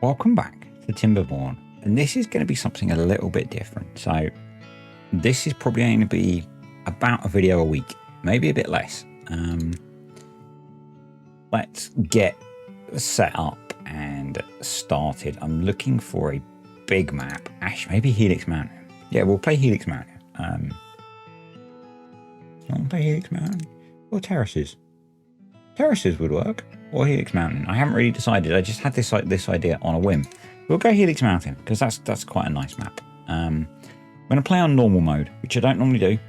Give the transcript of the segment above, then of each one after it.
Welcome back to Timberborn, and this is going to be something a little bit different. So this is probably going to be about a video a week, maybe a bit less. Let's get set up and started. I'm looking for a big map. Actually, maybe Helix Mountain. Yeah, we'll play Helix Mountain. You want to play Helix Mountain or Terraces? Terraces would work, or Helix Mountain. I haven't really decided. I just had this idea on a whim. We'll go Helix Mountain because that's quite a nice map. I'm going to play on normal mode, which I don't normally do.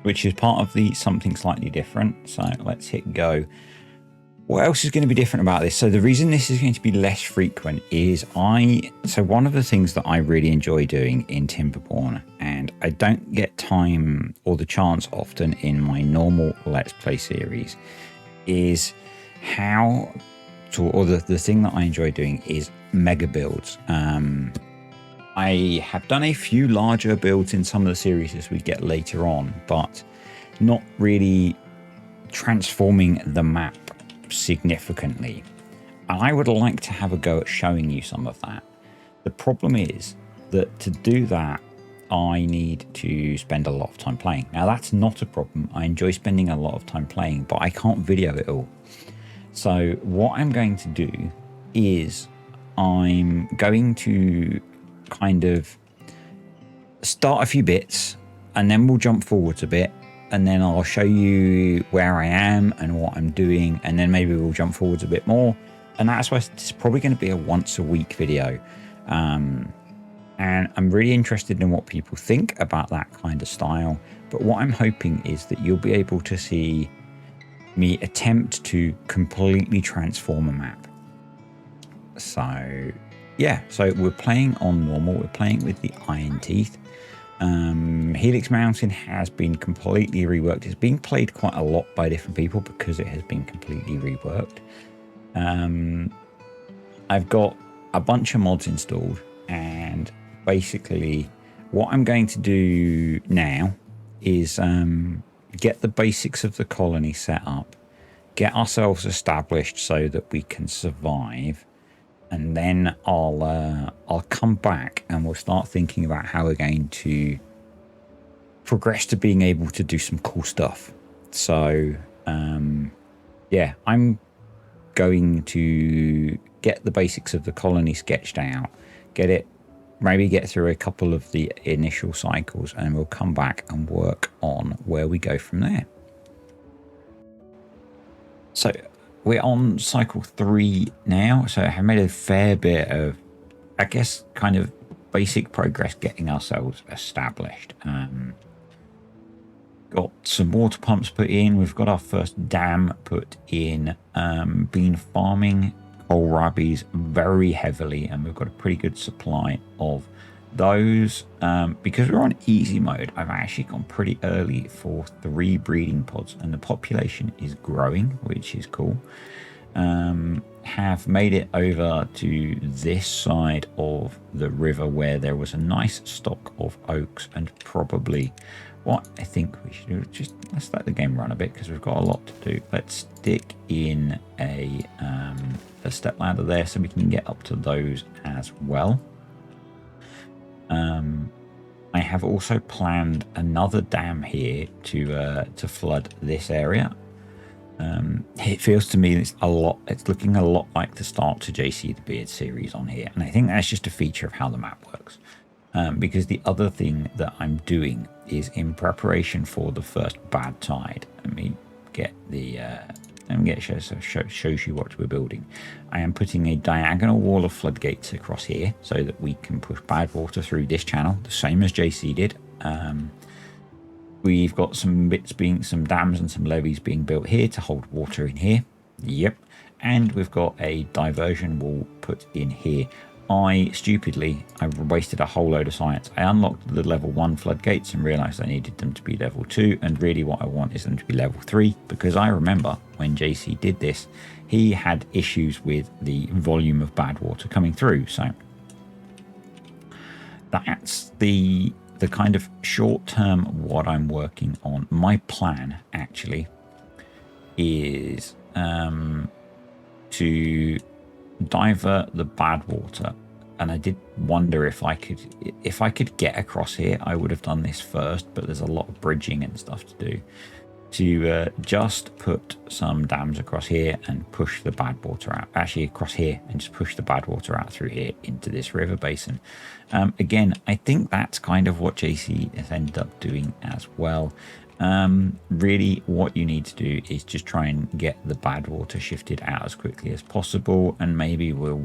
Which is part of the something slightly different. So let's hit go. What else is going to be different about this? So the reason this is going to be less frequent is one of the things that I really enjoy doing in Timberborn, and I don't get time or the chance often in my normal Let's Play series, is the thing that I enjoy doing is mega builds. I have done a few larger builds in some of the series as we get later on, but not really transforming the map significantly. And I would like to have a go at showing you some of that. The problem is that to do that, I need to spend a lot of time playing. Now that's not a problem. I enjoy spending a lot of time playing, but I can't video it all. So what I'm going to do is I'm going to kind of start a few bits and then we'll jump forwards a bit, and then I'll show you where I am and what I'm doing, and then maybe we'll jump forwards a bit more. And that's why it's probably going to be a once a week video. And I'm really interested in what people think about that kind of style. But what I'm hoping is that you'll be able to see me attempt to completely transform a map. So yeah, so we're playing on normal. We're playing with the Iron Teeth. Helix Mountain has been completely reworked. It's being played quite a lot by different people because it has been completely reworked. I've got a bunch of mods installed, and basically what I'm going to do now is get the basics of the colony set up, get ourselves established so that we can survive, and then I'll come back and we'll start thinking about how we're going to progress to being able to do some cool stuff. So yeah, I'm going to get the basics of the colony sketched out, maybe get through a couple of the initial cycles, and we'll come back and work on where we go from there. So we're on cycle 3 now, so I have made a fair bit of, I guess, kind of basic progress getting ourselves established. Got some water pumps put in. We've got our first dam put in. Been farming kohlrabies very heavily, and we've got a pretty good supply of those. Because we're on easy mode, I've actually gone pretty early for 3 breeding pods, and the population is growing, which is cool. Have made it over to this side of the river where there was a nice stock of oaks, and probably what I think we should do is just let's let the game run a bit because we've got a lot to do. Let's stick in a step ladder there so we can get up to those as well. I have also planned another dam here to flood this area. It feels to me it's looking a lot like the start to JC the Beard series on here, and I think that's just a feature of how the map works. Because the other thing that I'm doing is in preparation for the first bad tide. Let me get the shows you what we're building. I am putting a diagonal wall of floodgates across here so that we can push bad water through this channel, the same as JC did. We've got some dams and some levees being built here to hold water in here. Yep. And we've got a diversion wall put in here. I wasted a whole load of science. I unlocked the level 1 floodgates and realized I needed them to be level 2, and really what I want is them to be level 3, because I remember when JC did this, he had issues with the volume of bad water coming through. So that's the kind of short term what I'm working on. My plan actually is to divert the bad water. And I did wonder if I could get across here, I would have done this first, but there's a lot of bridging and stuff to do. To just put some dams across here and push the bad water out. Actually, across here and just push the bad water out through here into this river basin. Again, I think that's kind of what JC has ended up doing as well. Really, what you need to do is just try and get the bad water shifted out as quickly as possible, and maybe we'll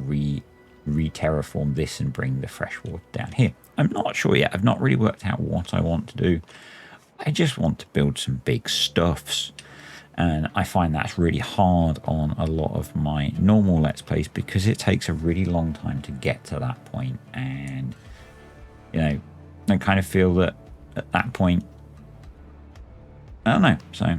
re-terraform this and bring the fresh water down here. I'm not sure yet. I've not really worked out what I want to do. I just want to build some big stuffs, and I find that's really hard on a lot of my normal Let's Plays because it takes a really long time to get to that point. And you know, I kind of feel that at that point, I don't know. So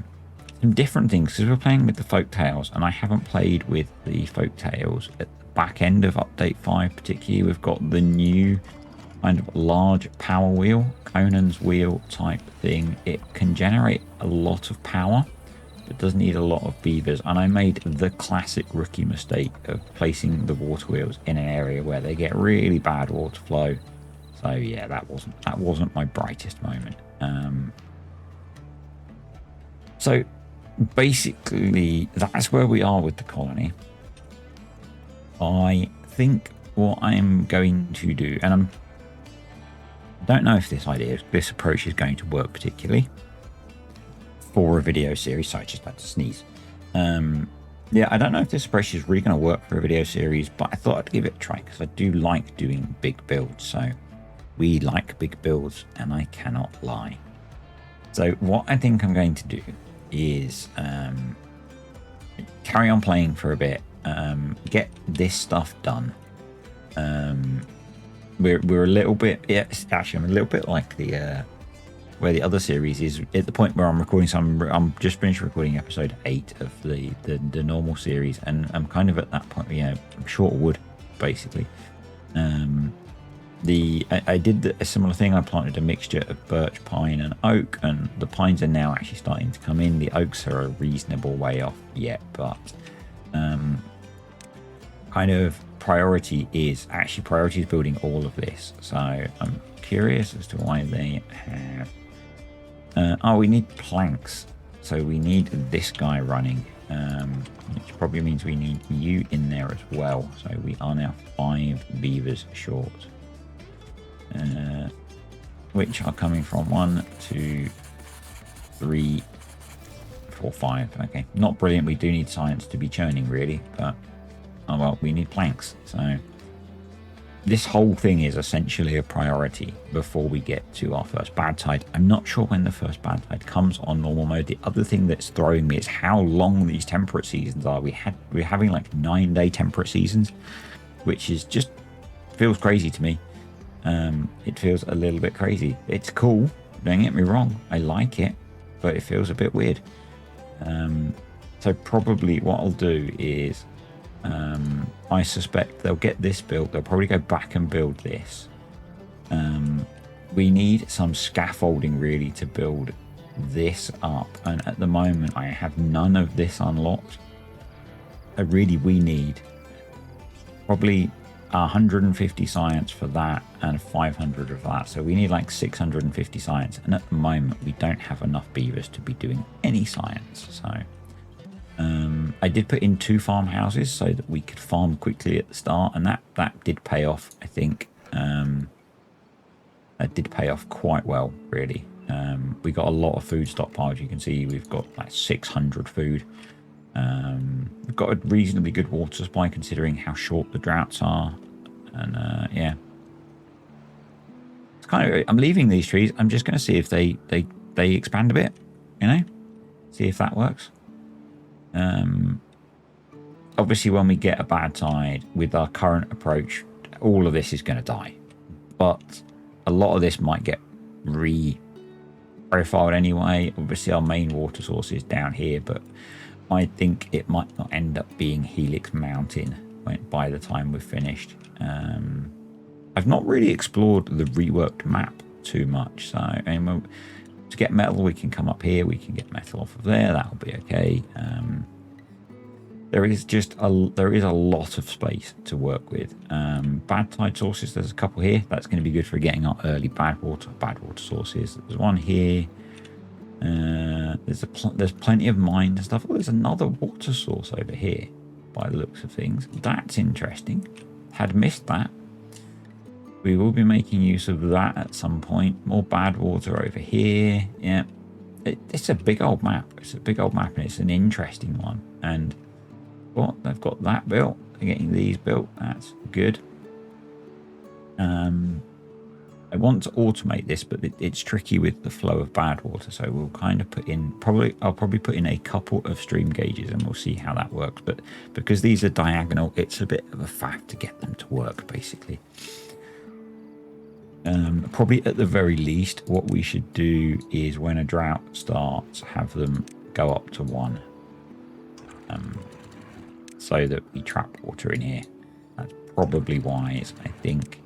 some different things, because we're playing with the folk tales, and I haven't played with the folk tales at the back end of update 5 particularly. We've got the new kind of large power wheel, Conan's wheel type thing. It can generate a lot of power. It does need a lot of beavers, and I made the classic rookie mistake of placing the water wheels in an area where they get really bad water flow. So yeah, that wasn't my brightest moment. So basically that's where we are with the colony. I think what I'm going to do, and I don't know if this approach is going to work particularly for a video series. Sorry, I just had to sneeze. Yeah, I don't know if this approach is really going to work for a video series, but I thought I'd give it a try because I do like doing big builds. So we like big builds, and I cannot lie. So what I think I'm going to do is carry on playing for a bit, get this stuff done. We're a little bit, yeah, actually I'm a little bit like the where the other series is at the point where I'm recording some. I'm just finished recording episode 8 of the normal series, and I'm kind of at that point. Yeah, I'm short of wood basically. I did a similar thing. I planted a mixture of birch, pine and oak, and the pines are now actually starting to come in. The oaks are a reasonable way off yet, but kind of priority is building all of this. So I'm curious as to why they have we need planks, so we need this guy running, which probably means we need you in there as well. So we are now 5 beavers short, which are coming from 1, 2, 3, 4, 5. Okay, not brilliant. We do need science to be churning really, but oh well, we need planks. So this whole thing is essentially a priority before we get to our first bad tide. I'm not sure when the first bad tide comes on normal mode. The other thing that's throwing me is how long these temperate seasons are. We're having like 9-day temperate seasons, which is just feels crazy to me. It feels a little bit crazy. It's cool, don't get me wrong, I like it, but it feels a bit weird. So probably what I'll do is I suspect they'll get this built. They'll probably go back and build this. We need some scaffolding really to build this up, and at the moment I have none of this unlocked. We need probably 150 science for that and 500 of that, so we need like 650 science, and at the moment we don't have enough beavers to be doing any science. So I did put in 2 farmhouses so that we could farm quickly at the start, and that did pay off. I think that did pay off quite well really. We got a lot of food stockpiles. You can see we've got like 600 food. We've got a reasonably good water supply considering how short the droughts are, and yeah, it's kind of, I'm leaving these trees. I'm just going to see if they expand a bit, you know, see if that works. Obviously when we get a bad tide with our current approach, all of this is going to die, but a lot of this might get profiled anyway. Obviously our main water source is down here, but I think it might not end up being Helix Mountain by the time we've finished. I've not really explored the reworked map too much, so to get metal we can come up here, we can get metal off of there, that'll be okay. there is a lot of space to work with. Bad tide sources, there's a couple here. That's going to be good for getting our early bad water sources. There's one here. There's plenty of mines and stuff. Oh, there's another water source over here by the looks of things. That's interesting. Had missed that. We will be making use of that at some point. More bad water over here. Yeah, it's a big old map. It's a big old map, and it's an interesting one. And well, they've got that built. They're getting these built. That's good. I want to automate this, but it's tricky with the flow of bad water. So we'll kind of put in I'll probably put in a couple of stream gauges, and we'll see how that works. But because these are diagonal, it's a bit of a faff to get them to work, basically. Probably at the very least, what we should do is when a drought starts, have them go up to 1, so that we trap water in here. That's probably wise, I think,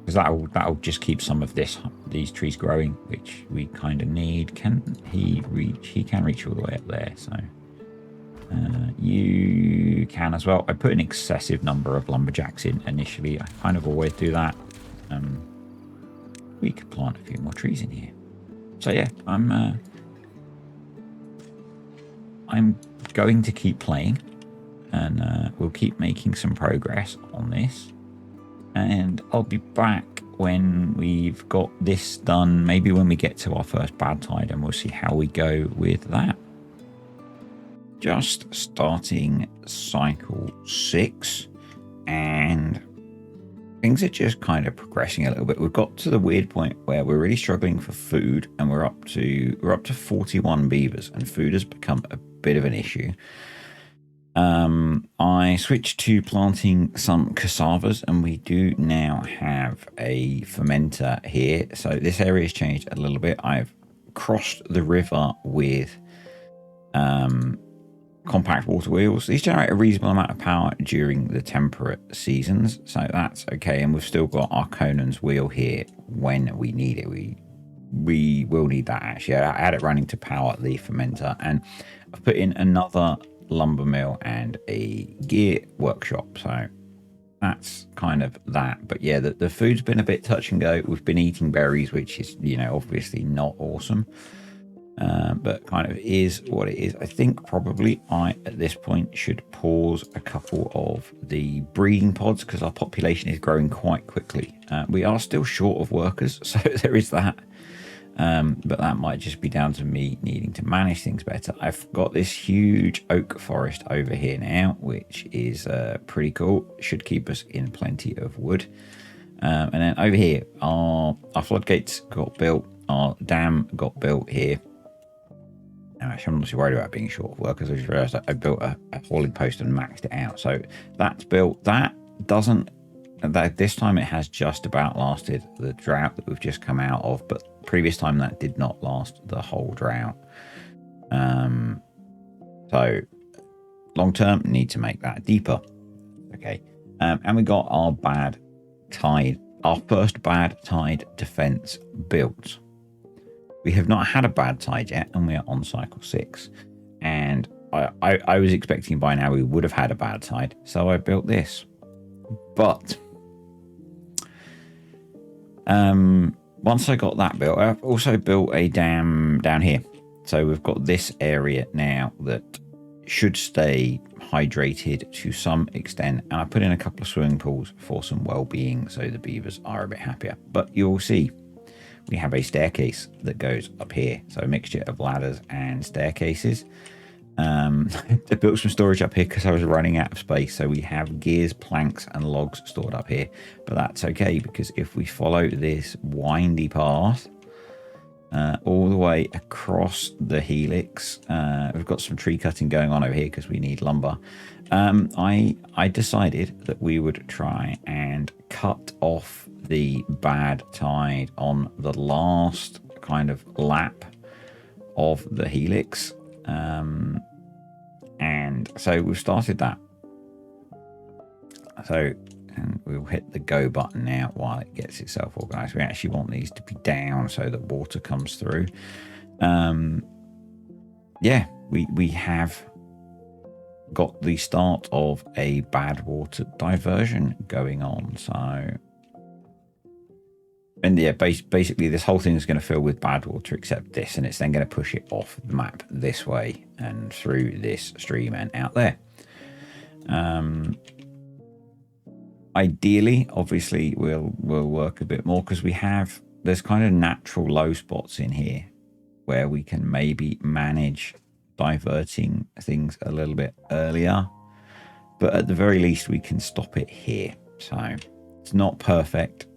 because that'll just keep some of these trees growing, which we kind of need. Can he reach? He can reach all the way up there, so. You can as well. I put an excessive number of lumberjacks in initially. I kind of always do that. We could plant a few more trees in here. So yeah, I'm going to keep playing, and we'll keep making some progress on this. And I'll be back when we've got this done, maybe when we get to our first bad tide, and we'll see how we go with that. Just starting cycle 6, and things are just kind of progressing a little bit. We've got to the weird point where we're really struggling for food, and we're up to 41 beavers, and food has become a bit of an issue. I switched to planting some cassavas, and we do now have a fermenter here. So this area has changed a little bit. I've crossed the river with compact water wheels. These generate a reasonable amount of power during the temperate seasons, so that's okay. And we've still got our Conan's wheel here when we need it. We will need that, actually. I had it running to power the fermenter, and I've put in another lumber mill and a gear workshop, so that's kind of that. But yeah, the food's been a bit touch and go. We've been eating berries, which is, obviously not awesome. But kind of is what it is. I think probably at this point should pause a couple of the breeding pods, because our population is growing quite quickly. We are still short of workers, so there is that. But that might just be down to me needing to manage things better. I've got this huge oak forest over here now, which is pretty cool. Should keep us in plenty of wood. And then over here, our floodgates got built. Our dam got built here. Actually, I'm not too worried about being short of workers. I just realised I built a hauling post and maxed it out. So that's built. This time it has just about lasted the drought that we've just come out of, but previous time that did not last the whole drought. So long term, need to make that deeper. Okay. And we got our first bad tide defense built. We have not had a bad tide yet, and we are on cycle 6. And I was expecting by now we would have had a bad tide, so I built this. But once I got that built, I've also built a dam down here. So we've got this area now that should stay hydrated to some extent. And I put in a couple of swimming pools for some well-being, so the beavers are a bit happier. But you'll see, we have a staircase that goes up here. So a mixture of ladders and staircases. I built some storage up here because I was running out of space. So we have gears, planks, and logs stored up here. But that's okay, because if we follow this windy path all the way across the helix, we've got some tree cutting going on over here because we need lumber. I decided that we would try and cut off the bad tide on the last kind of lap of the helix. And so we've started that. So, and we'll hit the go button now while it gets itself organized. We actually want these to be down so that water comes through. yeah, we have got the start of a bad water diversion going on. So, and yeah, basically this whole thing is going to fill with bad water except this, and it's then going to push it off the map this way and through this stream and out there. Ideally, obviously, we'll work a bit more because there's kind of natural low spots in here where we can maybe manage diverting things a little bit earlier, but at the very least we can stop it here. So it's not perfect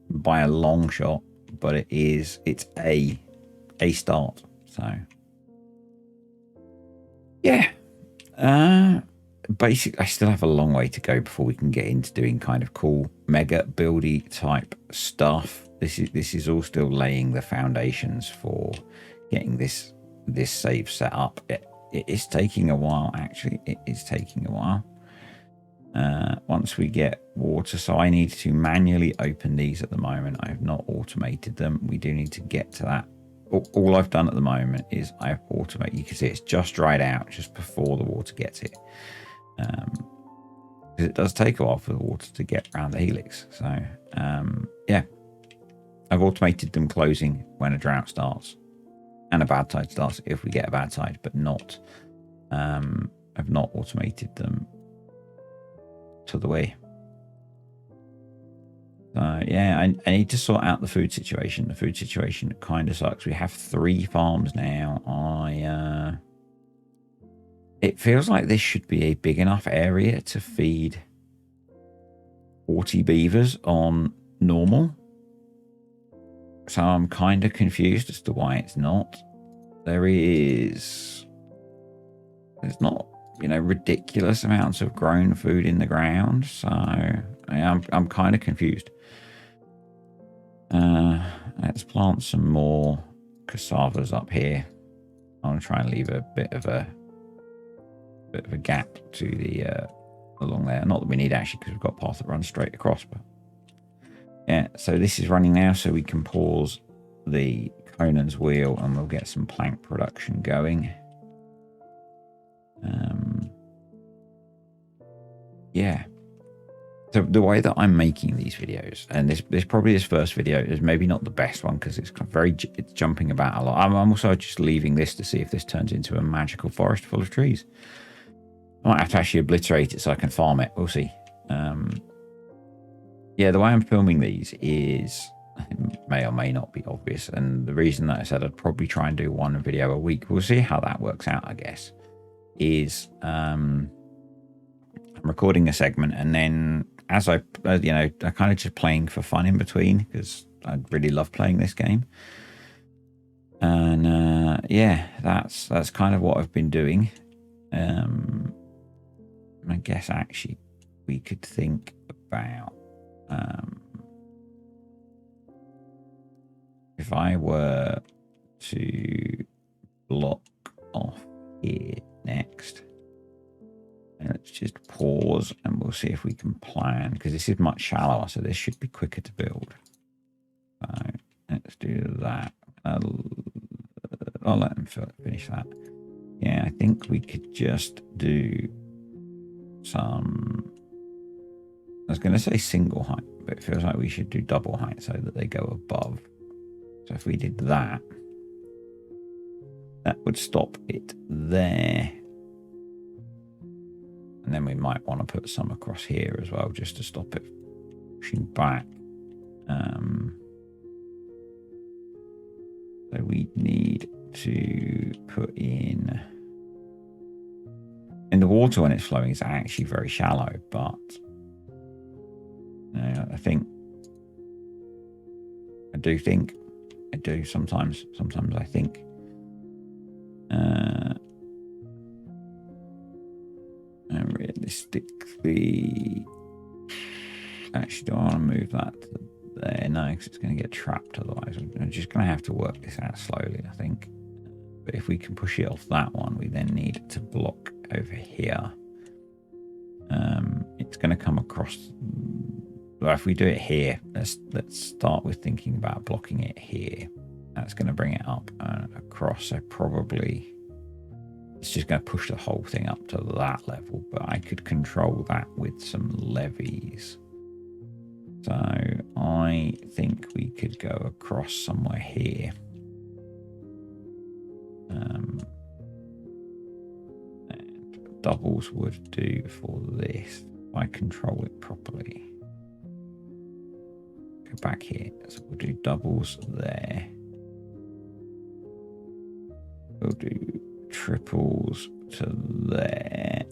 by a long shot, but it's a start. So yeah, basically I still have a long way to go before we can get into doing kind of cool mega buildy type stuff. This is all still laying the foundations for getting this save set up. It is taking a while, actually. It is taking a while. Once we get water, so I need to manually open these at the moment. I have not automated them. We do need to get to that. All I've done at the moment is I've automated. You can see it's just dried out just before the water gets it. Because it does take a while for the water to get around the helix. So yeah, I've automated them closing when a drought starts and a bad tide starts if we get a bad tide, but not I've not automated them to the way. Yeah, I need to sort out the food situation. The food situation kind of sucks. We have 3 farms now. It feels like this should be a big enough area to feed 40 beavers on normal. So I'm kind of confused as to why it's not. There's not, ridiculous amounts of grown food in the ground. So I'm kind of confused. Let's plant some more cassavas up here. I'm gonna try and leave a bit of a gap to the along there. Not that we need actually, because we've got a path that runs straight across. But yeah, so this is running now, so we can pause the Conan's wheel and we'll get some plank production going. Yeah. So the way that I'm making these videos, and this first video is maybe not the best one because it's jumping about a lot. I'm also just leaving this to see if this turns into a magical forest full of trees. I might have to actually obliterate it so I can farm it. We'll see. Yeah, the way I'm filming these is, it may or may not be obvious. And the reason that I said I'd probably try and do 1 video a week, we'll see how that works out, I guess, is I'm recording a segment, and then as I kind of just playing for fun in between, because I really love playing this game. And yeah, that's kind of what I've been doing. I guess actually we could think about if I were to block off here next. Let's just pause and we'll see if we can plan, because this is much shallower, so this should be quicker to build. So let's do that. I'll let them finish that. Yeah, I think we could just do some, I was going to say single height, but it feels like we should do double height so that they go above. So if we did that, that would stop it there. And then we might want to put some across here as well, just to stop it pushing back. So we need to put in the water when it's flowing is actually very shallow, but I do sometimes I think and realistically, actually, do I want to move that to there? No, because it's going to get trapped otherwise. I'm just going to have to work this out slowly, I think. But if we can push it off that one, we then need to block over here. It's going to come across. Well, if we do it here, let's start with thinking about blocking it here. That's going to bring it up and across. So probably It's just going to push the whole thing up to that level, but I could control that with some levees. So I think we could go across somewhere here. And doubles would do for this if I control it properly. Go back here. So we'll do doubles there. We'll do triples to there.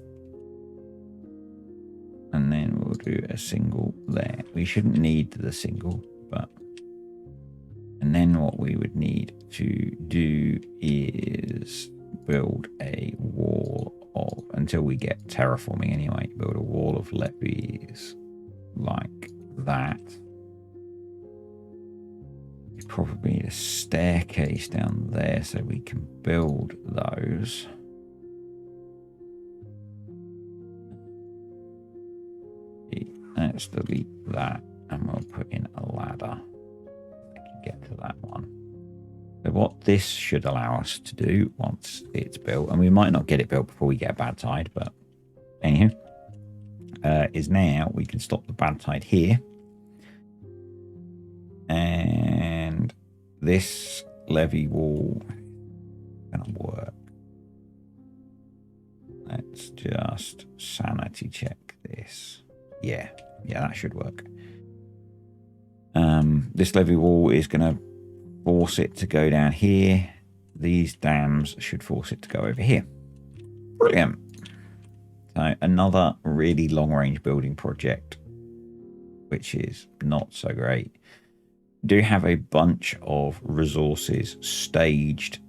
And then we'll do a single there. We shouldn't need the single, but... And then what we would need to do is build a wall of, until we get terraforming anyway, build a wall of levees like that. We probably need a staircase down there so we can build those. Let's delete that and we'll put in a ladder. I can get to that one. So what this should allow us to do once it's built, and we might not get it built before we get a bad tide, but anyhow, is now we can stop the bad tide here. And this levee wall is going to work. Let's just sanity check this. Yeah, that should work. This levee wall is going to force it to go down here. These dams should force it to go over here. Brilliant. So another really long-range building project, which is not so great. Do have a bunch of resources staged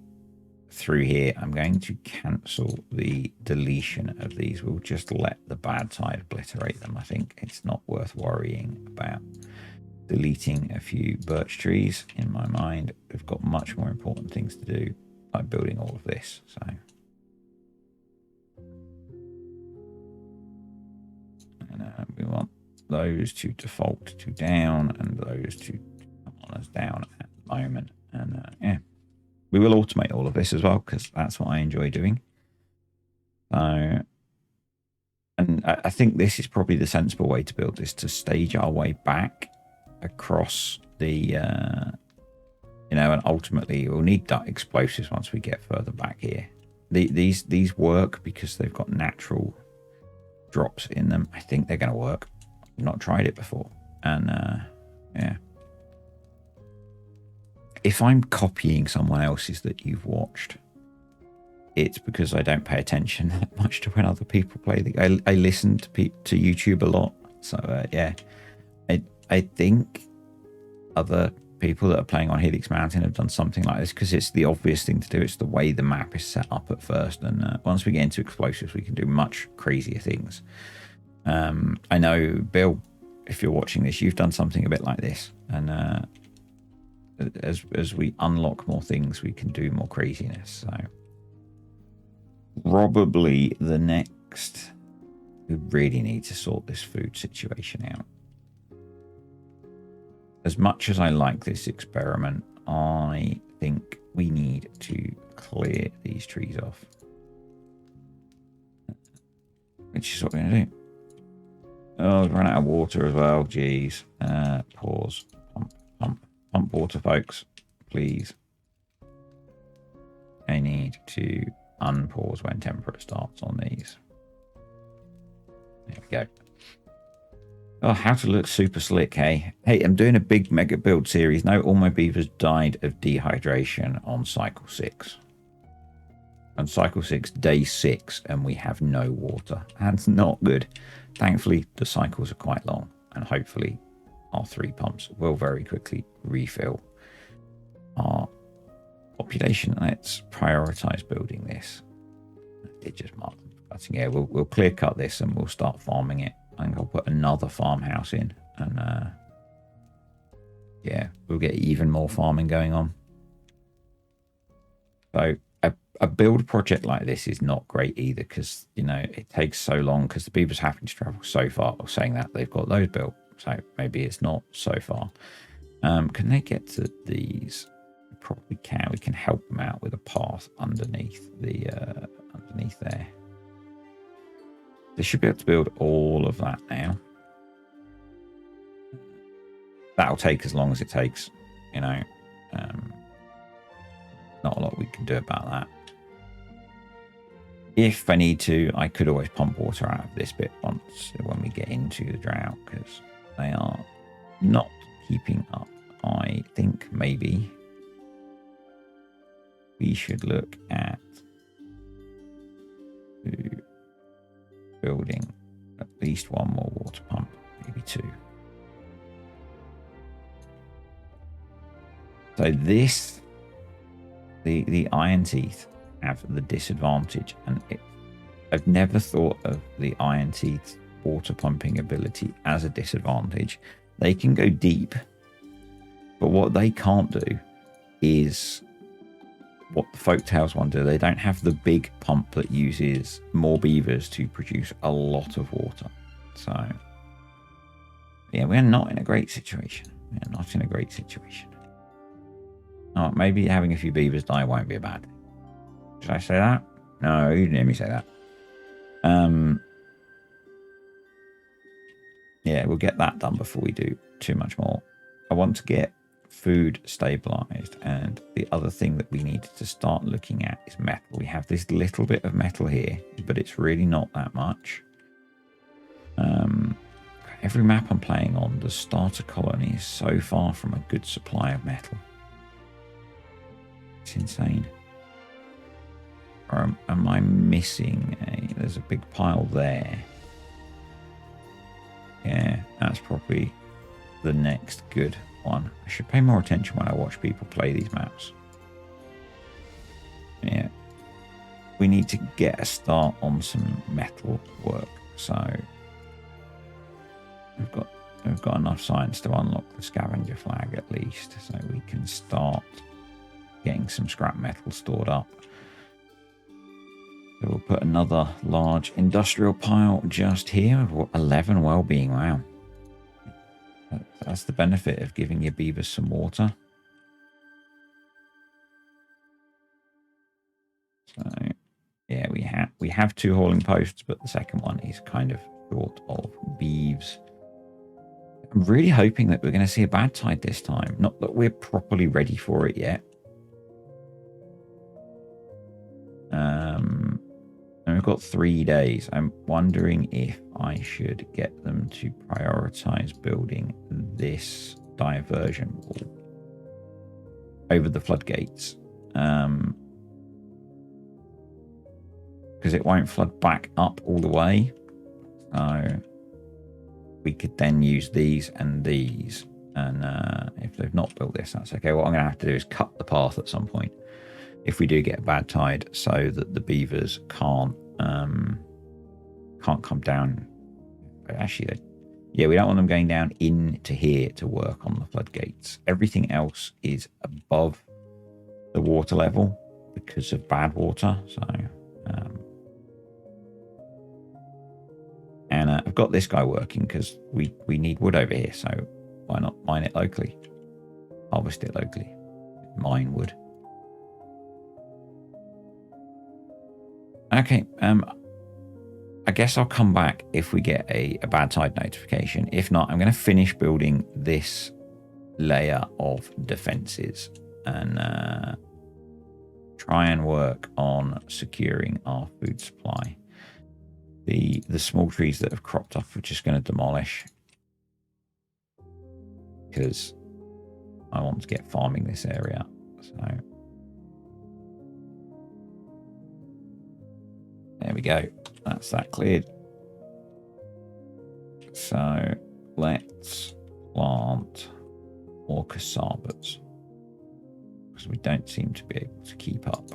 through here. I'm going to cancel the deletion of these. We'll just let the bad tide obliterate them. I think it's not worth worrying about deleting a few birch trees. In my mind, we've got much more important things to do, like building all of this. So and we want those to default to down and those to come on as down at the moment. And yeah, we will automate all of this as well because that's what I enjoy doing. So, and I think this is probably the sensible way to build this, to stage our way back across the you know, and ultimately we'll need that explosives once we get further back here. These work because they've got natural drops in them. I think they're going to work. I've not tried it before, and yeah, if I'm copying someone else's that you've watched, it's because I don't pay attention that much to when other people play. I listen to YouTube a lot, so yeah, I think other people that are playing on Helix Mountain have done something like this because it's the obvious thing to do. It's the way the map is set up at first, and once we get into explosives, we can do much crazier things. I know, Bill, if you're watching this, you've done something a bit like this, and as we unlock more things, we can do more craziness. So probably the next, we really need to sort this food situation out. As much as I like this experiment, I think we need to clear these trees off, which is what we're going to do. Oh, we've run out of water as well. Jeez. Pause. Pump water, folks, please. I need to unpause when temperature starts on these. There we go. Oh, how to look super slick, hey? Hey, I'm doing a big mega build series. Now all my beavers died of dehydration on cycle 6. On cycle 6, day 6, and we have no water. That's not good. Thankfully, the cycles are quite long, and hopefully our 3 pumps will very quickly refill our population. Let's prioritize building this. I did just mark them for cutting. Yeah, we'll clear cut this and we'll start farming it. I think I'll put another farmhouse in, and yeah, we'll get even more farming going on. So a build project like this is not great either because, you know, it takes so long because the beavers having to travel so far. Or saying that they've got those built, so maybe it's not so far. Can they get to these? probably can. We can help them out with a path underneath the underneath there. They should be able to build all of that now. That'll take as long as it takes, you know. Not a lot we can do about that. If I need to, I could always pump water out of this bit once when we get into the drought, because they are not keeping up. I think maybe we should look at building at least one more water pump, maybe two. So this, the iron teeth have the disadvantage, and I've never thought of the iron teeth water pumping ability as a disadvantage. They can go deep, but what they can't do is what the folktales one do. They don't have the big pump that uses more beavers to produce a lot of water. So yeah, we're not in a great situation. We're not in a great situation. Oh, maybe having a few beavers die won't be a bad thing. Did I say that? No, you didn't hear me say that. Yeah, we'll get that done before we do too much more. I want to get food stabilized, and the other thing that we need to start looking at is metal. We have this little bit of metal here, but it's really not that much. Every map I'm playing on, the starter colony is so far from a good supply of metal. It's insane. Or am I missing there's a big pile there. Yeah, that's probably the next good one. I should pay more attention when I watch people play these maps. Yeah. We need to get a start on some metal work. So we've got enough science to unlock the scavenger flag at least, so we can start getting some scrap metal stored up. So we'll put another large industrial pile just here. 11 well-being. Wow. That's the benefit of giving your beavers some water. So yeah, we have 2 hauling posts, but the second one is kind of short of beeves. I'm really hoping that we're going to see a bad tide this time. Not that we're properly ready for it yet. And we've got 3 days. I'm wondering if I should get them to prioritize building this diversion wall over the floodgates. Because it won't flood back up all the way. So we could then use these and these. And if they've not built this, that's okay. What I'm going to have to do is cut the path at some point if we do get a bad tide, so that the beavers can't come down. Actually, yeah, we don't want them going down into here to work on the floodgates. Everything else is above the water level because of bad water. So and I've got this guy working because we need wood over here, so why not mine it locally, harvest it locally, mine wood. Okay, I guess I'll come back if we get a bad tide notification. If not, I'm going to finish building this layer of defenses and try and work on securing our food supply. The small trees that have cropped up, we're just going to demolish because I want to get farming this area. So there we go. That's that cleared. So let's plant more casabas because we don't seem to be able to keep up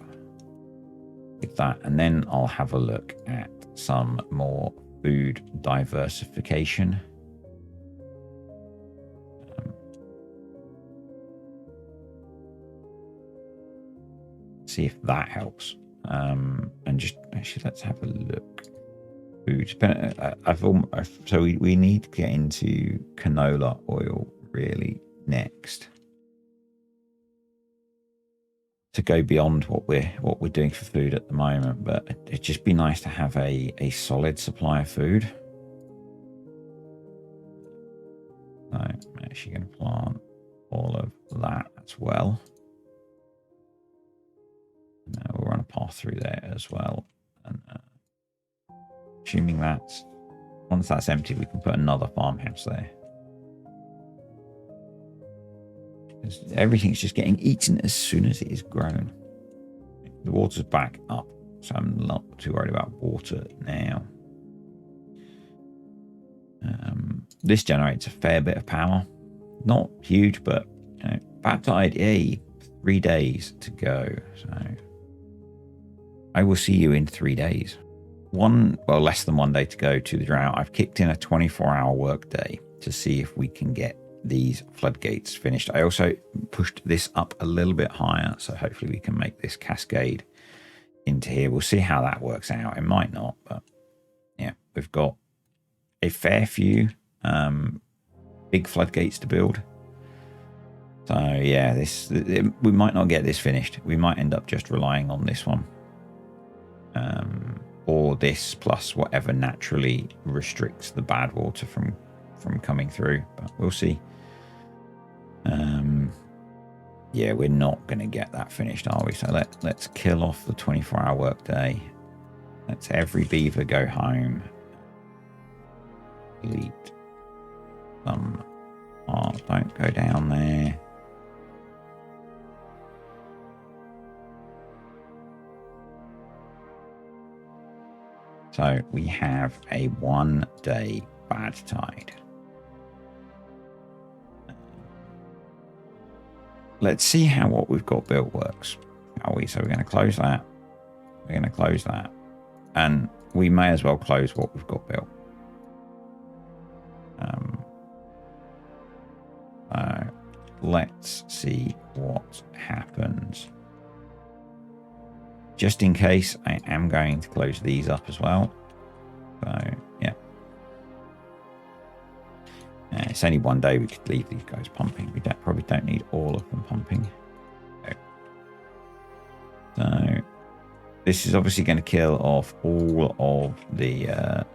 with that. And then I'll have a look at some more food diversification. See if that helps. And just actually, let's have a look. Food. So we need to get into canola oil really next. to go beyond what we're doing for food at the moment, but it'd just be nice to have a solid supply of food. So I'm actually going to plant all of that as well. We'll run a path through there as well, and assuming that once that's empty, we can put another farmhouse there. Everything's just getting eaten as soon as it is grown. The water's back up, so I'm not too worried about water now. This generates a fair bit of power. Not huge, but bad tide, 3 days to go. So I will see you in 3 days. Less than 1 day to go to the drought. I've kicked in a 24-hour work day to see if we can get these floodgates finished. I also pushed this up a little bit higher, so hopefully we can make this cascade into here. We'll see how that works out. It might not, but yeah, we've got a fair few big floodgates to build. So yeah, we might not get this finished. We might end up just relying on this one, or this plus whatever naturally restricts the bad water from coming through, but we'll see. Yeah, we're not going to get that finished, are we? So let's kill off the 24-hour workday. Let's every beaver go home. Delete some. Oh, don't go down there. So we have a 1 day bad tide. Let's see how what we've got built works, shall we? So we're going to close that. We're going to close that. And we may as well close what we've got built. Let's see what happens. Just in case, I am going to close these up as well. So, yeah. It's only 1 day. We could leave these guys pumping. We probably don't need all of them pumping. So this is obviously going to kill off all of the...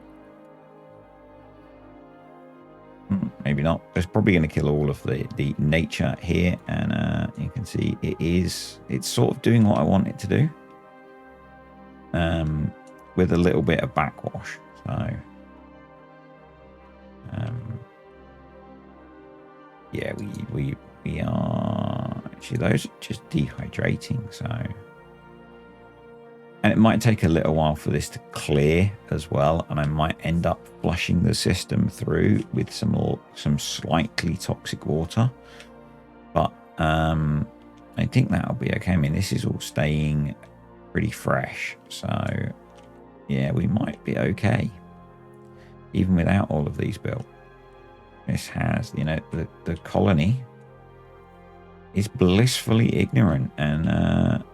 maybe not. It's probably going to kill all of the nature here. And you can see it's sort of doing what I want it to do. With a little bit of backwash. So... yeah, we are actually, those are just dehydrating, so, and it might take a little while for this to clear as well, and I might end up flushing the system through with some slightly toxic water, but I think that'll be okay. I mean, this is all staying pretty fresh, so yeah, we might be okay even without all of these built. This has, the colony is blissfully ignorant, and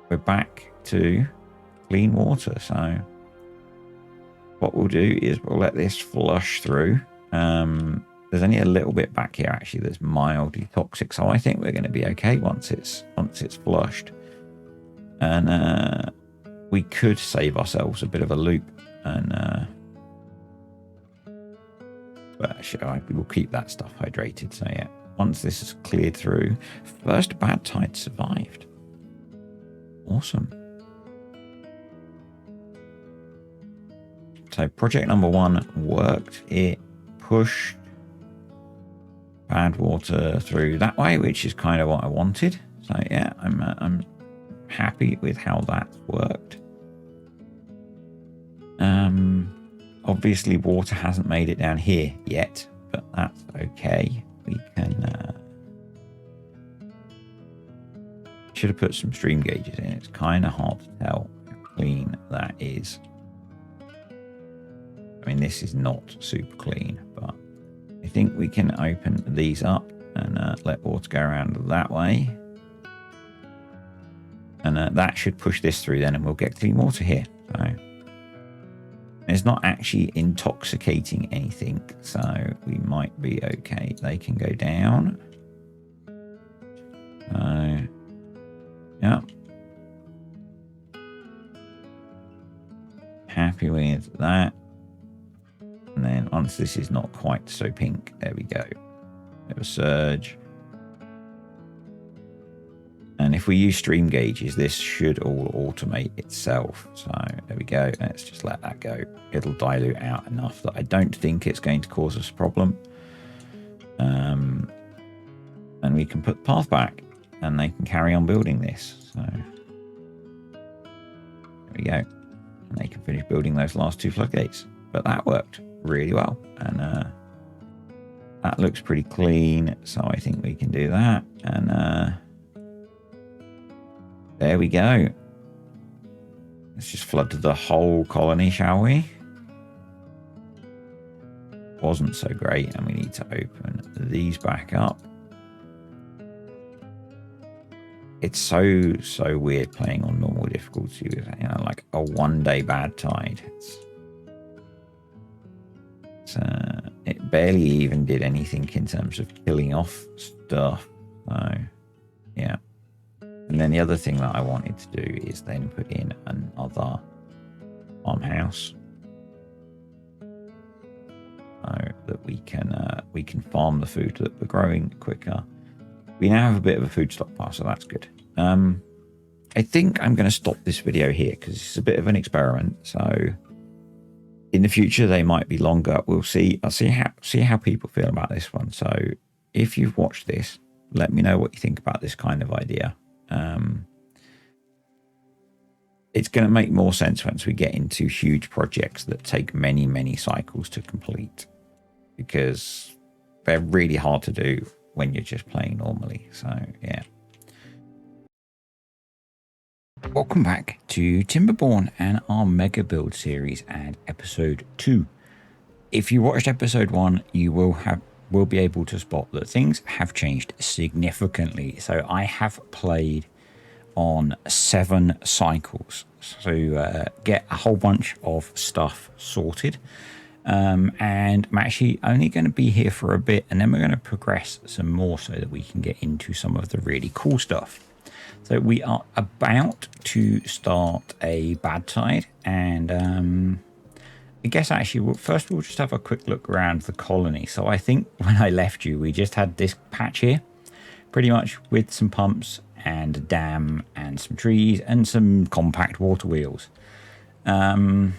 we're back to clean water. So what we'll do is we'll let this flush through. There's only a little bit back here actually that's mildly toxic, so I think we're going to be okay once it's flushed, and we could save ourselves a bit of a loop, and but actually, we'll keep that stuff hydrated. So yeah, once this is cleared through, first bad tide survived. Awesome. So project number 1 worked. It pushed bad water through that way, which is kind of what I wanted. So yeah, I'm happy with how that worked. Obviously, water hasn't made it down here yet, but that's okay. We can... should have put some stream gauges in. It's kind of hard to tell how clean that is. I mean, this is not super clean, but I think we can open these up and let water go around that way. And that should push this through then, and we'll get clean water here. So... it's not actually intoxicating anything, so we might be okay. They can go down. happy with that. And then once this is not quite so pink, there we go. Have a surge. And if we use stream gauges, this should all automate itself. So there we go. Let's just let that go. It'll dilute out enough that I don't think it's going to cause us a problem. And we can put the path back and they can carry on building this. So there we go. And they can finish building those last 2 floodgates. But that worked really well. And that looks pretty clean. So I think we can do that. And there we go. Let's just flood the whole colony, shall we? Wasn't so great, and we need to open these back up. It's so weird playing on normal difficulty with, you know, like a 1-day bad tide. It barely even did anything in terms of killing off stuff. So yeah. And then the other thing that I wanted to do is then put in another farmhouse, so that we can farm the food that we're growing quicker. We now have a bit of a food stockpile, so that's good. I think I'm going to stop this video here because it's a bit of an experiment. So in the future they might be longer. We'll see. I'll see how people feel about this one. So if you've watched this, let me know what you think about this kind of idea. It's going to make more sense once we get into huge projects that take many cycles to complete, because they're really hard to do when you're just playing normally. So yeah. Welcome back to Timberborn and our mega build series and episode 2. If you watched episode 1, you will be able to spot that things have changed significantly. So I have played on 7 cycles to get a whole bunch of stuff sorted. And I'm actually only going to be here for a bit, and then we're going to progress some more so that we can get into some of the really cool stuff. So we are about to start a bad tide, and I guess actually first we'll just have a quick look around the colony. So I think when I left you, we just had this patch here, pretty much with some pumps and a dam and some trees and some compact water wheels. And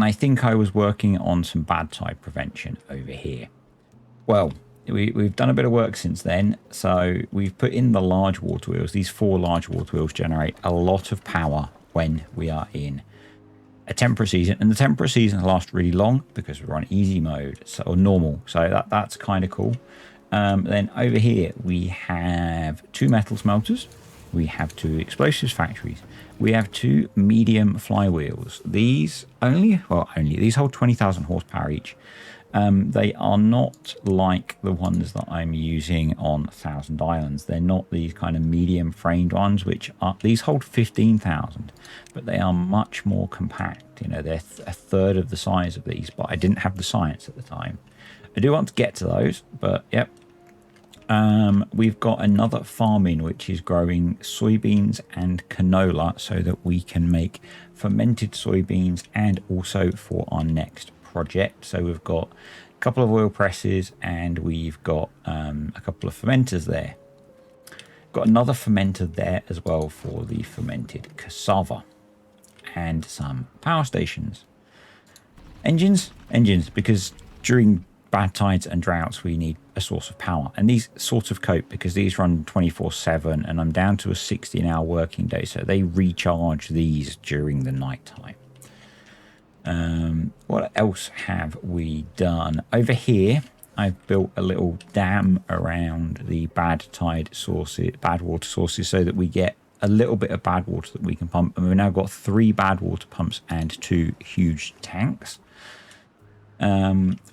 I think I was working on some bad tide prevention over here. Well, we've done a bit of work since then. So we've put in the large water wheels. These 4 large water wheels generate a lot of power when we are in a temperate season, and the temperate season lasts really long because we're on easy mode, so, or normal. So that's kind of cool. Then over here we have 2 metal smelters, we have 2 explosives factories, we have 2 medium flywheels. These these hold 20,000 horsepower each. They are not like the ones that I'm using on 1,000 Islands. They're not these kind of medium framed ones, which are, these hold 15,000, but they are much more compact. You know, they're a third of the size of these, but I didn't have the science at the time. I do want to get to those, but yep. We've got another farm which is growing soybeans and canola so that we can make fermented soybeans, and also for our next project. So we've got a couple of oil presses, and we've got a couple of fermenters there. Got another fermenter there as well for the fermented cassava, and some power stations. Engines, because during bad tides and droughts we need a source of power, and these sort of cope because these run 24/7, and I'm down to a 16-hour working day, so they recharge these during the night time. What else have we done over here? I've built a little dam around the bad water sources, so that we get a little bit of bad water that we can pump, and we've now got 3 bad water pumps and 2 huge tanks.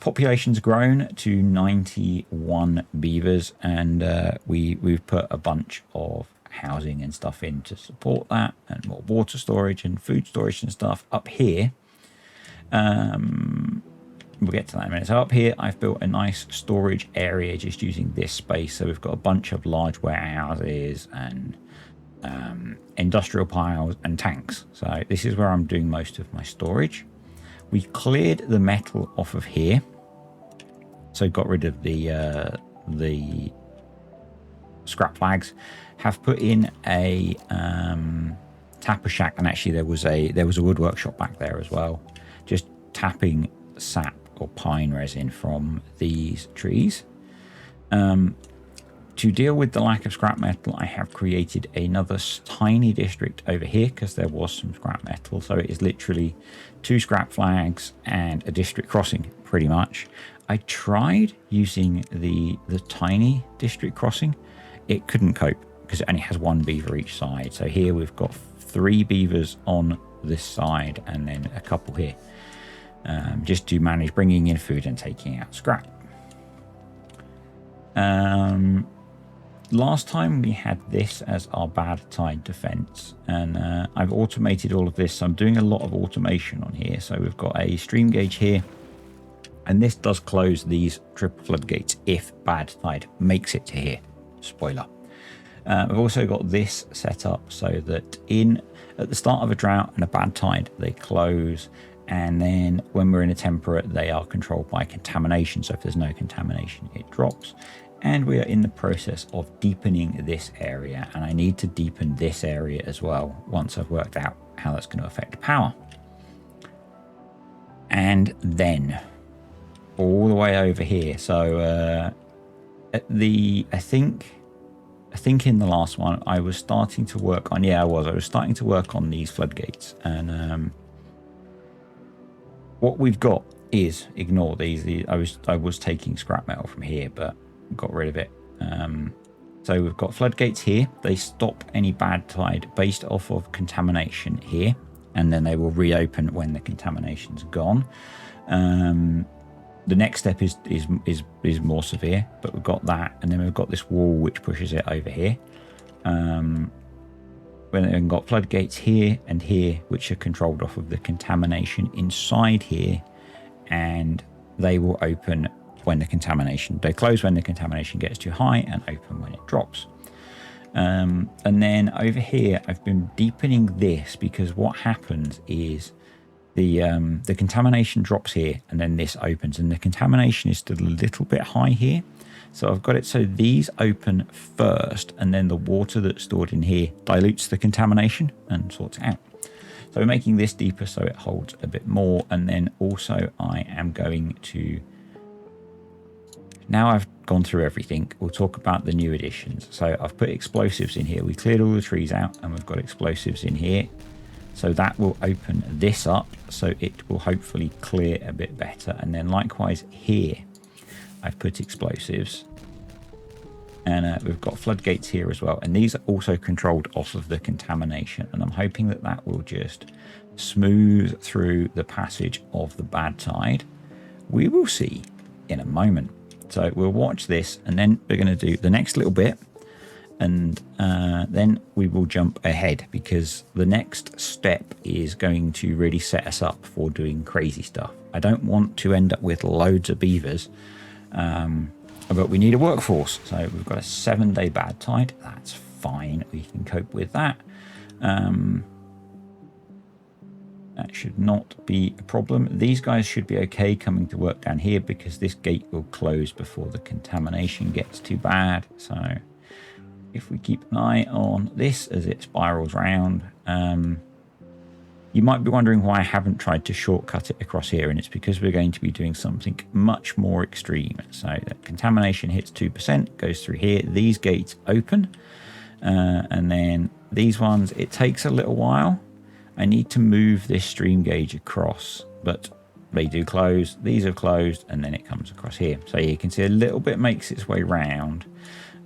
Population's grown to 91 beavers, and we've put a bunch of housing and stuff in to support that, and more water storage and food storage and stuff up here. We'll get to that in a minute. So up here I've built a nice storage area just using this space. So we've got a bunch of large warehouses and industrial piles and tanks. So this is where I'm doing most of my storage. We cleared the metal off of here, so got rid of the scrap flags. Have put in a tapper shack, and actually there was a wood workshop back there as well, just tapping sap or pine resin from these trees. To deal with the lack of scrap metal, I have created another tiny district over here because there was some scrap metal. So it is literally 2 scrap flags and a district crossing, pretty much. I tried using the tiny district crossing. It couldn't cope because it only has 1 beaver each side. So here we've got 3 beavers on this side and then a couple here, just to manage bringing in food and taking out scrap. Last time we had this as our bad tide defense, and I've automated all of this. So I'm doing a lot of automation on here. So we've got a stream gauge here, and this does close these triple floodgates if bad tide makes it to here. Spoiler. I've also got this set up so that at the start of a drought and a bad tide, they close. And then when we're in a temperate, they are controlled by contamination. So if there's no contamination, it drops. And we are in the process of deepening this area. And I need to deepen this area as well once I've worked out how that's going to affect power. And then all the way over here. So I think in the last one, I was starting to work on, I was starting to work on these floodgates. And what we've got is, ignore these. I was taking scrap metal from here, but got rid of it. So we've got floodgates here. They stop any bad tide based off of contamination here, and then they will reopen when the contamination's gone. The next step is more severe, but we've got that, and then we've got this wall which pushes it over here. We've got floodgates here and here, which are controlled off of the contamination inside here, and they will open when they close when the contamination gets too high and open when it drops. And then over here, I've been deepening this because what happens is the contamination drops here and then this opens, and the contamination is still a little bit high here. So I've got it so these open first, and then the water that's stored in here dilutes the contamination and sorts it out. So we're making this deeper so it holds a bit more. And then also I am going to, now I've gone through everything, we'll talk about the new additions. So I've put explosives in here. We cleared all the trees out and we've got explosives in here. So that will open this up, so it will hopefully clear a bit better. And then likewise here, I've put explosives. And we've got floodgates here as well. And these are also controlled off of the contamination. And I'm hoping that that will just smooth through the passage of the bad tide. We will see in a moment. So we'll watch this, and then we're going to do the next little bit. And then we will jump ahead, because the next step is going to really set us up for doing crazy stuff. I don't want to end up with loads of beavers, but we need a workforce. So we've got a 7-day bad tide. That's fine. We can cope with that. That should not be a problem. These guys should be okay coming to work down here, because this gate will close before the contamination gets too bad. So if we keep an eye on this as it spirals round, you might be wondering why I haven't tried to shortcut it across here, and it's because we're going to be doing something much more extreme. So that contamination hits 2%, goes through here, these gates open, and then these ones, it takes a little while. I need to move this stream gauge across, but they do close. These are closed, and then it comes across here. So you can see a little bit makes its way round,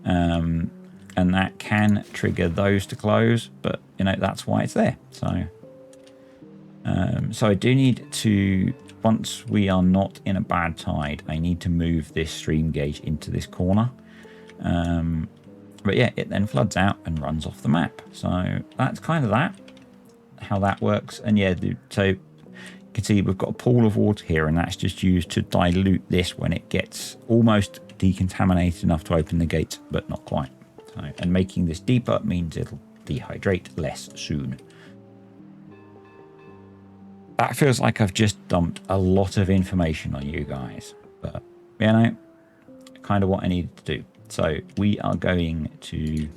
and that can trigger those to close, but you know, that's why it's there. So so I do need to, once we are not in a bad tide, I need to move this stream gauge into this corner. But yeah, it then floods out and runs off the map. So that's kind of that, how that works. And yeah, so you can see we've got a pool of water here, and that's just used to dilute this when it gets almost decontaminated enough to open the gates, but not quite. So, and making this deeper means it'll dehydrate less soon. That feels like I've just dumped a lot of information on you guys, but you know, kind of what I needed to do. So we are going to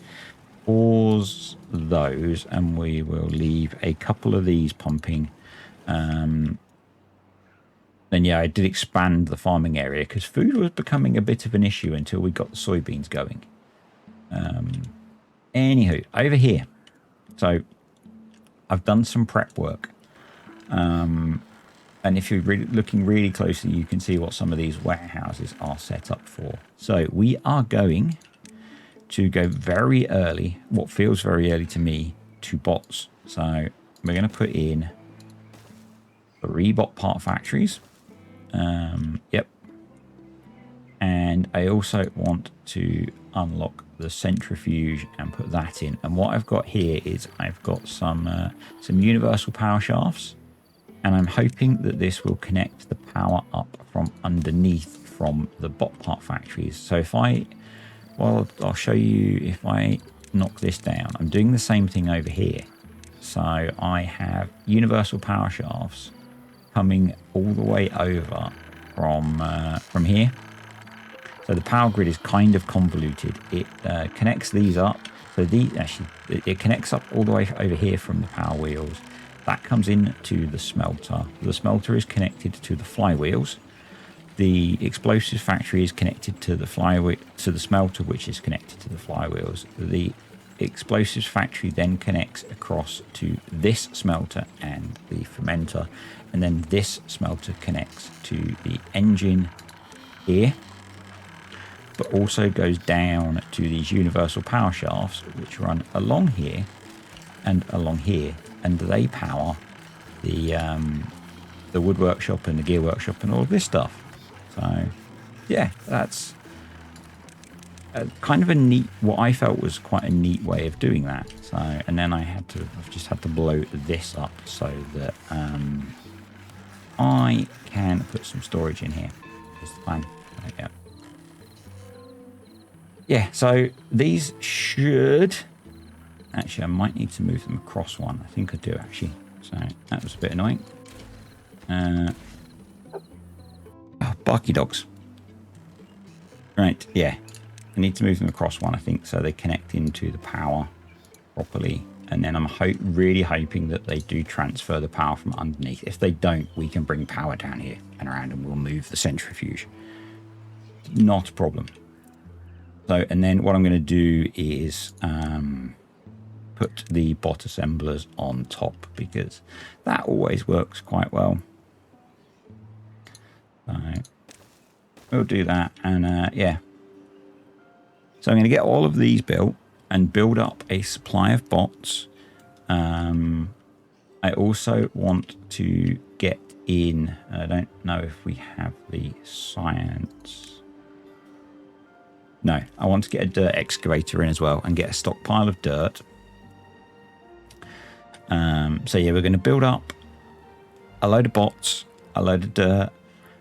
pause those, and we will leave a couple of these pumping. Then yeah, I did expand the farming area because food was becoming a bit of an issue until we got the soybeans going. Anywho, over here. So I've done some prep work. And if you're looking really closely, you can see what some of these warehouses are set up for. So we are going to go very early, what feels very early to me, to bots. So we're going to put in 3 bot part factories. Yep. And I also want to unlock the centrifuge and put that in. And what I've got here is I've got some universal power shafts. And I'm hoping that this will connect the power up from underneath from the bot part factories. So if well, I'll show you if I knock this down. I'm doing the same thing over here. So I have universal power shafts coming all the way over from here. So the power grid is kind of convoluted. It connects these up. So it connects up all the way over here from the power wheels. That comes into the smelter. The smelter is connected to the flywheels. The explosives factory is connected to the smelter, which is connected to the flywheels. The explosives factory then connects across to this smelter and the fermenter, and then this smelter connects to the engine here, but also goes down to these universal power shafts, which run along here and along here. And they power the wood workshop and the gear workshop and all of this stuff. So yeah, that's kind of a neat, what I felt was quite a neat way of doing that. So, and then I've just had to blow this up so that I can put some storage in here. Is the plan. Yeah. Yeah, so these should... Actually, I might need to move them across one. I think I do, actually. So that was a bit annoying. Oh, barky dogs. Right, yeah. I need to move them across one, I think, so they connect into the power properly. And then I'm really hoping that they do transfer the power from underneath. If they don't, we can bring power down here and around, and we'll move the centrifuge. Not a problem. So, and then what I'm going to do is... put the bot assemblers on top, because that always works quite well. So we'll do that, and yeah. So I'm going to get all of these built and build up a supply of bots. I also want to get in, I don't know if we have the science. No, I want to get a dirt excavator in as well and get a stockpile of dirt. So yeah, we're going to build up a load of bots, a load of dirt,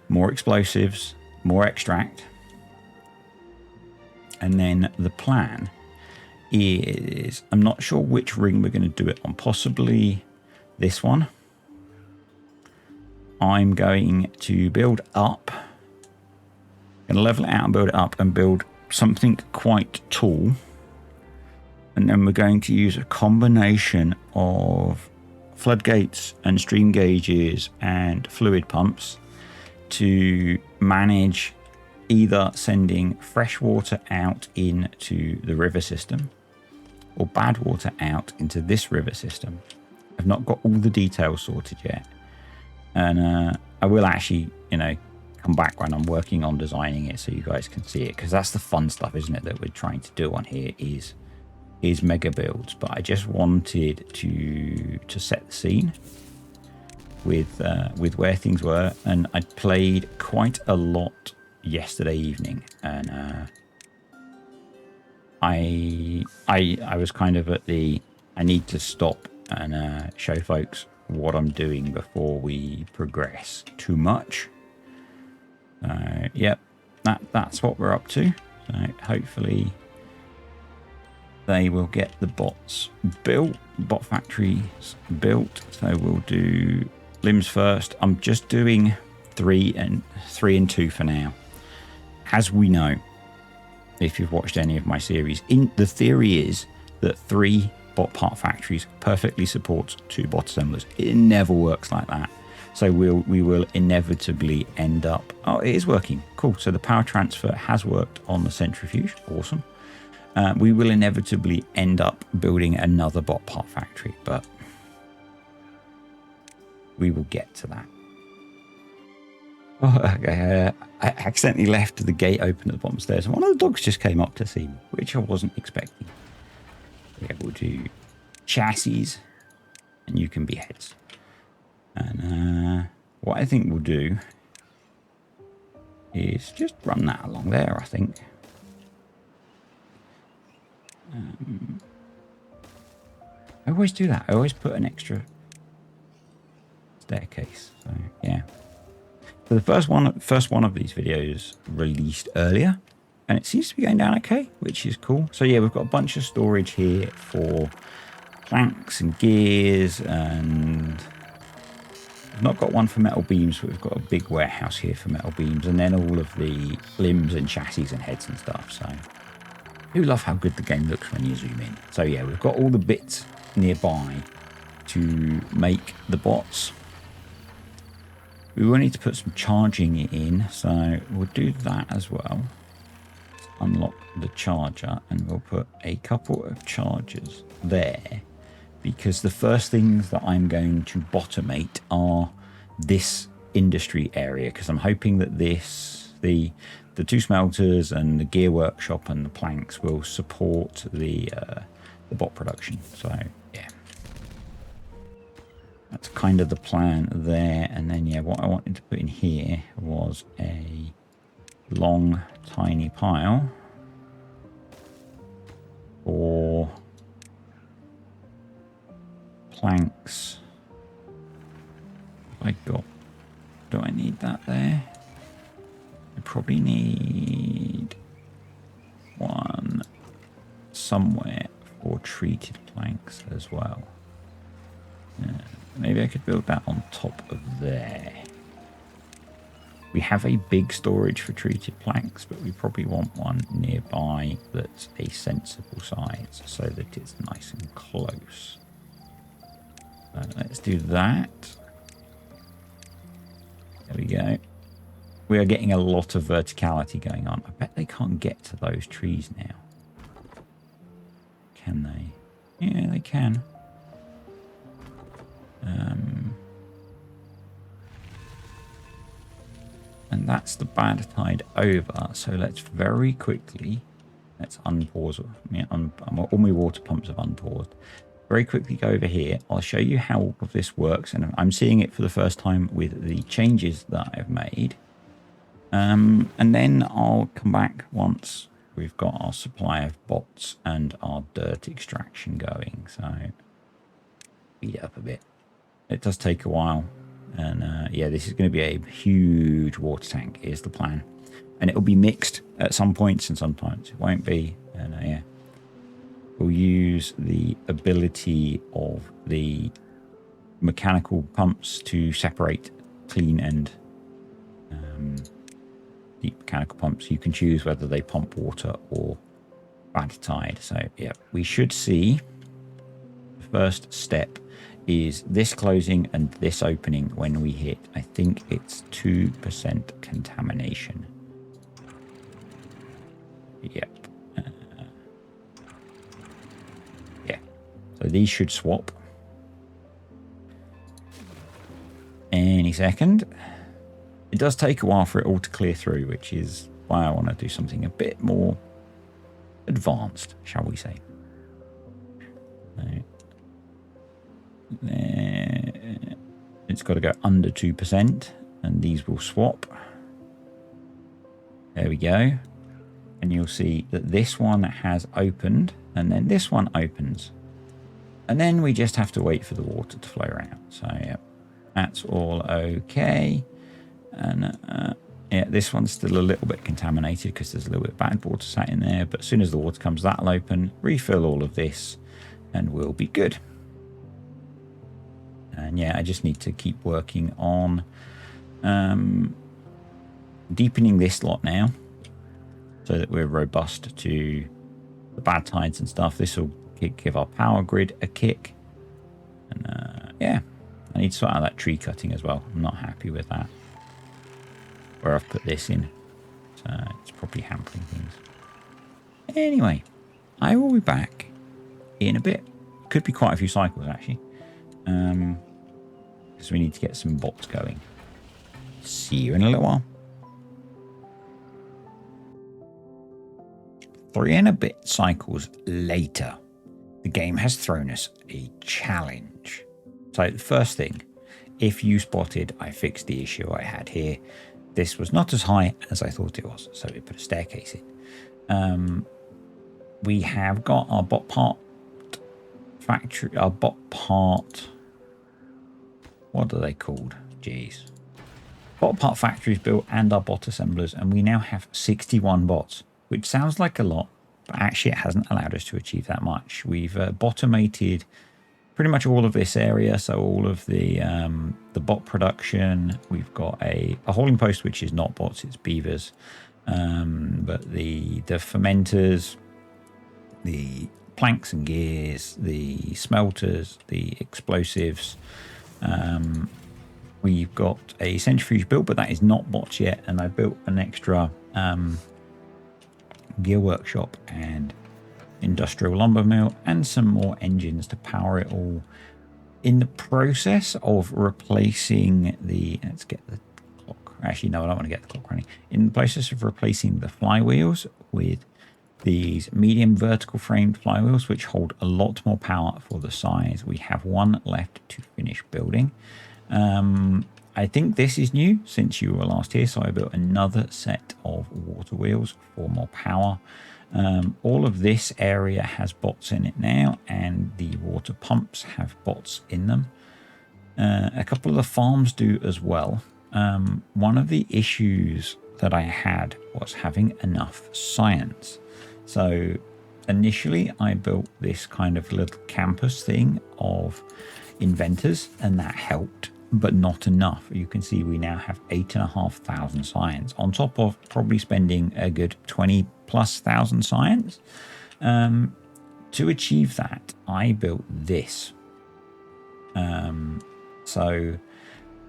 more explosives, more extract. And then the plan is, I'm not sure which ring we're going to do it on, possibly this one. I'm going to build up, going to level it out and build it up and build something quite tall. And then we're going to use a combination of floodgates and stream gauges and fluid pumps to manage either sending fresh water out into the river system or bad water out into this river system. I've not got all the details sorted yet. And I will actually, come back when I'm working on designing it so you guys can see it, because that's the fun stuff, isn't it, that we're trying to do on here is mega builds. But I just wanted to set the scene with where things were, and I played quite a lot yesterday evening, and I was kind of at the I need to stop and show folks what I'm doing before we progress too much. Yep, that's what we're up to. So hopefully they will get the bots built, bot factories built. So we'll do limbs first. I'm just doing 3 and 2 for now. As we know, if you've watched any of my series, the theory is that 3 bot part factories perfectly supports 2 bot assemblers. It never works like that. So we will inevitably end up... Oh, it is working. Cool. So the power transfer has worked on the centrifuge. Awesome. We will inevitably end up building another bot part factory, but we will get to that. Oh, I accidentally left the gate open at the bottom stairs, and one of the dogs just came up to see me, which I wasn't expecting. Yeah, we'll do chassis, and you can be heads. And what I think we'll do is just run that along there, I think. I always do that. I always put an extra staircase. So, yeah. So the first one of these videos released earlier, and it seems to be going down okay, which is cool. So yeah, we've got a bunch of storage here for planks and gears, and we've not got one for metal beams, but we've got a big warehouse here for metal beams, and then all of the limbs and chassis and heads and stuff. So I do love how good the game looks when you zoom in. So yeah, we've got all the bits nearby to make the bots. We will need to put some charging in, so we'll do that as well. Unlock the charger, and we'll put a couple of chargers there, because the first things that I'm going to bottomate are this industry area, because I'm hoping that the 2 smelters and the gear workshop and the planks will support the bot production. So yeah, that's kind of the plan there. And then yeah, what I wanted to put in here was a long tiny pile for planks. Do I need that there? I probably need one somewhere for treated planks as well. Maybe I could build that on top of there. We have a big storage for treated planks, but we probably want one nearby that's a sensible size so that it's nice and close. Let's do that. There we go. We are getting a lot of verticality going on. I bet they can't get to those trees now. Can they? Yeah, they can. And that's the bad tide over. So let's very quickly, let's unpause. All my water pumps have unpaused. Very quickly go over here. I'll show you how all of this works. And I'm seeing it for the first time with the changes that I've made. And then I'll come back once we've got our supply of bots and our dirt extraction going. So speed it up a bit. It does take a while. And yeah, this is going to be a huge water tank is the plan. And it'll be mixed at some points and sometimes it won't be. And yeah, we'll use the ability of the mechanical pumps to separate clean and deep mechanical pumps. You can choose whether they pump water or bad tide. So yeah, we should see the first step is this closing and this opening when we hit, I think it's 2% contamination. Yep. Yeah. So these should swap any second. It does take a while for it all to clear through, which is why I want to do something a bit more advanced, shall we say. There. It's got to go under 2% and these will swap. There we go. And you'll see that this one has opened and then this one opens. And then we just have to wait for the water to flow around. So yeah, that's all okay. And Yeah, this one's still a little bit contaminated because there's a little bit of bad water sat in there. But as soon as the water comes, that'll open, refill all of this, and we'll be good. And yeah, I just need to keep working on deepening this lot now so that we're robust to the bad tides and stuff. This will give our power grid a kick. And yeah, I need to sort out that tree cutting as well. I'm not happy with that, where I've put this in. So it's probably hampering things. Anyway, I will be back in a bit. Could be quite a few cycles actually. Because we need to get some bots going. See you in a little while. 3 and a bit cycles later, the game has thrown us a challenge. So the first thing, if you spotted, I fixed the issue I had here. This was not as high as I thought it was, so we put a staircase in. We have got our bot part factory, our bot part, what are they called? Jeez. Bot part factories built and our bot assemblers, and we now have 61 bots, which sounds like a lot, but actually it hasn't allowed us to achieve that much. We've bottomated pretty much all of this area, so all of the bot production. We've got a hauling post, which is not bots, it's beavers, but the fermenters, the planks and gears, the smelters, the explosives. We've got a centrifuge built, but that is not bots yet, and I built an extra gear workshop and industrial lumber mill and some more engines to power it all. In the process of replacing the, let's get the clock, actually no, I don't want to get the clock running. In the process of replacing the flywheels with these medium vertical framed flywheels, which hold a lot more power for the size. We have one left to finish building. I think this is new since you were last here, so I built another set of water wheels for more power. All of this area has bots in it now, and the water pumps have bots in them. A couple of the farms do as well. One of the issues that I had was having enough science. So initially I built this kind of little campus thing of inventors, and that helped, but not enough. You can see we now have 8,500 science on top of probably spending a good 20,000+ science. To achieve that, I built this. So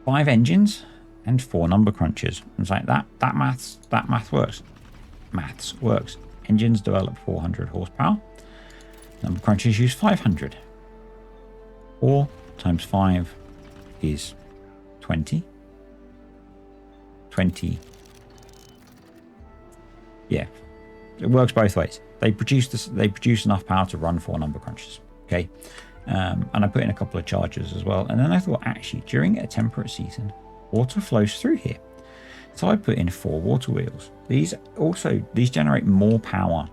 5 engines and 4 number crunchers. It's like that math works. Maths works. Engines develop 400 horsepower. Number crunchers use 500. 4 times 5 is 20. 20. Yeah, it works both ways. They produce enough power to run 4 number crunchers. Okay, and I put in a couple of chargers as well. And then I thought, actually, during a temperate season, water flows through here. So I put in 4 water wheels. These generate more power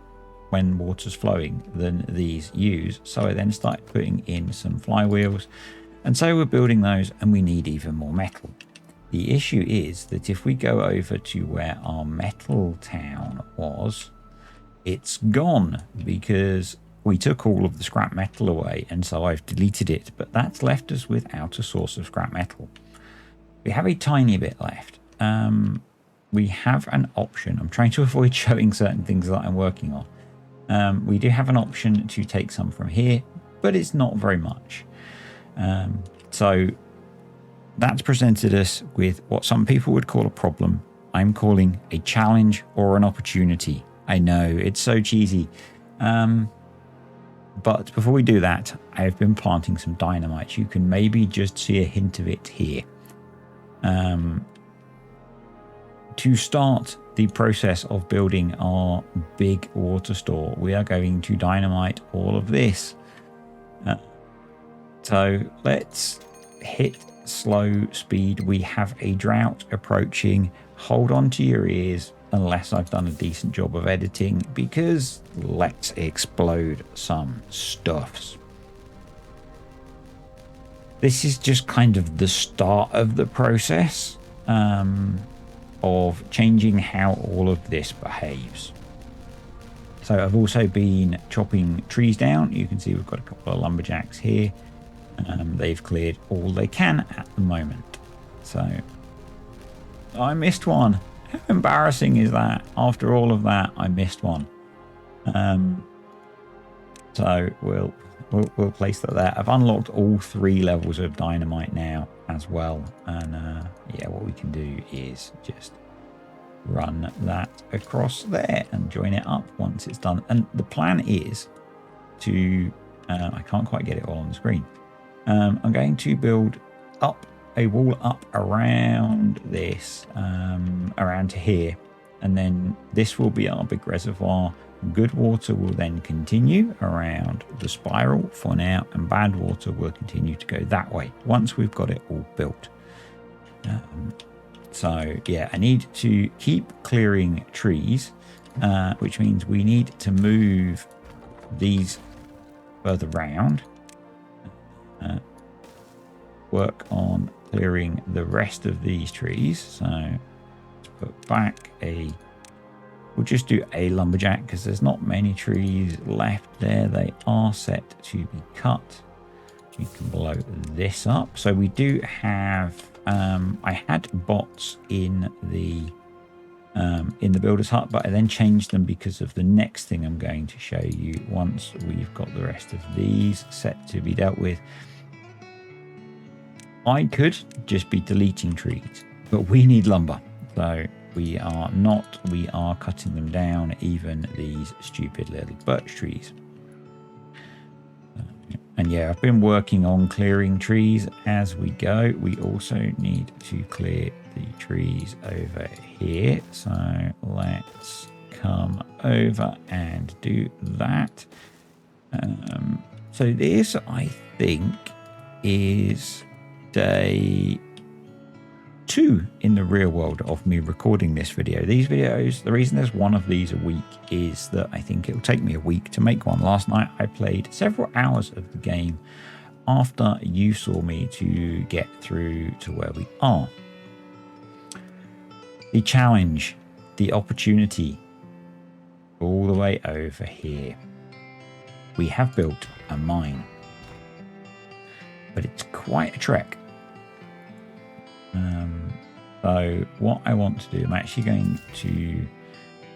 when water's flowing than these use. So I then started putting in some flywheels. And so we're building those, and we need even more metal. The issue is that if we go over to where our metal town was, it's gone because we took all of the scrap metal away, and so I've deleted it. But that's left us without a source of scrap metal. We have a tiny bit left. We have an option. I'm trying to avoid showing certain things that I'm working on. We do have an option to take some from here, but it's not very much. So that's presented us with what some people would call a problem. I'm calling a challenge or an opportunity. I know it's so cheesy. But before we do that, I've been planting some dynamite. You can maybe just see a hint of it here. To start the process of building our big water store, we are going to dynamite all of this. So let's hit slow speed. We have a drought approaching. Hold on to your ears unless I've done a decent job of editing, because let's explode some stuffs. This is just kind of the start of the process of changing how all of this behaves. So I've also been chopping trees down. You can see we've got a couple of lumberjacks here. They've cleared all they can at the moment. So I missed one. How embarrassing is that? After all of that, I missed one. So we'll place that there. I've unlocked all 3 levels of dynamite now as well. And yeah, what we can do is just run that across there and join it up once it's done. And the plan is to, I can't quite get it all on the screen. I'm going to build up a wall up around this, around to here. And then this will be our big reservoir. Good water will then continue around the spiral for now, and bad water will continue to go that way once we've got it all built. So yeah, I need to keep clearing trees, which means we need to move these further round. Work on clearing the rest of these trees. So let's put back we'll just do a lumberjack because there's not many trees left there. They are set to be cut. We can blow this up. So we do have, I had bots in the builder's hut, but I then changed them because of the next thing I'm going to show you once we've got the rest of these set to be dealt with. I could just be deleting trees, but we need lumber. So we are not, we are cutting them down, even these stupid little birch trees. And yeah, I've been working on clearing trees as we go. We also need to clear the trees over here. So let's come over and do that. So this, I think, is day 2 in the real world of me recording this video. These videos, the reason there's one of these a week is that I think it'll take me a week to make one. Last night I played several hours of the game after you saw me to get through to where we are. The challenge, the opportunity, all the way over here. We have built a mine, but it's quite a trek. So what I want to do, I'm actually going to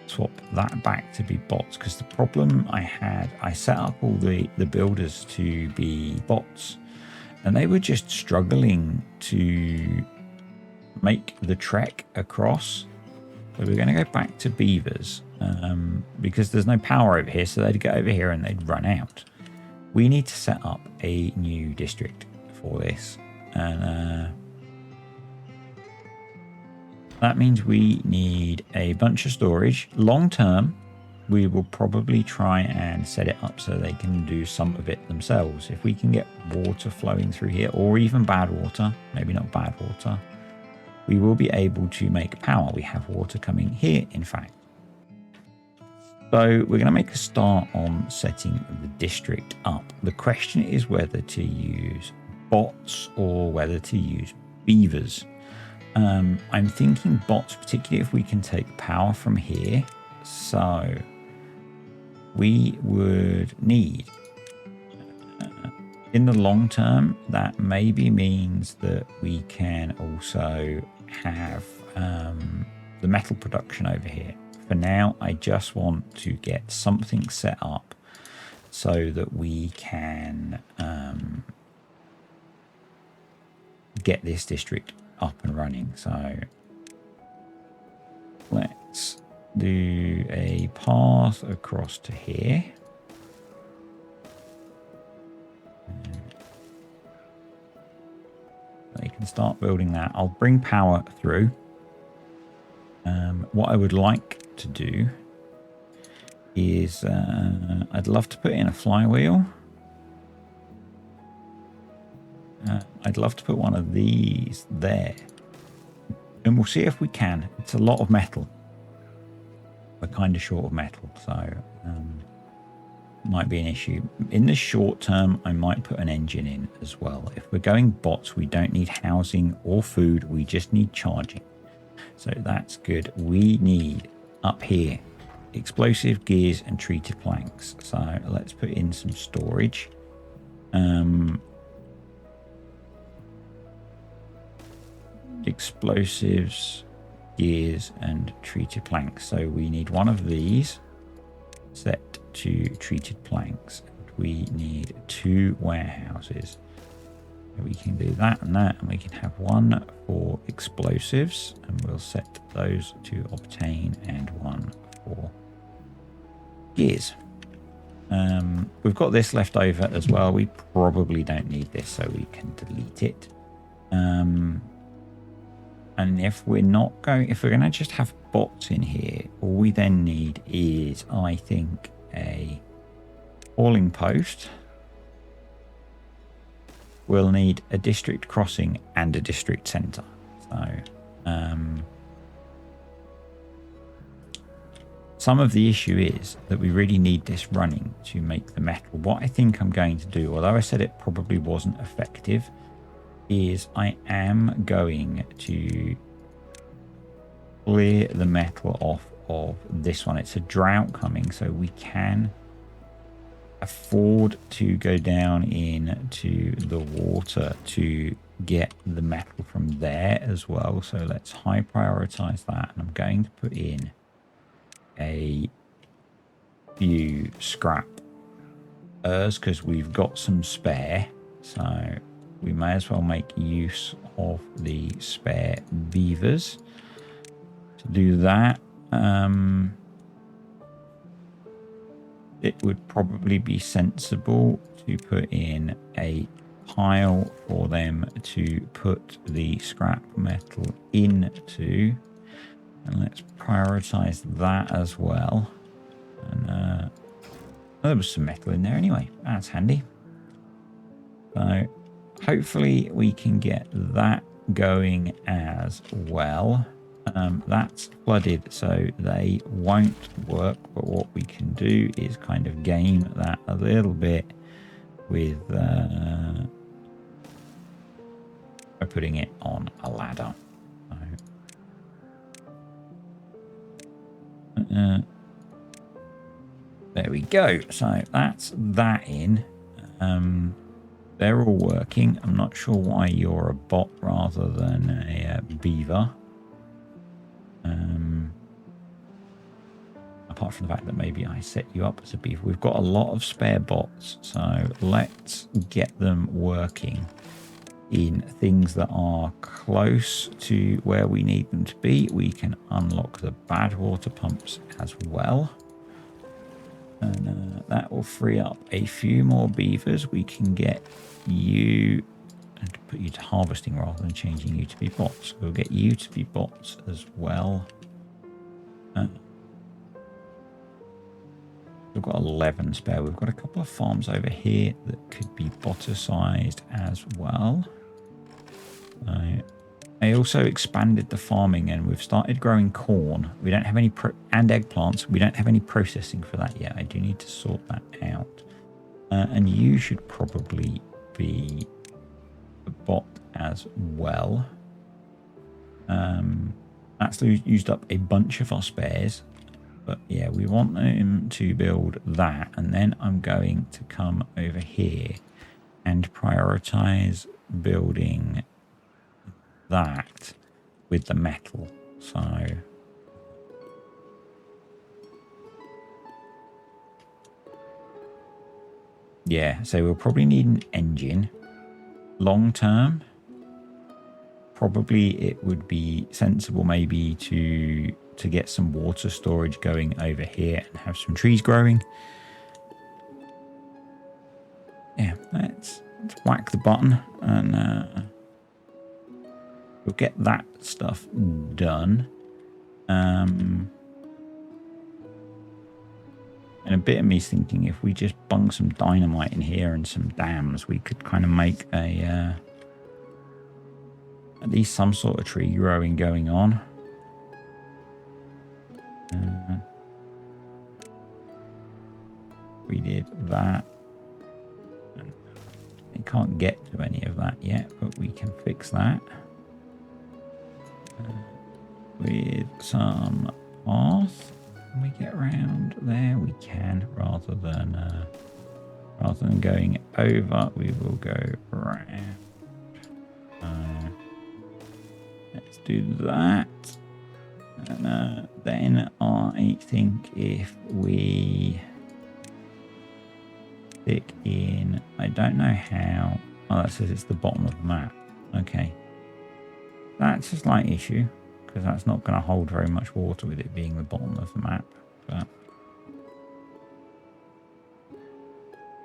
swap that back to be bots, because the problem I had, I set up all the builders to be bots and they were just struggling to make the trek across. So we're going to go back to beavers because there's no power over here, so they'd go over here and they'd run out. We need to set up a new district for this, and that means we need a bunch of storage. Long term, we will probably try and set it up so they can do some of it themselves. If we can get water flowing through here, or even bad water, maybe not bad water, we will be able to make power. We have water coming here, in fact. So we're going to make a start on setting the district up. The question is whether to use bots or whether to use beavers. I'm thinking bots, particularly if we can take power from here. So we would need, in the long term, that maybe means that we can also have the metal production over here. For now, I just want to get something set up so that we can get this district up and running. So let's do a path across to here. They can start building that. I'll bring power through. What I would like to do is I'd love to put in a flywheel. I'd love to put one of these there, and we'll see if we can. It's a lot of metal. We're kind of short of metal, so might be an issue. In the short term, I might put an engine in as well. If we're going bots, we don't need housing or food. We just need charging. So that's good. We need up here explosive gears and treated planks. So let's put in some storage. Explosives, gears and treated planks. So we need one of these set to treated planks. We need 2 warehouses. We can do that, and we can have one for explosives, and we'll set those to obtain, and one for gears. We've got this left over as well. We probably don't need this, so we can delete it. And if we're going to just have bots in here, all we then need is, I think, a hauling post. We'll need a district crossing and a district centre. So some of the issue is that we really need this running to make the metal. What I think I'm going to do, although I said it probably wasn't effective, is I am going to clear the metal off of this one. It's a drought coming, so we can afford to go down into the water to get the metal from there as well. So let's high prioritize that, and I'm going to put in a few scrap because we've got some spare, so we may as well make use of the spare beavers to do that. It would probably be sensible to put in a pile for them to put the scrap metal into, and let's prioritize that as well. And there was some metal in there anyway. That's handy. So hopefully we can get that going as well. That's flooded, so they won't work, but what we can do is kind of game that a little bit with by putting it on a ladder. So, there we go. So that's that in. They're all working. I'm not sure why you're a bot rather than a beaver. Apart from the fact that maybe I set you up as a beaver. We've got a lot of spare bots, so let's get them working in things that are close to where we need them to be. We can unlock the bad water pumps as well, and that will free up a few more beavers. We can get you and put you to harvesting rather than changing you to be bots. We'll get you to be bots as well. We've got 11 spare. We've got a couple of farms over here that could be botter-sized as well. I also expanded the farming, and we've started growing corn. We don't have any and eggplants. We don't have any processing for that yet. I do need to sort that out. And you should probably be a bot as well. That's used up a bunch of our spares. But yeah, we want him to build that, and then I'm going to come over here and prioritize building that with the metal. So yeah, so we'll probably need an engine long term. Probably it would be sensible maybe to get some water storage going over here and have some trees growing. Yeah, let's whack the button, and we'll get that stuff done. And a bit of me's thinking if we just bung some dynamite in here and some dams, we could kind of make a at least some sort of tree growing going on. We did that. We can't get to any of that yet, but we can fix that. with some path. Can we get around there? We can, rather than going over, we will go around. Let's do that. And then I think if we stick in, I don't know how. Oh, that says it's the bottom of the map. Okay. That's a slight issue, because that's not going to hold very much water with it being the bottom of the map. But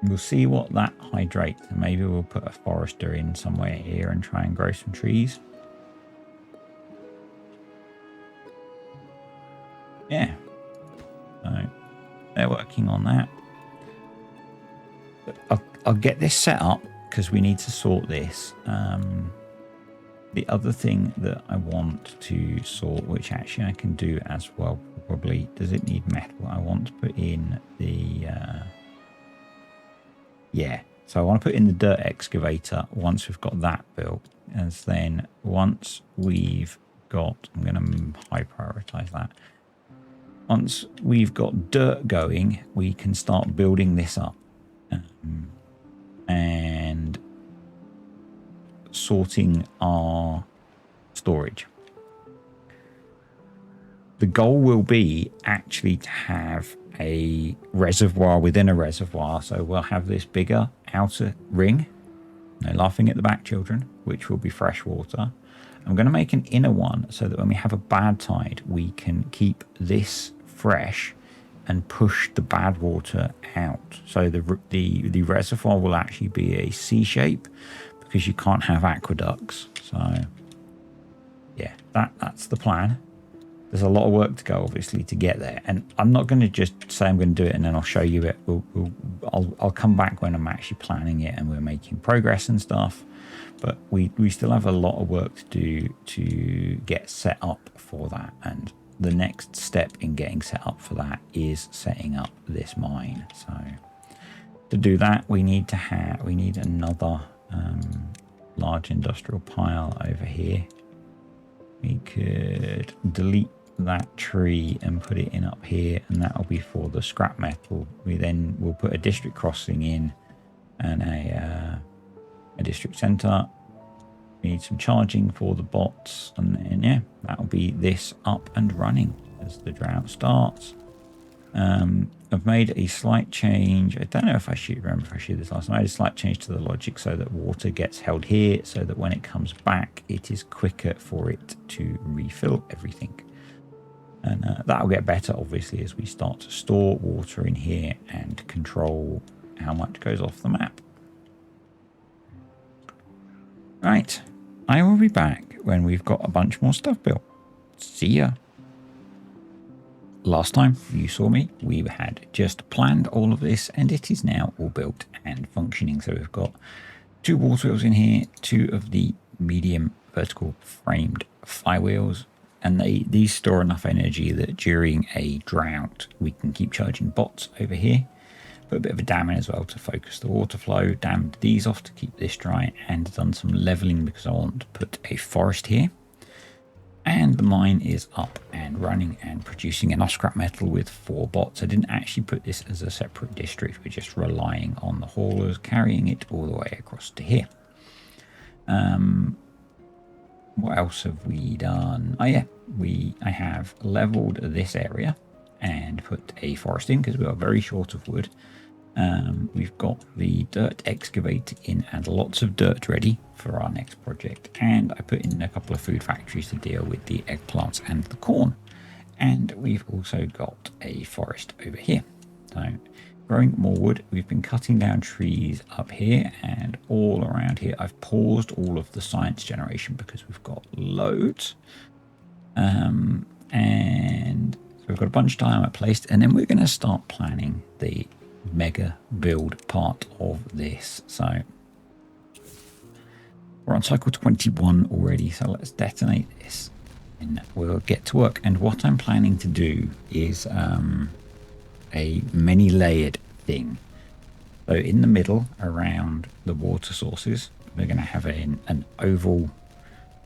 we'll see what that hydrates. And maybe we'll put a forester in somewhere here and try and grow some trees. Yeah. So they're working on that. But I'll get this set up because we need to sort this. The other thing that I want to sort, which actually I can do as well, probably, does it need metal? I want to put in the, yeah. So I want to put in the dirt excavator once we've got that built. And then once we've got, I'm going to high prioritize that. Once we've got dirt going, we can start building this up. And sorting our storage. The goal will be actually to have a reservoir within a reservoir. So we'll have this bigger outer ring. No laughing at the back, children, which will be fresh water. I'm going to make an inner one so that when we have a bad tide, we can keep this fresh and push the bad water out. So the reservoir will actually be a C shape because you can't have aqueducts. So yeah, that's the plan. There's a lot of work to go, obviously, to get there. And I'm not going to just say I'm going to do it and then I'll show you it. I'll come back when I'm actually planning it and we're making progress and stuff. But we still have a lot of work to do to get set up for that. And the next step in getting set up for that is setting up this mine. So to do that, we need another large industrial pile over here. We could delete that tree and put it in up here, and that'll be for the scrap metal. We'll put a district crossing in and a district center. We need some charging for the bots, and then yeah, that'll be this up and running as the drought starts. I've made a slight change. I don't know if I should remember if I shared this last time. I made a slight change to the logic so that water gets held here, so that when it comes back, it is quicker for it to refill everything. And that'll get better, obviously, as we start to store water in here and control how much goes off the map. Right, I will be back when we've got a bunch more stuff built. See ya. Last time you saw me, we had just planned all of this and it is now all built and functioning. So we've got 2 water wheels in here, 2 of the medium vertical framed flywheels, and these store enough energy that during a drought we can keep charging bots over here. Put a bit of a dam in as well to focus the water flow, dammed these off to keep this dry, and done some leveling because I want to put a forest here. And the mine is up and running and producing enough scrap metal with 4 bots. I didn't actually put this as a separate district. We're just relying on the haulers carrying it all the way across to here. What else have we done? Oh yeah, I have leveled this area and put a forest in because we are very short of wood. We've got the dirt excavator in and lots of dirt ready for our next project, and I put in a couple of food factories to deal with the eggplants and the corn, and we've also got a forest over here. So growing more wood. We've been cutting down trees up here and all around here. I've paused all of the science generation because we've got loads, and so we've got a bunch of dynamite placed, and then we're going to start planning the mega build part of this. So we're on cycle 21 already, so let's detonate this and we'll get to work. And what I'm planning to do is a many layered thing. So in the middle around the water sources, we're going to have an oval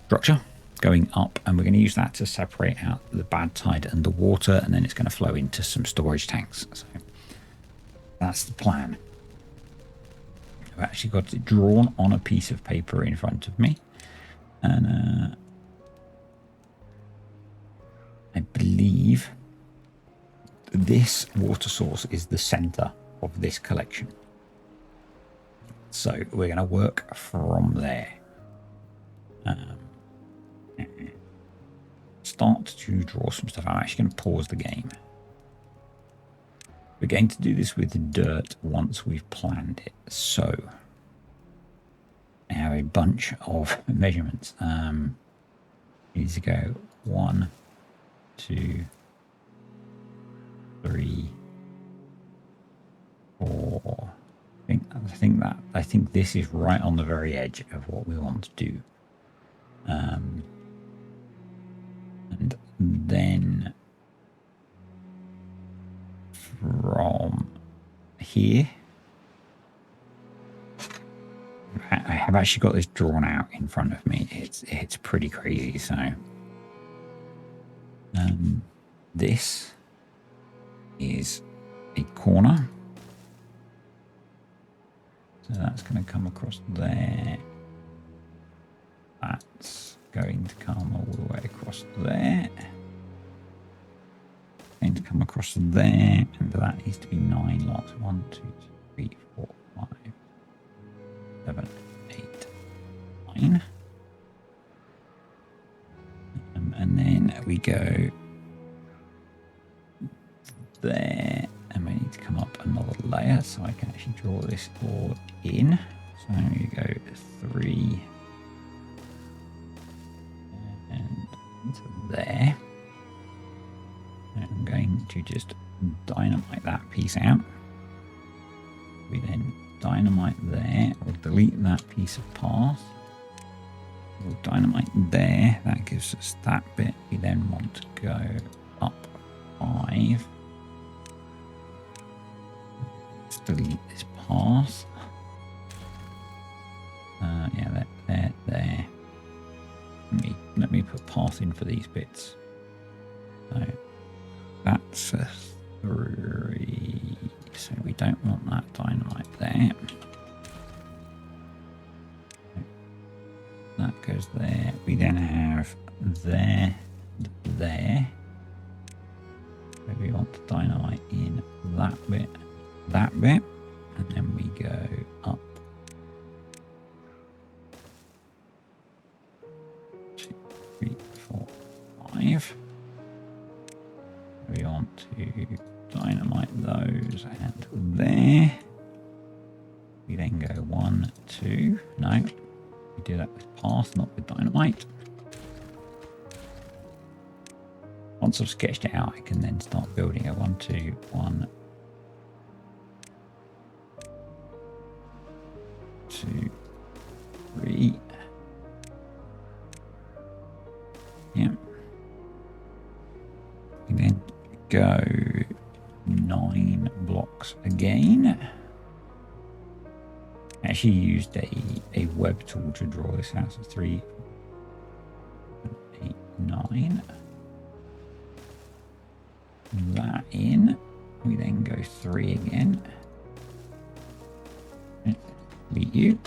structure, going up, and we're going to use that to separate out the bad tide and the water, and then it's going to flow into some storage tanks. So that's the plan. I've actually got it drawn on a piece of paper in front of me, and I believe this water source is the center of this collection. So we're going to work from there. Start to draw some stuff. I'm actually going to pause the game. We're going to do this with dirt once we've planned it. So I have a bunch of measurements. Need to go 1, 2, 3, 4. I think this is right on the very edge of what we want to do. And then from here, I have actually got this drawn out in front of me. It's pretty crazy. So this is a corner. So that's going to come across there. That's going to come all the way across there. Going to come across there, and that needs to be 9 lots. 1, 2, 3, 4, 5, 7, 8, 9. And then we go there, and we need to come up another layer so I can actually draw this all in. So we go 3 and into there. And I'm going to just dynamite that piece out. We then dynamite there. We'll delete that piece of path. We'll dynamite there. That gives us that bit. We then want to go up 5. Let's delete this path. Yeah, there. Let me put path in for these bits. So that's a 3. So we don't want that dynamite there. That goes there. We then have there, there. So we want to dynamite in that bit, and then we go up 2, 3, 4, 5. We want to dynamite those and there. We then go 1, 2. No, we do that with path, not with dynamite. Once I've sketched it out, I can then start building a 1, 2, 1, 2, 3. Yeah. And then go 9 blocks again. I actually used a web tool to draw this out. So 3, 8, 9. That in. We then go 3 again. Beat you.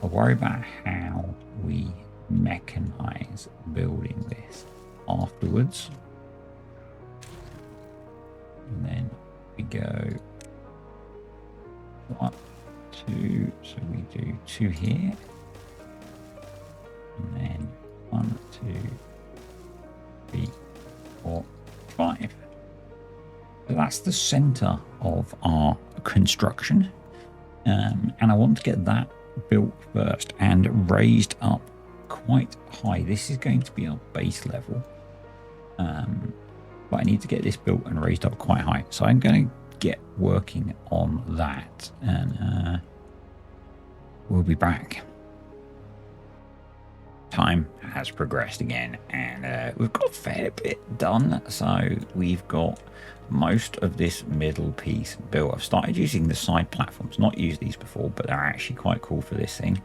I'll worry about how we mechanize building this afterwards. And then we go 1, 2. So we do 2 here. And then 1, 2, 3, 4, 5. So that's the center of our construction. And I want to get that built first and raised up quite high. This is going to be our base level. But I need to get this built and raised up quite high. So I'm going to get working on that, and we'll be back. Time has progressed again, and we've got a fair bit done. So we've got most of this middle piece built. I've started using the side platforms, not used these before, but they're actually quite cool for this thing.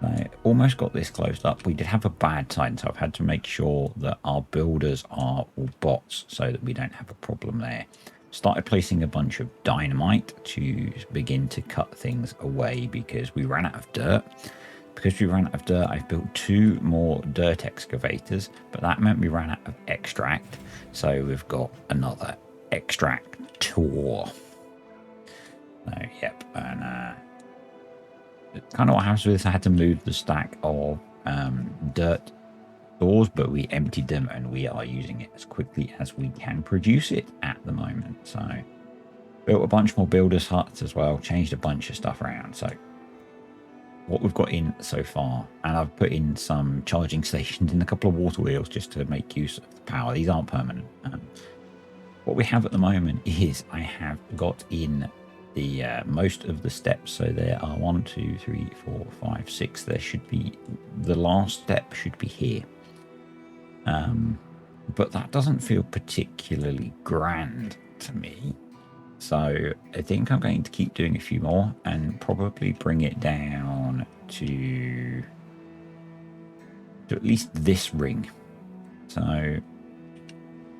I almost got this closed up. We did have a bad side, so I've had to make sure that our builders are all bots so that we don't have a problem there. Started placing a bunch of dynamite to begin to cut things away because we ran out of dirt. Because we ran out of dirt, I've built 2 more dirt excavators, but that meant we ran out of extract. So we've got another extractor. So, yep, and kind of what happens with this, I had to move the stack of dirt doors, but we emptied them and we are using it as quickly as we can produce it at the moment. So built a bunch more builders huts as well, changed a bunch of stuff around. So what we've got in so far, and I've put in some charging stations and a couple of water wheels just to make use of the power. These aren't permanent. What we have at the moment is I have got in the most of the steps. So there are 1, 2, 3, 4, 5, 6. There should be, the last step should be here. But that doesn't feel particularly grand to me. So I think I'm going to keep doing a few more and probably bring it down to at least this ring. So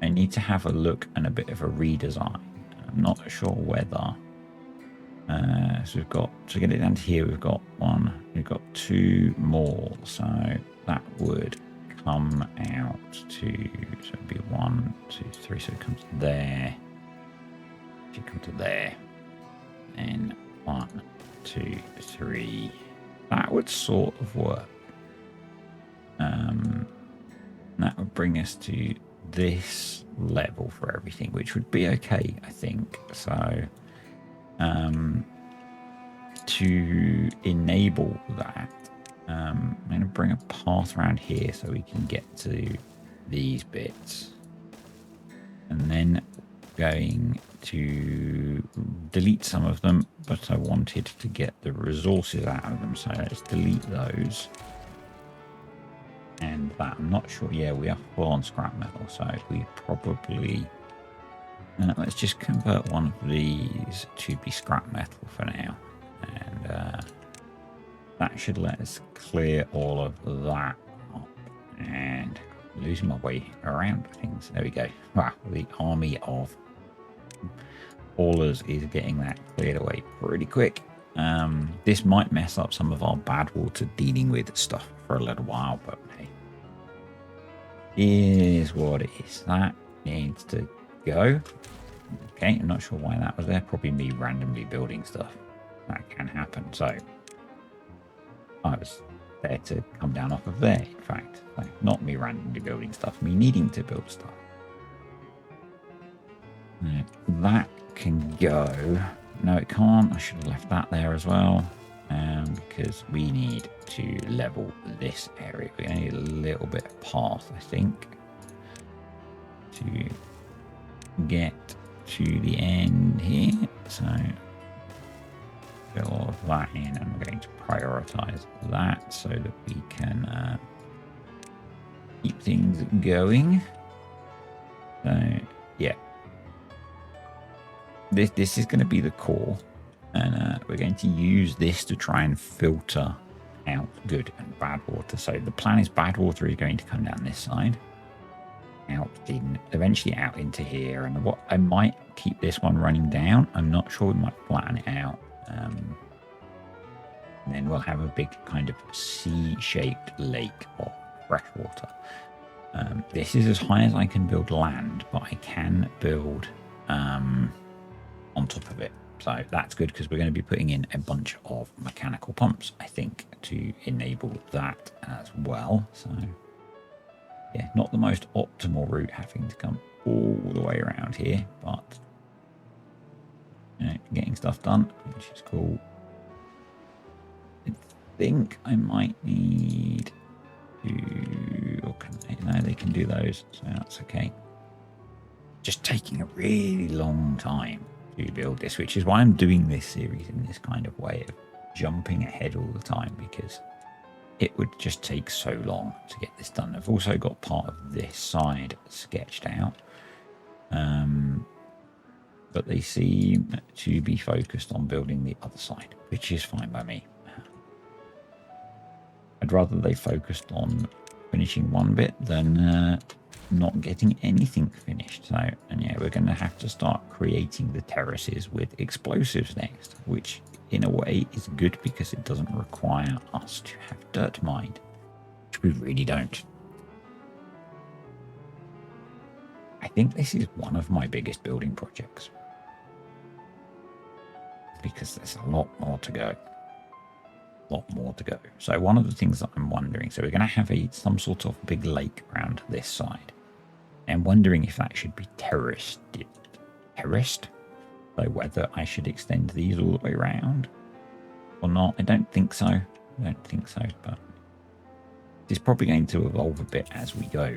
I need to have a look and a bit of a redesign. I'm not sure whether. So we've got, to get it down to here, we've got 2 more. So that would come out to, so it'd be 1, 2, 3. So it comes there. If you come to there, and 1, 2, 3, that would sort of work. That would bring us to this level for everything, which would be okay, I think. So to enable that, I'm going to bring a path around here so we can get to these bits, and then going to delete some of them, but I wanted to get the resources out of them, so let's delete those. And that, I'm not sure, yeah, we are full on scrap metal, so we probably, let's just convert one of these to be scrap metal for now, and that should let us clear all of that up. And losing my way around things, there we go. Wow, the army of haulers is getting that cleared away pretty quick. This might mess up some of our bad water dealing with stuff for a little while, but hey, is what it is. That needs to go. Okay, I'm not sure why that was there. Probably me randomly building stuff. That can happen. So I was there to come down off of there, in fact. Like, not me randomly building stuff, me needing to build stuff. That can go. No, it can't. I should have left that there as well, because we need to level this area. We need a little bit of path, I think, to get to the end here. So fill all of that in, and I'm going to prioritize that so that we can keep things going. So yeah, this is going to be the core, and we're going to use this to try and filter out good and bad water. So the plan is bad water is going to come down this side, eventually out into here, and what I might keep this one running down. I'm not sure. We might flatten it out, and then we'll have a big kind of C-shaped lake of fresh water. This is as high as I can build land, but I can build on top of it. So that's good, because we're going to be putting in a bunch of mechanical pumps, I think, to enable that as well. So yeah, not the most optimal route, having to come all the way around here, but you know, getting stuff done, which is cool. I think I might need to, or can they, no, they can do those, so that's okay. Just taking a really long time to build this, which is why I'm doing this series in this kind of way of jumping ahead all the time, because it would just take so long to get this done. I've also got part of this side sketched out, but they seem to be focused on building the other side, which is fine by me. I'd rather they focused on finishing one bit than not getting anything finished. So, and yeah, we're going to have to start creating the terraces with explosives next, which in a way is good because it doesn't require us to have dirt mined, which we really don't. I think this is one of my biggest building projects because there's a lot more to go. So one of the things that I'm wondering, so we're going to have some sort of big lake around this side. I'm wondering if that should be terraced. So whether I should extend these all the way around or not. I don't think so. But it's probably going to evolve a bit as we go.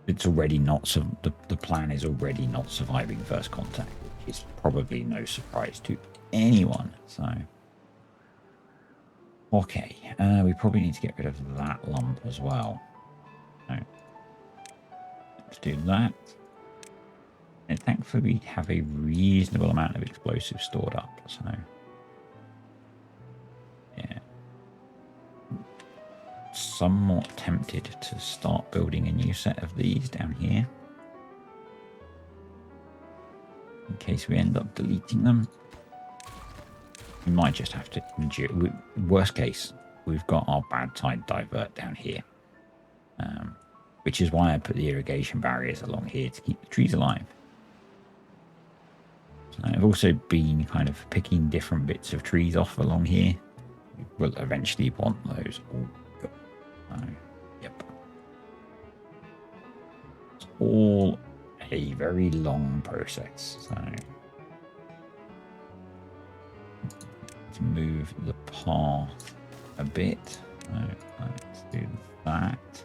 It's already not, the plan is already not surviving first contact, which is probably no surprise to anyone. So, okay, we probably need to get rid of that lump as well. So, let's do that. And thankfully we have a reasonable amount of explosives stored up, so yeah. Somewhat tempted to start building a new set of these down here in case we end up deleting them. We might just have to endure. Worst case, we've got our bad tide divert down here, which is why I put the irrigation barriers along here to keep the trees alive. So I've also been kind of picking different bits of trees off along here. We'll eventually want those all. Yep. It's all a very long process. So to move the path a bit. So let's do that.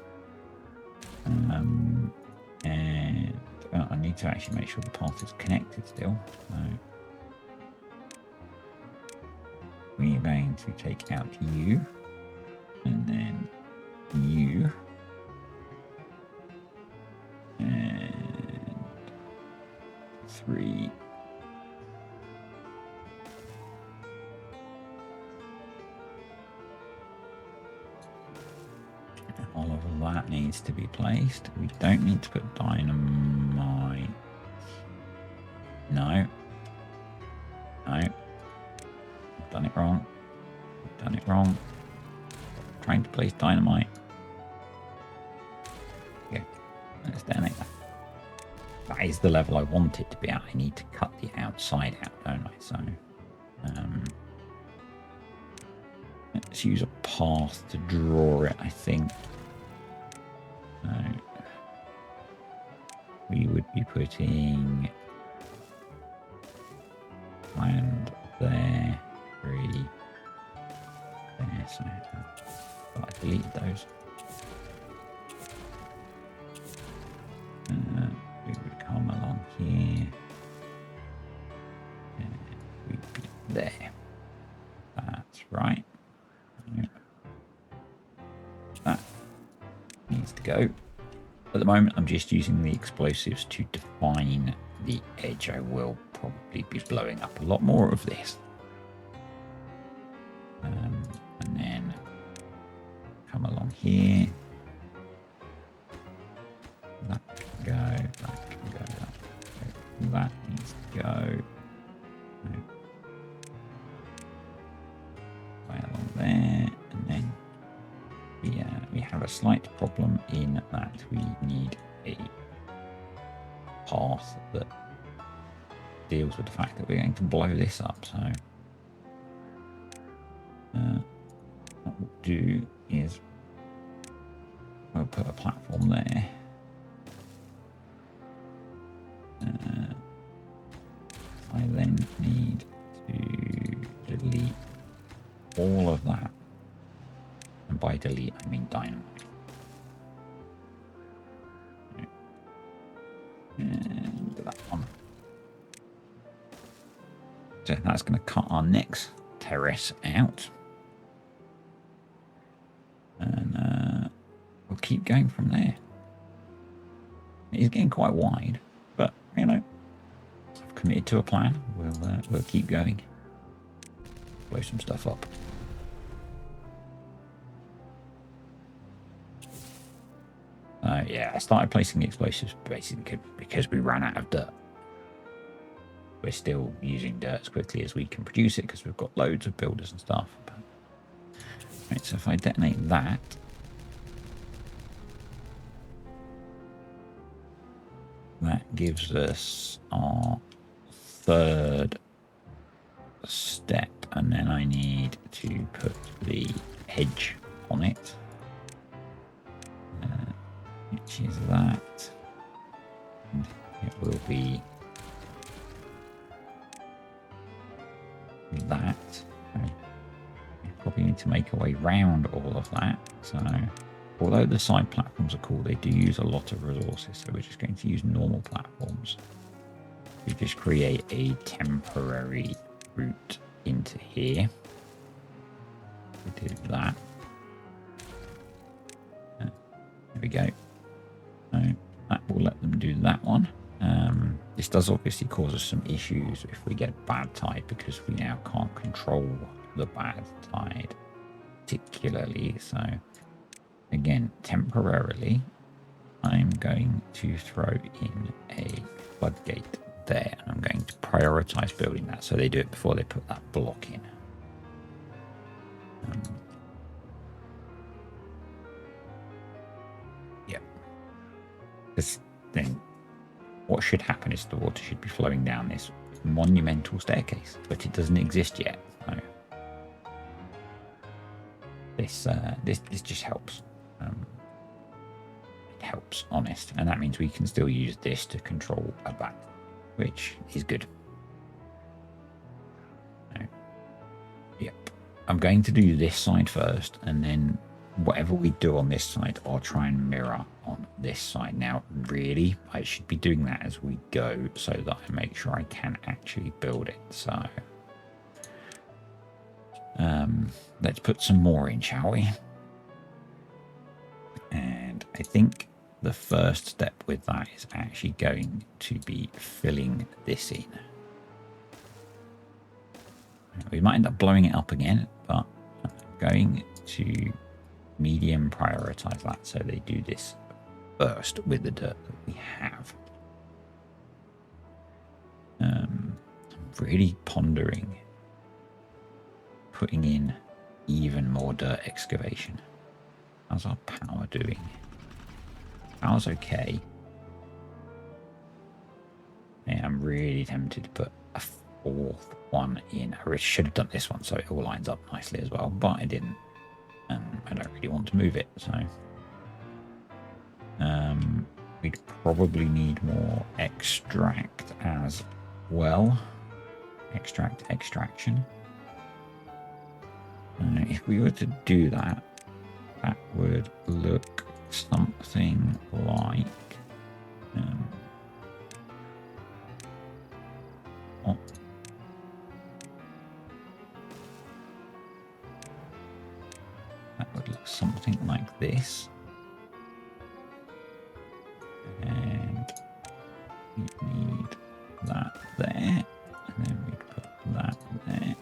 And I need to actually make sure the path is connected still. So we're going to take out you. And then you. And 3. All of that needs to be placed. We don't need to put dynamite. No. I've done it wrong. Trying to place dynamite. Okay, let's detonate that. That is the level I want it to be at. I need to cut the outside out, don't I? So, let's use a path to draw it, I think. So, we would be putting land there, 3 there, so I deleted those. We would come along here. And we'd be there. That's right. That needs to go. At the moment, I'm just using the explosives to define the edge. I will probably be blowing up a lot more of this. And then come along here. That can go, that can go, that needs to go. Right along there, and then we have a slight problem in that we need a path that deals with the fact that we're going to blow this up. So what we'll do is we'll put a platform there. I then need to delete all of that. And by delete, I mean dynamite. And that one. So that's going to cut our next terrace out. And we'll keep going from there. It is getting quite wide, but you know, I've committed to a plan. We'll keep going. Blow some stuff up. yeah, I started placing the explosives basically because we ran out of dirt. We're still using dirt as quickly as we can produce it because we've got loads of builders and stuff. But, right, so if I detonate that, that gives us our third step, and then I need to put the edge on it, which is that, and it will be that. Okay. Probably need to make a way round all of that. So although the side platforms are cool, they do use a lot of resources, so we're just going to use normal platforms. We just create a temporary route into here. We do that. There we go. So that will let them do that one. This does obviously cause us some issues if we get bad tide, because we now can't control the bad tide particularly. So again, temporarily, I'm going to throw in a floodgate there, and I'm going to prioritize building that so they do it before they put that block in. Yep. Because then what should happen is the water should be flowing down this monumental staircase, but it doesn't exist yet. So this just helps. It helps, honest, and that means we can still use this to control a bat, which is good. So, yep, I'm going to do this side first, and then whatever we do on this side, I'll try and mirror on this side. Now, really, I should be doing that as we go so that I make sure I can actually build it. So let's put some more in, shall we? And I think the first step with that is actually going to be filling this in. We might end up blowing it up again, but I'm going to medium prioritize that so they do this first with the dirt that we have. I'm really pondering putting in even more dirt excavation. How's our power doing? Power's okay. Yeah, I'm really tempted to put a fourth one in. I should have done this one so it all lines up nicely as well, but I didn't. I don't really want to move it, so we'd probably need more extract as well. Extraction. If we were to do that, that would look something like that would look something like this, and we'd need that there, and then we'd put that there.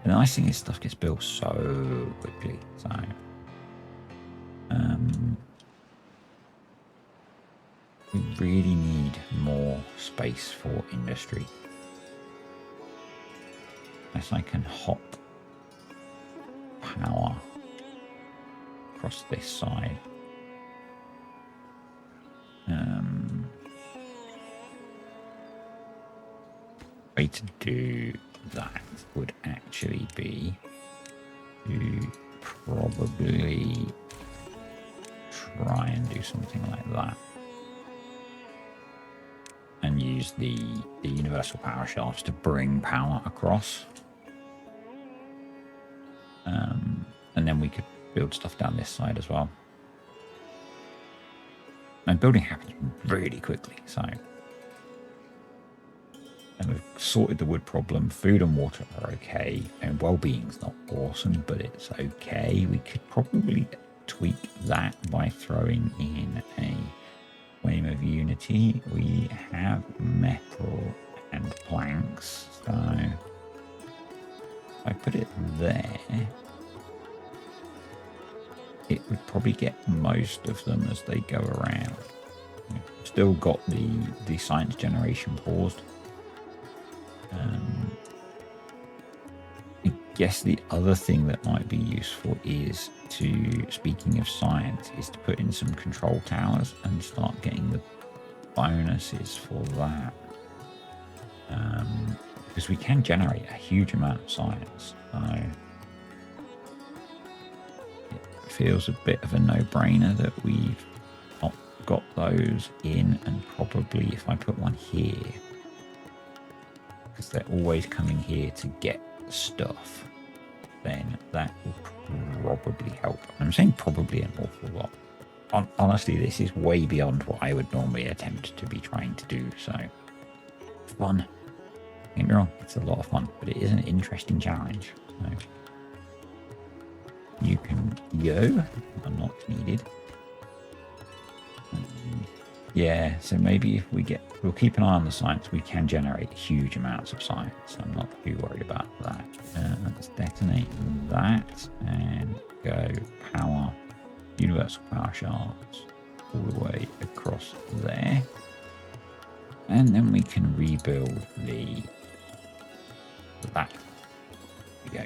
The nice thing is stuff gets built so quickly, so we really need more space for industry. Unless I can hop power across this side. Way to do that would actually be to probably try and do something like that and use the universal power shafts to bring power across, and then we could build stuff down this side as well. And building happens really quickly, so. And we've sorted the wood problem. Food and water are okay, and well-being's not awesome, but it's okay. We could probably tweak that by throwing in a flame of unity. We have metal and planks, so if I put it there, it we'd probably get most of them as they go around. Still got the science generation paused. I guess the other thing that might be useful is to, speaking of science, is to put in some control towers and start getting the bonuses for that. Because we can generate a huge amount of science. So it feels a bit of a no-brainer that we've not got those in, and probably if I put one here, because they're always coming here to get stuff, then that will probably help. I'm saying probably an awful lot. Honestly, this is way beyond what I would normally attempt to be trying to do, so fun. Don't get me wrong, it's a lot of fun, but it is an interesting challenge. So you can go, I'm not needed. Yeah, so maybe if we'll keep an eye on the science. We can generate huge amounts of science, so I'm not too worried about that. Let's detonate that and go power, universal power shards all the way across there. And then we can rebuild that. There we go.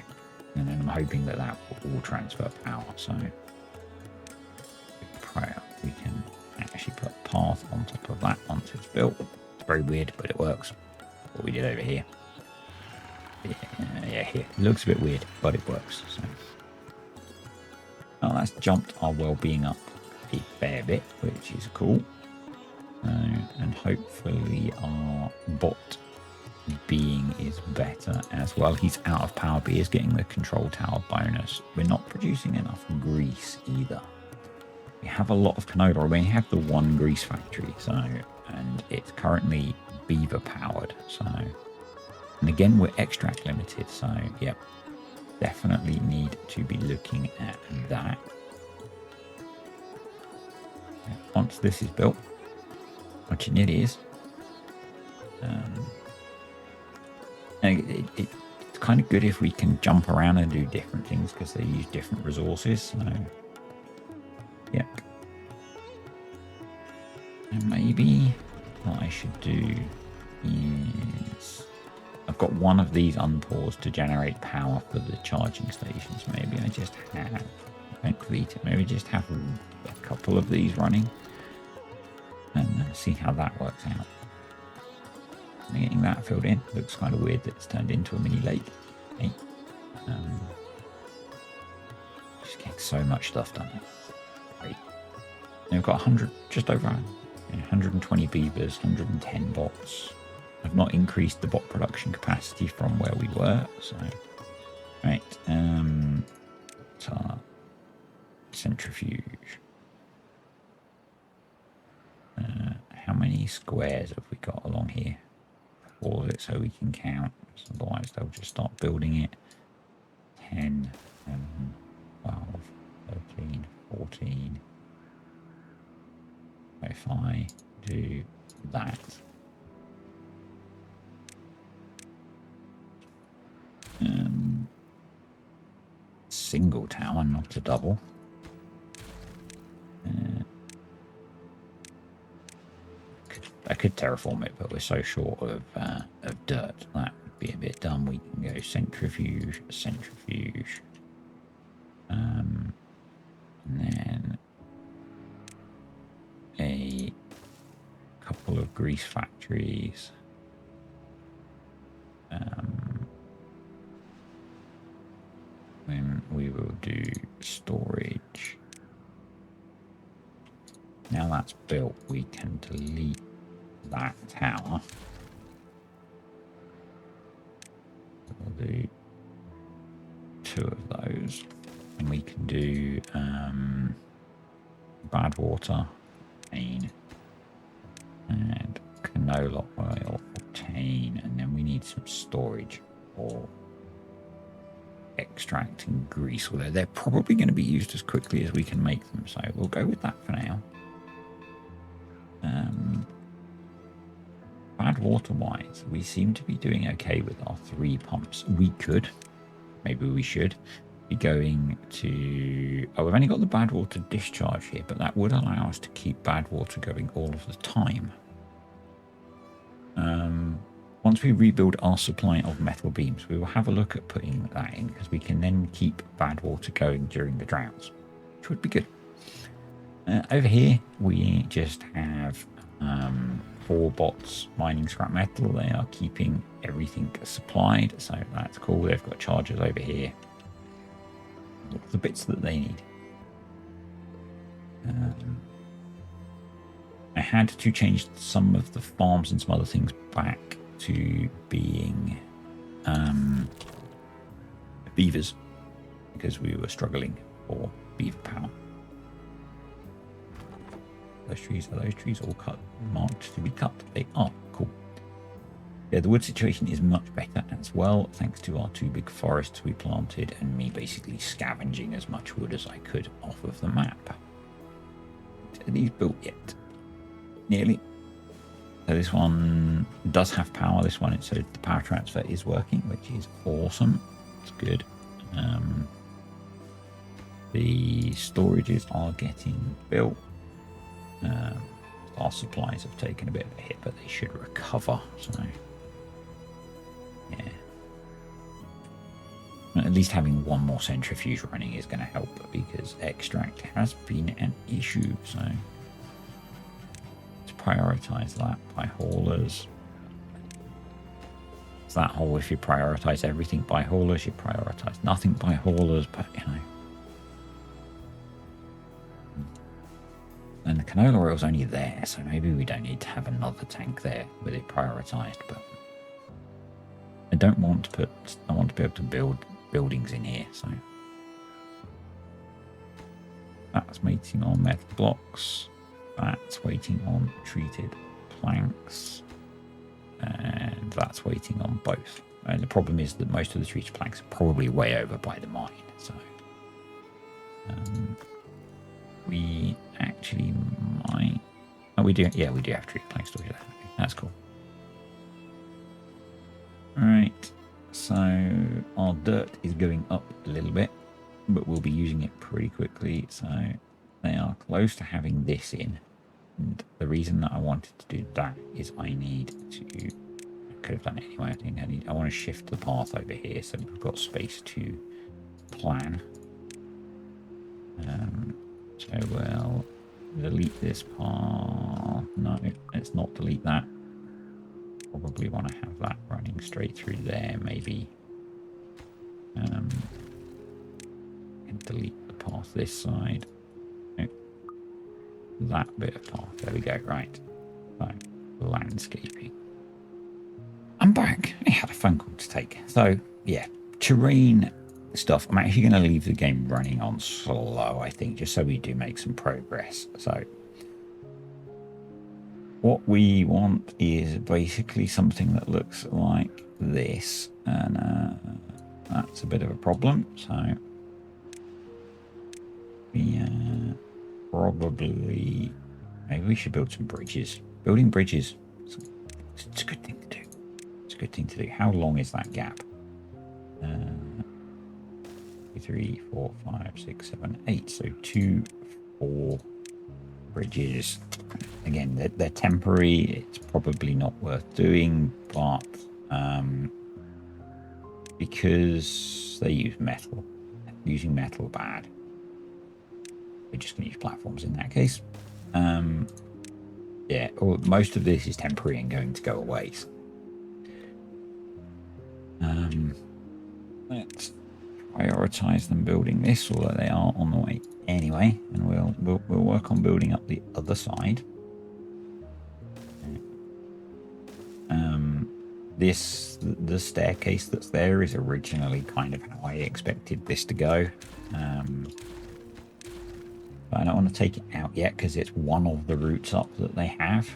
And then I'm hoping that will all transfer power, so we can actually put a path on top of that once it's built. It's very weird, but it works. What we did over here. Yeah, here. It looks a bit weird, but it works. So. Oh, that's jumped our well-being up a fair bit, which is cool. And hopefully our bot being is better as well. He's out of power, but he is getting the control tower bonus. We're not producing enough grease either. We have a lot of canola. We have the one grease factory, so, and it's currently beaver powered. So, and again, we're extract limited. So, yep, definitely need to be looking at that. Once this is built, which it is, it's kind of good if we can jump around and do different things because they use different resources. So, yep. And maybe what I should do is, I've got one of these unpaused to generate power for the charging stations. Maybe I just have, don't delete it, maybe just have a couple of these running and see how that works out. And getting that filled in looks kind of weird that it's turned into a mini lake. Okay. Just getting so much stuff done. Great. And we've got 100, just over 120 beavers, 110 bots. I've not increased the bot production capacity from where we were, so right. Centrifuge. How many squares have we got along here? Pause it so we can count. Otherwise, they'll just start building it. 10, 11, 12, 13, 14. If I do that, single tower, not a double. I could terraform it, but we're so short of dirt that would be a bit dumb. We can go centrifuge, and then a couple of grease factories. Then we will do storage. Now that's built, we can delete that tower. We'll do 2 of those, and we can do bad water, pain, and canola oil, obtain, and then we need some storage for extracting grease, although they're probably going to be used as quickly as we can make them, so we'll go with that for now. Bad water wise, we seem to be doing okay with our 3 pumps. We could, maybe we should, be going to... Oh, we've only got the bad water discharge here, but that would allow us to keep bad water going all of the time. Once we rebuild our supply of metal beams, we will have a look at putting that in, because we can then keep bad water going during the droughts, which would be good. Over here, we just have 4 bots mining scrap metal. They are keeping everything supplied, so that's cool. They've got chargers over here. All the bits that they need. I had to change some of the farms and some other things back to being beavers, because we were struggling for beaver power. Are those trees all cut, marked to be cut? They are. Cool. Yeah, the wood situation is much better as well, thanks to our 2 big forests we planted and me basically scavenging as much wood as I could off of the map. Are these built yet? Nearly. So this one does have power. This one, so the power transfer is working, which is awesome. It's good. The storages are getting built. Our supplies have taken a bit of a hit, but they should recover. So, yeah. At least having 1 more centrifuge running is going to help, because extract has been an issue. So, to prioritize that by haulers. It's that whole, if you prioritize everything by haulers, you prioritize nothing by haulers, but you know. And the canola oil's only there, so maybe we don't need to have another tank there with it prioritized, but I don't want to put, I want to be able to build buildings in here, so that's waiting on metal blocks, that's waiting on treated planks, and that's waiting on both. And the problem is that most of the treated planks are probably way over by the mine, so we actually might... Oh, we do. Yeah, we do have treated plank storage. That's cool. Right. So our dirt is going up a little bit, but we'll be using it pretty quickly. So they are close to having this in. And the reason that I wanted to do that is I need to... I could have done it anyway. I want to shift the path over here so we've got space to plan. So we'll delete this path. No, let's not delete that. Probably want to have that running straight through there, maybe. And delete the path this side. No, that bit of path. There we go. Right. So, landscaping. I'm back. I had a phone call to take. So, yeah, terrain stuff. I'm actually going to leave the game running on slow, I think, just so we do make some progress. So what we want is basically something that looks like this, and that's a bit of a problem. So we probably, maybe we should build some bridges. Building bridges, it's a good thing to do. It's a good thing to do. How long is that gap? 3, 4, 5, 6, 7, 8. So 2, 4 bridges. Again, they're temporary. It's probably not worth doing, but because they use metal, using metal bad. We're just going to use platforms in that case. Yeah, most of this is temporary and going to go away. So. Let's prioritize them building this, although they are on the way anyway, and we'll work on building up the other side. The staircase that's there is originally kind of how I expected this to go, but I don't want to take it out yet because it's one of the routes up that they have.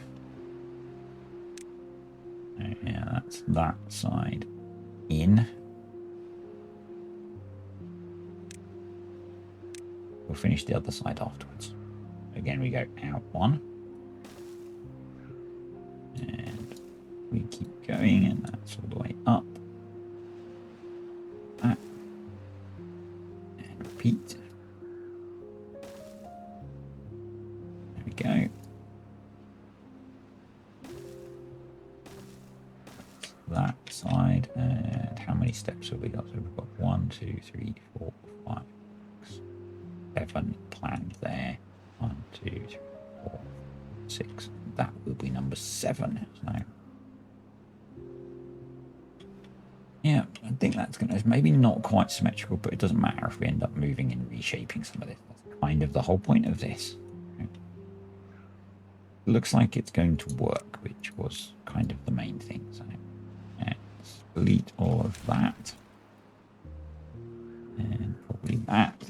Yeah, that's that side in. We'll finish the other side afterwards. Again, we go out one. And we keep going, and that's all the way up. That. repeat. There we go. That side, and how many steps have we got? So we've got 1, 2, 3, 4, 5, 6, 7 planned there. 1, 2, 3, 4, 6. That will be number 7. So yeah, I think that's going to maybe not quite symmetrical, but it doesn't matter if we end up moving and reshaping some of this. That's kind of the whole point of this. It looks like it's going to work, which was kind of the main thing. So let's delete all of that. And probably that.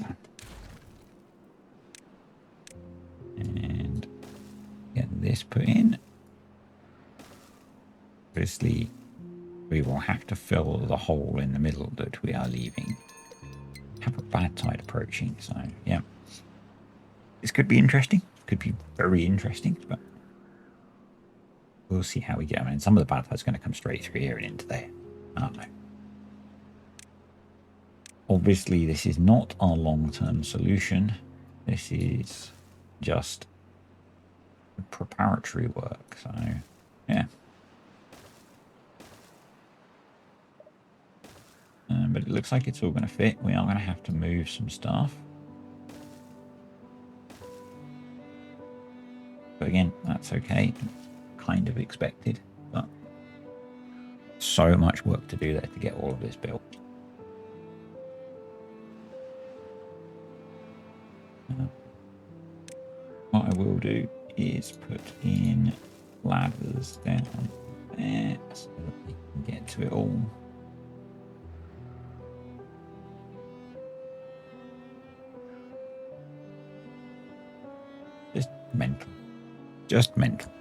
And get this put in. Obviously, we will have to fill the hole in the middle that we are leaving. Have a bad tide approaching, so yeah. This could be interesting. Could be very interesting, but we'll see how we get. I mean, some of the bad tide's going to come straight through here and into there. I don't know. Obviously, this is not our long-term solution. This is just preparatory work, so yeah. But it looks like it's all going to fit. We are going to have to move some stuff. But again, that's okay. Kind of expected. But so much work to do there to get all of this built. What I will do is put in ladders down there so that we can get to it all. Just mental. Just mental.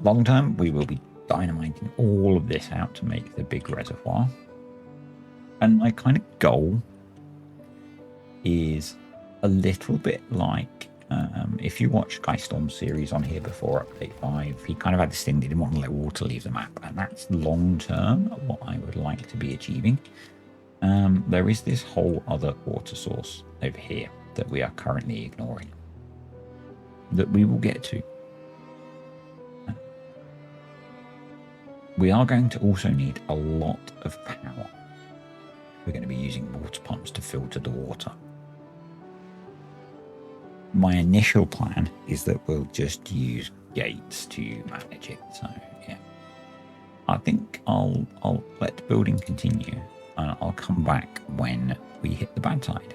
Long term, we will be dynamiting all of this out to make the big reservoir. And my kind of goal is a little bit like if you watch Guy Storm's series on here before update 5, he kind of had this thing that he didn't want to let water leave the map, and that's long term what I would like to be achieving. There is this whole other water source over here that we are currently ignoring that we will get to. We are going to also need a lot of power. We're going to be using water pumps to filter the water. My initial plan is that we'll just use gates to manage it. So yeah, I think I'll let the building continue. I'll come back when we hit the bad tide.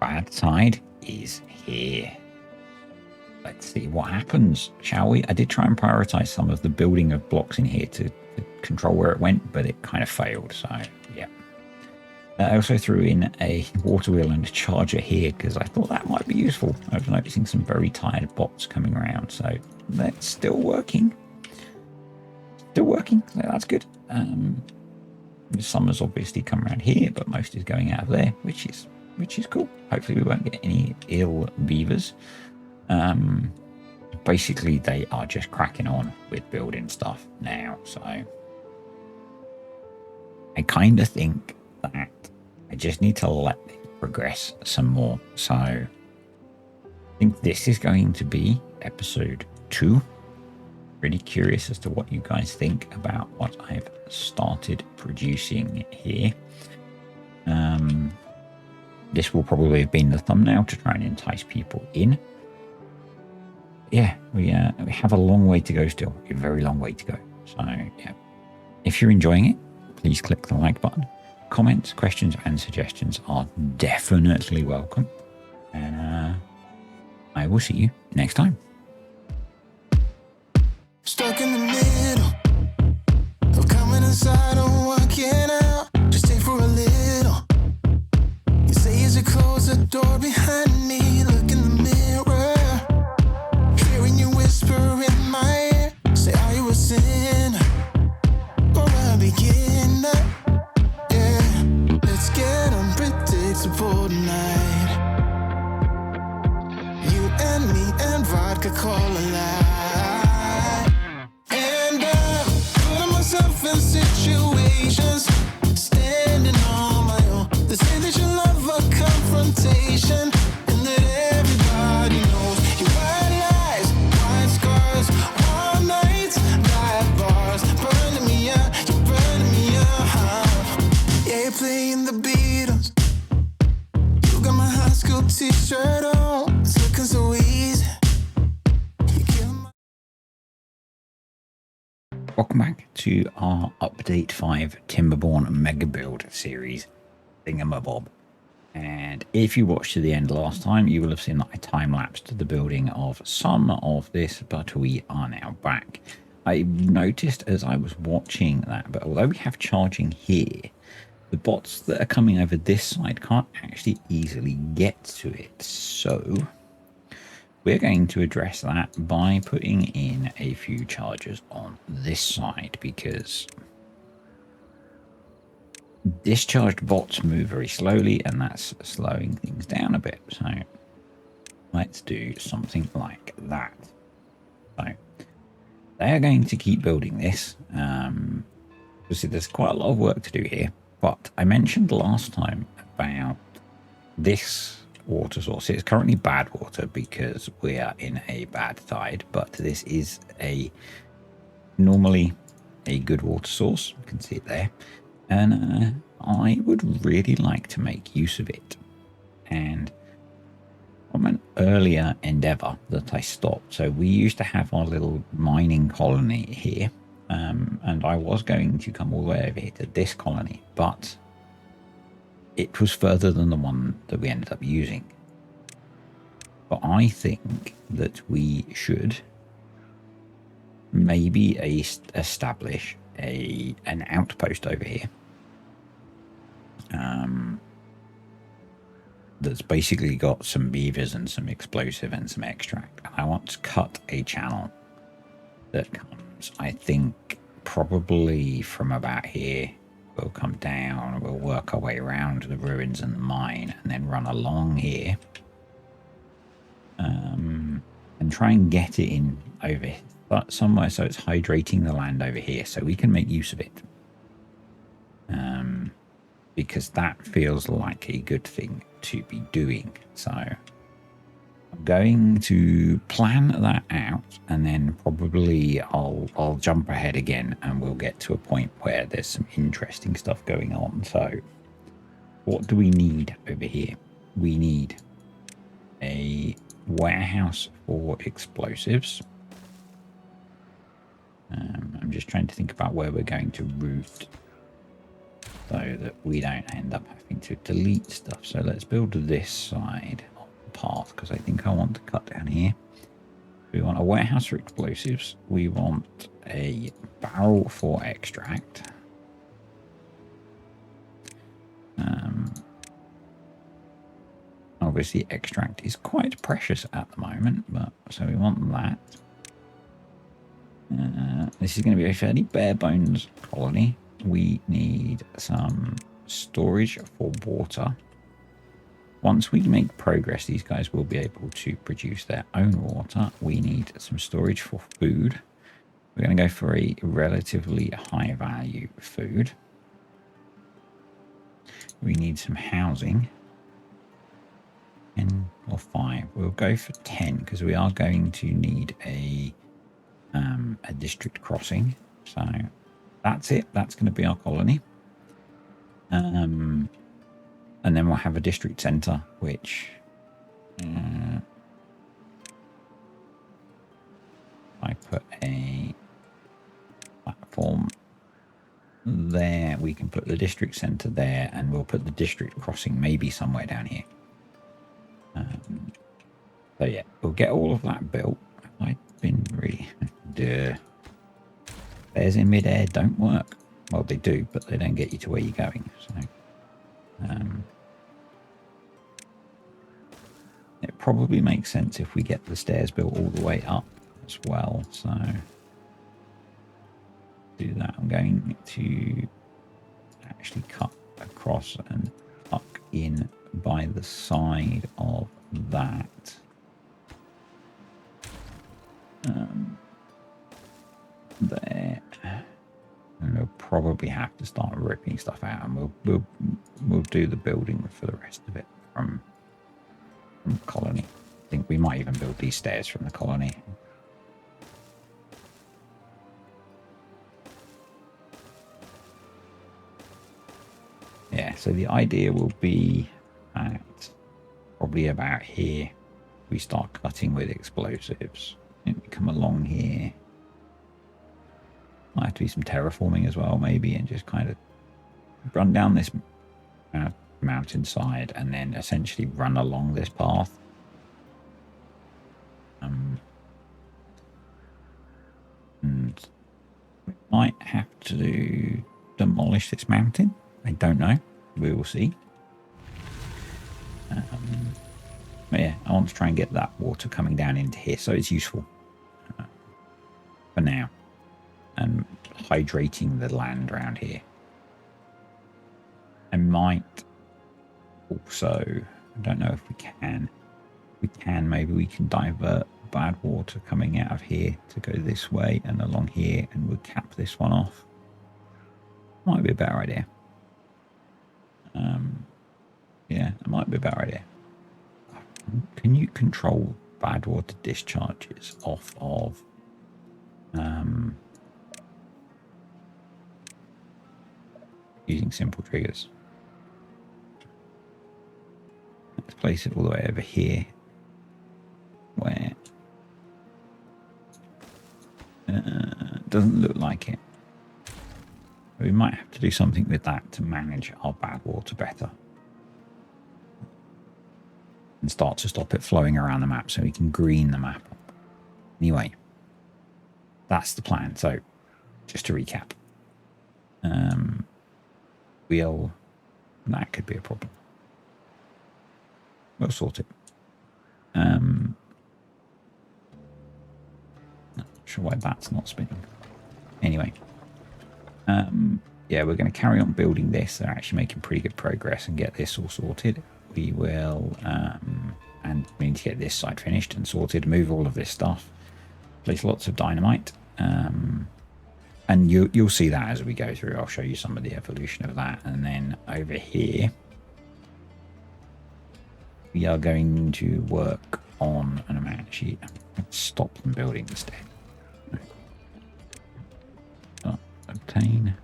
Bad tide is here. Let's see what happens, shall we? I did try and prioritize some of the building of blocks in here to control where it went, but it kind of failed, so yeah. I also threw in a water wheel and a charger here because I thought that might be useful. I was noticing some very tired bots coming around, so that's still working. Still working, so that's good. Some has obviously come around here, but most is going out of there, which is cool. Hopefully we won't get any ill beavers. Basically they are just cracking on with building stuff now, so I kind of think that I just need to let it progress some more. So I think this is going to be episode 2. Really curious as to what you guys think about what I've started producing here. This will probably have been the thumbnail to try and entice people in. Yeah, we have a long way to go still, a very long way to go. So yeah, if you're enjoying it, please click the like button. Comments, questions and suggestions are definitely welcome, and I will see you next time. Stuck in the middle of coming inside and walking out. Just stay for a little. You say as you close the door behind me, look in the mirror, hearing you whisper in my ear. Say, are you a sinner or a beginner? Yeah, let's get unpredictable tonight. You and me and vodka cola light. And I'm putting myself in situations welcome back to our Update 5 Timberborn Mega Build series thingamabob. And if you watched to the end last time, you will have seen that I time-lapsed the building of some of this, but we are now back. I noticed as I was watching that, but although we have charging here, the bots that are coming over this side can't actually easily get to it. So we're going to address that by putting in a few chargers on this side, because discharged bots move very slowly and that's slowing things down a bit. So let's do something like that. So they're going to keep building this. Obviously there's quite a lot of work to do here, but I mentioned last time about this water source. It's currently bad water because we are in a bad tide, but this is normally a good water source. You can see it there, and I would really like to make use of it. And from an earlier endeavor that I stopped, so we used to have our little mining colony here, and I was going to come all the way over here to this colony, but it was further than the one that we ended up using. But I think that we should maybe establish an outpost over here. That's basically got some beavers and some explosive and some extract. And I want to cut a channel that comes, I think, probably from about here. We'll come down, we'll work our way around the ruins and the mine, and then run along here. And try and get it in over here, but somewhere so it's hydrating the land over here so we can make use of it. Because that feels like a good thing to be doing. So I'm going to plan that out, and then probably I'll jump ahead again and we'll get to a point where there's some interesting stuff going on. So what do we need over here? We need a warehouse for explosives. I'm just trying to think about where we're going to route so that we don't end up having to delete stuff. So let's build this side of the path, because I think I want to cut down here. We want a warehouse for explosives. We want a barrel for extract. Obviously extract is quite precious at the moment, but so we want that. This is going to be a fairly bare bones colony. We need some storage for water. Once we make progress, these guys will be able to produce their own water. We need some storage for food. We're going to go for a relatively high value food. We need some housing. 10 or 5. We'll go for 10 because we are going to need a district crossing. So that's it. That's going to be our colony. And then we'll have a district center, which I put a platform there. We can put the district center there, and we'll put the district crossing maybe somewhere down here. So yeah, we'll get all of that built. I've been really Stairs in midair don't work. Well, they do, but they don't get you to where you're going. So it probably makes sense if we get the stairs built all the way up as well. So do that. I'm going to actually cut across and tuck in by the side of that. There, and we'll probably have to start ripping stuff out, and we'll do the building for the rest of it from colony. I think we might even build these stairs from the colony. Yeah, so the idea will be at probably about here we start cutting with explosives. And we come along here Might have to be some terraforming as well, maybe, and just kind of run down this mountainside and then essentially run along this path. And we might have to demolish this mountain. I don't know. We will see. But yeah, I want to try and get that water coming down into here, so it's useful for now. And hydrating the land around here. I might also, I don't know if we can. If we can, maybe we can divert bad water coming out of here to go this way and along here, and we'll cap this one off. Might be a better idea. Yeah, it might be a better idea. Can you control bad water discharges off of using simple triggers? Let's place it all the way over here, where doesn't look like it. We might have to do something with that to manage our bad water better and start to stop it flowing around the map so we can green the map up. Anyway, that's the plan. So just to recap, that could be a problem. We'll sort it. Not sure why that's not spinning. Anyway, yeah, we're going to carry on building this. They're actually making pretty good progress and get this all sorted. We will, and we need to get this side finished and sorted, move all of this stuff, place lots of dynamite, and you'll see that as we go through. I'll show you some of the evolution of that. And then over here, we are going to work on an amount sheet. Let's stop them building the step. Obtain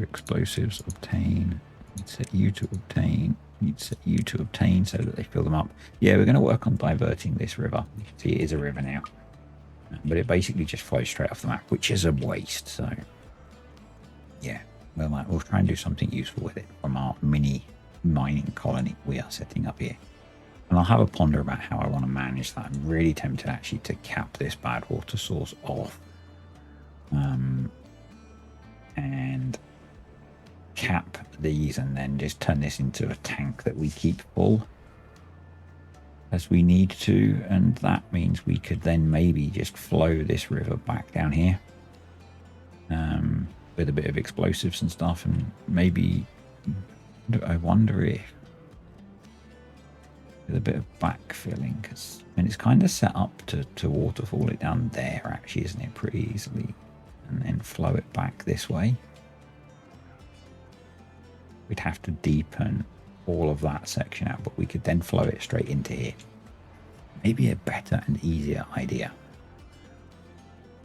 explosives, obtain, set you to obtain, set you to obtain so that they fill them up. Yeah, we're going to work on diverting this river. You can see it is a river now, but it basically just flows straight off the map, which is a waste. So yeah, we'll try and do something useful with it from our mini mining colony we are setting up here. And I'll have a ponder about how I want to manage that. I'm really tempted actually to cap this bad water source off, and cap these and then just turn this into a tank that we keep full as we need to. And that means we could then maybe just flow this river back down here with a bit of explosives and stuff. And maybe, I wonder if with a bit of backfilling, because it's kind of set up to waterfall it down there actually, isn't it, pretty easily, and then flow it back this way. We'd have to deepen all of that section out, but we could then flow it straight into here. Maybe a better and easier idea.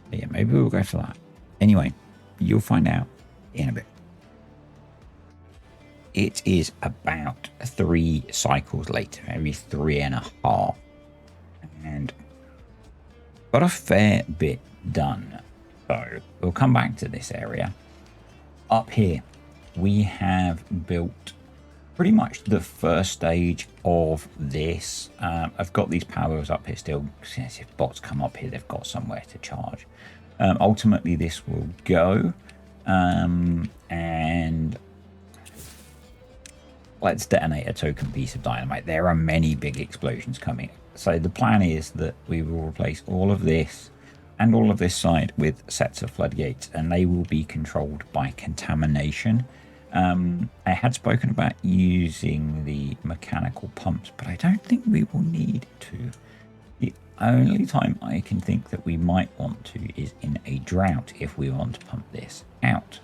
But yeah, maybe we'll go for that. Anyway, you'll find out in a bit. It is about 3 cycles later, maybe 3.5, and got a fair bit done. So we'll come back to this area. Up here, we have built pretty much the first stage of this. I've got these powers up here still, since if bots come up here, they've got somewhere to charge. Ultimately, this will go, and let's detonate a token piece of dynamite. There are many big explosions coming. So the plan is that we will replace all of this and all of this side with sets of floodgates, and they will be controlled by contamination. I had spoken about using the mechanical pumps, but I don't think we will need to. The only time I can think that we might want to is in a drought if we want to pump this out.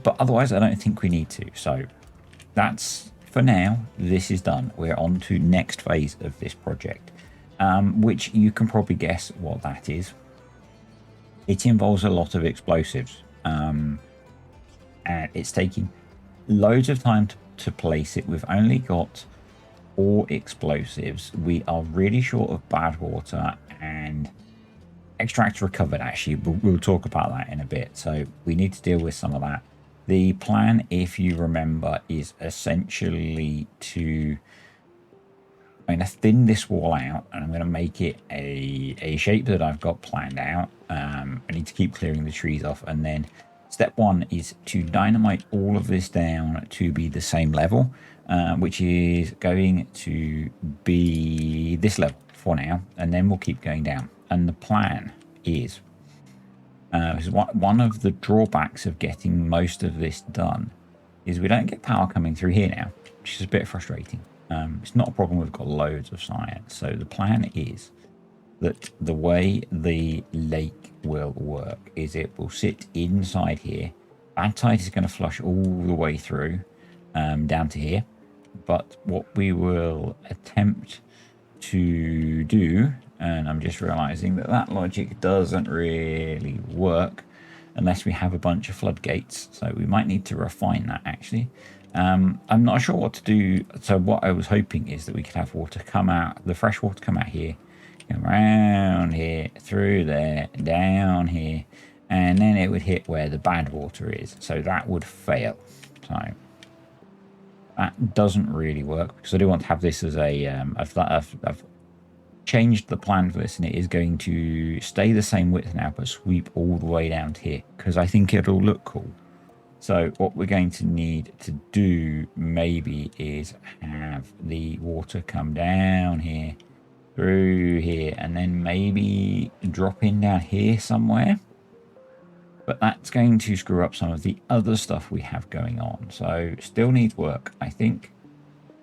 But otherwise, I don't think we need to. So that's, for now, this is done. We're on to next phase of this project, which you can probably guess what that is. It involves a lot of explosives, and it's taking loads of time to place it. We've only got 4 explosives. We are really short of bad water, and extract recovered, actually. We'll talk about that in a bit. So we need to deal with some of that. The plan, if you remember, is essentially to... I'm going to thin this wall out, and I'm going to make it a shape that I've got planned out. I need to keep clearing the trees off, and then step one is to dynamite all of this down to be the same level, which is going to be this level for now, and then we'll keep going down. And the plan is one of the drawbacks of getting most of this done is we don't get power coming through here now, which is a bit frustrating. It's not a problem, we've got loads of science. So the plan is that the way the lake will work is it will sit inside here. Bad tide is going to flush all the way through down to here. But what we will attempt to do, and I'm just realizing that that logic doesn't really work unless we have a bunch of floodgates. So we might need to refine that, actually. I'm not sure what to do. So what I was hoping is that we could have water come out, the fresh water come out here, come around here, through there, down here, and then it would hit where the bad water is. So that would fail. So that doesn't really work, because I do want to have this as a, I've changed the plan for this, and it is going to stay the same width now, but sweep all the way down to here, because I think it'll look cool. So what we're going to need to do maybe is have the water come down here, through here, and then maybe drop in down here somewhere. But that's going to screw up some of the other stuff we have going on. So still needs work, I think.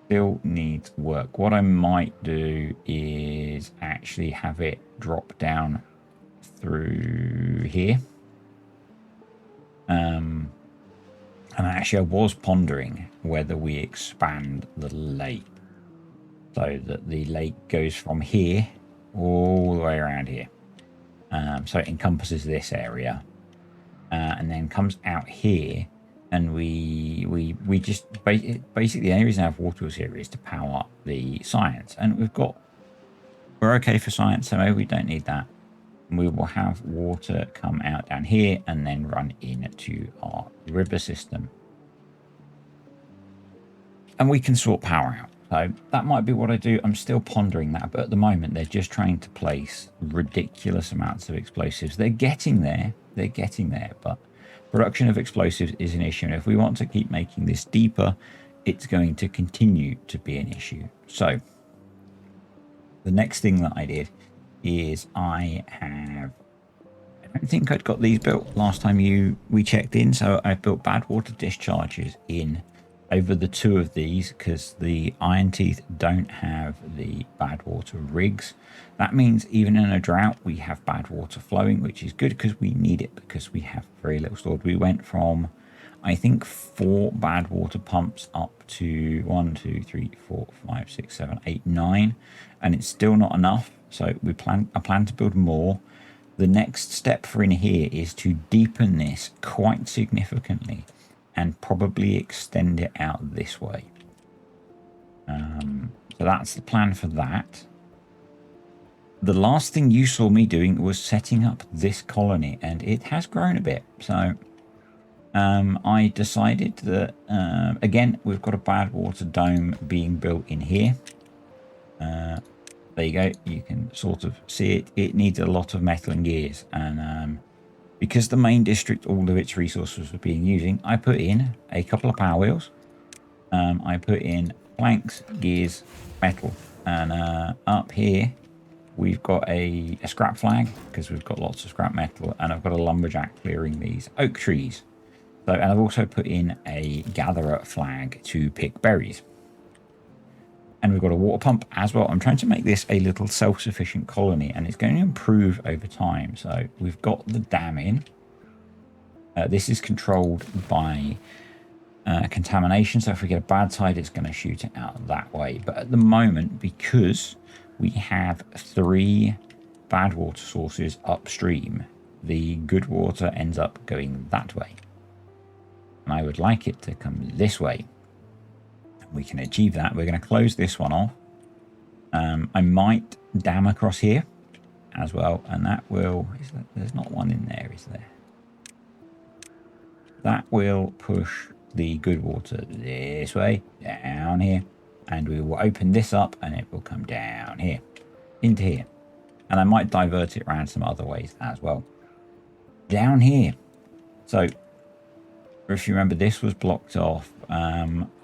Still needs work. What I might do is actually have it drop down through here. And actually I was pondering whether we expand the lake so that the lake goes from here all the way around here. So it encompasses this area and then comes out here, and we just basically the only reason I have water wheels here is to power up the science, and we're okay for science, so maybe we don't need that. We will have water come out down here and then run into our river system. And we can sort power out. So that might be what I do. I'm still pondering that. But at the moment, they're just trying to place ridiculous amounts of explosives. They're getting there. They're getting there. But production of explosives is an issue. And if we want to keep making this deeper, it's going to continue to be an issue. So the next thing that I did is I don't think I'd got these built last time we checked in, so I built bad water discharges in over the two of these because the Iron Teeth don't have the bad water rigs. That means even in a drought we have bad water flowing, which is good because we need it, because we have very little stored. We went from, I think, 4 bad water pumps up to 1, 2, 3, 4, 5, 6, 7, 8, 9, and it's still not enough. So I plan to build more. The next step for in here is to deepen this quite significantly and probably extend it out this way. So that's the plan for that. The last thing you saw me doing was setting up this colony, and it has grown a bit. So I decided that, again, we've got a bad water dome being built in here. There you go. You can sort of see it. It needs a lot of metal and gears. And because the main district, all of its resources were being using, I put in a couple of power wheels. I put in planks, gears, metal. And up here, we've got a scrap flag because we've got lots of scrap metal. And I've got a lumberjack clearing these oak trees. So, and I've also put in a gatherer flag to pick berries. And we've got a water pump as well. I'm trying to make this a little self-sufficient colony, and it's going to improve over time. So we've got the dam in. This is controlled by contamination. So if we get a bad tide, it's going to shoot it out that way. But at the moment, because we have 3 bad water sources upstream, the good water ends up going that way. And I would like it to come this way. We can achieve that. We're going to close this one off. I might dam across here as well, and that will, there's not one in there, is there? That will push the good water this way, down here, and we will open this up and it will come down here, into here. And I might divert it around some other ways as well. Down here. So, if you remember, this was blocked off.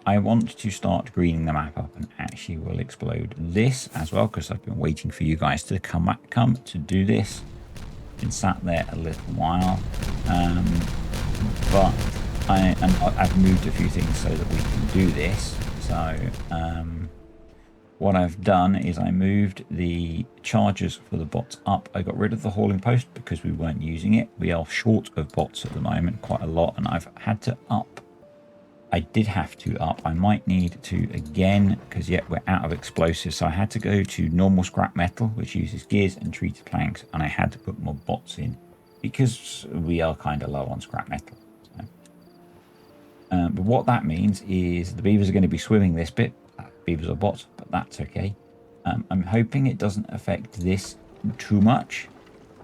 I want to start greening the map up and actually will explode this as well, because I've been waiting for you guys to come to do this. Been sat there a little while. But I've moved a few things so that we can do this. So what I've done is I moved the chargers for the bots up. I got rid of the hauling post because we weren't using it. We are short of bots at the moment, quite a lot, and I've had to up. I did have to up. I might need to again, because yet we're out of explosives. So I had to go to normal scrap metal, which uses gears and treated planks, and I had to put more bots in because we are kind of low on scrap metal. So. But what that means is the beavers are going to be swimming this bit. Beavers are bots, but that's okay. I'm hoping it doesn't affect this too much.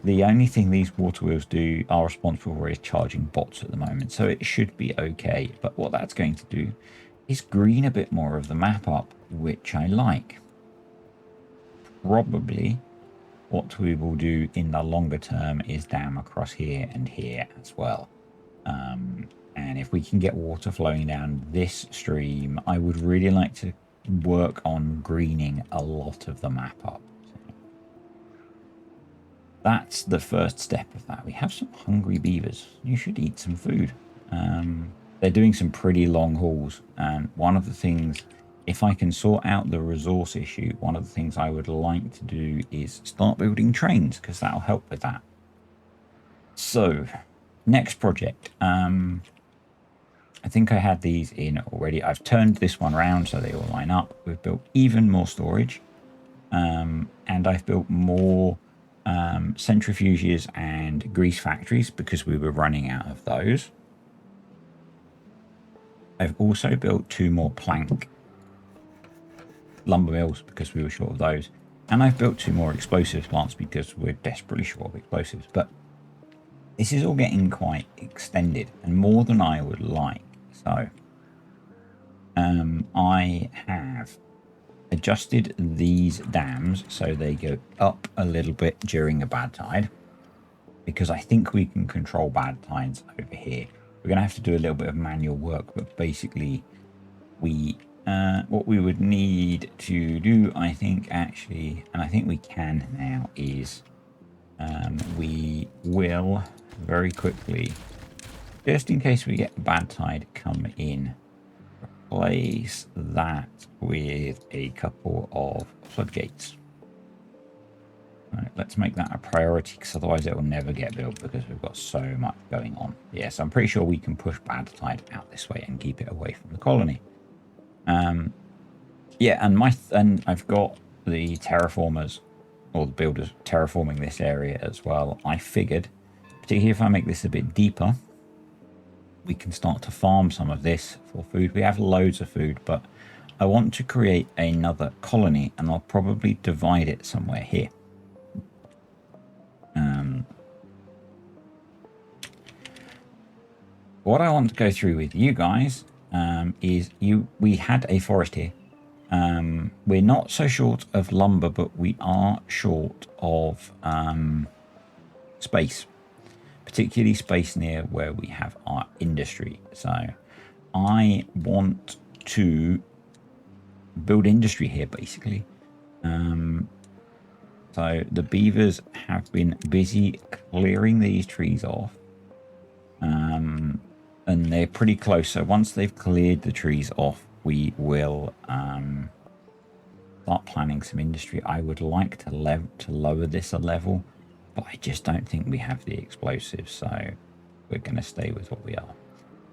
The only thing these water wheels are responsible for is charging bots at the moment, so it should be okay. But what that's going to do is green a bit more of the map up, which I like. Probably what we will do in the longer term is dam across here and here as well. And if we can get water flowing down this stream, I would really like to work on greening a lot of the map up. That's the first step of that. We have some hungry beavers. You should eat some food. They're doing some pretty long hauls. And one of the things, if I can sort out the resource issue, one of the things I would like to do is start building trains, because that'll help with that. So, next project. I think I had these in already. I've turned this one around so they all line up. We've built even more storage. And I've built more centrifuges and grease factories because we were running out of those. I've also built 2 more plank lumber mills because we were short of those. And I've built 2 more explosives plants because we're desperately short of explosives. But this is all getting quite extended and more than I would like. So I have adjusted these dams so they go up a little bit during a bad tide, because I think we can control bad tides over here. We're going to have to do a little bit of manual work, but basically what we would need to do, I think actually, and I think we can now, is we will very quickly, just in case we get a bad tide come in, replace that with a couple of floodgates. Right, let's make that a priority, because otherwise it will never get built because we've got so much going on. Yes, I'm pretty sure we can push bad tide out this way and keep it away from the colony. Yeah, and I've got the terraformers, or the builders, terraforming this area as well. I figured, particularly if I make this a bit deeper, we can start to farm some of this for food. We have loads of food, but I want to create another colony, and I'll probably divide it somewhere here. What I want to go through with you guys is we had a forest here. We're not so short of lumber, but we are short of space, particularly space near where we have our industry. So I want to build industry here, basically. So the beavers have been busy clearing these trees off. And they're pretty close. So once they've cleared the trees off, we will start planning some industry. I would like to lower this a level, but I just don't think we have the explosives. So we're going to stay with what we are.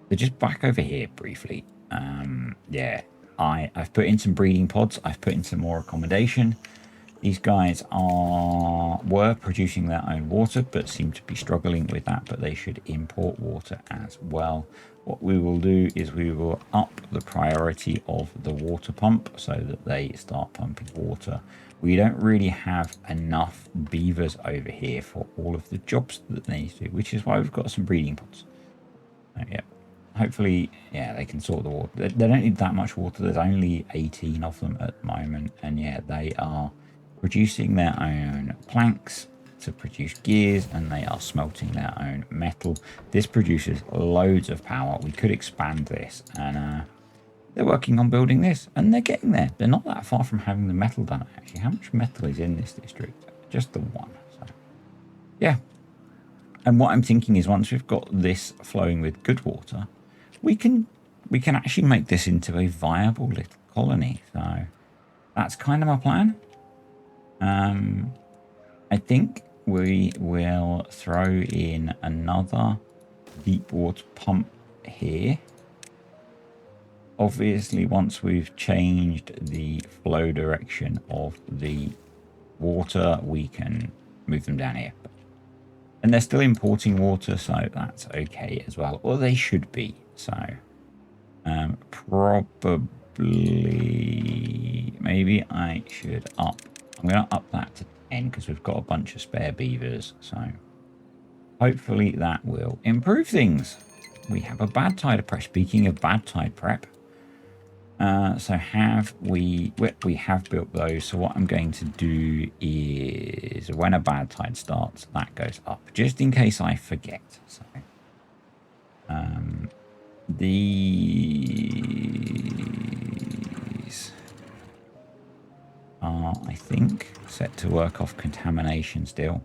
So just back over here briefly. Yeah, I've put in some breeding pods. I've put in some more accommodation. These guys were producing their own water, but seem to be struggling with that, but they should import water as well. What we will do is we will up the priority of the water pump so that they start pumping water. we don't really have enough beavers over here for all of the jobs that they need to do, which is why we've got some breeding pots. So, yeah, hopefully, yeah, they can sort the water. They don't need that much water. There's only 18 of them at the moment, and yeah, they are producing their own planks to produce gears, and they are smelting their own metal. This produces loads of power. We could expand this, and they're working on building this, and they're getting there. They're not that far from having the metal done, actually. How much metal is in this district? Just the one. So, yeah. And what I'm thinking is once we've got this flowing with good water, we can actually make this into a viable little colony. So that's kind of my plan. I think we will throw in another deep water pump here. Obviously, once we've changed the flow direction of the water, we can move them down here. And they're still importing water, so that's okay as well. Or they should be. So, probably, maybe I should up. I'm going to up that to 10 because we've got a bunch of spare beavers. So, hopefully that will improve things. We have a bad tide prep. Speaking of bad tide prep, so we have built those. So what I'm going to do is when a bad tide starts, that goes up just in case I forget. So these are, I think, set to work off contamination still.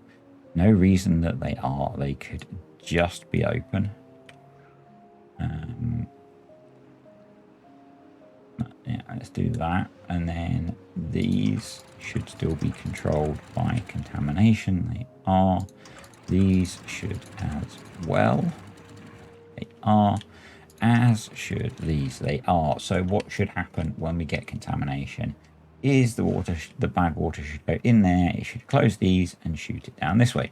No reason that they are. They could just be open. Yeah, let's do that. And then these should still be controlled by contamination. They are. These should as well. They are. As should these. They are. So what should happen when we get contamination is the water, the bad water should go in there. It should close these and shoot it down this way.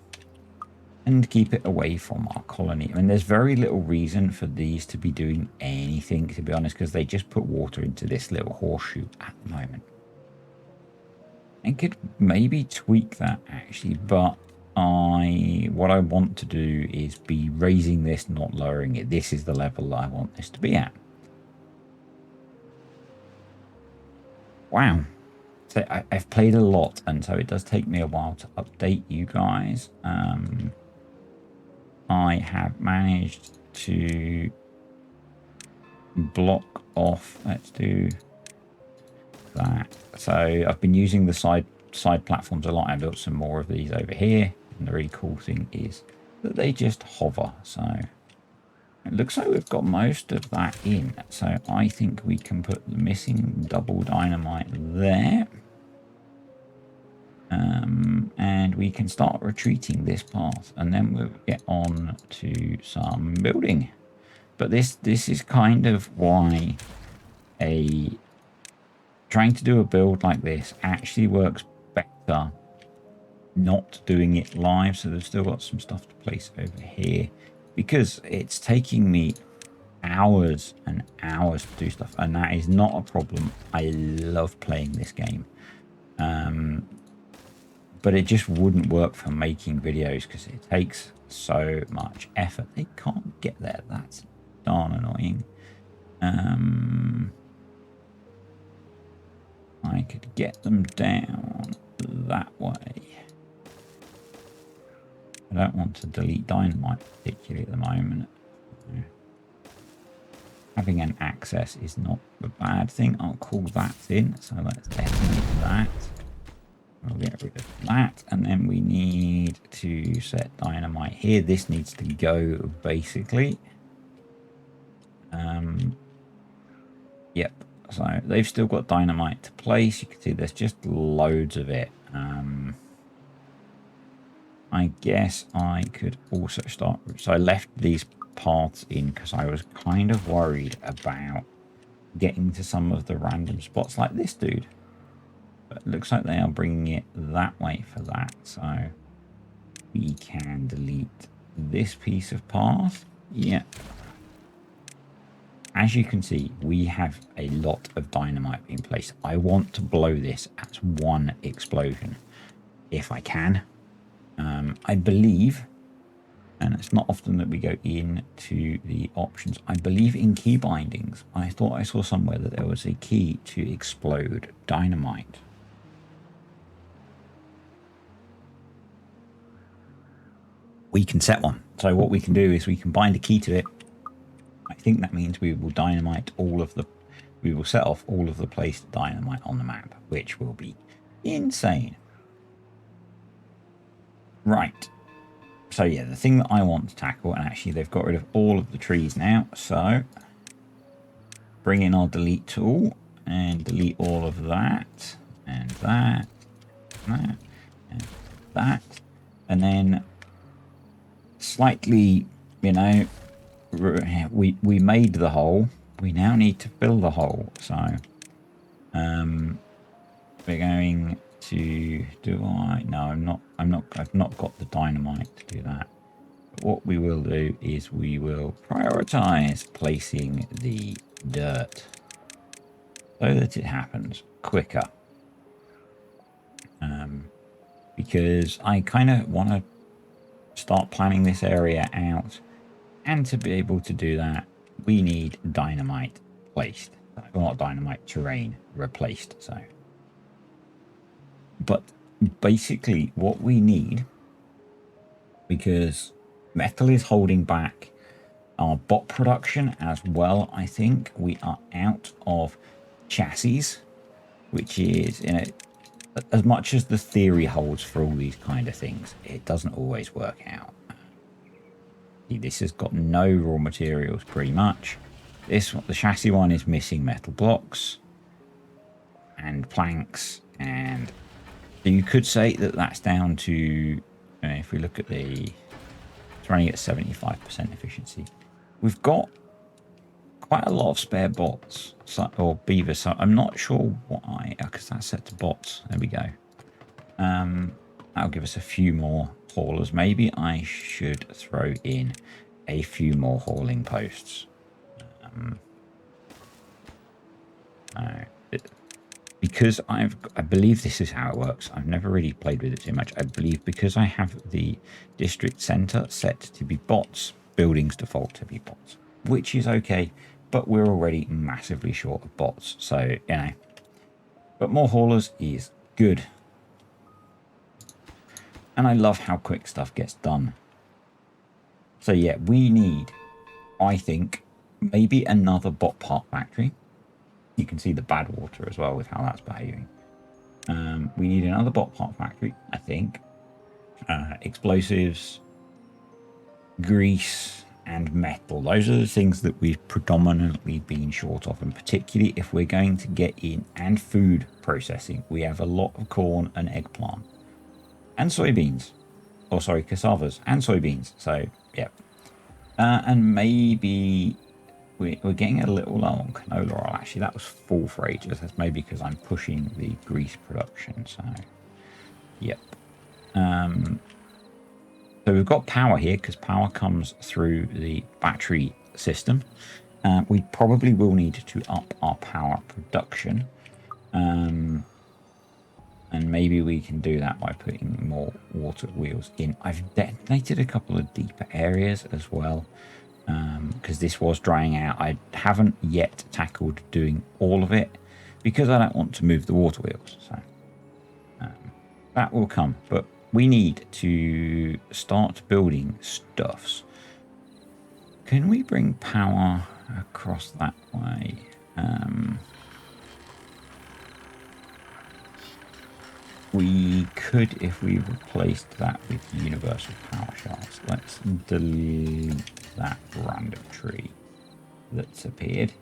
And keep it away from our colony. I mean, there's very little reason for these to be doing anything, to be honest, because they just put water into this little horseshoe at the moment. I could maybe tweak that, actually, but what I want to do is be raising this, not lowering it. This is the level that I want this to be at. Wow. So I've played a lot, and so it does take me a while to update you guys. I have managed to block off. Let's do that. So I've been using the side platforms a lot. I built some more of these over here. And the really cool thing is that they just hover. So it looks like we've got most of that in. So I think we can put the missing double dynamite there. And we can start retreating this path, and then we'll get on to some building. But this is kind of why trying to do a build like this actually works better not doing it live. So they've still got some stuff to place over here because it's taking me hours and hours to do stuff, and that is not a problem. I love playing this game. But it just wouldn't work for making videos because it takes so much effort. They can't get there. That's darn annoying. I could get them down that way. I don't want to delete dynamite particularly at the moment. Having an access is not a bad thing. I'll call that in. So let's detonate that. We'll get rid of that, and then we need to set dynamite here. This needs to go basically. Yep. So they've still got dynamite to place. You can see there's just loads of it. I guess I could also start. So I left these paths in because I was kind of worried about getting to some of the random spots like this dude. But it looks like they are bringing it that way for that. So we can delete this piece of path. Yeah. as you can see, we have a lot of dynamite being placed. I want to blow this as one explosion if I can. I believe, and it's not often that we go into the options, I believe in key bindings, I thought I saw somewhere that there was a key to explode dynamite. We can set one. So what we can do is we can bind a key to it. I think that means we will dynamite all of the, we will set off all of the placed dynamite on the map, which will be insane. Right. So yeah, the thing that I want to tackle, and actually they've got rid of all of the trees now, so bring in our delete tool and delete all of that and that, and that, and then slightly, you know, we made the hole, we now need to fill the hole. So we're going to I've not got the dynamite to do that. But what we will do is we will prioritize placing the dirt so that it happens quicker, because I kind of want to start planning this area out, and to be able to do that we need dynamite placed, well, not dynamite, terrain replaced. So but basically what we need, because metal is holding back our bot production as well, I think we are out of chassis, which is, you know, as much as the theory holds for all these kind of things, it doesn't always work out. This has got no raw materials pretty much. The chassis one is missing metal blocks and planks, and you could say that that's down to, you know, if we look at it's running at 75% efficiency. We've got quite a lot of spare bots, or beavers, so I'm not sure why, because that's set to bots. There we go. That'll give us a few more haulers. Maybe I should throw in a few more hauling posts. Because I believe this is how it works. I've never really played with it too much. I believe because I have the district center set to be bots, buildings default to be bots, which is okay, but we're already massively short of bots, so, you know, but more haulers is good. And I love how quick stuff gets done. So yeah, we need, I think, maybe another bot part factory. You can see the bad water as well with how that's behaving. We need another bot part factory, I think. Explosives, grease, and metal. Those are the things that we've predominantly been short of, and particularly if we're going to get in, and food processing. We have a lot of corn and eggplant and soybeans, or sorry, cassavas and soybeans. So yeah, and maybe we're getting a little low on canola oil. Actually, that was full for ages. That's maybe because I'm pushing the grease production. So yep. So we've got power here because power comes through the battery system. We probably will need to up our power production. And maybe we can do that by putting more water wheels in. I've detonated a couple of deeper areas as well, because this was drying out. I haven't yet tackled doing all of it because I don't want to move the water wheels. So that will come. But we need to start building stuffs. Can we bring power across that way? We could if we replaced that with universal power shafts. Let's delete that random tree that's appeared.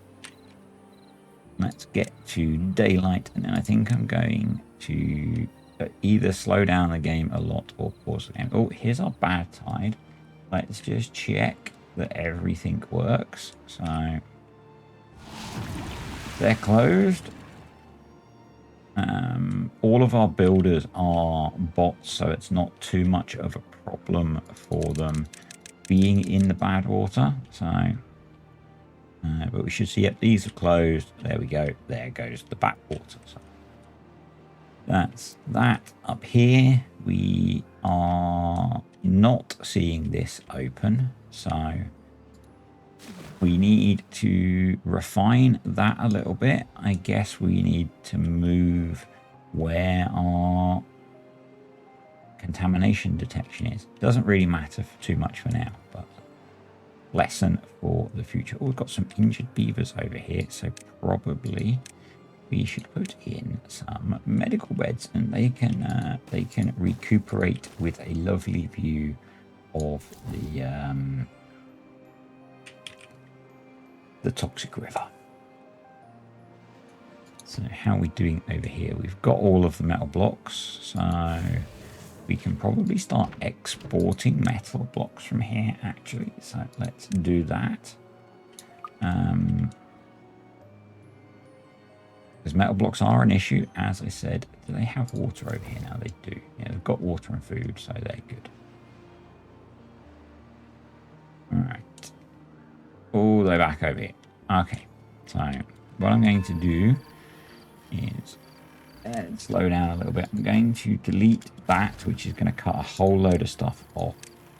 Let's get to daylight, and then I think I'm going to either slow down the game a lot or pause the game. Oh, here's our bad tide. Let's just check that everything works. So they're closed. All of our builders are bots, so it's not too much of a problem for them being in the bad water. So But we should see, yep, these are closed. There we go. There goes the backwater. So that's that. Up here, we are not seeing this open. So we need to refine that a little bit. I guess we need to move where our contamination detection is. Doesn't really matter too much for now, but lesson for the future. Oh, we've got some injured beavers over here, so probably we should put in some medical beds, and they can recuperate with a lovely view of the toxic river. So how are we doing over here? We've got all of the metal blocks, so we can probably start exporting metal blocks from here, actually. So let's do that. Because metal blocks are an issue, as I said. Do they have water over here now? They do. Yeah, they've got water and food, so they're good. All right. All the way back over here. Okay. So what I'm going to do is slow down a little bit. I'm going to delete that, which is going to cut a whole load of stuff off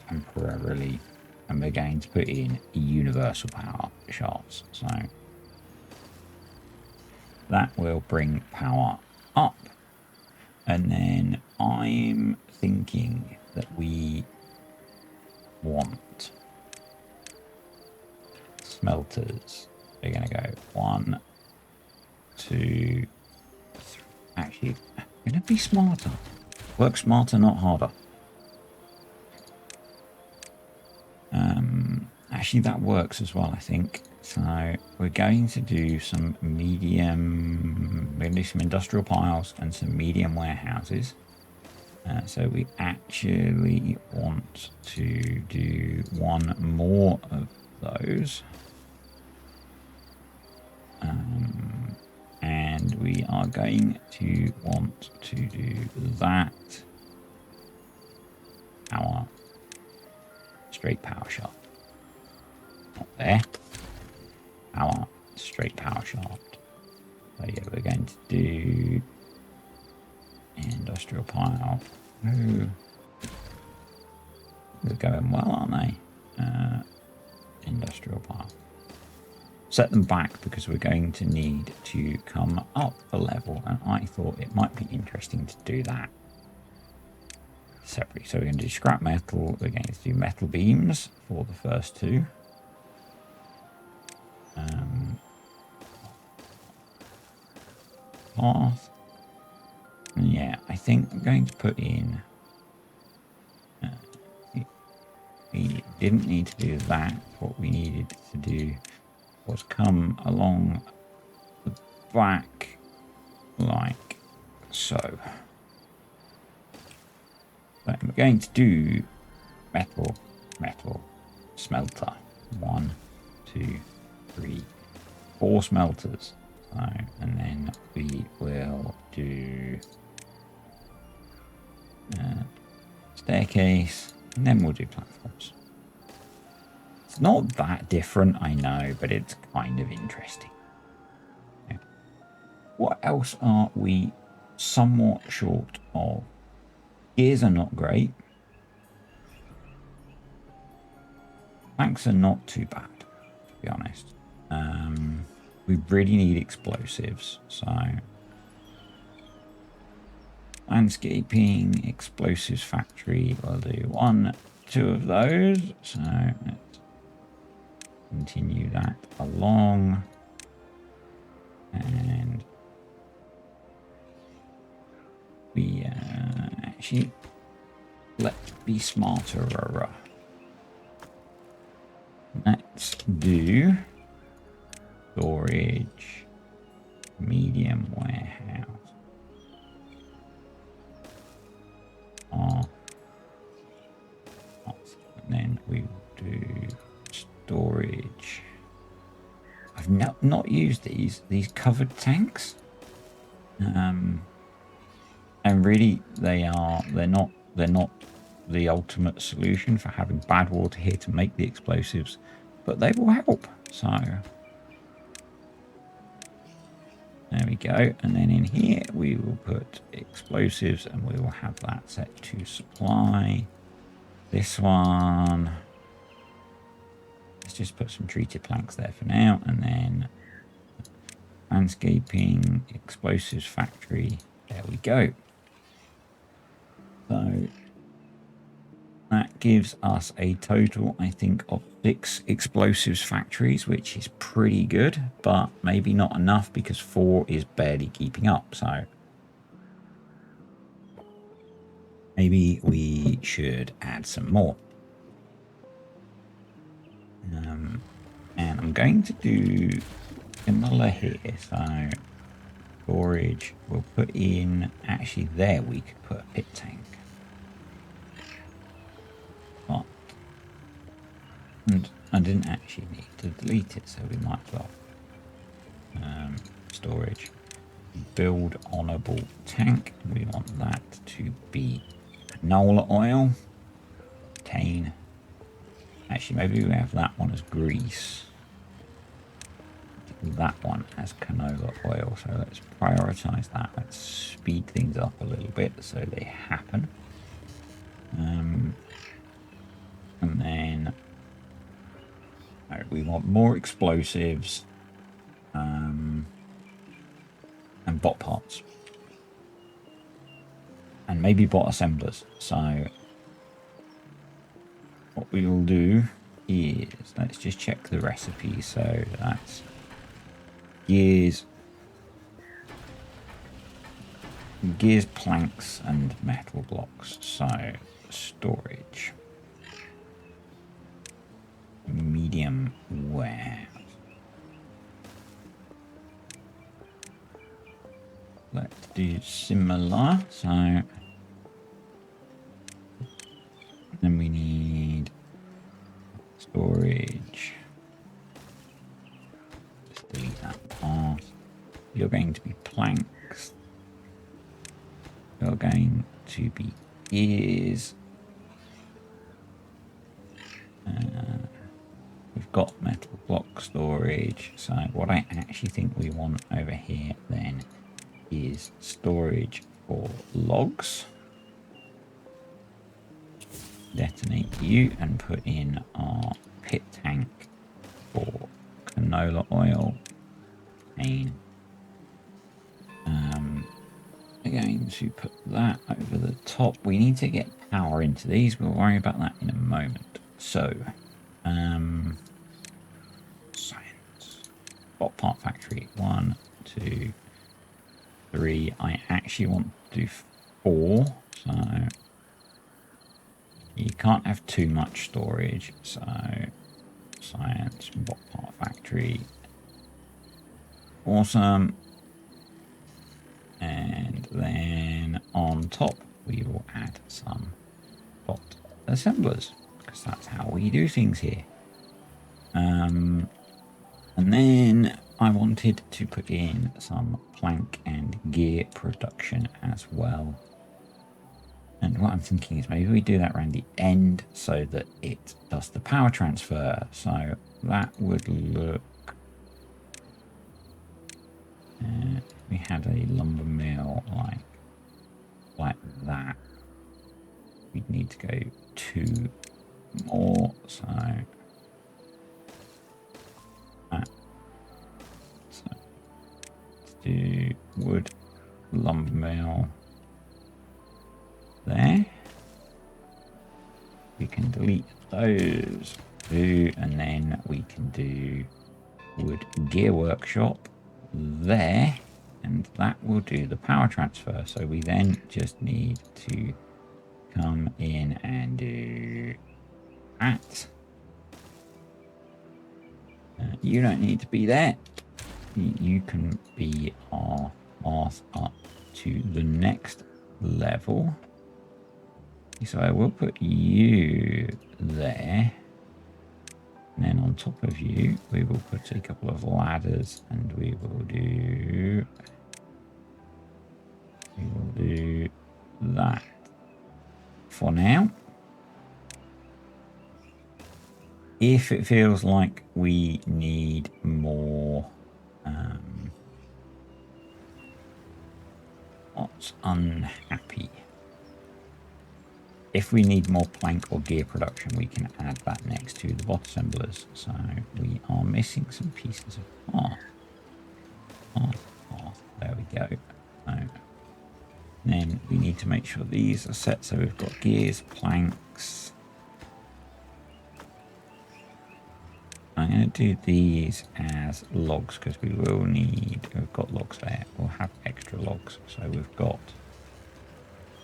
temporarily, and we're going to put in universal power shafts. So that will bring power up, and then I'm thinking that we want smelters. We're going to go 1, 2, 3. Actually, I'm going to be smarter. Work smarter, not harder. Actually, that works as well, I think. So we're going to do some medium, we're going to do some industrial piles and some medium warehouses. So we actually want to do one more of those. And we are going to want to do that. Our straight power shaft. Not there. Our straight power shaft. So yeah, we're going to do industrial pile. Ooh. They're going well, aren't they? Industrial pile. Set them back because we're going to need to come up a level, and I thought it might be interesting to do that separately. So we're going to do scrap metal. We're going to do metal beams for the first two. Path. Yeah, I think I'm going to put in. We didn't need to do that. What we needed to do was come along the back like so. But we're going to do metal, smelter. 1, 2, 3, 4 smelters. So, and then we will do staircase, and then we'll do platforms. It's not that different, I know, but it's kind of interesting. Okay. What else are we somewhat short of? Gears are not great. Tanks are not too bad, to be honest. We really need explosives, so landscaping, explosives factory, we'll do 1, 2 of those. So let's continue that along, and we actually, let's be smarter. Let's do storage, medium warehouse. And then we will do storage. I've not used these covered tanks. And really they're not the ultimate solution for having bad water here to make the explosives, but they will help. So we go. And then in here, we will put explosives and we will have that set to supply. This one, let's just put some treated planks there for now. And then landscaping, explosives factory. There we go. So that gives us a total, I think, of 6 explosives factories, which is pretty good, but maybe not enough because 4 is barely keeping up. So maybe we should add some more. And I'm going to do similar here. So storage, we'll put in, actually there we could put a pit tank. But, and I didn't actually need to delete it, so we might as well. Storage, build honorable tank. We want that to be canola oil. Obtain. Actually, maybe we have that one as grease. That one as canola oil. So let's prioritize that. Let's speed things up a little bit so they happen. And then we want more explosives and bot parts. And maybe bot assemblers. So what we will do is, let's just check the recipe. So that's gears, planks, and metal blocks. So storage, medium warehouse. Let's do similar. So then we need storage. Just delete that part. You're going to be planks. You're going to be gears. We've got metal block storage. So what I actually think we want over here then is storage for logs. Detonate you and put in our pit tank for canola oil. We're going to put that over the top. We need to get power into these. We'll worry about that in a moment. So, science. Bot part factory. 1, 2, 3. I actually want to do 4. So you can't have too much storage. So science, bot part factory. Awesome. And then on top we will add some bot assemblers because that's how we do things here. And then I wanted to put in some plank and gear production as well. And what I'm thinking is maybe we do that around the end so that it does the power transfer. So that would look... we had a lumber mill like that. We'd need to go 2 more. So let's do wood lumber mill there. We can delete those 2, and then we can do wood gear workshop there, and that will do the power transfer. So we then just need to come in and do that. You don't need to be there. You can be our path up to the next level. So I will put you there. And then on top of you, we will put a couple of ladders, and we will do that for now. If it feels like we need more What's unhappy? If we need more plank or gear production, we can add that next to the bot assemblers. So we are missing some pieces of path. There we go. So then we need to make sure these are set. So we've got gears, planks. I'm going to do these as logs because we will need, we've got logs there. We'll have extra logs. So we've got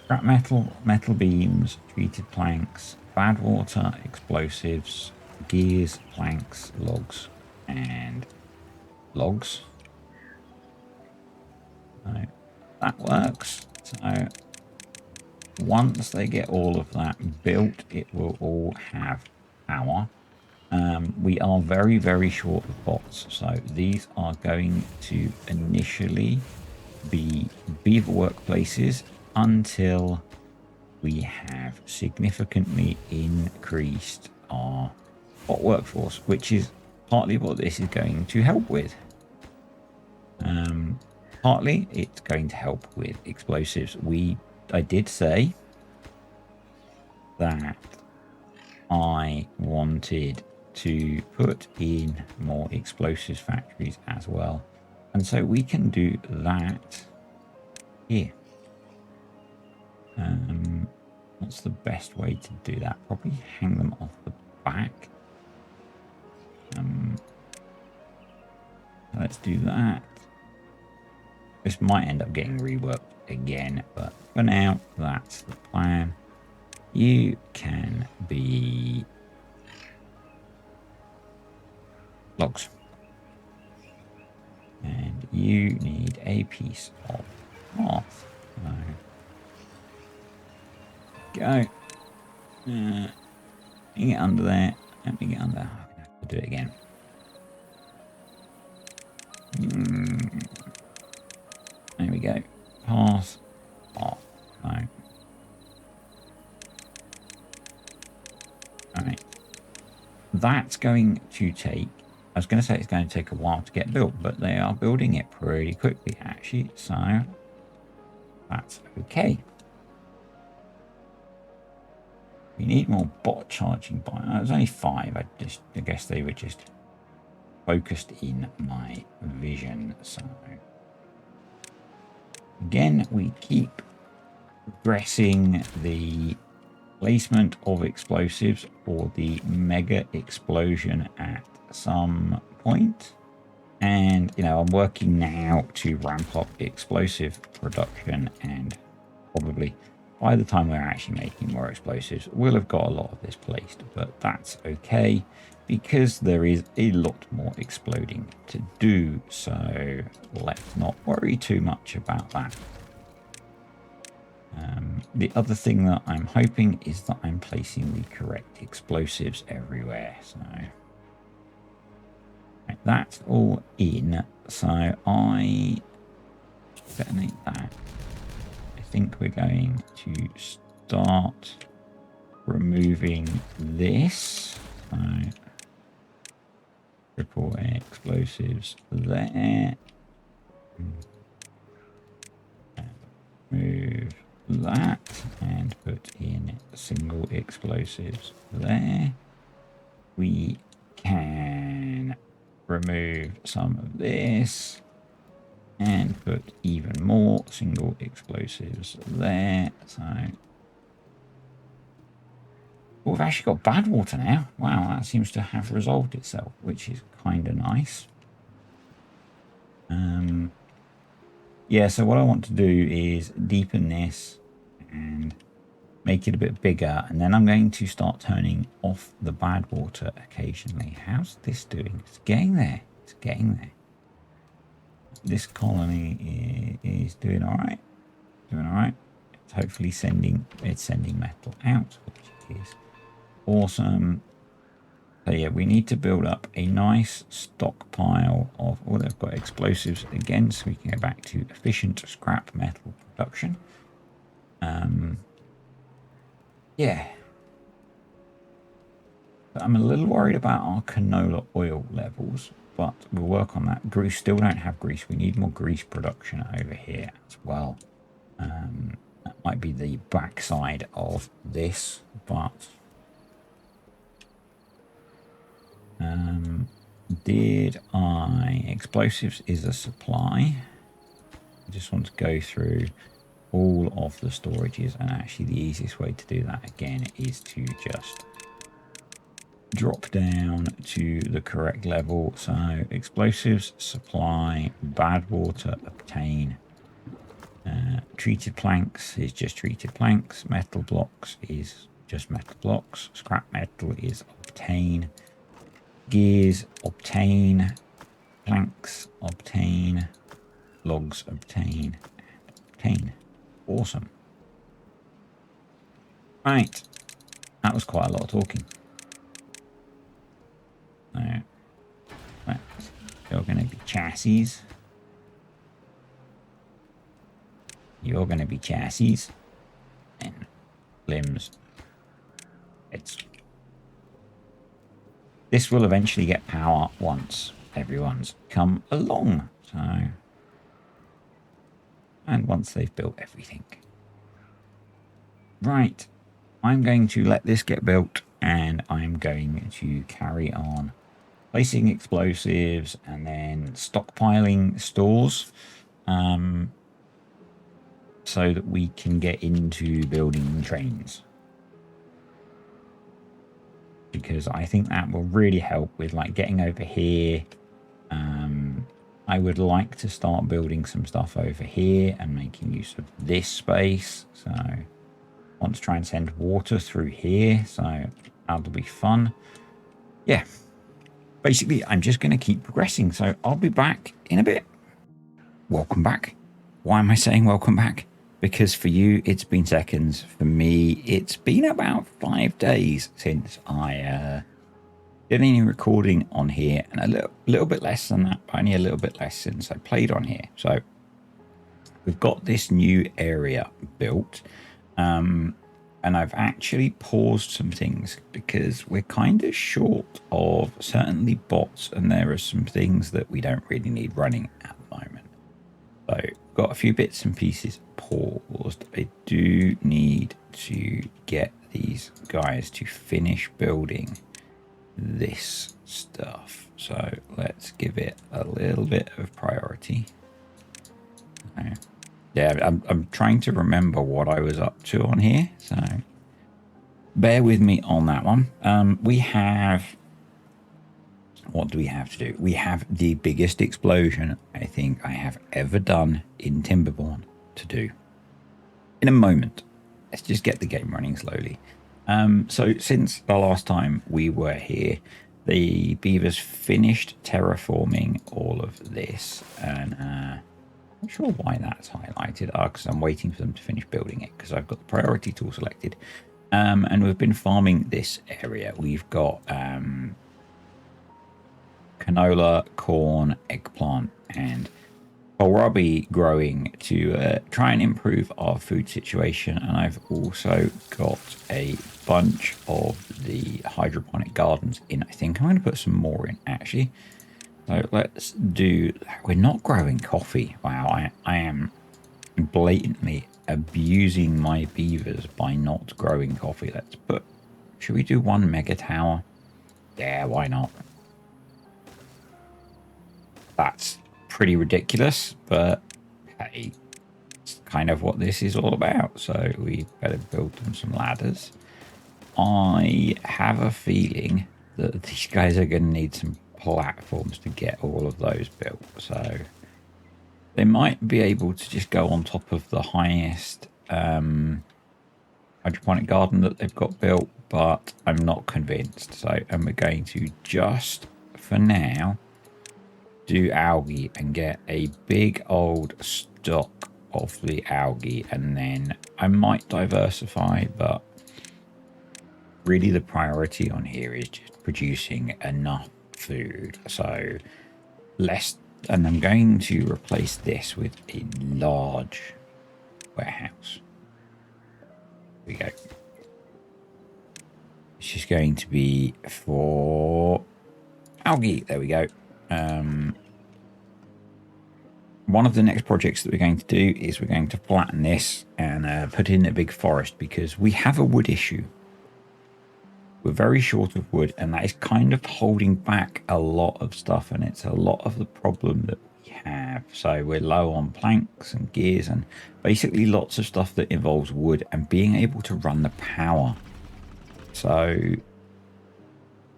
scrap metal, metal beams, treated planks, bad water, explosives, gears, planks, logs, and logs. So that works. So once they get all of that built, it will all have power. We are very, very short of bots. So these are going to initially be beaver workplaces until we have significantly increased our bot workforce, which is partly what this is going to help with. Partly it's going to help with explosives. I did say that I wanted to put in more explosives factories as well, and so we can do that here. What's the best way to do that? Probably hang them off the back. Let's do that. This might end up getting reworked again, but for now, that's the plan. You can be logs. And you need a piece of cloth. Go. Get under there. Let me get under. I'm going to have to do it again. There we go. Path off. Right. Alright. That's going to take, I was going to say it's going to take a while to get built, but they are building it pretty quickly actually, so that's okay. We need more bot charging by, there's only 5, I guess they were just focused in my vision, so again we keep progressing the placement of explosives for the mega explosion at some point, and you know, I'm working now to ramp up explosive production, and probably by the time we're actually making more explosives we'll have got a lot of this placed, but that's okay because there is a lot more exploding to do, so let's not worry too much about that. The other thing that I'm hoping is that I'm placing the correct explosives everywhere. So right, that's all in. So I detonate that. I think we're going to start removing this. So triple explosives there. Move that and put in single explosives there. We can remove some of this and put even more single explosives there. So we've actually got bad water now. Wow, that seems to have resolved itself, which is kind of nice. Yeah, so what I want to do is deepen this and make it a bit bigger, and then I'm going to start turning off the bad water occasionally. How's this doing? It's getting there. It's getting there. This colony is doing all right. Doing all right. It's hopefully sending metal out, which is awesome. So yeah, we need to build up a nice stockpile of, oh, they've got explosives again, so we can go back to efficient scrap metal production. Yeah. But I'm a little worried about our canola oil levels, but we'll work on that. Grease, still don't have grease. We need more grease production over here as well. That might be the backside of this, but did I... Explosives is a supply. I just want to go through all of the storages, and actually the easiest way to do that again is to just drop down to the correct level. So explosives, supply, bad water, obtain. Treated planks is just treated planks. Metal blocks is just metal blocks. Scrap metal is obtain. Gears, obtain. Planks, obtain. Logs, obtain. And obtain. Awesome. Right. That was quite a lot of talking. So, you're going to be chassis. You're going to be chassis. And limbs. This will eventually get power once everyone's come along. So, and once they've built everything. Right. I'm going to let this get built, and I'm going to carry on placing explosives and then stockpiling stores, so that we can get into building trains. Because I think that will really help with like getting over here. I would like to start building some stuff over here and making use of this space. So I want to try and send water through here. So that'll be fun. Yeah. Basically, I'm just going to keep progressing. So I'll be back in a bit. Welcome back. Why am I saying welcome back? Because for you, it's been seconds. For me, it's been about 5 days since I did any recording on here, and a little bit less than that, but only a little bit less since I played on here. So we've got this new area built, and I've actually paused some things because we're kind of short of certainly bots, and there are some things that we don't really need running at the moment. So got a few bits and pieces paused. I do need to get these guys to finish building this stuff. So let's give it a little bit of priority. Okay. Yeah, I'm trying to remember what I was up to on here. So bear with me on that one. We have... What do we have to do? We have the biggest explosion I think I have ever done in Timberborn to do. In a moment. Let's just get the game running slowly. So since the last time we were here, the beavers finished terraforming all of this. And I'm not sure why that's highlighted. Because I'm waiting for them to finish building it, because I've got the priority tool selected. And we've been farming this area. We've got... canola, corn, eggplant, and kohlrabi growing to try and improve our food situation. And I've also got a bunch of the hydroponic gardens in. I think I'm going to put some more in, actually. So let's do... We're not growing coffee. Wow, I am blatantly abusing my beavers by not growing coffee. Let's put... Should we do one mega tower? Yeah, why not? That's pretty ridiculous, but hey, it's kind of what this is all about. So we better build them some ladders. I have a feeling that these guys are going to need some platforms to get all of those built. So they might be able to just go on top of the highest hydroponic garden that they've got built, but I'm not convinced. So, and we're going to just, for now, do algae and get a big old stock of the algae, and then I might diversify, but really the priority on here is just producing enough food. So less, and I'm going to replace this with a large warehouse. Here we go. It's just going to be for algae. There we go. one of the next projects that we're going to do is we're going to flatten this and put in a big forest, because we have a wood issue. We're very short of wood, and that is kind of holding back a lot of stuff, and it's a lot of the problem that we have. So we're low on planks and gears and basically lots of stuff that involves wood and being able to run the power. So,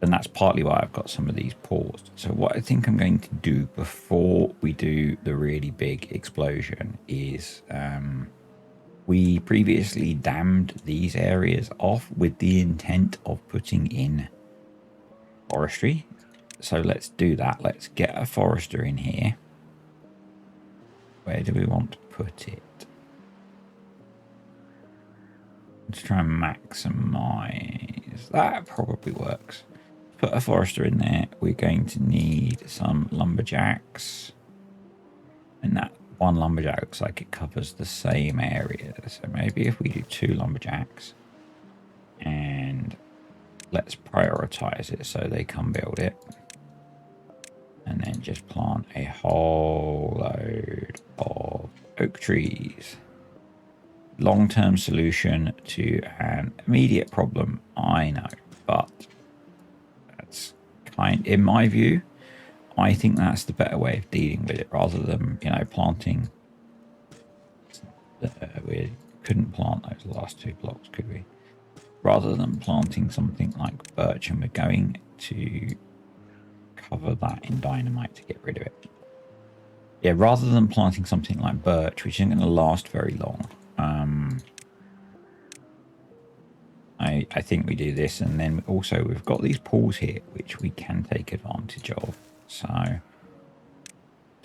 and that's partly why I've got some of these paused. So what I think I'm going to do before we do the really big explosion is we previously dammed these areas off with the intent of putting in forestry. So let's do that. Let's get a forester in here. Where do we want to put it? Let's try and maximize. That probably works. Put a forester in there. We're going to need some lumberjacks. And that one lumberjack looks like it covers the same area. So maybe if we do 2 lumberjacks and let's prioritize it so they come build it. And then just plant a whole load of oak trees. Long-term solution to an immediate problem, I know, but that's in my view, I think that's the better way of dealing with it, rather than, you know, planting. We couldn't plant those last 2 blocks, could we? Rather than planting something like birch, and we're going to cover that in dynamite to get rid of it. Yeah, rather than planting something like birch, which isn't going to last very long, I think we do this, and then also we've got these pools here which we can take advantage of. So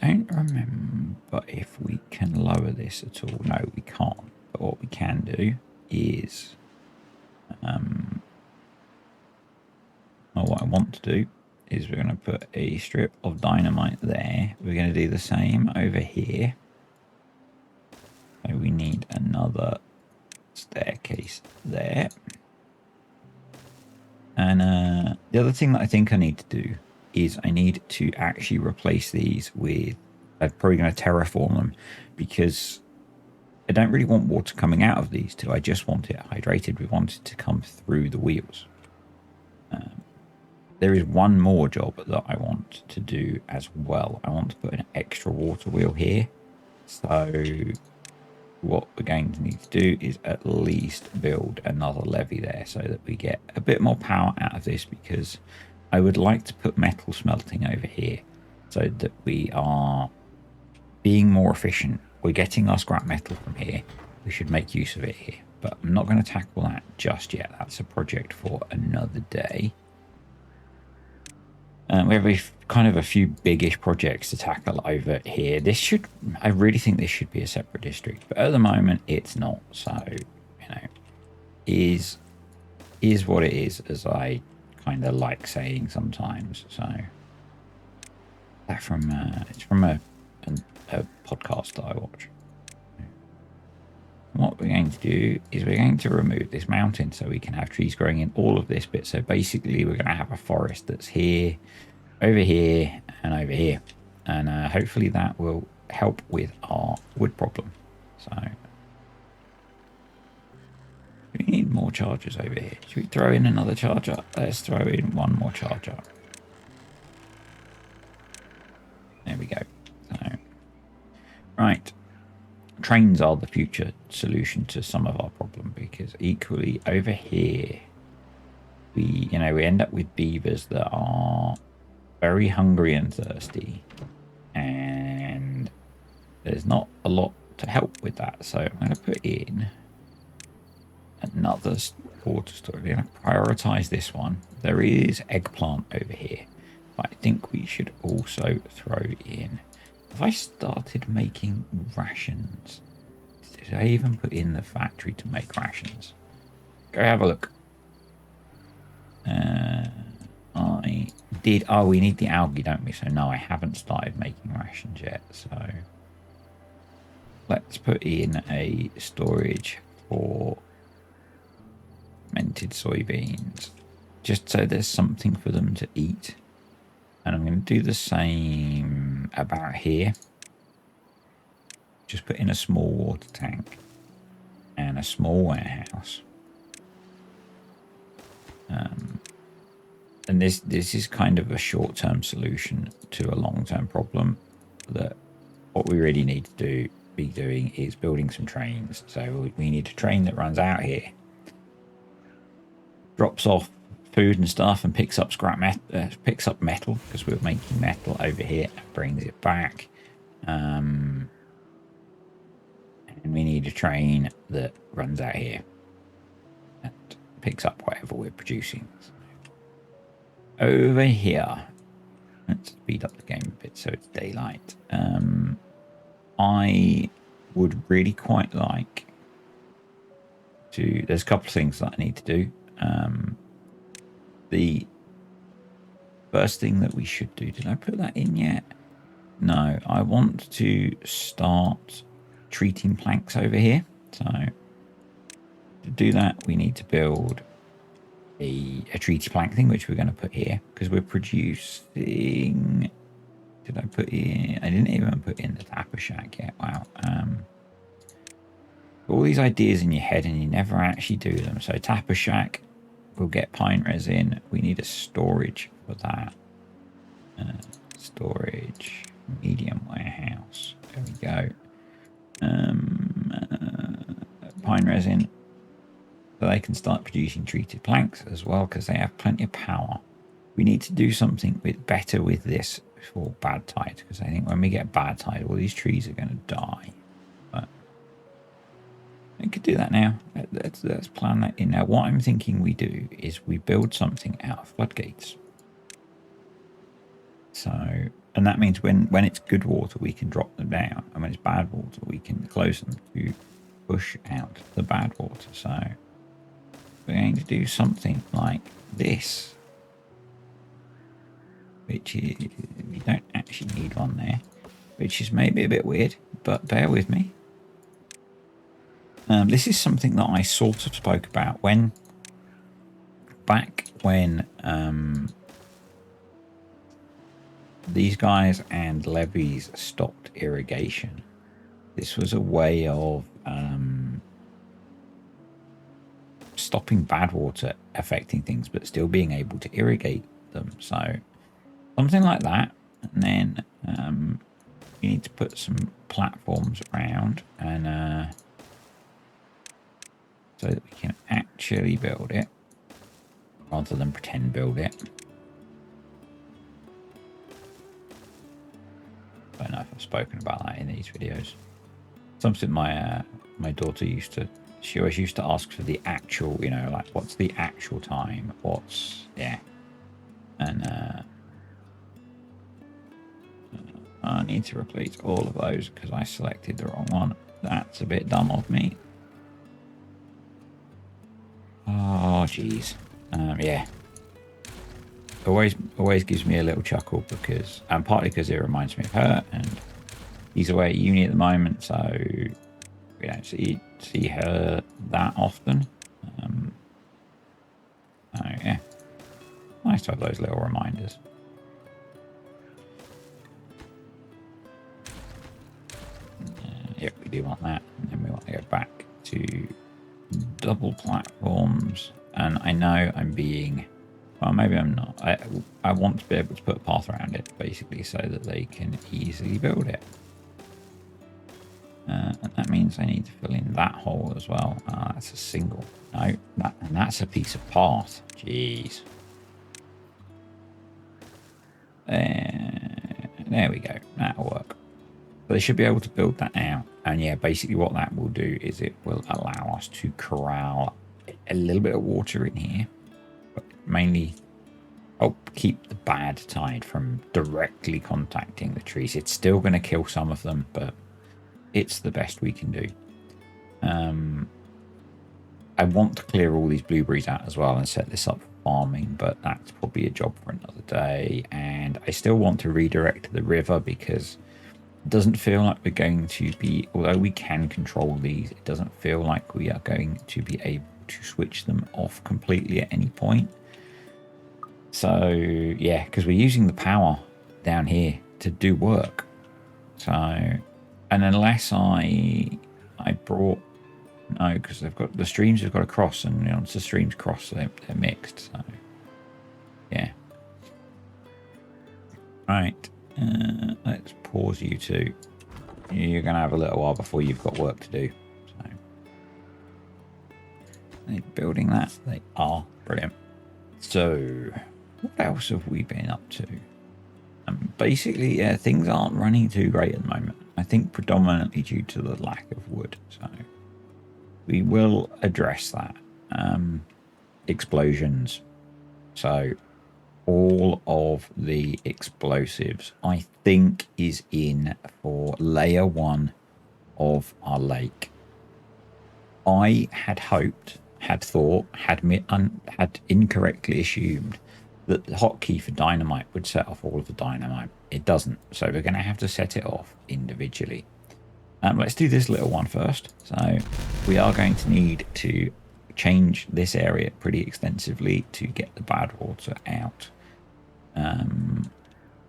don't remember if we can lower this at all. No, we can't. But what we can do is what I want to do is we're going to put a strip of dynamite there. We're going to do the same over here. So we need another staircase there. And the other thing that I think I need to do is I need to actually replace these with, I'm probably going to terraform them, because I don't really want water coming out of these two. I just want it hydrated. We want it to come through the wheels. There is one more job that I want to do as well. I want to put an extra water wheel here. So what we're going to need to do is at least build another levee there so that we get a bit more power out of this, because I would like to put metal smelting over here so that we are being more efficient. We're getting our scrap metal from here. We should make use of it here, but I'm not going to tackle that just yet. That's a project for another day. We have kind of a few biggish projects to tackle over here. I really think this should be a separate district, but at the moment it's not. So, you know, is what it is, as I kind of like saying sometimes. So that it's from a podcast that I watch. What we're going to do is we're going to remove this mountain so we can have trees growing in all of this bit. So basically we're going to have a forest that's here, over here, and over here. And hopefully that will help with our wood problem. So we need more chargers over here. Should we throw in another charger? Let's throw in one more charger. There we go. So, right. Trains are the future solution to some of our problem, because equally over here we end up with beavers that are very hungry and thirsty, and there's not a lot to help with that. So I'm going to put in another water storage. We're going to prioritize this one. There is eggplant over here, but I think we should also throw in, have I started making rations? Did I even put in the factory to make rations? Go have a look. I did. Oh, we need the algae, don't we? So no, I haven't started making rations yet. So let's put in a storage for fermented soybeans, just so there's something for them to eat. And I'm going to do the same about here. just put in a small water tank and a small warehouse. And this is kind of a short-term solution to a long-term problem. That what we really need to be doing is building some trains. So we need a train that runs out here, drops off food and stuff, and picks up picks up metal, because we're making metal over here, and brings it back. And we need a train that runs out here and picks up whatever we're producing. Over here, let's speed up the game a bit so it's daylight. I would really quite like to... There's a couple of things that I need to do. The first thing that we should do... Did I put that in yet? No, I want to start treating planks over here. So to do that, we need to build a treaty plank thing, which we're going to put here, because we're producing... Did I put in... I didn't even put in the tapper shack yet. Wow. All these ideas in your head and you never actually do them. So tapper shack, we'll get pine resin. We need a storage for that. Storage, medium warehouse. There we go. Pine resin, so they can start producing treated planks as well, because they have plenty of power. We need to do something better with this for bad tide, because I think when we get bad tide, all these trees are going to die. But we could do that now. Let's plan that in. Now, what I'm thinking we do is we build something out of floodgates. So, and that means when it's good water, we can drop them down, and when it's bad water, we can close them to push out the bad water. So we're going to do something like this, which is, you don't actually need one there, which is maybe a bit weird, but bear with me. This is something that I sort of spoke about back when these guys and levees stopped irrigation. This was a way of stopping bad water affecting things, but still being able to irrigate them. So something like that. And then you need to put some platforms around, and so that we can actually build it rather than pretend build it. I don't know if I've spoken about that in these videos. Something my daughter used to... She always used to ask for the actual, you know, like, what's the actual time? What's... Yeah. And I need to replace all of those because I selected the wrong one. That's a bit dumb of me. Oh, jeez. Yeah. Always gives me a little chuckle, because, and partly because it reminds me of her, and he's away at uni at the moment, so we don't see her that often. So yeah, nice to have those little reminders. Yep, we do want that, and then we want to go back to double platforms. And I know I'm being... Well, maybe I'm not. I want to be able to put a path around it, basically, so that they can easily build it. And that means I need to fill in that hole as well. That's a single. No, and that's a piece of path. Jeez. There we go. That'll work. So they should be able to build that now. And yeah, basically what that will do is it will allow us to corral a little bit of water in here. Mainly help keep the bad tide from directly contacting the trees. It's still going to kill some of them, but it's the best we can do. I want to clear all these blueberries out as well and set this up for farming, but that's probably a job for another day. And I still want to redirect the river, because it doesn't feel like we're going to be, although we can control these, it doesn't feel like we are going to be able to switch them off completely at any point. So yeah, because we're using the power down here to do work. So And unless I brought, no, because they've got the streams have got to cross, and once the streams cross, they're mixed. So yeah. Right. Let's pause you two. You're going to have a little while before you've got work to do. So they're building that. They are brilliant. So what else have we been up to? Basically, yeah, things aren't running too great at the moment. I think predominantly due to the lack of wood. So we will address that. Explosions. So all of the explosives, I think, is in for layer 1 of our lake. I had hoped, had thought, had incorrectly assumed that the hotkey for dynamite would set off all of the dynamite. It doesn't, so we're going to have to set it off individually. Let's do this little one first. So we are going to need to change this area pretty extensively to get the bad water out.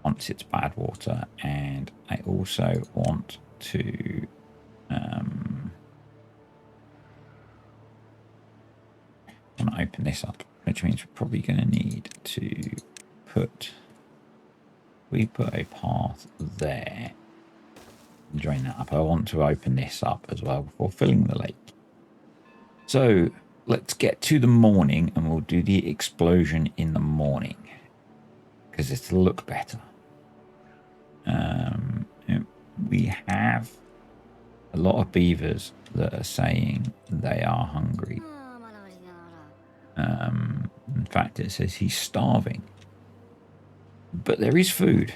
Once it's bad water, and I also want to open this up, which means we're probably going to need to put a path there. Join that up. I want to open this up as well before filling the lake. So let's get to the morning, and we'll do the explosion in the morning because it'll look better. We have a lot of beavers that are saying they are hungry. In fact, it says he's starving, but there is food.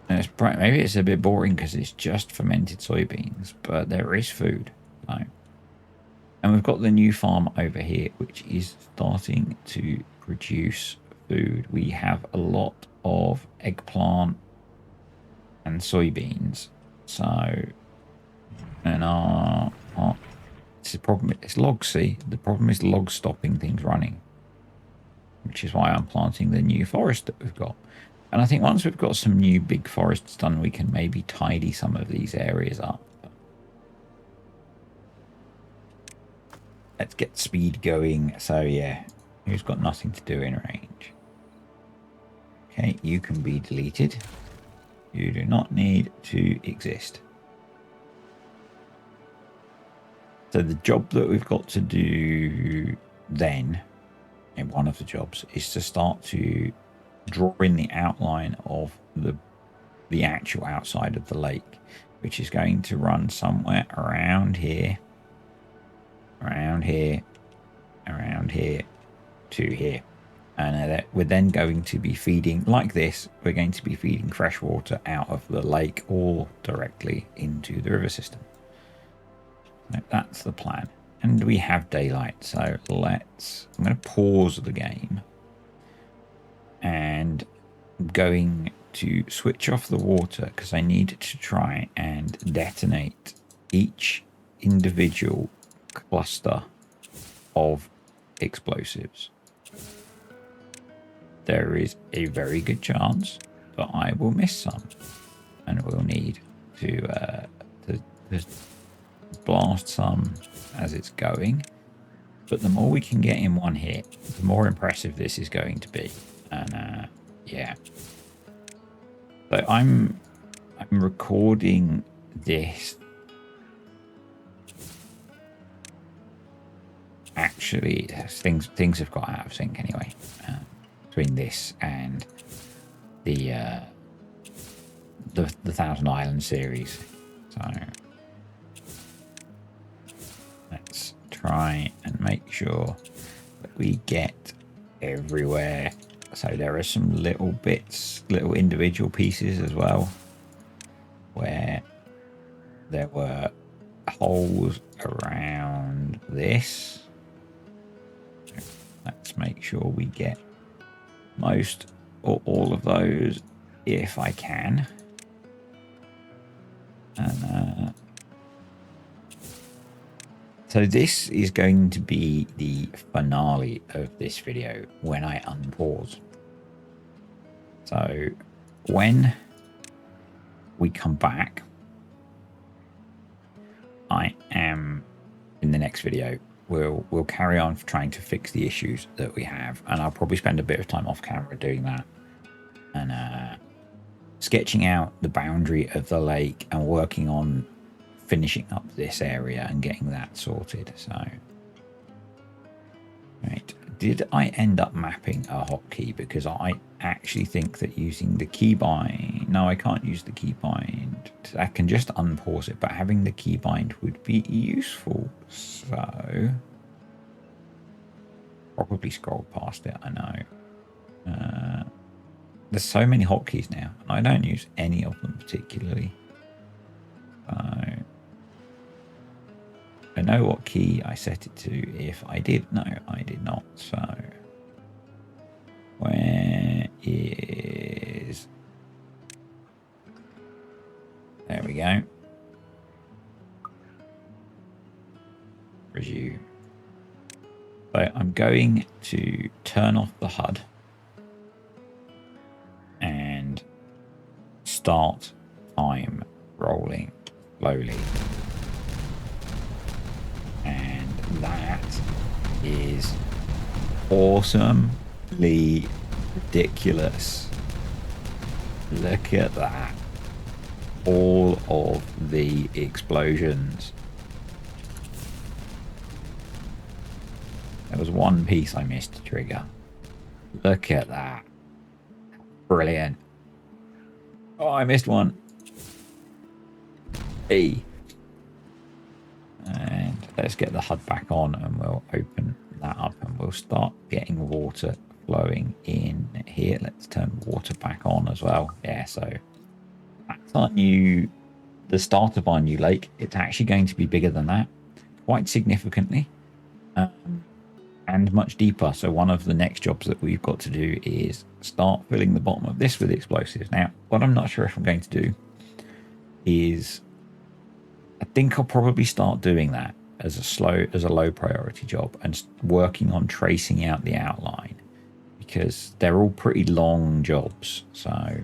And maybe it's a bit boring because it's just fermented soybeans, but there is food. So, and we've got the new farm over here, which is starting to produce food. We have a lot of eggplant and soybeans. So, and it's the problem. It's logs. See, the problem is logs stopping things running, which is why I'm planting the new forest that we've got. And I think once we've got some new big forests done, we can maybe tidy some of these areas up. Let's get speed going. So yeah, who's got nothing to do in range? Okay, you can be deleted. You do not need to exist. So the job that we've got to do then, in one of the jobs, is to start to draw in the outline of the actual outside of the lake, which is going to run somewhere around here, around here, around here to here. And we're then going to be feeding, like this, we're going to be feeding fresh water out of the lake or directly into the river system. So that's the plan. And we have daylight, so I'm going to pause the game. And I'm going to switch off the water because I need to try and detonate each individual cluster of explosives. There is a very good chance that I will miss some, and we'll need to blast some as it's going. But the more we can get in one hit, the more impressive this is going to be. And yeah, so I'm recording this. Actually, things have got out of sync anyway. Between this and the Thousand Island series, so let's try and make sure that we get everywhere. So there are some little bits, little individual pieces as well, where there were holes around this. Let's make sure we get most or all of those if I can. And so this is going to be the finale of this video when I unpause. So when we come back, I am in the next video. We'll carry on trying to fix the issues that we have, and I'll probably spend a bit of time off camera doing that and sketching out the boundary of the lake and working on finishing up this area and getting that sorted. So, right, did I end up mapping a hotkey? Because I actually think that using the keybind, no, I can't use the keybind. I can just unpause it, but having the keybind would be useful. So, probably scroll past it, I know. There's so many hotkeys now, and I don't use any of them particularly. So, I know what key I set it to. If I did, no, I did not. So, where is... There we go. Resume. So I'm going to turn off the HUD and start time rolling slowly. And that is awesomely ridiculous. Look at that. All of the explosions. There was one piece I missed to trigger. Look at that. Brilliant. Oh, I missed one. E. And let's get the HUD back on and we'll open that up and we'll start getting water flowing in here. Let's turn water back on as well. Yeah, so that's our new, the start of our new lake. It's actually going to be bigger than that, quite significantly. And much deeper. So one of the next jobs that we've got to do is start filling the bottom of this with explosives. Now, what I'm not sure if I'm going to do is, I think I'll probably start doing that as a low priority job and working on tracing out the outline, because they're all pretty long jobs. So I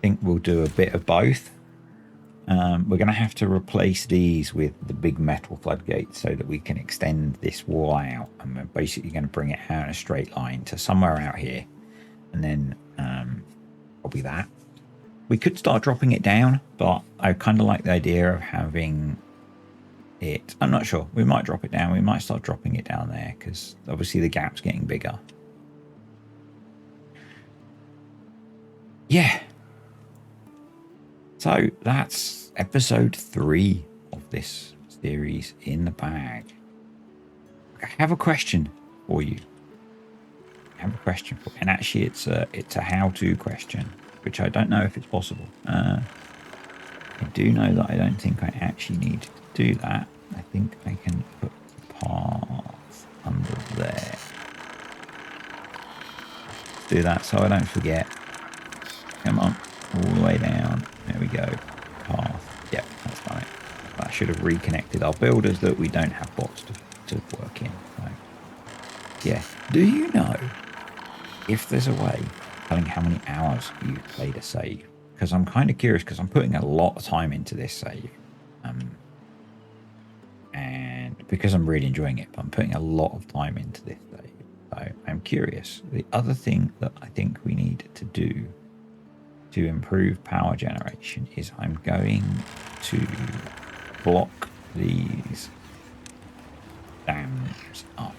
think we'll do a bit of both. We're going to have to replace these with the big metal floodgates so that we can extend this wall out, and we're basically going to bring it out in a straight line to somewhere out here, and then probably that. We could start dropping it down, but I kind of like the idea of having it. I'm not sure. We might drop it down. We might start dropping it down there because obviously the gap's getting bigger. Yeah. So that's episode 3 of this series in the bag. I have a question for you. And actually it's a how-to question, which I don't know if it's possible. I do know that I don't think I actually need to do that. I think I can put the path under there. Do that so I don't forget. Come on, all the way down. There we go. Path. Yep, that's done it. That should have reconnected our builders that we don't have bots to work in. So, yeah. Do you know if there's a way of telling how many hours you've played a save? Because I'm kind of curious, because I'm putting a lot of time into this save. And because I'm really enjoying it, but I'm putting a lot of time into this save. So I'm curious. The other thing that I think we need to do to improve power generation is I'm going to block these dams up,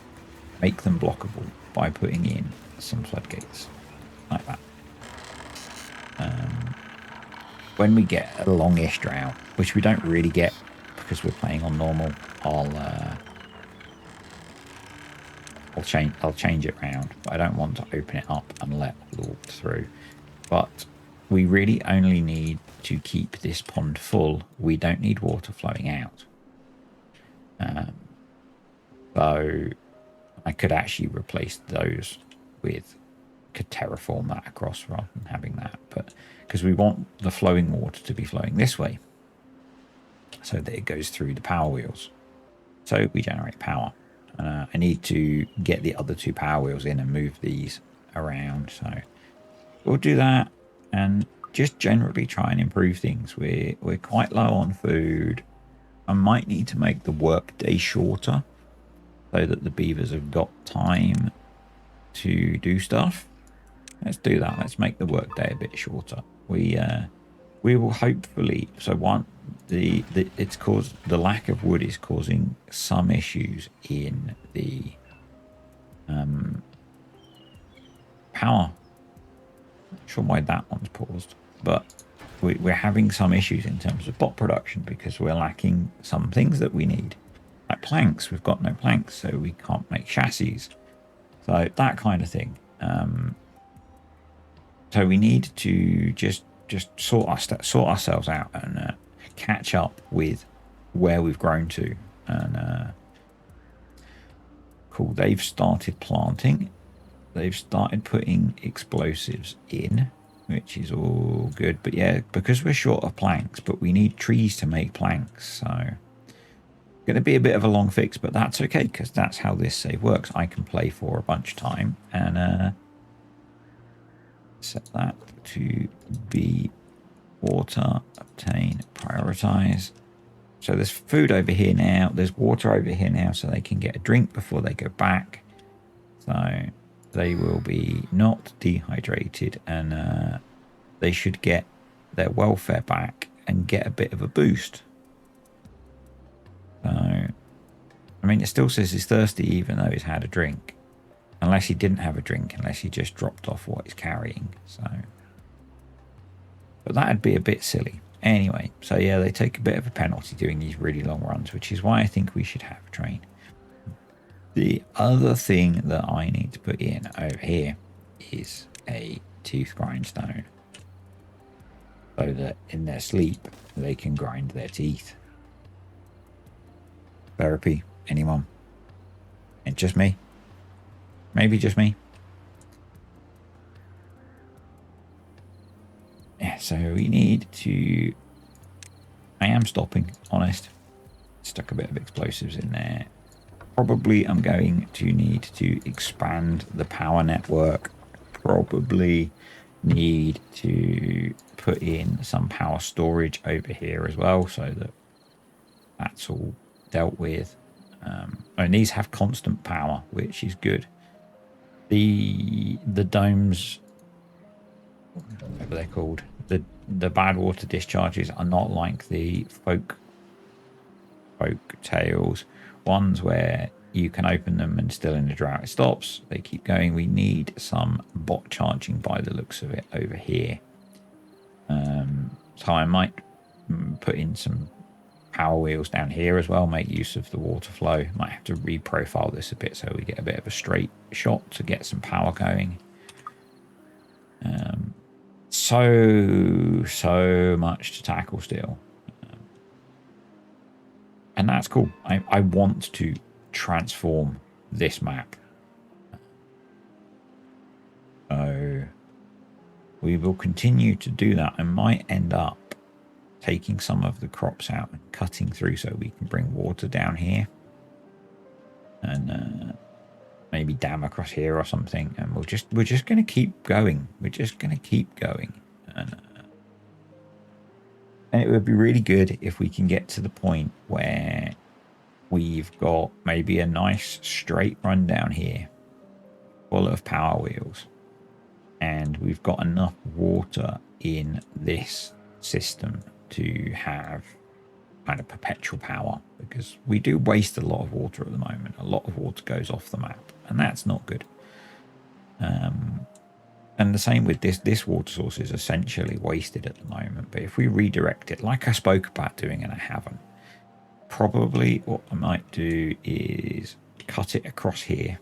make them blockable by putting in some floodgates like that. When we get a longish drought, which we don't really get because we're playing on normal, I'll change it round, but I don't want to open it up and let the water through. But we really only need to keep this pond full. We don't need water flowing out. So I could actually replace those with, could terraform that across rather than having that. But because we want the flowing water to be flowing this way so that it goes through the power wheels. So we generate power. I need to get the other 2 power wheels in and move these around. So we'll do that. And just generally try and improve things. We're quite low on food. I might need to make the work day shorter so that the beavers have got time to do stuff. Let's do that. Let's make the work day a bit shorter. We will hopefully. So it's caused, the lack of wood is causing some issues in the power. Not sure why that one's paused, but we're having some issues in terms of bot production because we're lacking some things that we need, like planks. We've got no planks, so we can't make chassis. So that kind of thing. So we need to just sort ourselves out and catch up with where we've grown to. And cool. They've started planting. They've started putting explosives in, which is all good. But yeah, because we're short of planks, but we need trees to make planks. So going to be a bit of a long fix, but that's okay because that's how this save works. I can play for a bunch of time and set that to be water, obtain, prioritize. So there's food over here now. There's water over here now so they can get a drink before they go back. So they will be not dehydrated and they should get their welfare back and get a bit of a boost. So, I mean, it still says he's thirsty even though he's had a drink. Unless he didn't have a drink, unless he just dropped off what he's carrying. So, but that'd be a bit silly. Anyway, so yeah, they take a bit of a penalty doing these really long runs, which is why I think we should have a train. The other thing that I need to put in over here is a tooth grindstone. So that in their sleep, they can grind their teeth. Therapy, anyone? And just me? Maybe just me. Yeah, so we need to... I am stopping, honest. Stuck a bit of explosives in there. Probably I'm going to need to expand the power network. Probably need to put in some power storage over here as well so that that's all dealt with. And these have constant power, which is good. The domes, whatever they're called, the bad water discharges are not like the folk tails ones where you can open them and still in the drought it stops. They keep going. We need some bot charging by the looks of it over here. So I might put in some power wheels down here as well, make use of the water flow. Might have to reprofile this a bit so we get a bit of a straight shot to get some power going. So much to tackle still. And that's cool. I want to transform this map. So we will continue to do that. I might end up taking some of the crops out and cutting through so we can bring water down here. And maybe dam across here or something. And we're just going to keep going. We're just going to keep going. And it would be really good if we can get to the point where we've got maybe a nice straight run down here full of power wheels. And we've got enough water in this system to have kind of perpetual power. Because we do waste a lot of water at the moment. A lot of water goes off the map. And that's not good. And the same with this water source is essentially wasted at the moment. But if we redirect it, like I spoke about doing and I haven't, probably what I might do is cut it across here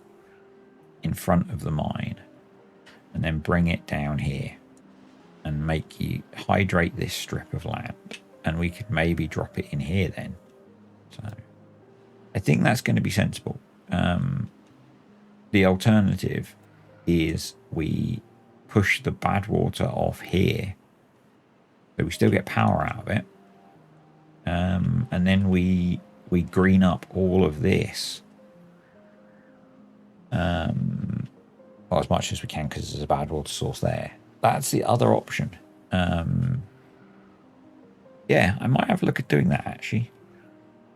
in front of the mine and then bring it down here and make you hydrate this strip of land. And we could maybe drop it in here then. So I think that's going to be sensible. The alternative is we push the bad water off here so we still get power out of it, and then we green up all of this well, as much as we can because there's a bad water source there. That's the other option. Yeah, I might have a look at doing that, actually.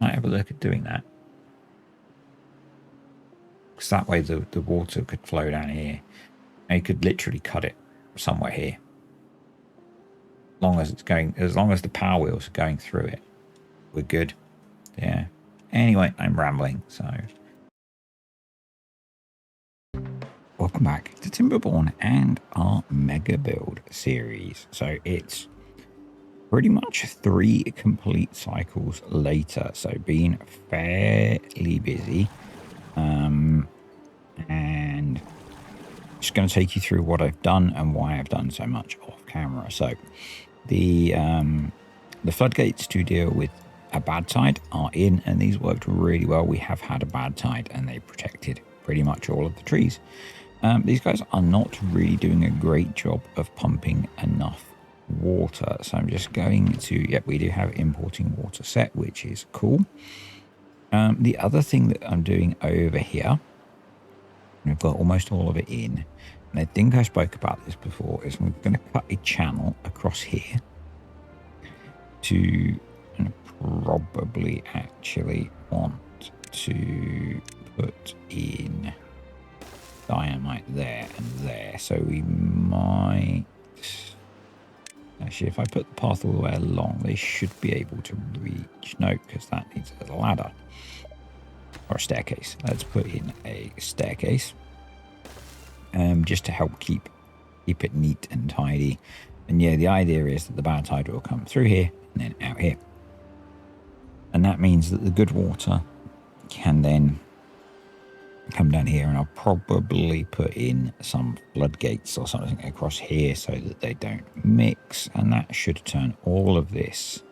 Might have a look at doing that. Because that way the water could flow down here. And you could literally cut it somewhere here. As long as the power wheels are going through it, we're good. Yeah. Anyway, I'm rambling, so. Welcome back to Timberborn and our mega build series. So it's pretty much 3 complete cycles later. So been fairly busy. And just going to take you through what I've done and why I've done so much off camera. So the floodgates to deal with a bad tide are in, and these worked really well. We have had a bad tide and they protected pretty much all of the trees. These guys are not really doing a great job of pumping enough water, so I'm just going to, yep, we do have importing water set, which is cool. The other thing that I'm doing over here, we've got almost all of it in, and I think I spoke about this before, is I'm going to cut a channel across here to, and probably actually want to put in dynamite there and there. So we might actually, if I put the path all the way along, they should be able to reach. No, because that needs a ladder or a staircase. Let's put in a staircase, just to help keep it neat and tidy. And yeah, the idea is that the bad tide will come through here and then out here, and that means that the good water can then come down here, and I'll probably put in some floodgates or something across here so that they don't mix, and that should turn all of this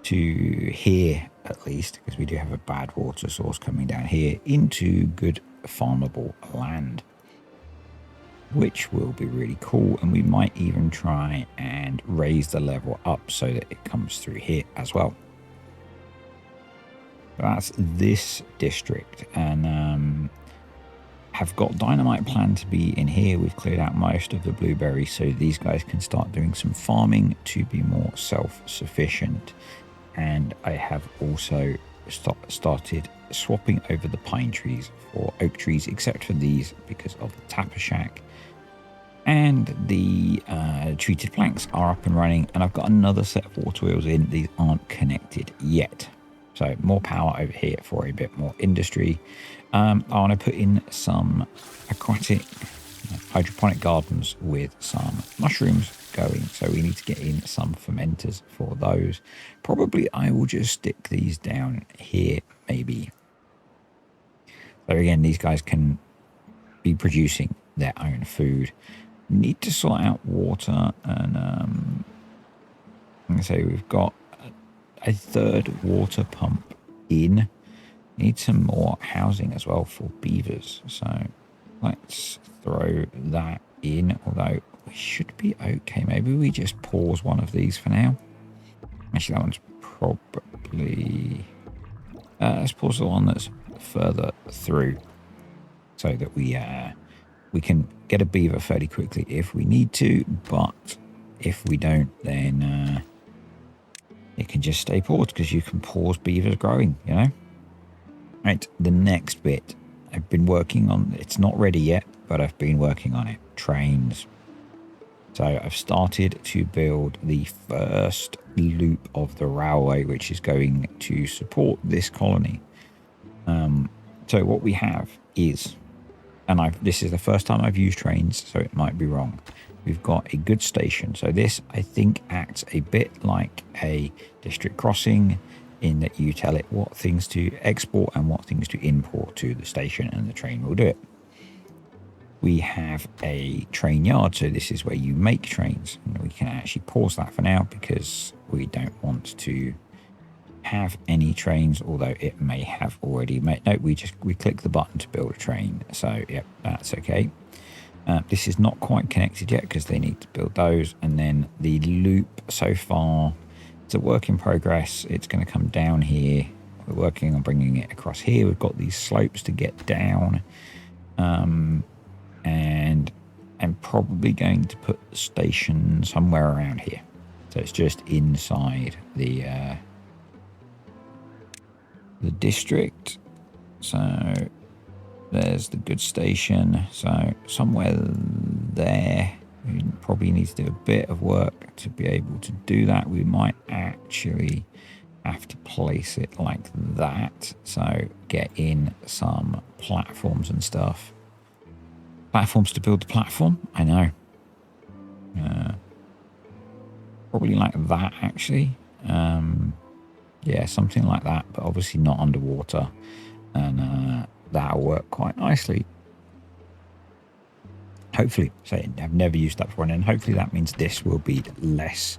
to here at least, because we do have a bad water source coming down here, into good farmable land, which will be really cool. And we might even try and raise the level up so that it comes through here as well. That's this district, and have got dynamite planned to be in here. We've cleared out most of the blueberries, so these guys can start doing some farming to be more self-sufficient. And I have also started swapping over the pine trees for oak trees, except for these because of the tapper shack. And the treated planks are up and running, and I've got another set of water wheels in. These aren't connected yet. So more power over here for a bit more industry. I want to put in some aquatic hydroponic gardens with some mushrooms going. So we need to get in some fermenters for those. Probably I will just stick these down here maybe. So again, these guys can be producing their own food. Need to sort out water, and I'm going to say we've got a third water pump in. Need some more housing as well for beavers, so let's throw that in, although we should be okay. Maybe we just pause one of these for now. Actually, that one's probably let's pause the one that's further through, so that we can get a beaver fairly quickly if we need to, but if we don't, then it can just stay paused, because you can pause beavers growing, you know. Right, the next bit I've been working on, it's not ready yet, but I've been working on it. Trains. So I've started to build the first loop of the railway, which is going to support this colony. So what we have is, and this is the first time I've used trains, so it might be wrong. We've got a good station. So this, I think, acts a bit like a district crossing, in that you tell it what things to export and what things to import to the station, and the train will do it. We have a train yard, so this is where you make trains, and we can actually pause that for now because we don't want to have any trains, although it may have already made. No, we click the button to build a train, so yep, that's okay. This is not quite connected yet because they need to build those, and then the loop so far, it's a work in progress. It's going to come down here. We're working on bringing it across here. We've got these slopes to get down, and I'm probably going to put the station somewhere around here. So it's just inside the district. So there's the good station. So somewhere there, we probably need to do a bit of work to be able to do that. We might actually have to place it like that. So get in some platforms and stuff. Platforms to build the platform, I know. Probably like that, actually. Yeah, something like that, but obviously not underwater. And that'll work quite nicely. Hopefully. So I've never used that before, and hopefully that means this will be less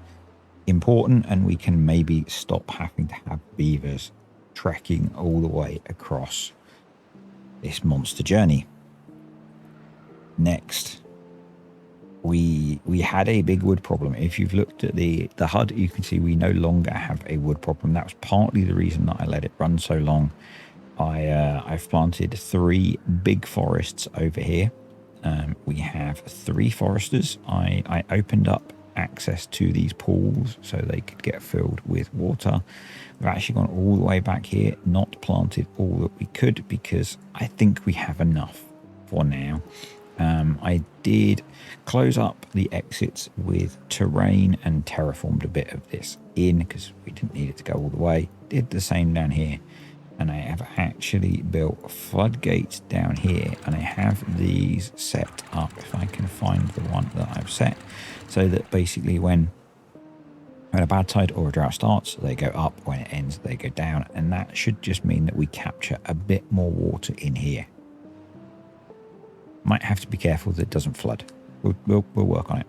important, and we can maybe stop having to have beavers trekking all the way across this monster journey. Next, we had a big wood problem. If you've looked at the HUD, you can see we no longer have a wood problem. That was partly the reason that I let it run so long. I've planted 3 big forests over here. We have 3 foresters. I opened up access to these pools so they could get filled with water. We've actually gone all the way back here, not planted all that we could because I think we have enough for now. I did close up the exits with terrain and terraformed a bit of this in because we didn't need it to go all the way. Did the same down here. And I have actually built floodgates down here, and I have these set up, if I can find the one that I've set, so that basically when a bad tide or a drought starts, they go up. When it ends, they go down, and that should just mean that we capture a bit more water in here. Might have to be careful that it doesn't flood. We'll work on it.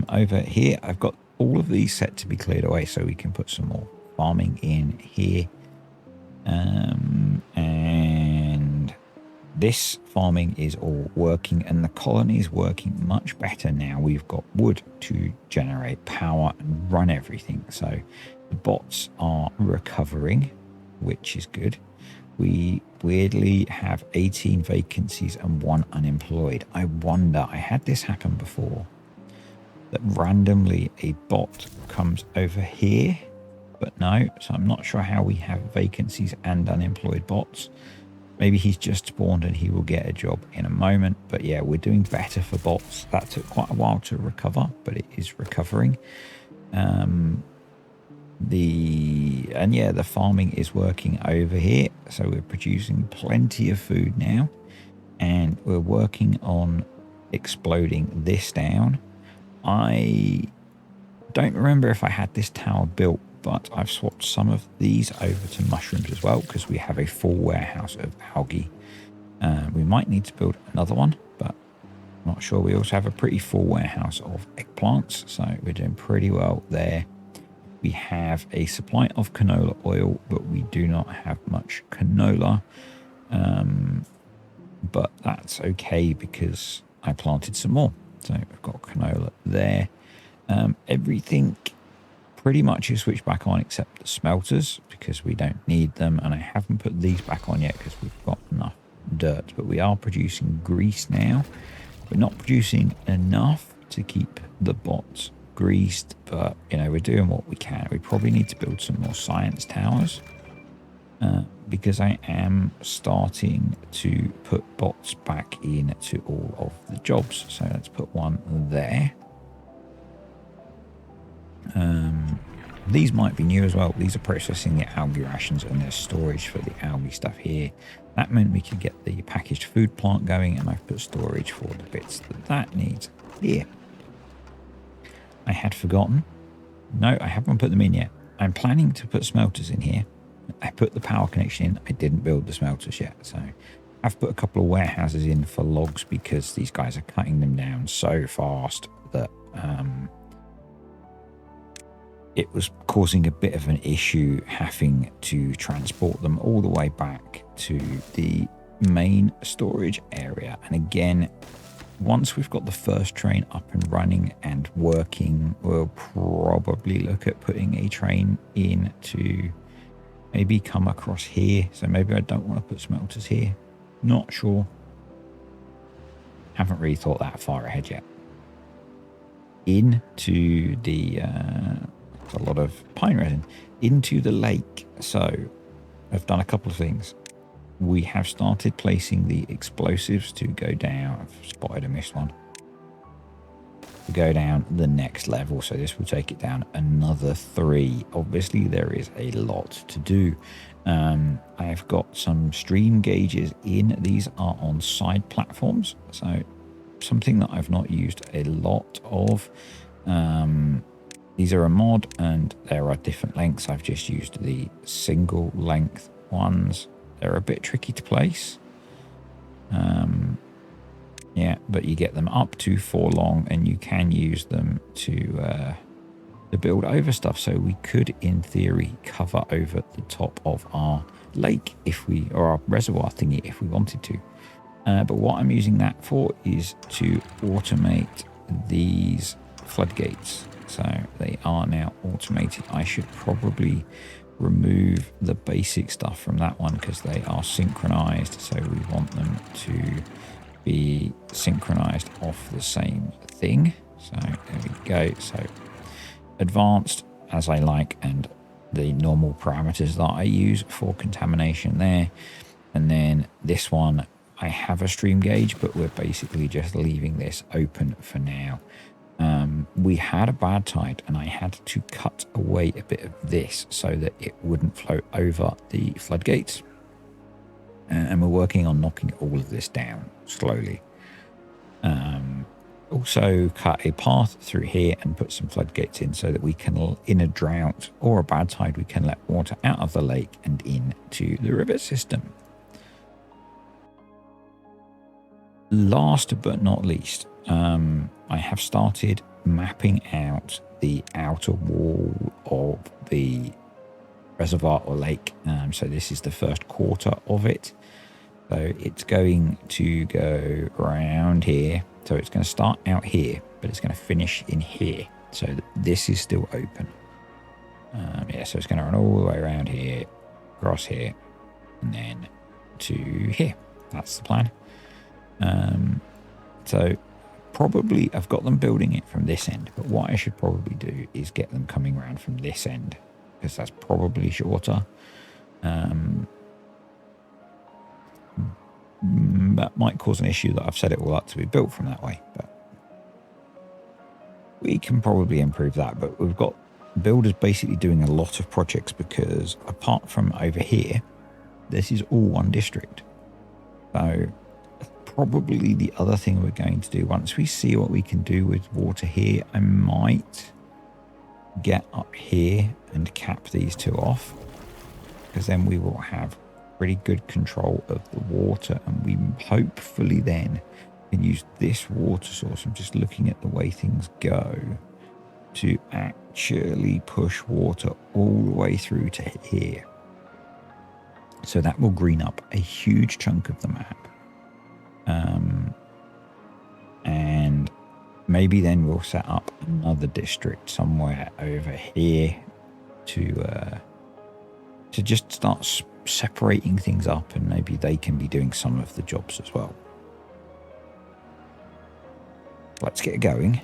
Over here, I've got all of these set to be cleared away, so we can put some more farming in here. And this farming is all working, and the colony is working much better now. We've got wood to generate power and run everything. So the bots are recovering, which is good. We weirdly have 18 vacancies and 1 unemployed. I wonder, I had this happen before, that randomly a bot comes over here, but no. So I'm not sure how we have vacancies and unemployed bots. Maybe he's just spawned and he will get a job in a moment. But yeah, we're doing better for bots. That took quite a while to recover, but it is recovering. The farming is working over here, so we're producing plenty of food now, and we're working on exploding this down. I don't remember if I had this tower built, but I've swapped some of these over to mushrooms as well, because we have a full warehouse of algae. We might need to build another one, but I'm not sure. We also have a pretty full warehouse of eggplants, so we're doing pretty well there. We have a supply of canola oil, but we do not have much canola. But that's okay because I planted some more. So we've got canola there. Everything pretty much is switched back on except the smelters because we don't need them. And I haven't put these back on yet because we've got enough dirt. But we are producing grease now. We're not producing enough to keep the bots greased, but you know, we're doing what we can. We probably need to build some more science towers because I am starting to put bots back into all of the jobs. So let's put one there. These might be new as well. These are processing the algae rations, and there's storage for the algae stuff here. That meant we could get the packaged food plant going, and I've put storage for the bits that needs here. I had forgotten. No, I haven't put them in yet. I'm planning to put smelters in here. I put the power connection in. I didn't build the smelters yet. So I've put a couple of warehouses in for logs because these guys are cutting them down so fast that it was causing a bit of an issue having to transport them all the way back to the main storage area. And again, once we've got the first train up and running and working, we'll probably look at putting a train in to maybe come across here. So maybe I don't want to put smelters here. Not sure. Haven't really thought that far ahead yet. Into the a lot of pine resin into the lake. So I've done a couple of things. We have started placing the explosives to go down. I've spotted a missed one. To go down the next level. So this will take it down another 3. Obviously, there is a lot to do. I've got some stream gauges in. These are on side platforms. So something that I've not used a lot of. These are a mod and there are different lengths. I've just used the single length ones. They're a bit tricky to place. Yeah, but you get them up to 4 long and you can use them to build over stuff. So we could, in theory, cover over the top of our lake or our reservoir thingy if we wanted to. But what I'm using that for is to automate these floodgates. So they are now automated. I should probably remove the basic stuff from that one because they are synchronized. So we want them to be synchronized off the same thing. So there we go. So advanced as I like, and the normal parameters that I use for contamination there. And then this one, I have a stream gauge, but we're basically just leaving this open for now. We had a bad tide and I had to cut away a bit of this so that it wouldn't flow over the floodgates. And we're working on knocking all of this down slowly. Also cut a path through here and put some floodgates in so that we can, in a drought or a bad tide, we can let water out of the lake and into the river system. Last but not least, I have started mapping out the outer wall of the reservoir or lake. So this is the first quarter of it. So it's going to go around here. So it's going to start out here, but it's going to finish in here. So this is still open. Yeah, so it's going to run all the way around here, across here, and then to here. That's the plan. So probably I've got them building it from this end, but what I should probably do is get them coming around from this end, because that's probably shorter. That might cause an issue that I've set it all up to be built from that way, but we can probably improve that. But we've got builders basically doing a lot of projects, because apart from over here, this is all one district. So probably the other thing we're going to do, once we see what we can do with water here, I might get up here and cap these 2 off, because then we will have pretty good control of the water, and we hopefully then can use this water source. I'm just looking at the way things go to actually push water all the way through to here. So that will green up a huge chunk of the map. And maybe then we'll set up another district somewhere over here to just start separating things up, and maybe they can be doing some of the jobs as well. Let's get going.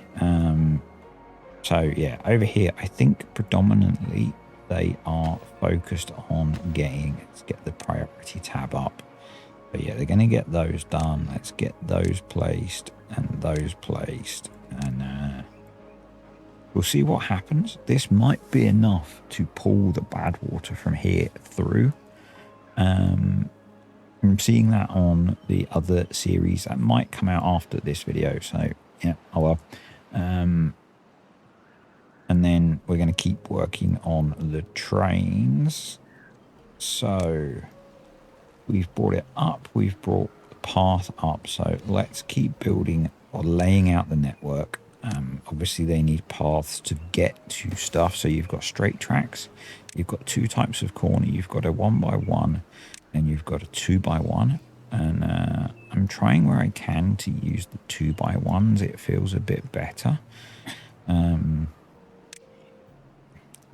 So yeah, over here, I think predominantly they are focused on let's get the priority tab up. But yeah, they're going to get those done. Let's get those placed and those placed. And we'll see what happens. This might be enough to pull the bad water from here through. I'm seeing that on the other series. That might come out after this video. So yeah, oh well. And then we're going to keep working on the trains. So we've brought it up. We've brought the path up. So let's keep building or laying out the network. Obviously, they need paths to get to stuff. So you've got straight tracks. You've got 2 types of corner. You've got a 1x1 and you've got a 2x1. And I'm trying where I can to use the 2x1s. It feels a bit better.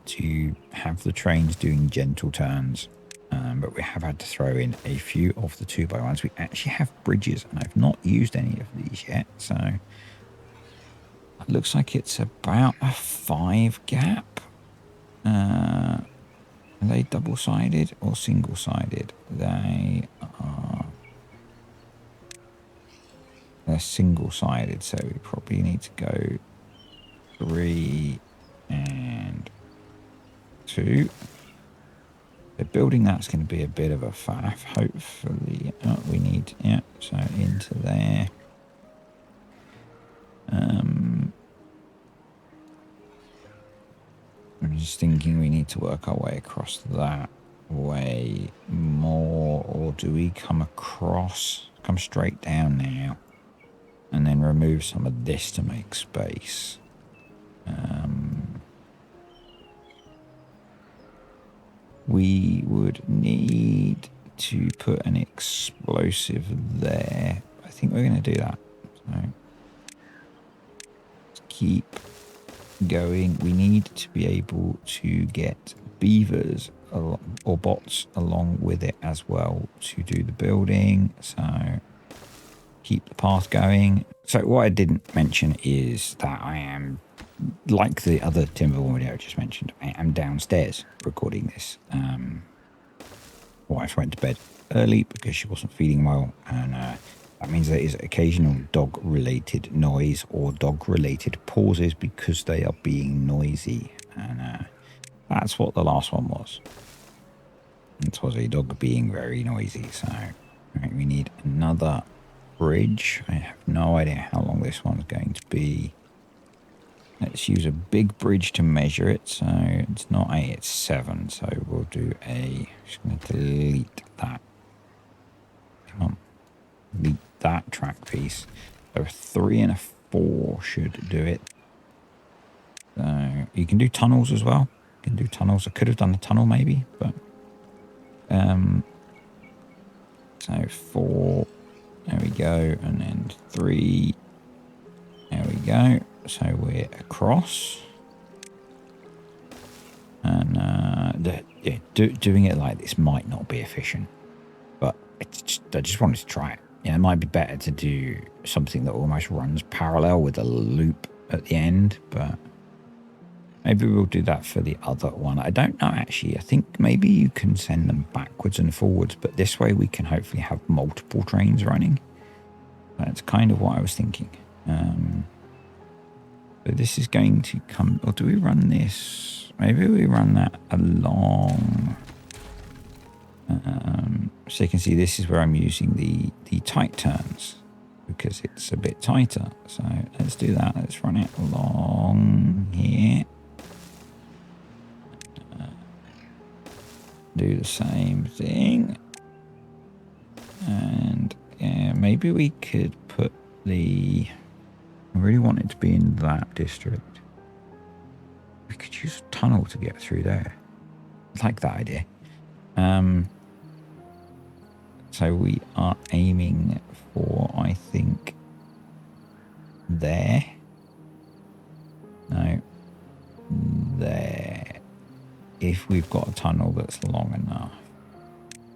To have the trains doing gentle turns. but we have had to throw in a few of the 2x1s. We actually have bridges, and I've not used any of these yet, so it looks like it's about a 5 gap. Are they double-sided or single-sided? They're single-sided, so we probably need to go 3 and 2. The building that's going to be a bit of a faff. Hopefully, we need, yeah, so into there. I'm just thinking we need to work our way across that way more, or do we come straight down now and then remove some of this to make space? We would need to put an explosive there. I think we're going to do that. So let's keep going. We need to be able to get beavers or bots along with it as well to do the building. So keep the path going. So what I didn't mention is that I am, like the other Timberborn video I just mentioned, I am downstairs recording this. Wife went to bed early because she wasn't feeling well, and that means there is occasional dog-related noise or dog-related pauses because they are being noisy, and that's what the last one was. It was a dog being very noisy. So right, we need another bridge. I have no idea how long this one's going to be. Let's use a big bridge to measure it. So it's not 8, it's 7. So we'll do just going to delete that. Come on. Delete that track piece. So a 3 and a 4 should do it. So you can do tunnels as well. You can do tunnels. I could have done a tunnel maybe, but so 4. There we go. And then 3. There we go. So we're across, and doing it like this might not be efficient, but I just wanted to try it. Yeah, it might be better to do something that almost runs parallel with a loop at the end, but maybe we'll do that for the other one. I don't know actually. I think maybe you can send them backwards and forwards, but this way we can hopefully have multiple trains running. That's kind of what I was thinking. So this is going to come, or do we run this? Maybe we run that along. So you can see this is where I'm using the tight turns because it's a bit tighter. So let's do that. Let's run it along here. Do the same thing. And yeah, maybe we could put I really want it to be in that district. We could use a tunnel to get through there. I like that idea. So we are aiming for, I think, there. No. There. If we've got a tunnel that's long enough.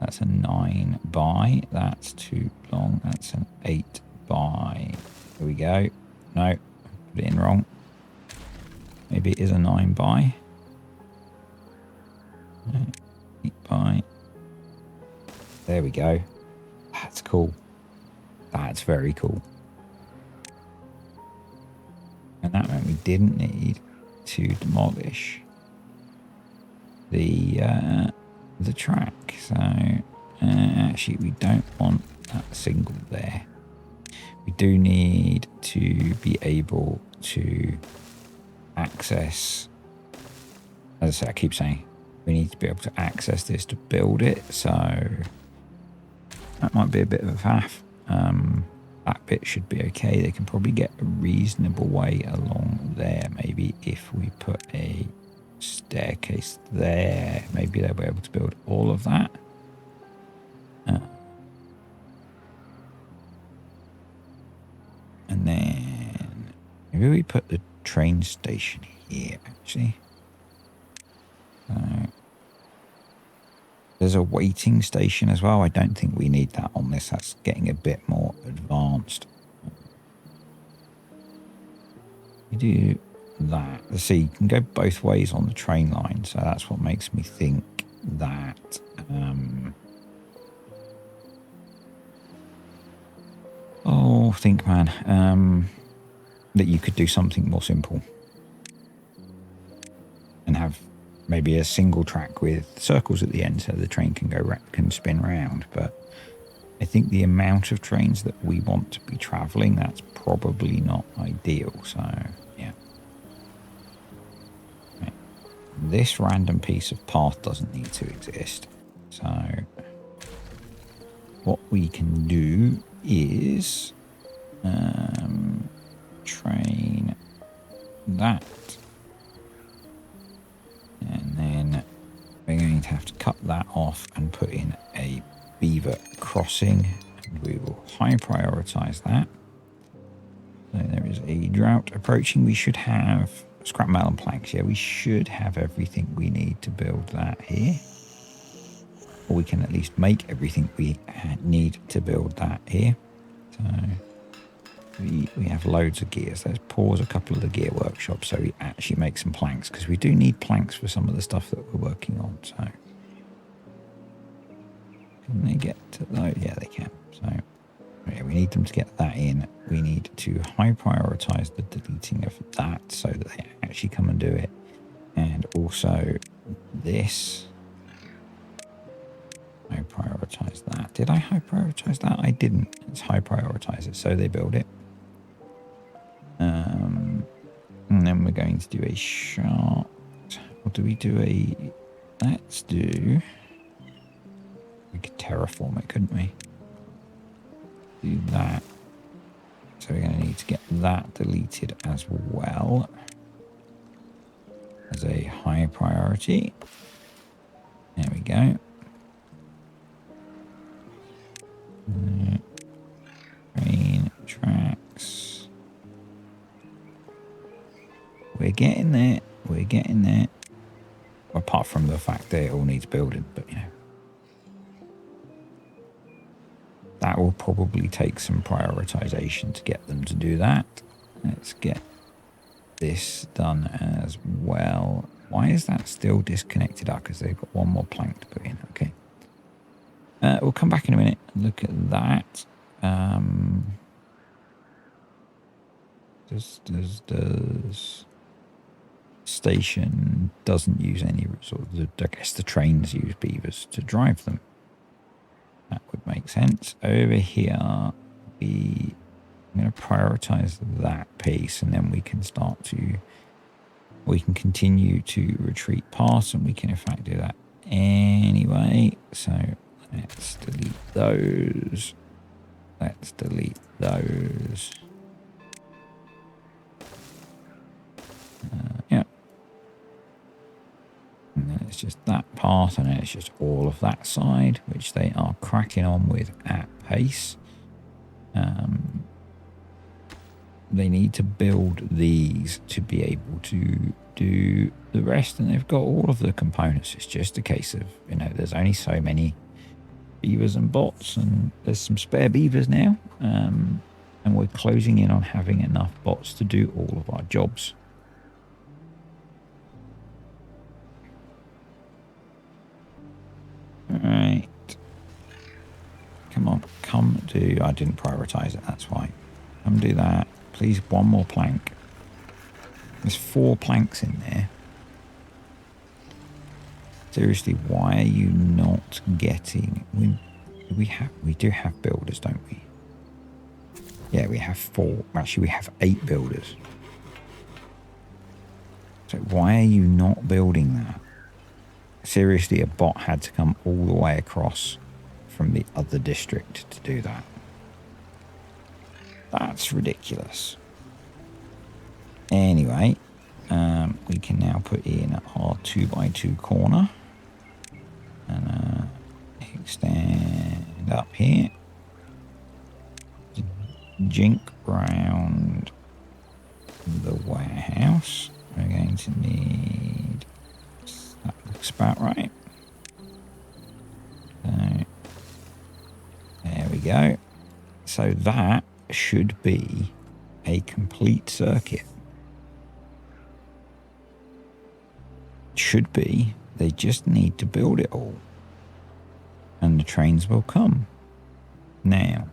That's a 9 by. That's too long. That's an 8 by. Here we go. No, put it in wrong. Maybe it is a 9 by. 8 by. There we go. That's cool. That's very cool. And that meant we didn't need to demolish the track. So actually we don't want that single there. We do need to be able to access, as I say, I keep saying, we need to be able to access this to build it. So that might be a bit of a faff. That bit should be okay. They can probably get a reasonable way along there. Maybe if we put a staircase there, maybe they'll be able to build all of that. And then maybe we put the train station here, actually. There's a waiting station as well. I don't think we need that on this. That's getting a bit more advanced. You do that. See, you can go both ways on the train line. So that's what makes me think that... think, man, that you could do something more simple. And have maybe a single track with circles at the end so the train can spin round. But I think the amount of trains that we want to be travelling, that's probably not ideal. So, yeah. Right. This random piece of path doesn't need to exist. So, what we can do is train that. And then we're going to have to cut that off and put in a beaver crossing. And we will high prioritize that. So there is a drought approaching. We should have scrap metal and planks. Yeah, we should have everything we need to build that here. Or we can at least make everything we need to build that here. So we have loads of gears. Let's pause a couple of the gear workshops so we actually make some planks, because we do need planks for some of the stuff that we're working on. So can they get to those? Yeah, they can. So yeah, we need them to get that in. We need to high prioritize the deleting of that so that they actually come and do it. And also this. I prioritize that. Did I high prioritize that? I didn't. Let's high prioritize it so they build it. And then we're going to do a shaft. Or do we do a... Let's do... We could terraform it, couldn't we? Do that. So we're going to need to get that deleted as well. As a high priority. There we go. Train tracks. We're getting there. We're getting there. Apart from the fact that it all needs building, but you know. That will probably take some prioritization to get them to do that. Let's get this done as well. Why is that still disconnected up? Because they've got one more plank to put in. Okay. We'll come back in a minute and look at that. Does station doesn't use any sort of I guess the trains use beavers to drive them. That would make sense. Over here, I'm going to prioritize that piece, and then we can continue to retreat past, and we can in fact do that anyway. So let's delete those. Let's delete those. Yeah. And then it's just that part, and then it's just all of that side, which they are cracking on with at pace. They need to build these to be able to do the rest, and they've got all of the components. It's just a case of, you know, there's only so many beavers and bots, and there's some spare beavers now, and we're closing in on having enough bots to do all of our jobs. Alright. Come on, come do... I didn't prioritize it, that's why. Come do that. Please, one more plank. There's 4 planks in there. Seriously, why are you not getting... We do have builders, don't we? Yeah, we have 4. Actually, we have 8 builders. So why are you not building that? Seriously, a bot had to come all the way across from the other district to do that. That's ridiculous. Anyway, we can now put in our 2x2 corner and extend up here. Jink round the warehouse. We're going to need... That looks about right. go. So that should be a complete circuit. Should be. They just need to build it all. And the trains will come. Now,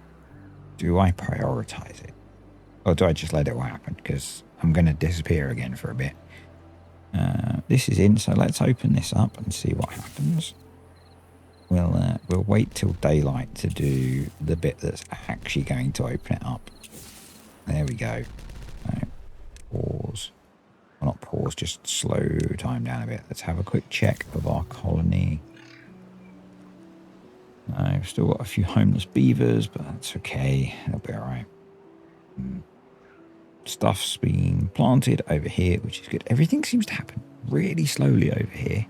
do I prioritize it? Or do I just let it all happen? Because I'm going to disappear again for a bit. This is in, so let's open this up and see what happens. We'll wait till daylight to do the bit that's actually going to open it up. There we go. So, pause. Well, not pause, just slow time down a bit. Let's have a quick check of our colony. I've still got a few homeless beavers, but that's okay. They'll be all right. Stuff's been planted over here, which is good. Everything seems to happen really slowly over here.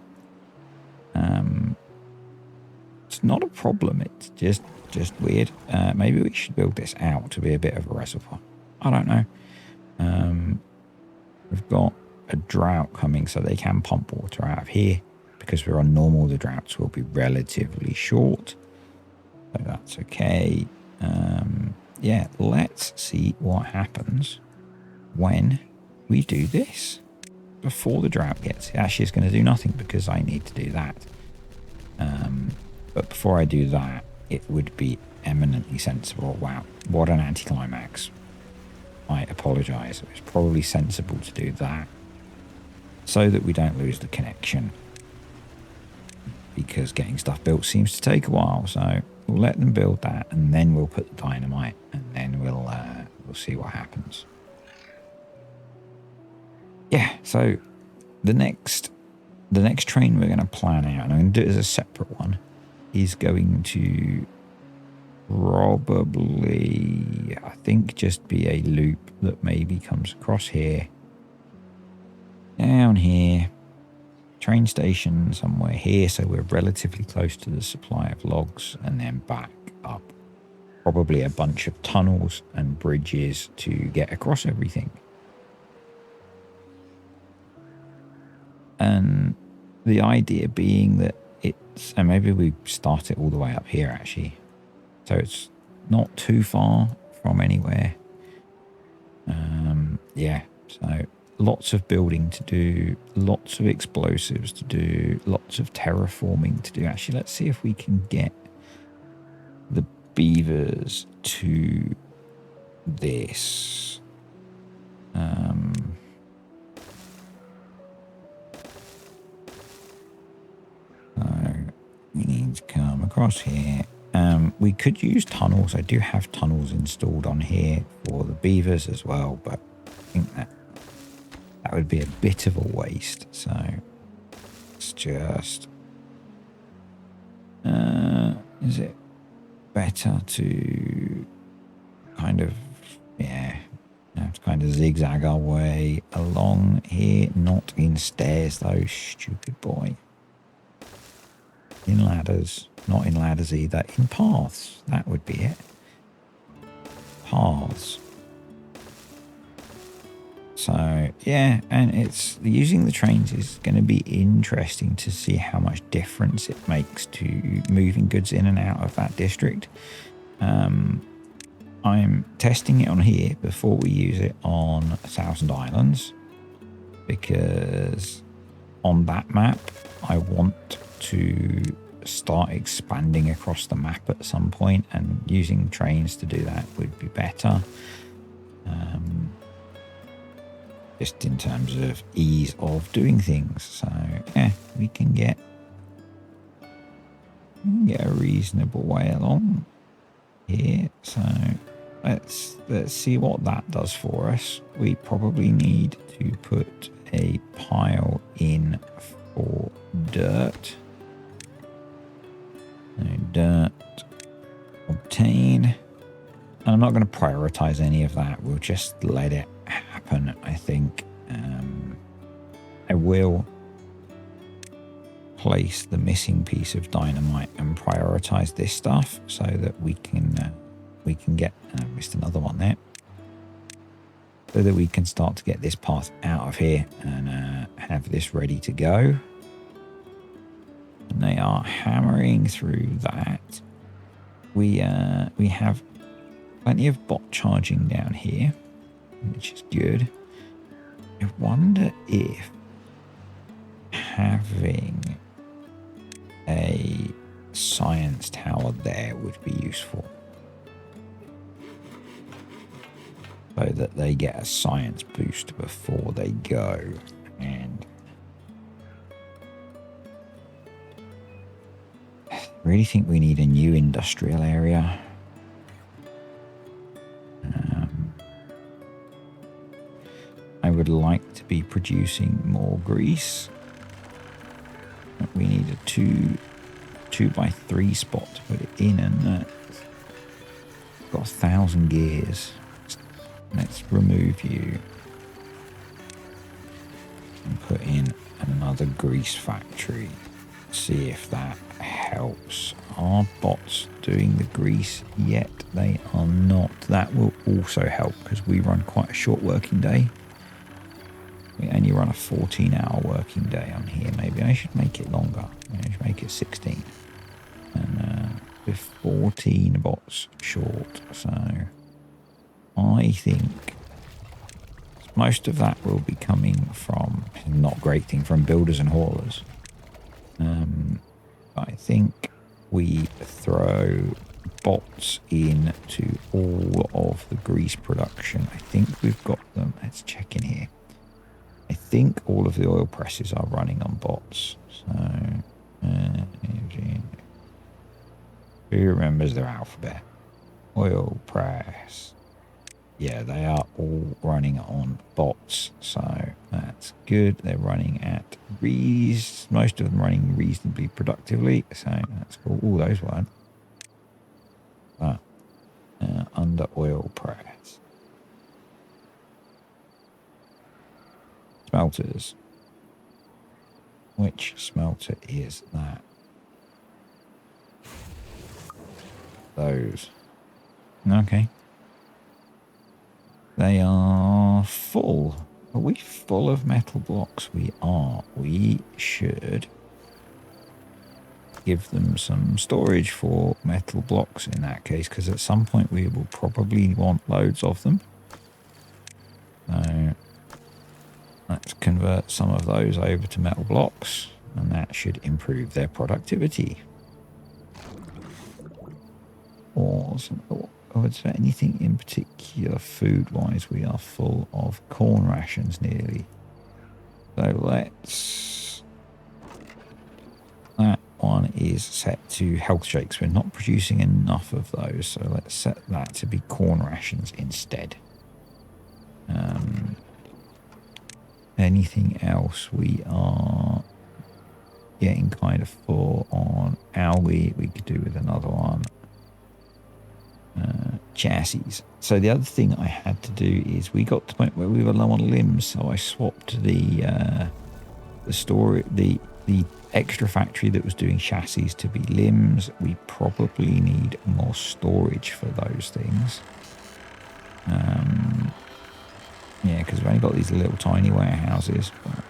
It's not a problem. It's just weird. Maybe we should build this out to be a bit of a reservoir. I don't know. We've got a drought coming, so they can pump water out of here. Because we're on normal, the droughts will be relatively short. So that's okay. Yeah, let's see what happens when we do this. Before the drought gets here. Actually, it's going to do nothing because I need to do that. But before I do that, it would be eminently sensible. Wow, what an anticlimax. I apologise. It was probably sensible to do that so that we don't lose the connection. Because getting stuff built seems to take a while. So we'll let them build that and then we'll put the dynamite and then we'll see what happens. Yeah, so the next train we're going to plan out, and I'm going to do it as a separate one, is going to probably, I think, just be a loop that maybe comes across here, down here, train station somewhere here, so we're relatively close to the supply of logs, and then back up. Probably a bunch of tunnels and bridges to get across everything. And the idea being that it's, and maybe we start it all the way up here actually. So it's not too far from anywhere. Yeah, so lots of building to do, lots of explosives to do, lots of terraforming to do. Actually, let's see if we can get the beavers to this. So we need to come across here. We could use tunnels. I do have tunnels installed on here for the beavers as well, but I think that would be a bit of a waste. So it's just, is it better to kind of, yeah, have to kind of zigzag our way along here, not in stairs though, stupid boy. In ladders, not in ladders either, in paths, that would be it. Paths. So yeah, and it's using the trains is going to be interesting to see how much difference it makes to moving goods in and out of that district. I'm testing it on here before we use it on 1,000 Islands, because on that map I want to start expanding across the map at some point, and using trains to do that would be better. Just in terms of ease of doing things. So yeah, we can get a reasonable way along here. So let's see what that does for us. We probably need to put a pile in for dirt. So dirt, obtain. And I'm not going to prioritize any of that. We'll just let it happen, I think. I will place the missing piece of dynamite and prioritize this stuff so that we can get, I missed another one there, so that we can start to get this path out of here and have this ready to go. And they are hammering through that. we have plenty of bot charging down here, which is good. I wonder if having a science tower there would be useful, so that they get a science boost before they go. And I really think we need a new industrial area. I would like to be producing more grease. We need a 2x3 spot to put it in, and got 1,000 gears. Let's remove you and put in another grease factory. See if that helps. Are bots doing the grease yet? They are not. That will also help because we run quite a short working day. We only run a 14-hour working day on here. Maybe I should make it longer. I should make it 16. And with 14 bots short. So I think most of that will be coming from, not a great thing, from builders and haulers. I think we throw bots into all of the grease production. I think we've got them. Let's check in here. I think all of the oil presses are running on bots. So, who remembers their alphabet? Oil press. Yeah, they are all running on bots. So that's good. They're running at most of them running reasonably productively. So that's cool. All those weren't. But under oil press. Smelters. Which smelter is that? Those. Okay. They are full. Are we full of metal blocks? We are. We should give them some storage for metal blocks in that case, because at some point we will probably want loads of them. So let's convert some of those over to metal blocks, and that should improve their productivity. Awesome. Oh, is there anything in particular food-wise? We are full of corn rations nearly. So let's... That one is set to health shakes. We're not producing enough of those, so let's set that to be corn rations instead. Anything else? We are getting kind of full on algae. We could do with another one. Chassis. So the other thing I had to do is we got to the point where we were low on limbs, so I swapped the extra factory that was doing chassis to be limbs. We probably need more storage for those things. Yeah, because we've only got these little tiny warehouses. But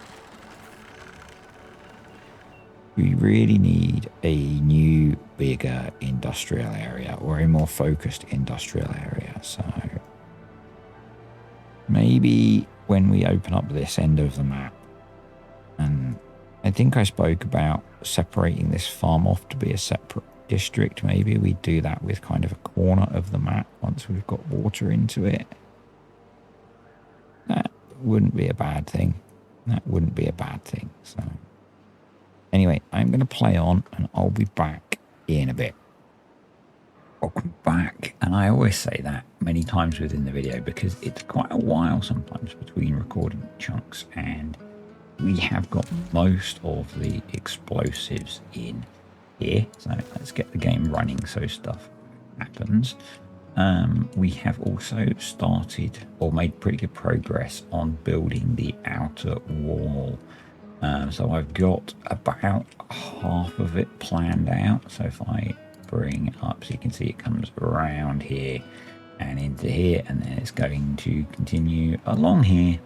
we really need a new, bigger industrial area, or a more focused industrial area. So maybe when we open up this end of the map, and I think I spoke about separating this farm off to be a separate district. Maybe we do that with kind of a corner of the map once we've got water into it. That wouldn't be a bad thing. That wouldn't be a bad thing. So anyway, I'm going to play on, and I'll be back in a bit. Welcome back. And I always say that many times within the video because it's quite a while sometimes between recording chunks, and we have got most of the explosives in here. So let's get the game running so stuff happens. We have also started or made pretty good progress on building the outer wall. So I've got about half of it planned out. So if I bring it up, so you can see it comes around here and into here, and then it's going to continue along here,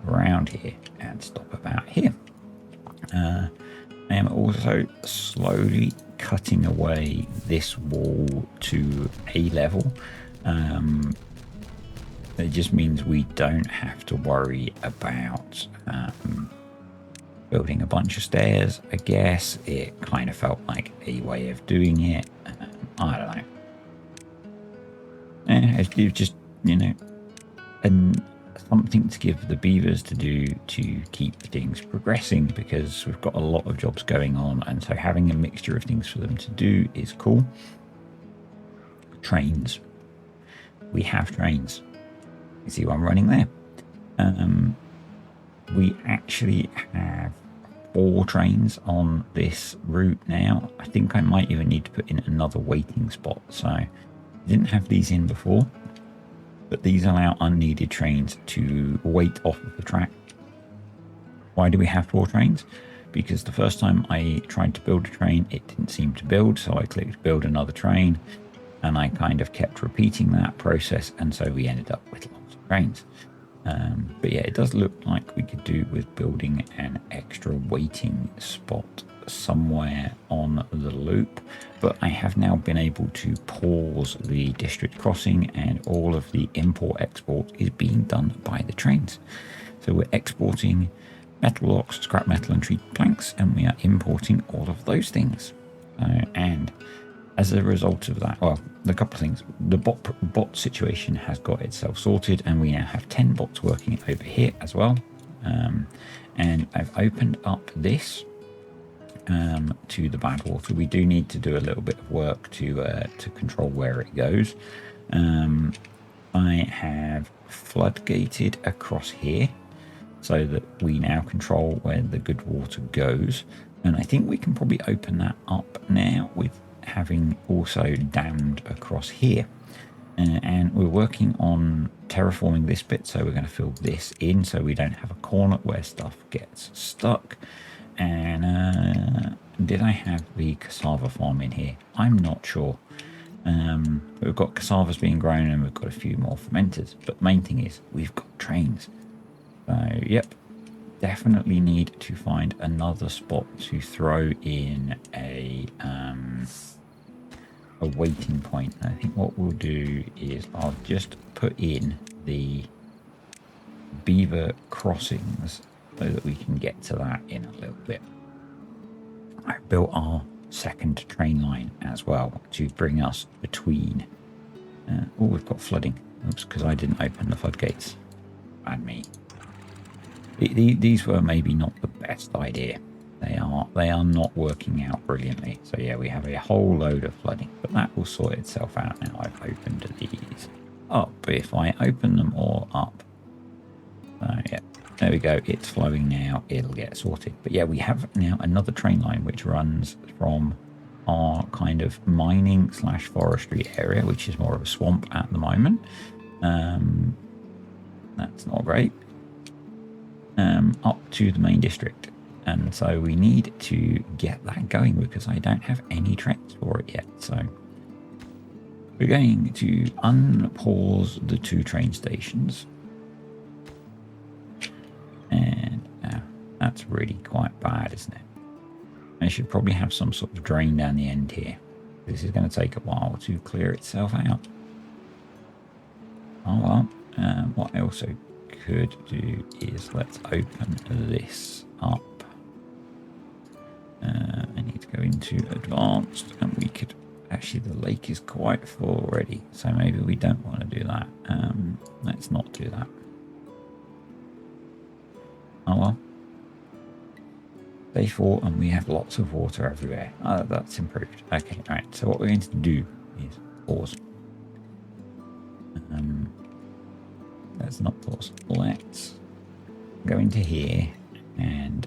around here, and stop about here. I am also slowly cutting away this wall to a level. It just means we don't have to worry about building a bunch of stairs. I guess it kind of felt like a way of doing it. I don't know. It's just, you know, and something to give the beavers to do to keep things progressing, because we've got a lot of jobs going on, and so having a mixture of things for them to do is cool. Trains. We have trains. You see what I'm running there? We actually have 4 trains on this route now. I think I might even need to put in another waiting spot. So I didn't have these in before, but these allow unneeded trains to wait off of the track. Why do we have 4 trains? Because the first time I tried to build a train, it didn't seem to build. So I clicked build another train, and I kind of kept repeating that process. And so we ended up with lots of trains. But yeah, it does look like we could do with building an extra waiting spot somewhere on the loop. But I have now been able to pause the district crossing, and all of the import export is being done by the trains. So we're exporting metal blocks, scrap metal and tree planks, and we are importing all of those things. And as a result of that, well, a couple of things. The bot situation has got itself sorted, and we now have 10 bots working over here as well. And I've opened up this to the bad water. We do need to do a little bit of work to control where it goes. I have floodgated across here so that we now control where the good water goes. And I think we can probably open that up now with having also dammed across here. And we're working on terraforming this bit, so we're going to fill this in so we don't have a corner where stuff gets stuck. And did I have the cassava farm in here? I'm not sure. We've got cassavas being grown, and we've got a few more fermenters, but the main thing is we've got trains. So yep, definitely need to find another spot to throw in a waiting point. And I think what we'll do is I'll just put in the beaver crossings so that we can get to that in a little bit. I built our second train line as well to bring us between. Oh, we've got flooding. Oops, because I didn't open the floodgates. And me. These were maybe not the best idea. They are not working out brilliantly. So yeah, we have a whole load of flooding, but that will sort itself out now. I've opened these up. If I open them all up, yeah, there we go. It's flowing now. It'll get sorted. But yeah, we have now another train line which runs from our kind of mining / forestry area, which is more of a swamp at the moment. That's not great. Up to the main district. And so we need to get that going because I don't have any trains for it yet. So we're going to unpause the 2 train stations. And that's really quite bad, isn't it? I should probably have some sort of drain down the end here. This is going to take a while to clear itself out. Oh well, what I also could do is let's open this up. I need to go into advanced, and we could actually, the lake is quite full already, so maybe we don't want to do that. Let's not do that. Oh well. Day 4, and we have lots of water everywhere. Oh, that's improved. Okay, right. So what we're going to do is pause. Let's not pause. Let's go into here and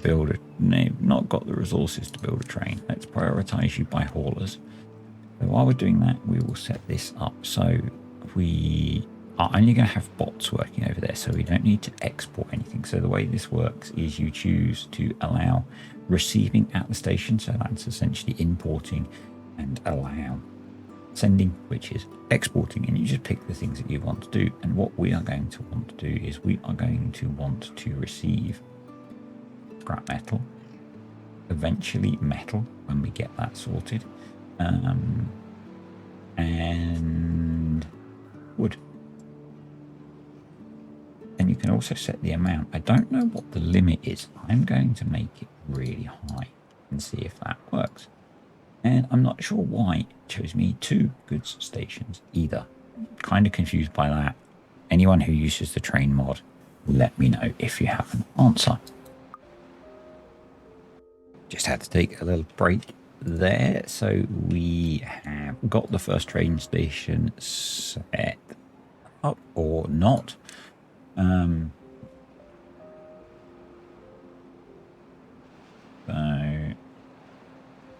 build a... No, not got the resources to build a train. Let's prioritize you by haulers. So while we're doing that, we will set this up. So we are only going to have bots working over there, so we don't need to export anything. So the way this works is you choose to allow receiving at the station. So that's essentially importing, and allow sending, which is exporting, and you just pick the things that you want to do. And what we are going to want to do is we are going to want to receive scrap metal, eventually metal when we get that sorted, and wood. And you can also set the amount. I don't know what the limit is. I'm going to make it really high and see if that works. And I'm not sure why it chose me 2 goods stations either. Kind of confused by that. Anyone who uses the train mod, let me know if you have an answer. Just had to take a little break there. So we have got the first train station set up or not. So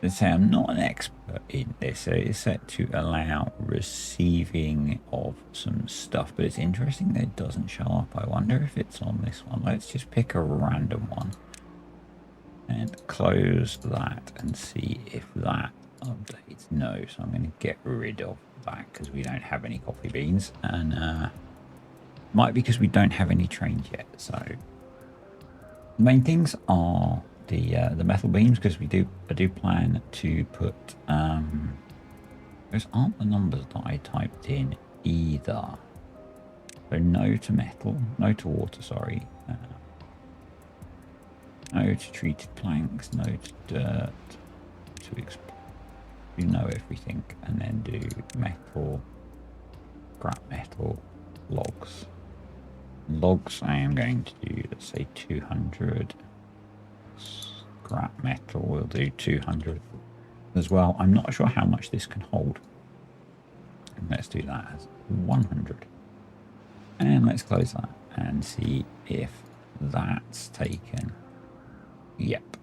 let's say I'm not an expert in this, so it's set to allow receiving of some stuff, but it's interesting that it doesn't show up. I wonder if it's on this one. Let's just pick a random one and close that and see if that updates. No, so I'm going to get rid of that because we don't have any coffee beans, and might be because we don't have any trains yet. So the main things are the metal beams, because I do plan to put those aren't the numbers that I typed in either. So no to metal, no to water, sorry, no to treated planks, no to dirt, you know everything, and then do metal, scrap metal, logs. Logs I am going to do, let's say 200. Scrap metal we'll do 200 as well. I'm not sure how much this can hold. Let's do that as 100. And let's close that and see if that's taken. Yep.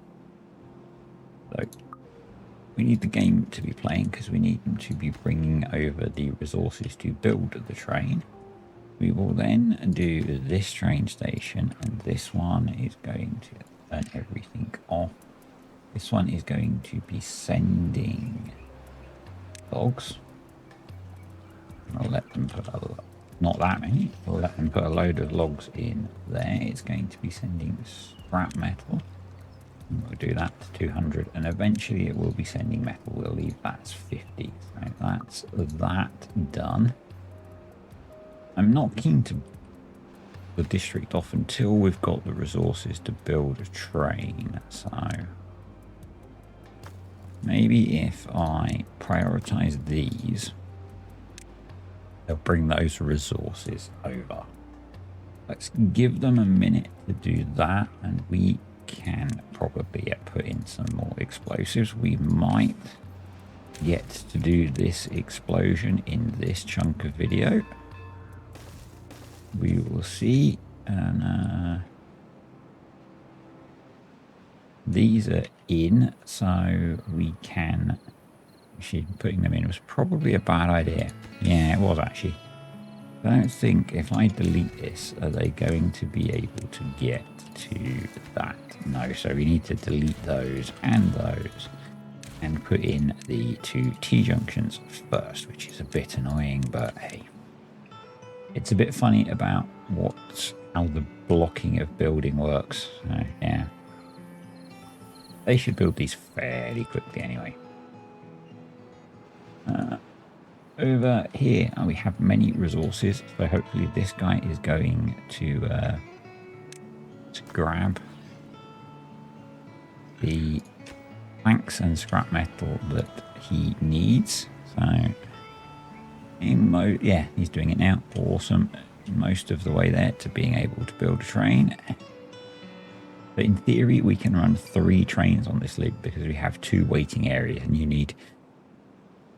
So we need the game to be playing because we need them to be bringing over the resources to build the train. We will then do this train station, and this one is going to turn everything off. This one is going to be sending logs. I'll let them put not that many. We'll let them put a load of logs in there. It's going to be sending scrap metal. And we'll do that to 200, and eventually it will be sending metal. We'll leave that as 50. So that's that done. I'm not keen to the district off until we've got the resources to build a train. So maybe if I prioritize these, they'll bring those resources over. Let's give them a minute to do that, and we can probably put in some more explosives. We might get to do this explosion in this chunk of video. We will see. And these are in, so we can actually, putting them in was probably a bad idea. Yeah, it was actually. I don't think if I delete this, are they going to be able to get to that? No, so we need to delete those and put in the 2 T-junctions first, which is a bit annoying, but hey. It's a bit funny about how the blocking of building works. So, yeah. They should build these fairly quickly anyway. Over here, we have many resources, so hopefully this guy is going to grab the planks and scrap metal that he needs. So, yeah, he's doing it now. Awesome. Most of the way there to being able to build a train. But in theory, we can run 3 trains on this loop because we have 2 waiting areas, and you need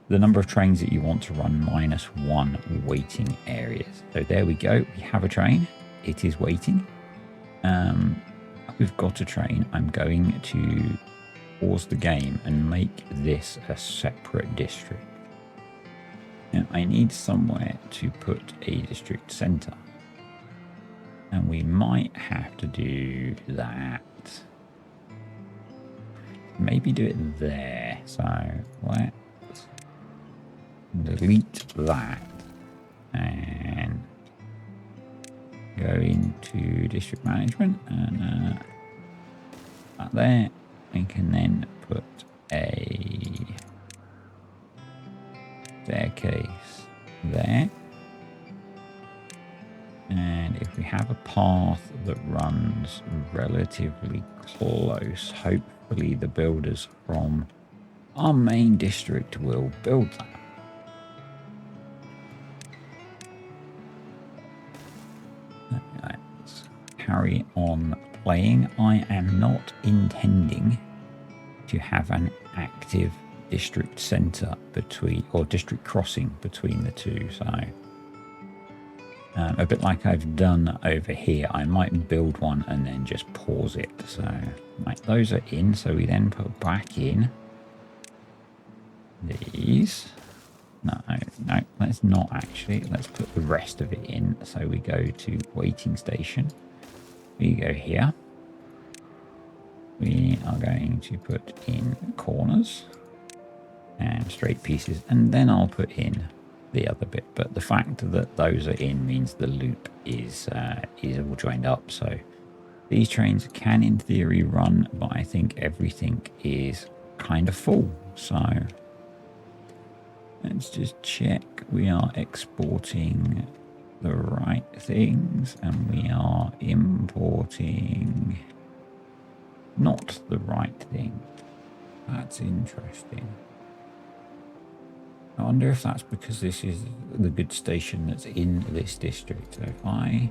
the number of trains that you want to run minus 1 waiting areas. So there we go. We have a train. It is waiting. We've got a train. I'm going to pause the game and make this a separate district. Now, I need somewhere to put a district center. And we might have to do that. Maybe do it there. So let's delete that and go into district management and that there. we can then put a staircase there. And if we have a path that runs relatively close, hopefully the builders from our main district will build that. Let's carry on playing. I am not intending to have an active district center between, or district crossing between the two, so a bit like I've done over here, I might build one and then just pause it. So right, those are in, so we then put back in these. No, let's not actually. Let's put the rest of it in. So we go to waiting station. We go here. We are going to put in corners and straight pieces, and then I'll put in the other bit. But the fact that those are in means the loop is all joined up. So these trains can, in theory, run, but I think everything is kind of full. So let's just check we are exporting the right things, and we are importing not the right thing. That's interesting. I wonder if that's because this is the good station that's in this district. So if I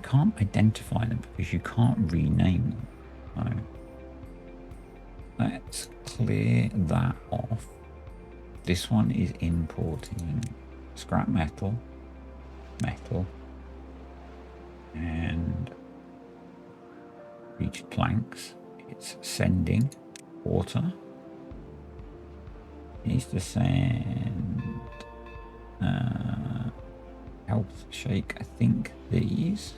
can't identify them because you can't rename them. So let's clear that off. This one is importing scrap metal, and beached planks. It's sending water. Needs to send health shake, I think these.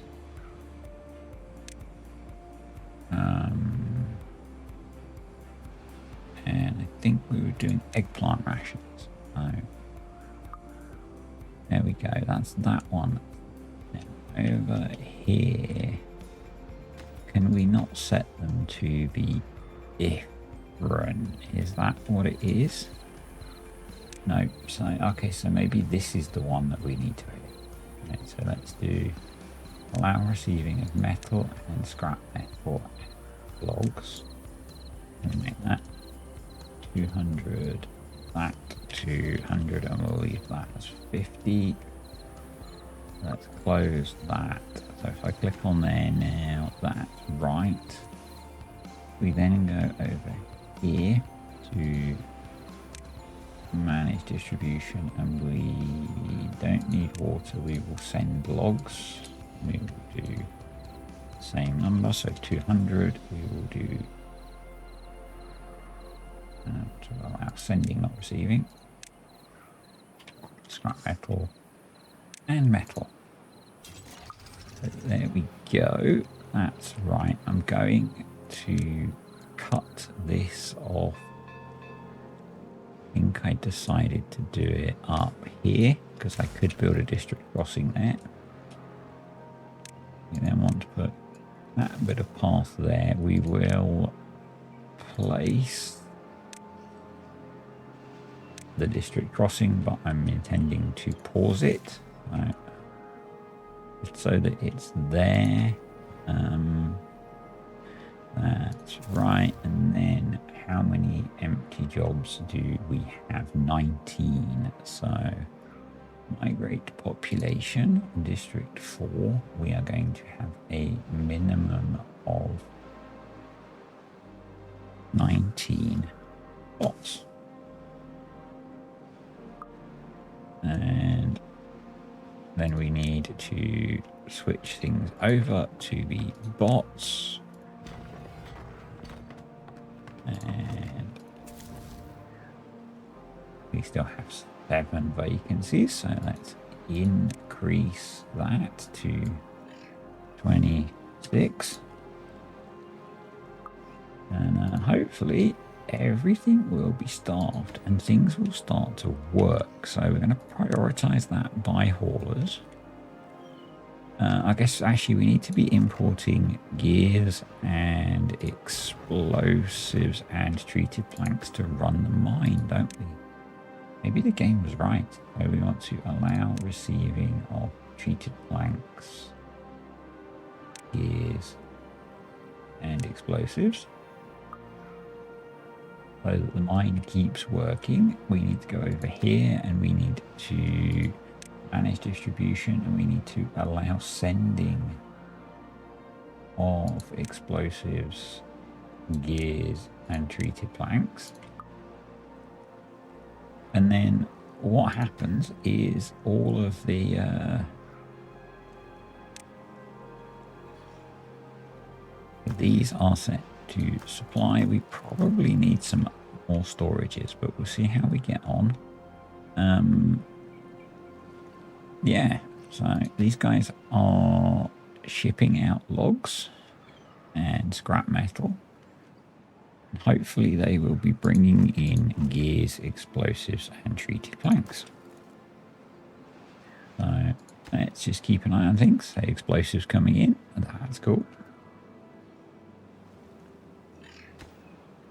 And I think we were doing eggplant rations. So there we go, that's that one. Now, over here, can we not set them to be different? Is that what it is? No. So okay, so maybe this is the one that we need to edit. Okay, so let's do allow receiving of metal and scrap metal logs, and make that 200, that 200, and we'll leave that as 50. Let's close that. So if I click on there now, that's right. We then go over here to manage distribution, and we don't need water. We will send logs. We will do the same number, so 200. We will do to allow sending, not receiving. Scrap metal and metal. So there we go. That's right. I'm going to cut this off. I think I decided to do it up here because I could build a district crossing there. You then want to put that bit of path there. We will place the district crossing, but I'm intending to pause it so that it's there. That's right. And then how many empty jobs do we have? 19. So migrate population, district 4, we are going to have a minimum of 19 bots. And then we need to switch things over to the bots. And we still have 7 vacancies, so let's increase that to 26. And hopefully everything will be staffed and things will start to work. So we're going to prioritize that by haulers. I guess actually we need to be importing gears and explosives and treated planks to run the mine, don't we? Maybe the game was right. So we want to allow receiving of treated planks, gears and explosives. So that the mine keeps working. We need to go over here and we need to manage distribution, and we need to allow sending of explosives, gears and treated planks. And then what happens is all of the these are set to supply. We probably need some more storages, but we'll see how we get on. Yeah, so these guys are shipping out logs and scrap metal. Hopefully they will be bringing in gears, explosives and treated planks. So let's just keep an eye on things. So explosives coming in, that's cool.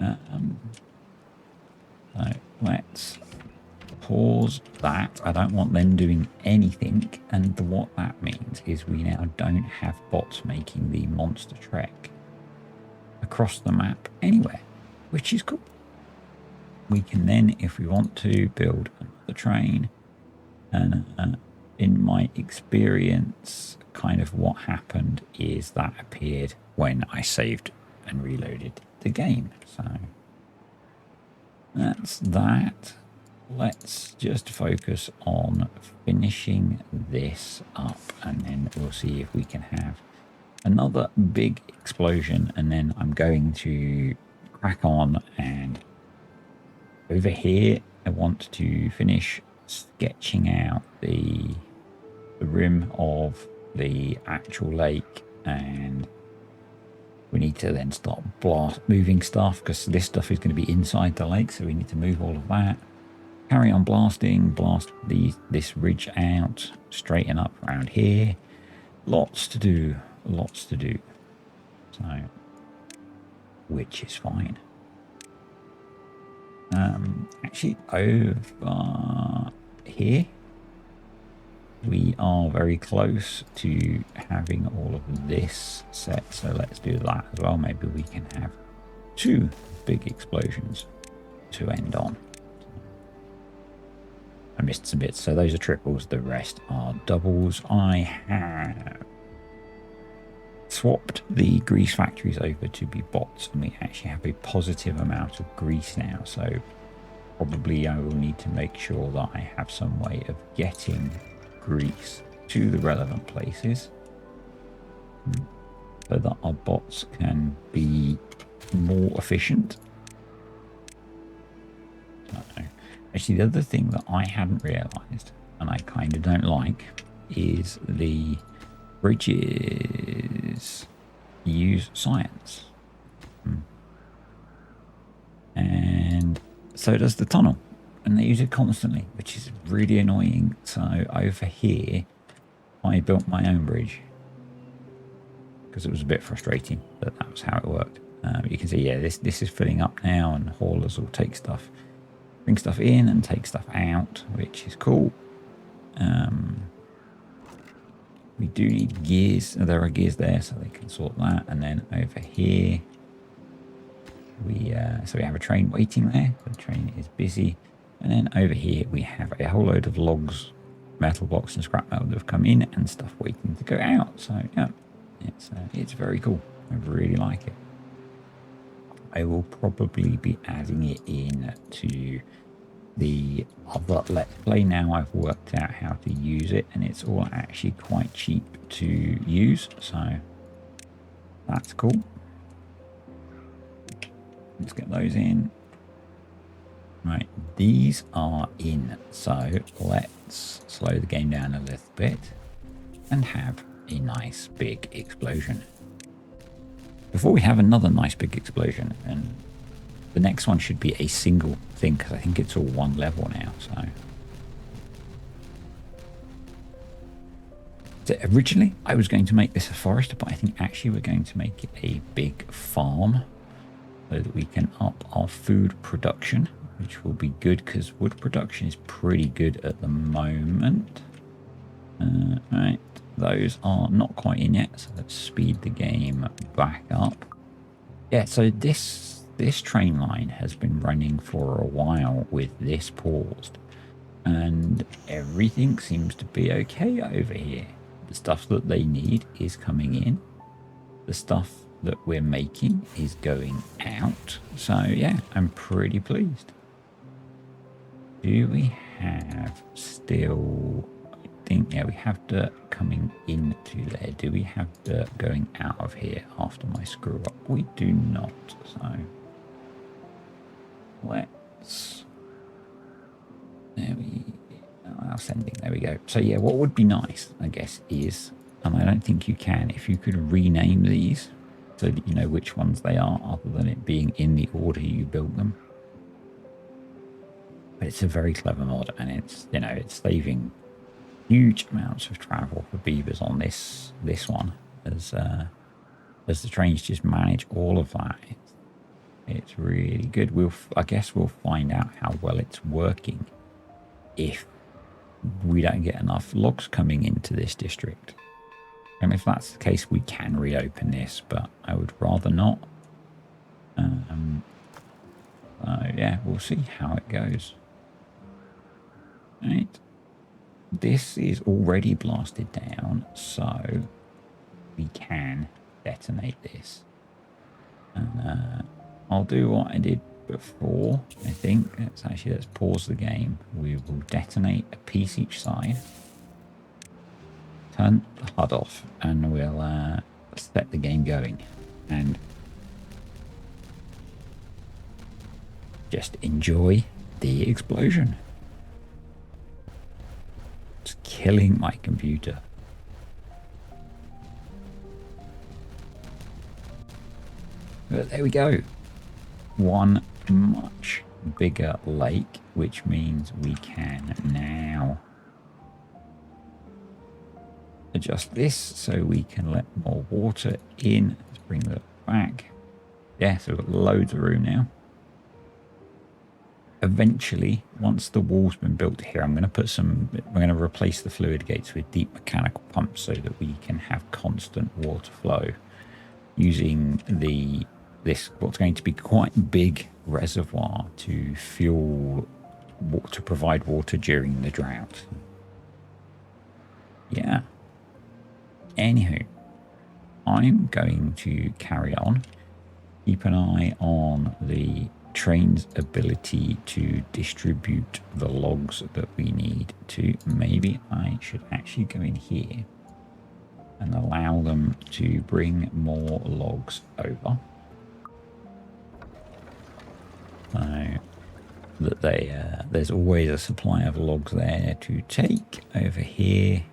So let's pause that. I don't want them doing anything, and what that means is we now don't have bots making the monster trek across the map anywhere, which is cool. We can then, if we want to, build another train. And in my experience, kind of what happened is that appeared when I saved and reloaded the game. So that's that. Let's just focus on finishing this up, and then we'll see if we can have another big explosion. And then I'm going to crack on, and over here I want to finish sketching out the rim of the actual lake, and we need to then start moving stuff, because this stuff is going to be inside the lake, so we need to move all of that. Carry on blasting, blast this ridge out, straighten up around here. Lots to do, lots to do. So, which is fine. Actually, over here, we are very close to having all of this set. So let's do that as well. Maybe we can have 2 big explosions to end on. I missed some bits, so those are triples, the rest are doubles. I have swapped the grease factories over to be bots, and we actually have a positive amount of grease now, so probably I will need to make sure that I have some way of getting grease to the relevant places so that our bots can be more efficient. Actually, the other thing that I hadn't realized, and I kind of don't like, is the bridges use science. And so does the tunnel. And they use it constantly, which is really annoying. So over here, I built my own bridge, because it was a bit frustrating that that was how it worked. You can see, yeah, this is filling up now, and haulers will take stuff, bring stuff in and take stuff out, which is cool. We do need gears. There are gears there, so they can sort that. And then over here, we have a train waiting there. The train is busy. And then over here, we have a whole load of logs, metal blocks and scrap metal that have come in, and stuff waiting to go out. So yeah, it's very cool. I really like it. I will probably be adding it in to the other Let's Play now. I've worked out how to use it, and it's all actually quite cheap to use, so that's cool. Let's get those in. Right, these are in, so let's slow the game down a little bit and have a nice big explosion. Before we have another nice big explosion, and the next one should be a single thing, because I think it's all one level now. So originally, I was going to make this a forest, but I think actually we're going to make it a big farm so that we can up our food production, which will be good because wood production is pretty good at the moment. Right, those are not quite in yet, so let's speed the game back up. Yeah, so this train line has been running for a while with this paused, and everything seems to be okay over here. The stuff that they need is coming in. The stuff that we're making is going out. So yeah, I'm pretty pleased. Do we have still... I think, yeah, we have dirt coming into there. Do we have dirt going out of here after my screw up? We do not. So let's... There we... Ascending, there we go. So yeah, what would be nice, I guess, is, and I don't think you can, if you could rename these so that you know which ones they are other than it being in the order you built them. But it's a very clever mod, and it's, you know, it's saving huge amounts of travel for beavers on this one, as the trains just manage all of that. It's really good. I guess we'll find out how well it's working if we don't get enough logs coming into this district. And if that's the case, we can reopen this, but I would rather not. So yeah, we'll see how it goes. Right. This is already blasted down, so we can detonate this. And I'll do what I did before, I think. Let's pause the game. We will detonate a piece each side, turn the HUD off, and we'll set the game going and just enjoy the explosion. It's killing my computer. But there we go. One much bigger lake, which means we can now adjust this so we can let more water in. Let's bring that back. Yeah, so we've got loads of room now. Eventually, once the wall's been built here, I'm going to replace the fluid gates with deep mechanical pumps so that we can have constant water flow using this what's going to be quite big reservoir to provide water during the drought. Yeah. Anywho, I'm going to carry on. Keep an eye on the train's ability to distribute the logs that we need to. Maybe I should actually go in here and allow them to bring more logs over. So that there's always a supply of logs there to take. Over here,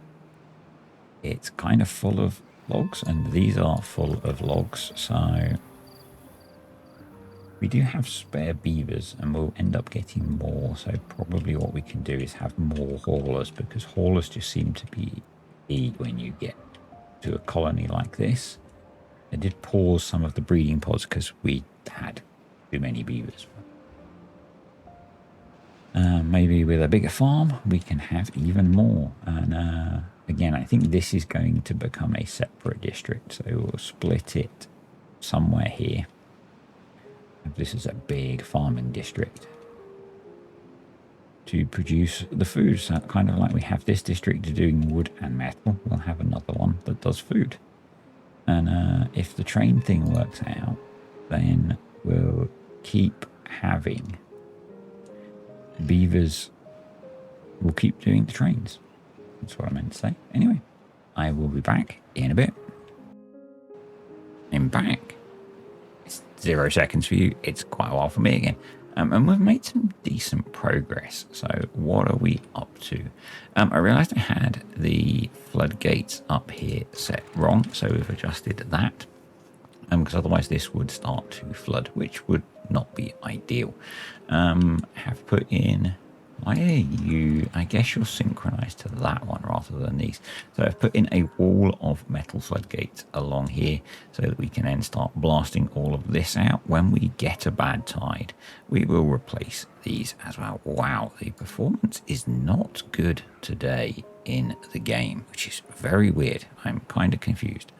it's kind of full of logs, and these are full of logs. So we do have spare beavers, and we'll end up getting more. So probably what we can do is have more haulers, because haulers just seem to be key when you get to a colony like this. I did pause some of the breeding pods because we had too many beavers. Maybe with a bigger farm, we can have even more. And again, I think this is going to become a separate district. So we'll split it somewhere here. This is a big farming district to produce the food. So kind of like we have this district doing wood and metal, we'll have another one that does food. And if the train thing works out, then we'll keep having beavers. We'll keep doing the trains. That's what I meant to say. Anyway, I will be back in a bit. I'm back. It's 0 seconds for you. It's quite a while for me again. And we've made some decent progress. So what are we up to? I realized I had the floodgates up here set wrong. So we've adjusted that. Because otherwise this would start to flood, which would not be ideal. Have put in Why are you? I guess you're synchronized to that one rather than these. So I've put in a wall of metal floodgates along here so that we can then start blasting all of this out. When we get a bad tide, we will replace these as well. Wow, the performance is not good today in the game, which is very weird. I'm kind of confused.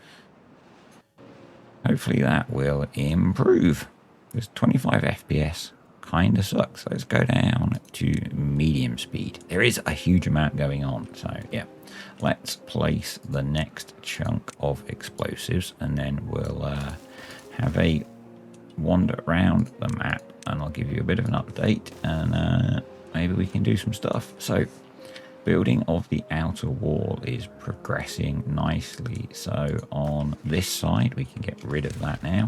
Hopefully that will improve. There's 25 FPS. Kind of sucks. Let's go down to medium speed. There is a huge amount going on. So yeah, let's place the next chunk of explosives and then we'll have a wander around the map and I'll give you a bit of an update and maybe we can do some stuff. So building of the outer wall is progressing nicely. So on this side, we can get rid of that now.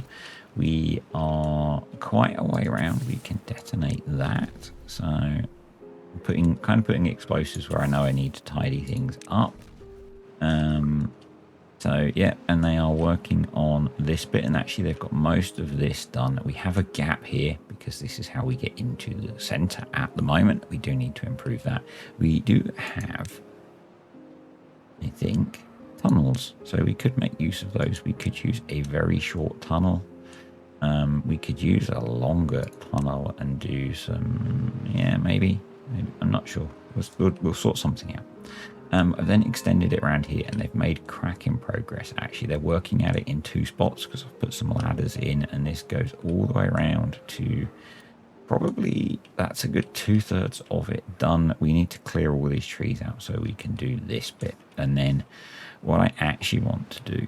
We are quite a way around. We can detonate that. So kind of putting explosives where I know I need to tidy things up. So yeah, and they are working on this bit, and actually they've got most of this done. We have a gap here because this is how we get into the center at the moment. We do need to improve that. We do have, I think, tunnels, so we could make use of those. We could use a very short tunnel. We could use a longer tunnel and do some, yeah, maybe I'm not sure. We'll sort something out. I've then extended it around here and they've made cracking progress. Actually, they're working at it in 2 spots because I've put some ladders in and this goes all the way around to probably, that's a good 2/3 of it done. We need to clear all these trees out so we can do this bit. And then what I actually want to do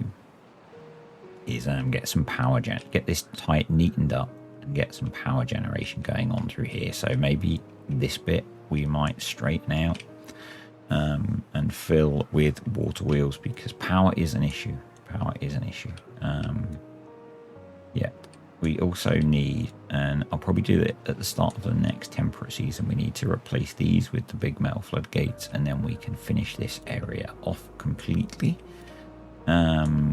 is get some power get this tight neatened up and get some power generation going on through here. So maybe this bit we might straighten out and fill with water wheels because power is an issue. Yeah, we also need, and I'll probably do it at the start of the next temperate season, we need to replace these with the big metal floodgates and then we can finish this area off completely.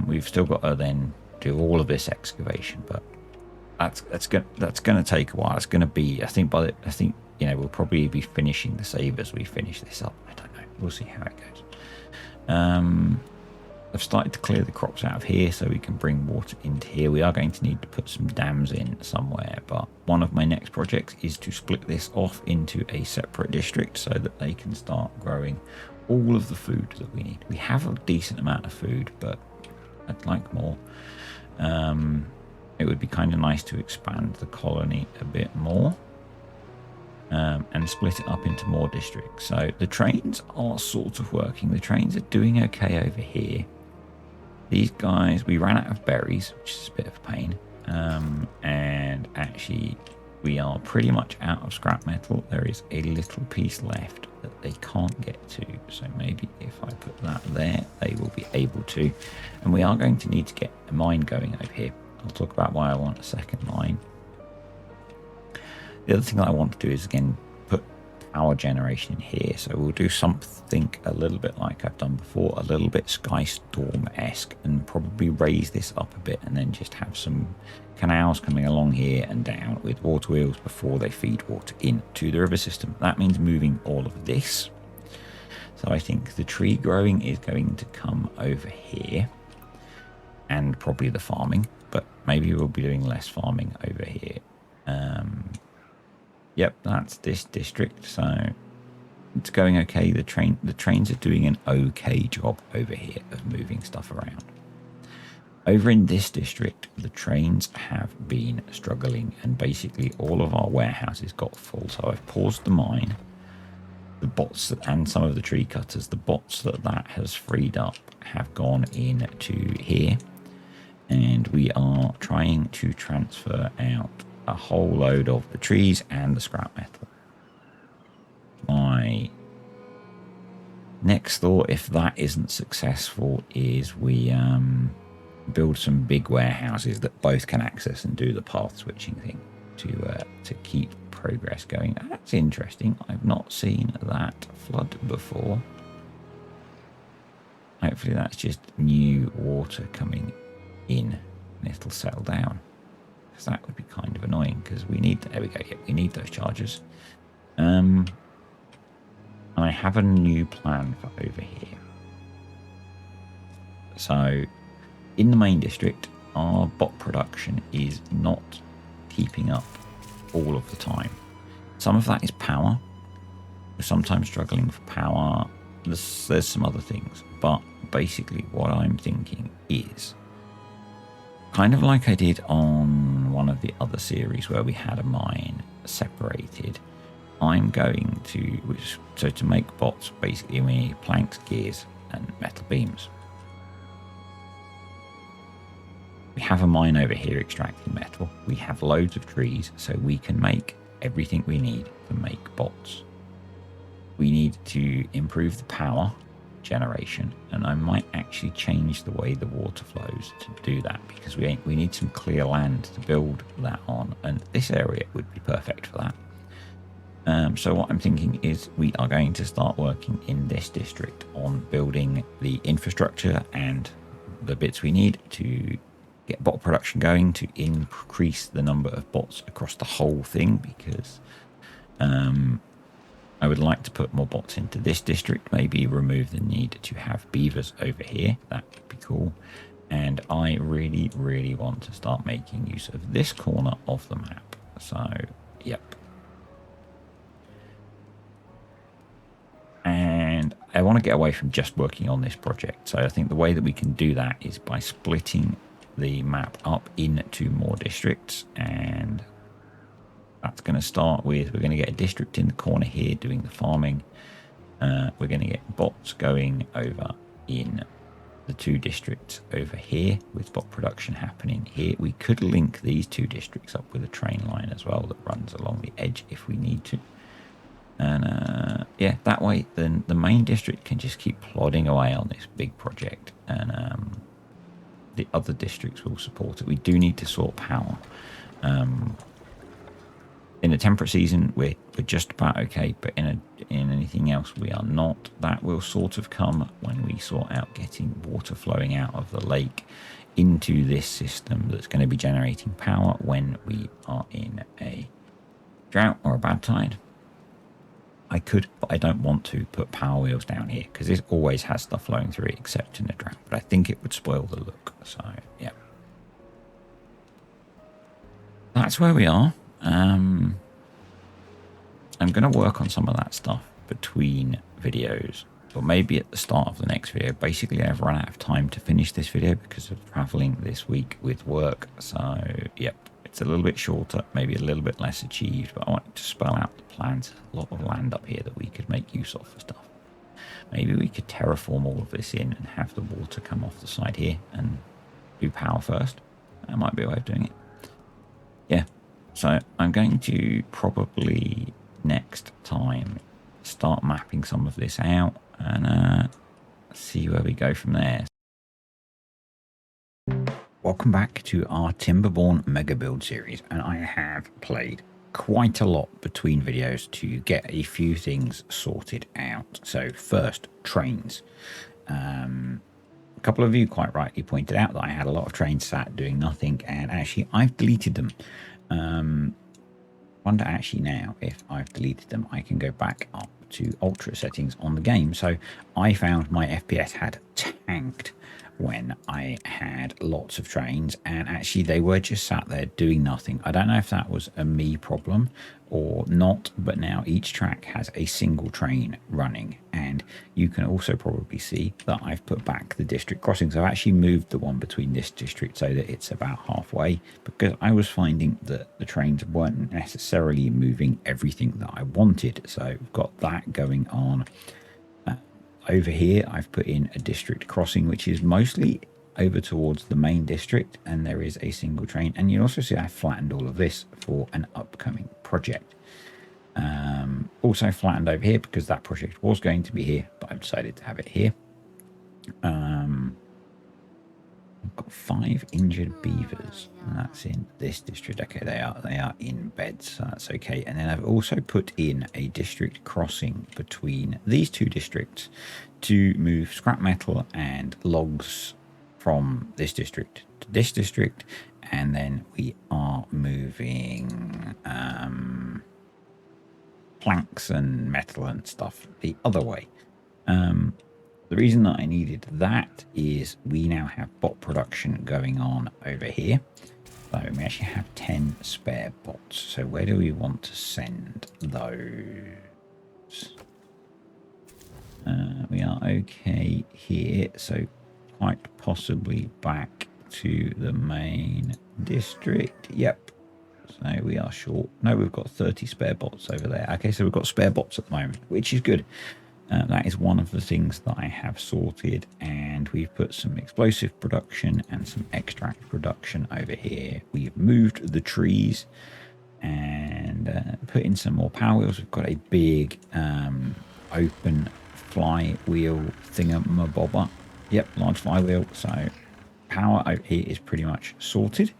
We've still got to then do all of this excavation, but that's going to take a while. It's going to be, I think you know, we'll probably be finishing the save as we finish this up. I don't know. We'll see how it goes. I've started to clear the crops out of here so we can bring water into here. We are going to need to put some dams in somewhere, but one of my next projects is to split this off into a separate district so that they can start growing all of the food that we need. We have a decent amount of food, but I'd like more. It would be kind of nice to expand the colony a bit more. And split it up into more districts. So the trains are sort of working. The trains are doing okay over here. These guys, we ran out of berries, which is a bit of a pain. And actually, we are pretty much out of scrap metal. There is a little piece left that they can't get to. So maybe if I put that there, they will be able to. And we are going to need to get a mine going over here. I'll talk about why I want a second mine. The other thing that I want to do is, again, put power generation in here. So we'll do something a little bit like I've done before, a little bit Sky Storm-esque, and probably raise this up a bit and then just have some canals coming along here and down with water wheels before they feed water into the river system. That means moving all of this. So I think the tree growing is going to come over here and probably the farming, but maybe we'll be doing less farming over here. Yep, that's this district, so it's going okay. The trains are doing an okay job over here of moving stuff around. Over in this district, the trains have been struggling, and basically all of our warehouses got full. So I've paused the mine, the bots and some of the tree cutters. The bots that has freed up have gone into here, and we are trying to transfer out a whole load of the trees and the scrap metal. My next thought, if that isn't successful, is we build some big warehouses that both can access and do the path switching thing to keep progress going. That's interesting. I've not seen that flood before. Hopefully that's just new water coming in and it'll settle down. That would be kind of annoying because we need, there we go, yeah, we need those chargers. And I have a new plan for over here. So in the main district, our bot production is not keeping up all of the time. Some of that is power. We're sometimes struggling for power. There's some other things. But basically what I'm thinking is kind of like I did on one of the other series where we had a mine separated. I'm going to, so to make bots, basically we need planks, gears, and metal beams. We have a mine over here extracting metal. We have loads of trees, so we can make everything we need to make bots. We need to improve the power generation, and I might actually change the way the water flows to do that, because we need some clear land to build that on, and this area would be perfect for that. So what I'm thinking is we are going to start working in this district on building the infrastructure and the bits we need to get bot production going, to increase the number of bots across the whole thing, because I would like to put more bots into this district, maybe remove the need to have beavers over here. That would be cool. And I really, really want to start making use of this corner of the map. So, yep. And I want to get away from just working on this project. So I think the way that we can do that is by splitting the map up into more districts. And that's going to start with, we're going to get a district in the corner here doing the farming. We're going to get bots going over in the two districts over here with bot production happening here. We could link these two districts up with a train line as well that runs along the edge if we need to. And yeah, that way then the main district can just keep plodding away on this big project, and the other districts will support it. We do need to sort power. In the temperate season, we're just about okay, but in anything else, we are not. That will sort of come when we sort out getting water flowing out of the lake into this system that's going to be generating power when we are in a drought or a bad tide. I could, but I don't want to put power wheels down here because this always has stuff flowing through it except in a drought. But I think it would spoil the look. So, yeah. That's where we are. I'm going to work on some of that stuff between videos, or maybe at the start of the next video. Basically, I've run out of time to finish this video because of traveling this week with work. So, yep. It's a little bit shorter, maybe a little bit less achieved, but I wanted to spell out the plans. A lot of land up here that we could make use of for stuff. Maybe we could terraform all of this in and have the water come off the side here and do power first. That might be a way of doing it. Yeah, so I'm going to probably next time start mapping some of this out and see where we go from there. Welcome back to our Timberborn mega build series, and I have played quite a lot between videos to get a few things sorted out. So first, trains. A couple of you quite rightly pointed out that I had a lot of trains sat doing nothing, and actually I've deleted them. Wonder actually now if I've deleted them I can go back up to ultra settings on the game. So I found my FPS had tanked when I had lots of trains, and actually they were just sat there doing nothing. I don't know if that was a me problem or not, but now each track has a single train running, and you can also probably see that I've put back the district crossings. I've actually moved the one between this district so that it's about halfway, because I was finding that the trains weren't necessarily moving everything that I wanted. So we've got that going on. Over here, I've put in a district crossing, which is mostly over towards the main district, and there is a single train. And you also see I flattened all of this for an upcoming project. Also flattened over here because that project was going to be here, but I've decided to have it here. I've got 5 injured beavers, and that's in this district. Okay, they are in beds, so that's okay. And then I've also put in a district crossing between these two districts to move scrap metal and logs from this district to this district, and then we are moving planks and metal and stuff the other way. The reason that I needed that is we now have bot production going on over here. So we actually have 10 spare bots. So where do we want to send those? We are okay here. So quite possibly back to the main district. Yep. So we are short. No, we've got 30 spare bots over there. Okay, so we've got spare bots at the moment, which is good. That is one of the things that I have sorted, and we've put some explosive production and some extract production over here. We've moved the trees and put in some more power wheels. We've got a big open flywheel thingamabobber. Yep, large flywheel. So power over here is pretty much sorted.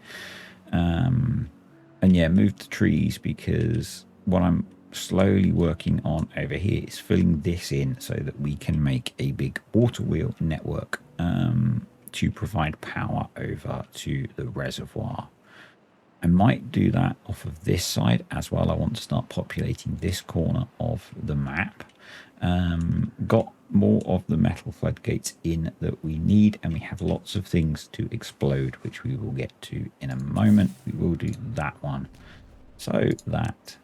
And yeah, moved the trees because what I'm slowly working on over here is filling this in so that we can make a big water wheel network to provide power over to the reservoir. I might do that off of this side as well. I want to start populating this corner of the map. Got more of the metal floodgates in that we need, and we have lots of things to explode, which we will get to in a moment. We will do that one so that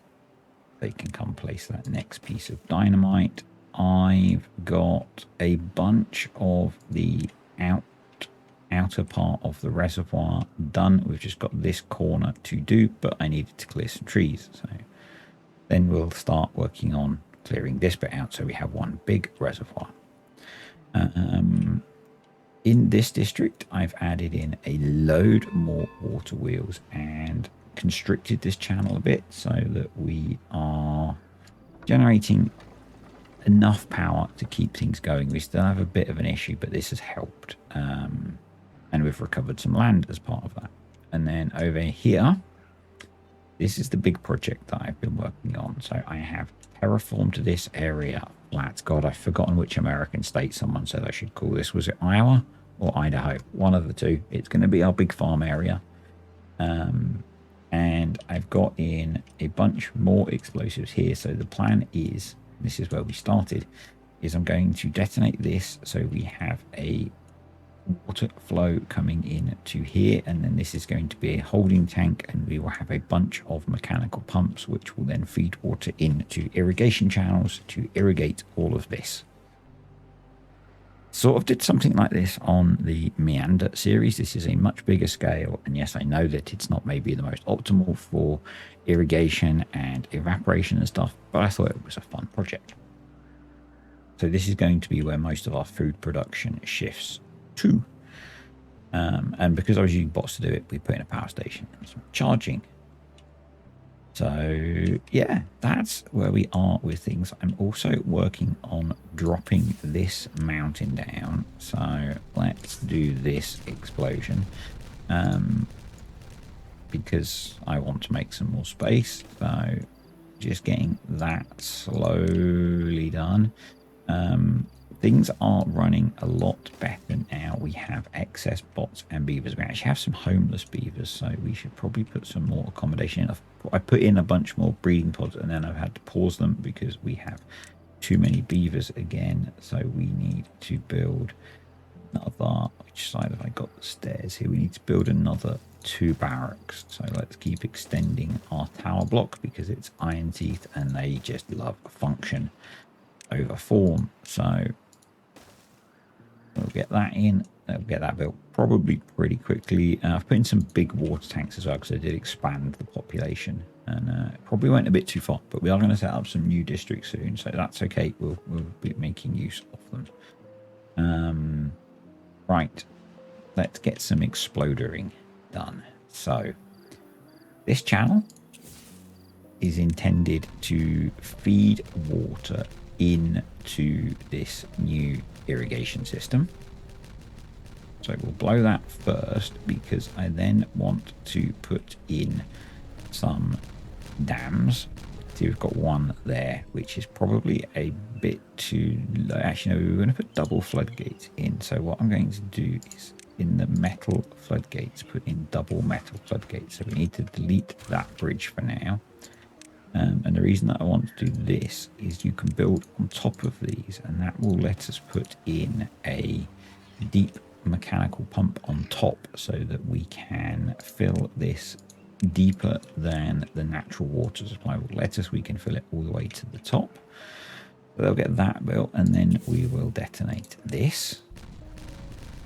they can come place that next piece of dynamite. I've got a bunch of the outer part of the reservoir done. We've just got this corner to do, but I needed to clear some trees. So then we'll start working on clearing this bit out so we have one big reservoir. In this district, I've added in a load more water wheels and constricted this channel a bit so that we are generating enough power to keep things going. We still have a bit of an issue, but this has helped. And we've recovered some land as part of that. And then over here, this is the big project that I've been working on. So I have terraformed this area flat. God, I've forgotten which American state someone said I should call this. Was it Iowa or Idaho? One of the two. It's going to be our big farm area. And I've got in a bunch more explosives here. So the plan is, this is where we started, is I'm going to detonate this so we have a water flow coming in to here, and then this is going to be a holding tank, and we will have a bunch of mechanical pumps which will then feed water into irrigation channels to irrigate all of this. Sort of did something like this on the Meander series. This is a much bigger scale, and yes, I know that it's not maybe the most optimal for irrigation and evaporation and stuff, but I thought it was a fun project. So this is going to be where most of our food production shifts to. And because I was using bots to do it, we put in a power station and some charging. So yeah, that's where we are with things. I'm also working on dropping this mountain down. So let's do this explosion because I want to make some more space. So just getting that slowly done. Things are running a lot better now. We have excess bots and beavers. We actually have some homeless beavers, so we should probably put some more accommodation in. I put in a bunch more breeding pods, and then I've had to pause them because we have too many beavers again. So we need to build another. Which side have I got the stairs here? We need to build another 2 barracks. So let's keep extending our tower block because it's iron teeth and they just love function over form. So we'll get that in. We'll get that built probably pretty quickly. I've put in some big water tanks as well because I did expand the population, and it probably went a bit too far, but we are going to set up some new districts soon, so that's okay. We'll be making use of them. Right, let's get some explodering done. So this channel is intended to feed water into this new irrigation system. So we'll blow that first because I then want to put in some dams. See, we've got one there, which is probably a bit too low. Actually, no, we're going to put double floodgates in. So what I'm going to do is in the metal floodgates, put in double metal floodgates. So we need to delete that bridge for now. And the reason that I want to do this is you can build on top of these, and that will let us put in a deep mechanical pump on top so that we can fill this deeper than the natural water supply will let us. We can fill it all the way to the top. So they'll get that built, and then we will detonate this.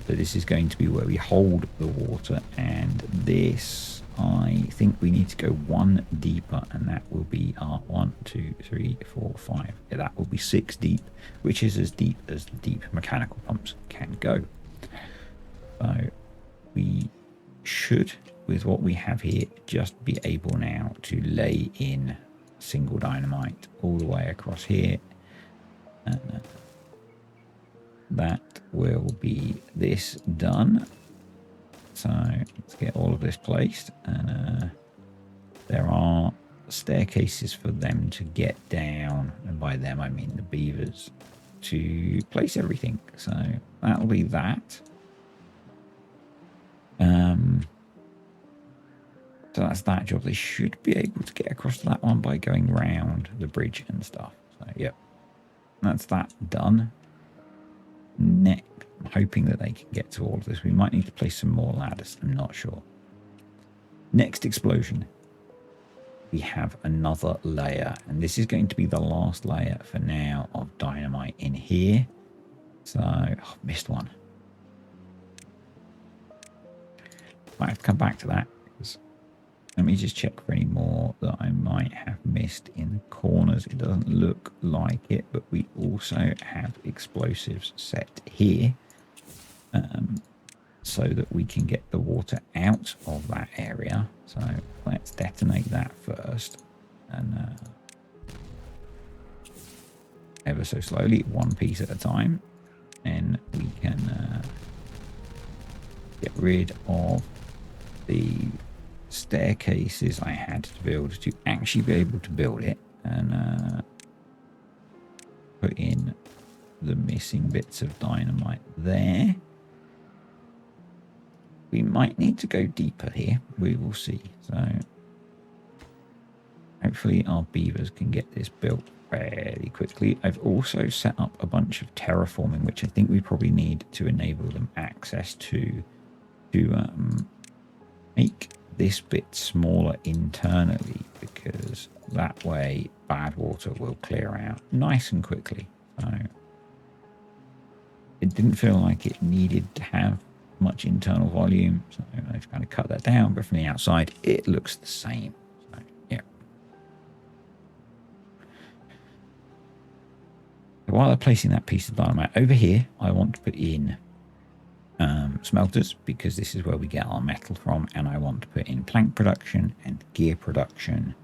So this is going to be where we hold the water, and this, I think we need to go one deeper, and that will be our 1, 2, 3, 4, 5. Yeah, that will be 6 deep, which is as deep as the deep mechanical pumps can go. So we should, with what we have here, just be able now to lay in single dynamite all the way across here. And that will be this done. So let's get all of this placed, and there are staircases for them to get down, and by them I mean the beavers, to place everything. So that'll be that. So that's that job. They should be able to get across to that one by going round the bridge and stuff. So yep, that's that done. Next, I'm hoping that they can get to all of this. We might need to place some more ladders. I'm not sure. Next explosion. We have another layer, and this is going to be the last layer for now of dynamite in here. So, oh, missed one. Might have to come back to that. Let me just check for any more that I might have missed in the corners. It doesn't look like it, but we also have explosives set here, so that we can get the water out of that area. So let's detonate that first, and ever so slowly, one piece at a time, and we can get rid of the staircases I had to build to actually be able to build it, and put in the missing bits of dynamite there. We might need to go deeper here. We will see. So hopefully our beavers can get this built fairly quickly. I've also set up a bunch of terraforming, which I think we probably need to enable them access to make this bit smaller internally, because that way bad water will clear out nice and quickly. So it didn't feel like it needed to have much internal volume, so I've kind of cut that down, but from the outside it looks the same. So yeah, so while they're placing that piece of dynamite over here, I want to put in smelters, because this is where we get our metal from, and I want to put in plank production and gear production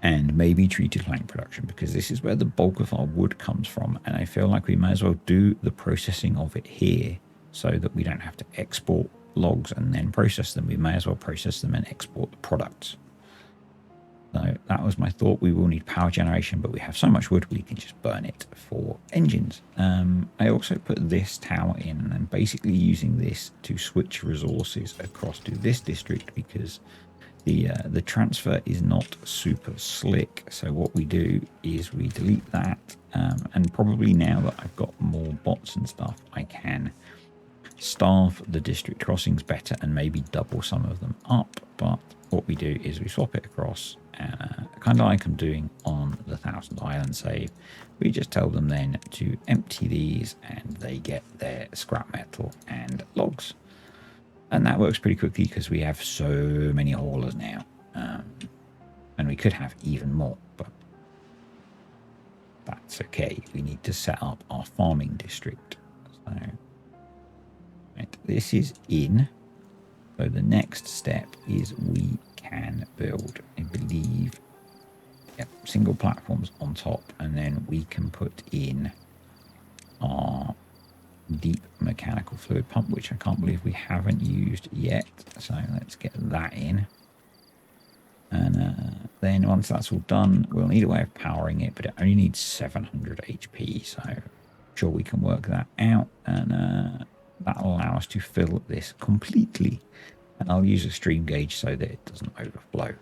and maybe treated plank production, because this is where the bulk of our wood comes from, and I feel like we may as well do the processing of it here so that we don't have to export logs and then process them. We may as well process them and export the products. So that was my thought. We will need power generation, but we have so much wood we can just burn it for engines. I also put this tower in, and I'm basically using this to switch resources across to this district, because the transfer is not super slick. So what we do is we delete that, and probably now that I've got more bots and stuff, I can staff the district crossings better and maybe double some of them up. But what we do is we swap it across, kind of like I'm doing on the 1000 Island save. We just tell them then to empty these, and they get their scrap metal and logs. And that works pretty quickly because we have so many haulers now. And we could have even more, but that's okay. We need to set up our farming district. So right, this is in. So the next step is we can build, I believe, single platforms on top, and then we can put in our deep mechanical fluid pump, which I can't believe we haven't used yet. So let's get that in. And then once that's all done, we'll need a way of powering it, but it only needs 700 HP. So I'm sure we can work that out, and that'll allow us to fill this completely. And I'll use a stream gauge so that it doesn't overflow.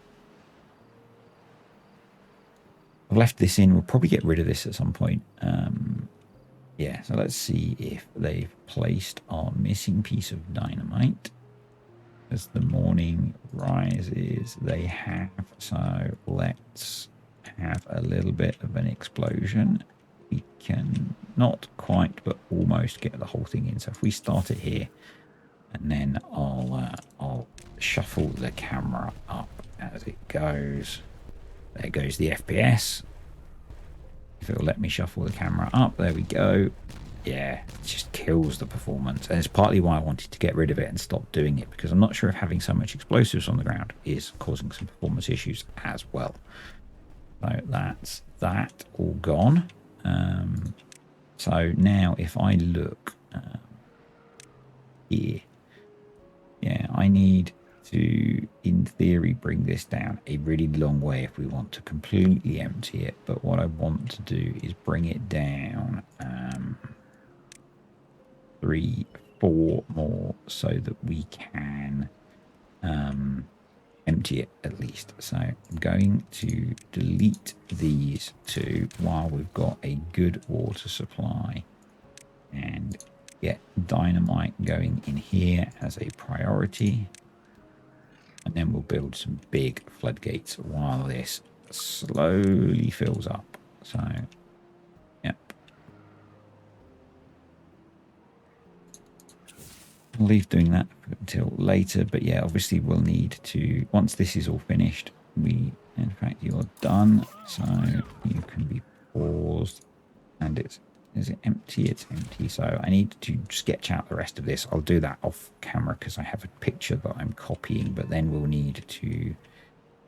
I've left this in. We'll probably get rid of this at some point. Yeah, so let's see if they've placed our missing piece of dynamite. As the morning rises, they have. So let's have a little bit of an explosion. We can not quite, but almost get the whole thing in. So if we start it here, and then I'll shuffle the camera up as it goes. There goes the FPS. If it'll let me shuffle the camera up, there we go. Yeah, it just kills the performance. And it's partly why I wanted to get rid of it and stop doing it, because I'm not sure if having so much explosives on the ground is causing some performance issues as well. So that's that all gone. So now if I look here, yeah, I need to, in theory, bring this down a really long way if we want to completely empty it. But what I want to do is bring it down 3, 4 more so that we can empty it at least. So I'm going to delete these 2 while we've got a good water supply and get dynamite going in here as a priority. And then we'll build some big floodgates while this slowly fills up. So, yep. I'll leave doing that until later. But yeah, obviously we'll need to, once this is all finished, in fact, you're done. So you can be paused. And is it empty? It's empty. So I need to sketch out the rest of this. I'll do that off camera because I have a picture that I'm copying, but then we'll need to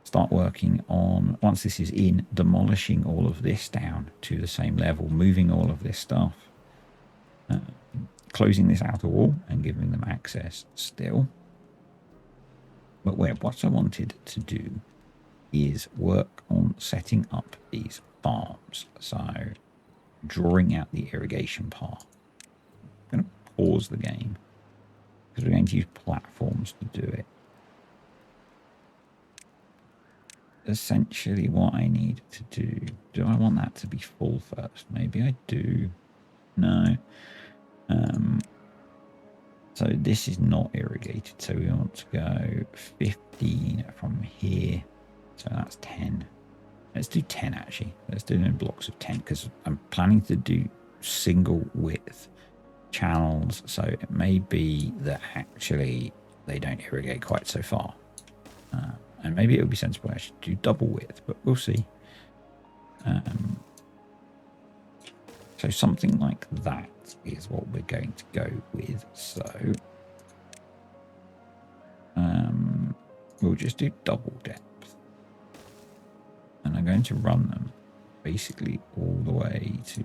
start working on, once this is in, demolishing all of this down to the same level, moving all of this stuff, closing this outer wall and giving them access still. But what I wanted to do is work on setting up these farms. So drawing out the irrigation part. I'm going to pause the game because we're going to use platforms to do it. Essentially what I need to do I want that to be full first? Maybe I do. No. So this is not irrigated, so we want to go 15 from here. So that's 10. Let's do 10 actually. Let's do it in blocks of 10 because I'm planning to do single width channels. So it may be that actually they don't irrigate quite so far. And maybe it would be sensible I should do double width, but we'll see. So something like that is what we're going to go with. So we'll just do double depth. And I'm going to run them basically all the way to,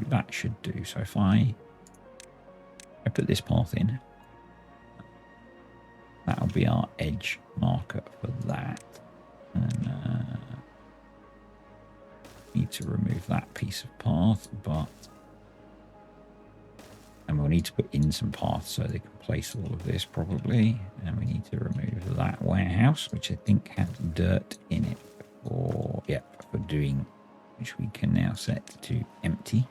that should do. So if I put this path in, that'll be our edge marker for that. And need to remove that piece of path, and we'll need to put in some paths so they can place all of this probably. And we need to remove that warehouse, which I think has dirt in it. For doing, which we can now set to empty.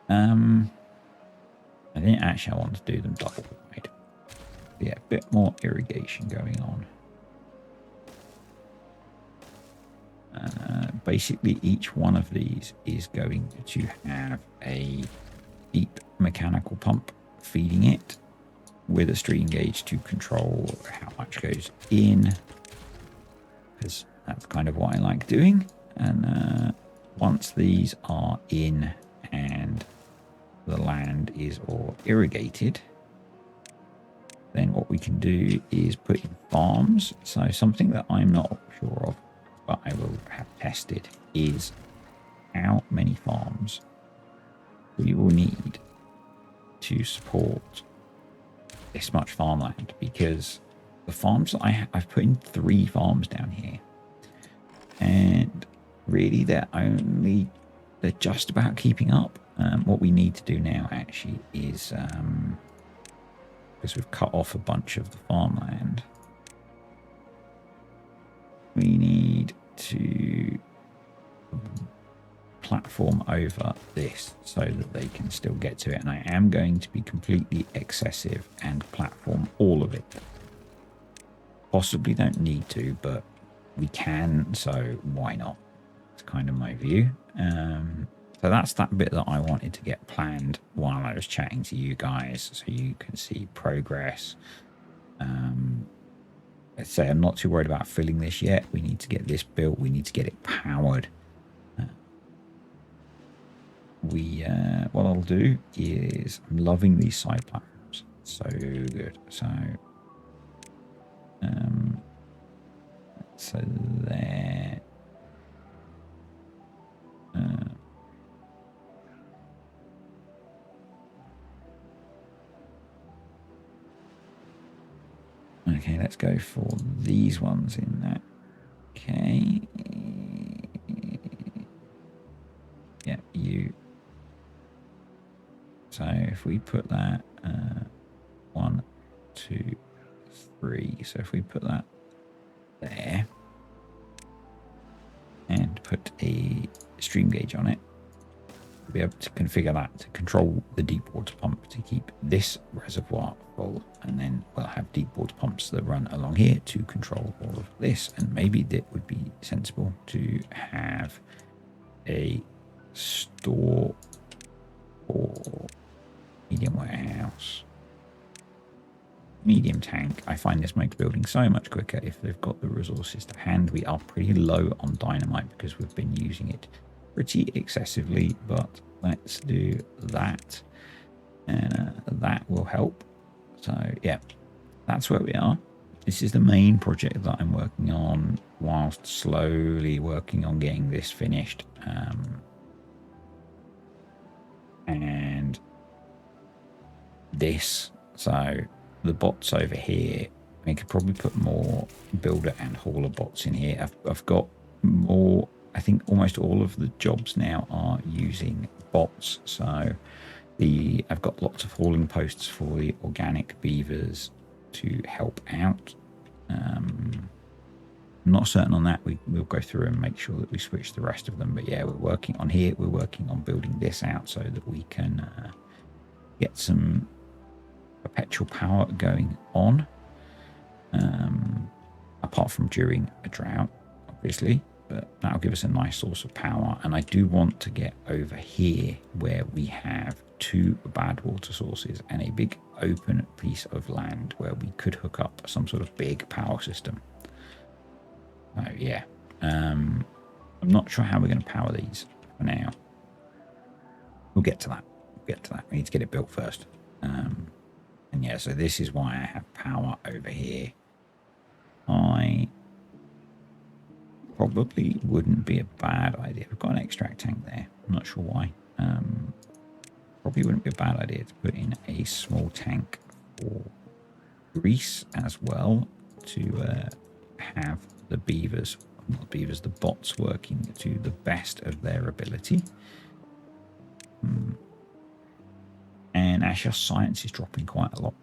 I think actually I want to do them double wide. Yeah, a bit more irrigation going on. Basically each one of these is going to have a deep mechanical pump feeding it with a stream gauge to control how much goes in, because that's kind of what I like doing. And once these are in and the land is all irrigated, then what we can do is put in farms. So something that I'm not sure of, but I will have tested, is how many farms we will need to support this much farmland, because the farms that I've put in 3 farms down here, and really they're just about keeping up. What we need to do now actually is, because we've cut off a bunch of the farmland, we need to platform over this so that they can still get to it. And I am going to be completely excessive and platform all of it. Possibly don't need to, but we can, so why not? It's kind of my view. So that's that bit that I wanted to get planned while I was chatting to you guys, so you can see progress. Let's say I'm not too worried about filling this yet. We need to get this built. We need to get it powered. What I'll do is, I'm loving these side platforms. So good. So there. Okay, let's go for these ones in that. Okay. Yeah, you. So if we put that 1, 2, 3. So if we put that there and put a stream gauge on it, we'll be able to configure that to control the deep water pump to keep this reservoir full, and then we'll have deep water pumps that run along here to control all of this. And maybe it would be sensible to have a store or medium warehouse, medium tank. I find this makes building so much quicker if they've got the resources to hand. We are pretty low on dynamite because we've been using it pretty excessively, but let's do that, and that will help. So yeah, that's where we are. This is the main project that I'm working on whilst slowly working on getting this finished. And this, so the bots over here, we could probably put more builder and hauler bots in here. I've got more, I think almost all of the jobs now are using bots. So I've got lots of hauling posts for the organic beavers to help out. I'm not certain on that. We'll go through and make sure that we switch the rest of them. But yeah, we're working on here. We're working on building this out so that we can get some perpetual power going on. Apart from during a drought, obviously. But that'll give us a nice source of power. And I do want to get over here where we have 2 bad water sources and a big open piece of land where we could hook up some sort of big power system. Oh yeah, I'm not sure how we're going to power these for now. We'll get to that. We need to get it built first. And yeah, so this is why I have power over here. I probably wouldn't be a bad idea. We've got an extract tank there. I'm not sure why. Probably wouldn't be a bad idea to put in a small tank for grease as well to have the beavers, not the beavers, the bots working to the best of their ability. And actually our science is dropping quite a lot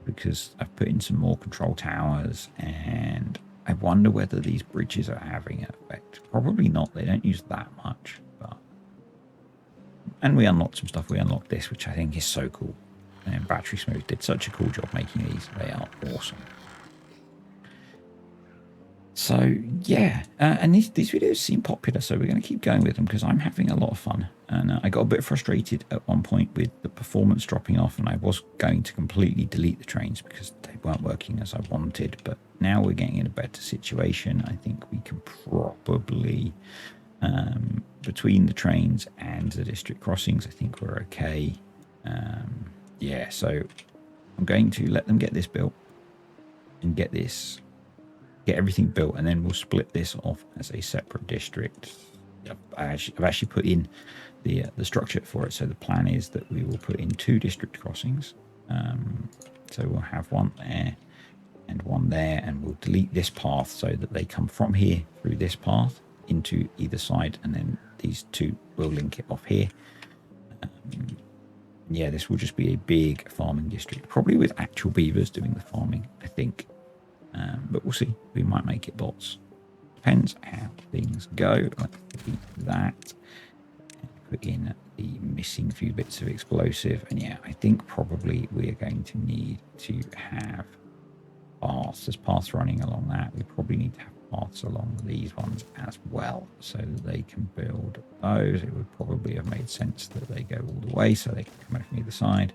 because I've put in some more control towers, and I wonder whether these bridges are having an effect. Probably not. They don't use that much. But and we unlocked some stuff. We unlocked this, which I think is so cool. And Battery Smooth did such a cool job making these. They are awesome. So yeah, and these videos seem popular, so we're going to keep going with them because I'm having a lot of fun. And I got a bit frustrated at one point with the performance dropping off, and I was going to completely delete the trains because they weren't working as I wanted. But now we're getting in a better situation. I think we can probably, between the trains and the district crossings, I think we're okay. Yeah, so I'm going to let them get this built and get everything built, and then we'll split this off as a separate district. I've actually put in the structure for it. So the plan is that we will put in 2 district crossings. So we'll have one there and one there, and we'll delete this path so that they come from here through this path into either side, and then these 2 will link it off here. Yeah, this will just be a big farming district, probably with actual beavers doing the farming, I think. But we'll see. We might make it bots. Depends how things go. Let's delete that. put in the missing few bits of explosive. And yeah, I think probably we are going to need to have paths. There's paths running along that. We probably need to have paths along these ones as well, so that they can build those. It would probably have made sense that they go all the way so they can come in from either side.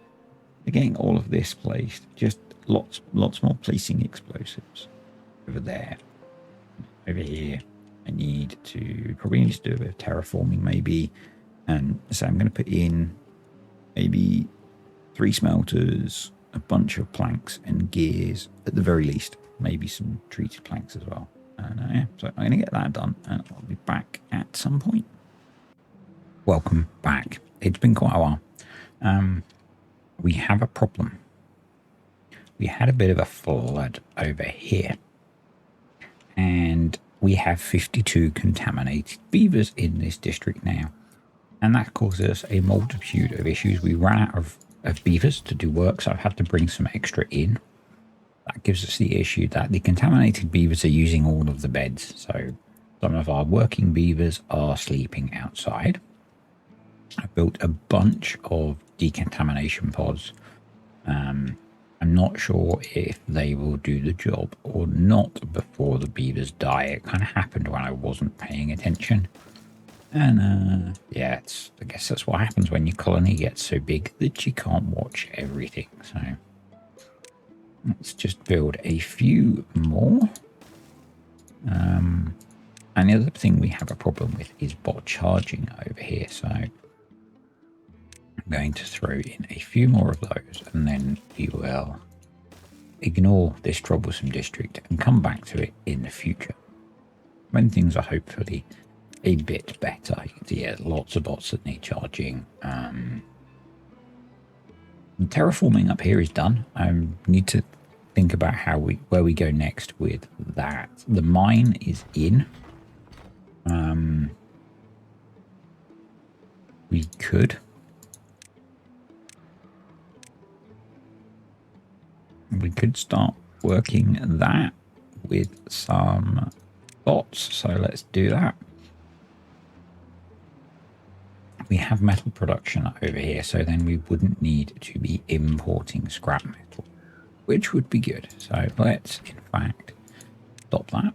They're getting all of this placed, just lots more placing explosives over there, over here. I probably need to do a bit of terraforming maybe, and so I'm going to put in maybe 3 smelters, a bunch of planks and gears at the very least, maybe some treated planks as well. And yeah, so I'm going to get that done, and I'll be back at some point. Welcome back. It's been quite a while. We have a problem. We had a bit of a flood over here, and we have 52 contaminated beavers in this district now, and that causes us a multitude of issues. We ran out of beavers to do work, so I've had to bring some extra in. That gives us the issue that the contaminated beavers are using all of the beds, so some of our working beavers are sleeping outside. I built a bunch of decontamination pods. I'm not sure if they will do the job or not before the beavers die. It kind of happened when I wasn't paying attention. And yeah, I guess that's what happens when your colony gets so big that you can't watch everything. So let's just build a few more. And the other thing we have a problem with is bot charging over here. So I'm going to throw in a few more of those, and then we will ignore this troublesome district and come back to it in the future when things are hopefully a bit better. You can see, yeah, lots of bots that need charging. Terraforming up here is done. I need to think about where we go next with that. The mine is in. We could start working that with some bots, so let's do that. We have metal production over here, so then we wouldn't need to be importing scrap metal, which would be good. So let's in fact stop that.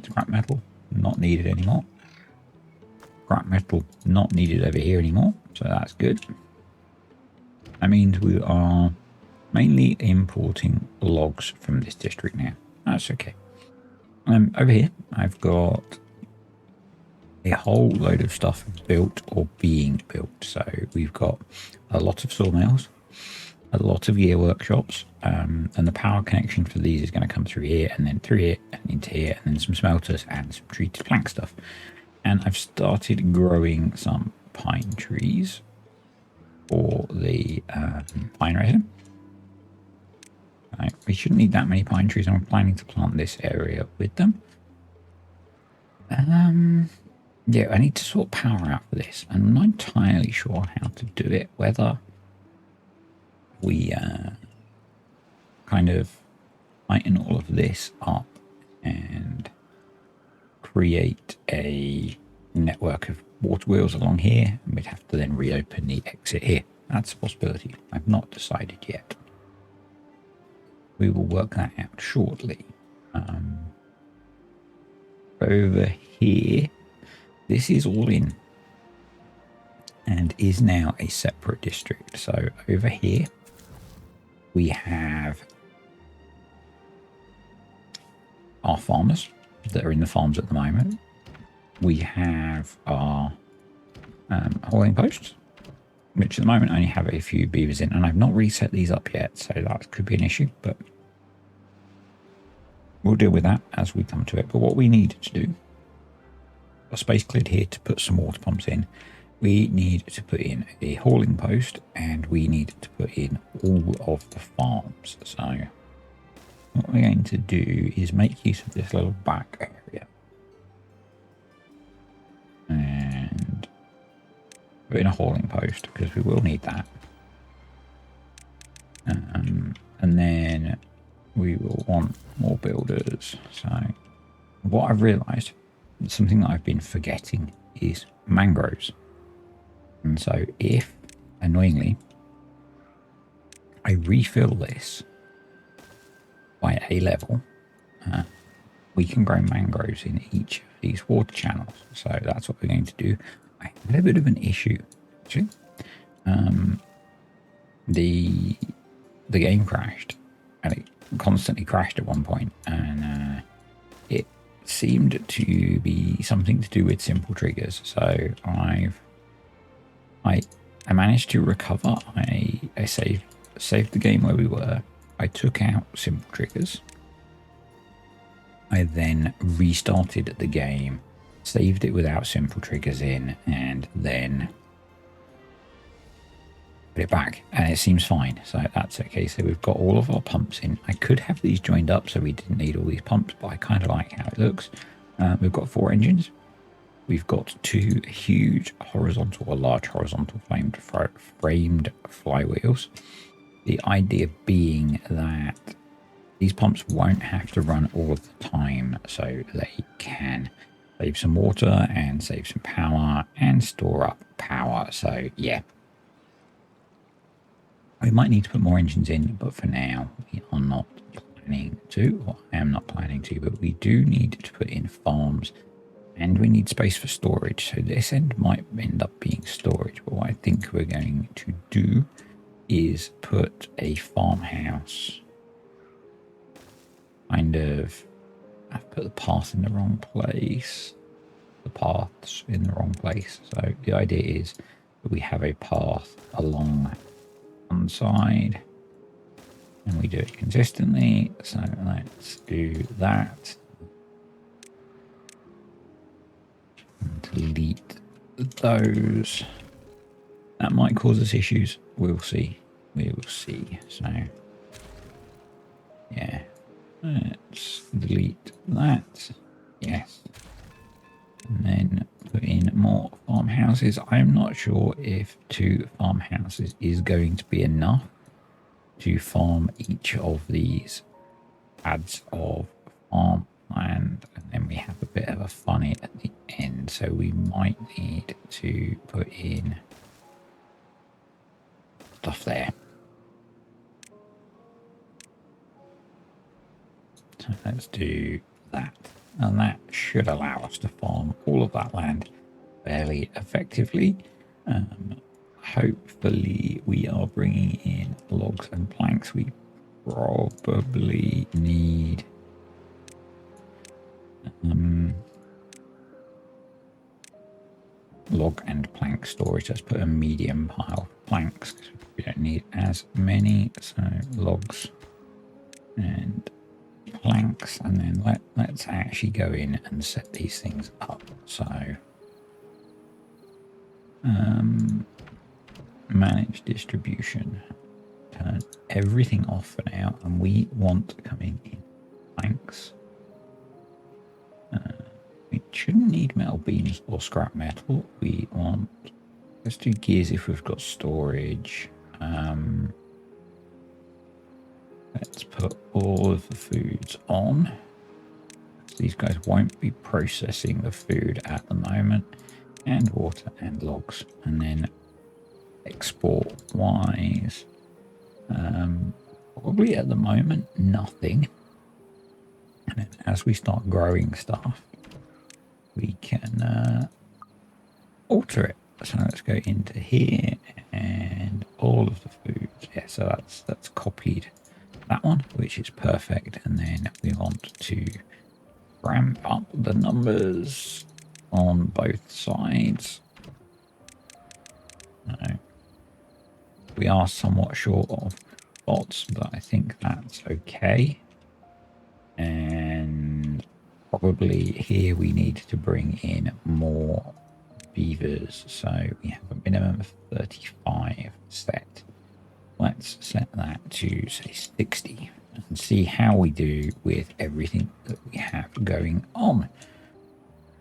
Scrap metal not needed anymore. Scrap metal not needed over here anymore, so that's good. That means we are mainly importing logs from this district now. That's okay. Over here, I've got a whole load of stuff built or being built. So we've got a lot of sawmills, a lot of gear workshops, and the power connection for these is going to come through here, and then through here, and into here, and then some smelters and some treated plank stuff. And I've started growing some pine trees for the pine resin. Right, we shouldn't need that many pine trees. I'm planning to plant this area with them. Yeah, I need to sort power out for this. I'm not entirely sure how to do it. Whether we kind of tighten all of this up and create a network of water wheels along here, and we'd have to then reopen the exit here. That's a possibility. I've not decided yet. We will work that out shortly. Over here, this is all in and is now a separate district. So over here, we have our farmers that are in the farms at the moment. We have our hauling posts, which at the moment only have a few beavers in, and I've not reset these up yet, so that could be an issue, but we'll deal with that as we come to it. But what we need to do, a space cleared here to put some water pumps in. We need to put in a hauling post, and we need to put in all of the farms. So what we're going to do is make use of this little back area and put in a hauling post, because we will need that. And then we will want more builders. So what I've realized, something that I've been forgetting, is mangroves. And so if, annoyingly, I refill this by a level, we can grow mangroves in each of these water channels. So that's what we're going to do. I had a bit of an issue, actually. The game crashed, and it constantly crashed at one point, and it seemed to be something to do with simple triggers. So I managed to recover. I saved the game where we were. I took out simple triggers. I then restarted the game, saved it without simple triggers in, and then put it back, and it seems fine. So that's okay. So we've got all of our pumps in. I could have these joined up so we didn't need all these pumps, but I kind of like how it looks. We've got 4 engines. We've got 2 huge horizontal or large horizontal framed flywheels. The idea being that these pumps won't have to run all of the time, so they can save some water and save some power and store up power. So yeah, we might need to put more engines in, but for now we are not planning to, or I am not planning to, but we do need to put in farms, and we need space for storage. So this end might end up being storage, but what I think we're going to do is put a farmhouse I've put the path in the wrong place. The path's in the wrong place. So the idea is that we have a path along one side and we do it consistently. So let's do that. And delete those. That might cause us issues. We'll see. We will see. So yeah. Let's delete that. Yes. And then put in more farmhouses. I'm not sure if 2 farmhouses is going to be enough to farm each of these pads of farmland. And then we have a bit of a funny at the end. So we might need to put in stuff there. So let's do that, and that should allow us to farm all of that land fairly effectively. Hopefully we are bringing in logs and planks. We probably need log and plank storage. Let's put a medium pile of planks because we don't need as many. So logs and planks, and then let's actually go in and set these things up. So manage distribution, turn everything off for now, and we want coming in planks. We shouldn't need metal beams or scrap metal. We want, let's do gears if we've got storage. Let's put all of the foods on. These guys won't be processing the food at the moment. And water and logs. And then export wise, probably at the moment, nothing. And then as we start growing stuff, we can alter it. So let's go into here and all of the foods. Yeah, so that's copied that one, which is perfect. And then we want to ramp up the numbers on both sides. No, we are somewhat short of bots, but I think that's okay. And probably here we need to bring in more beavers. So we have a minimum of 35 set. Let's set that to say 60 and see how we do with everything that we have going on.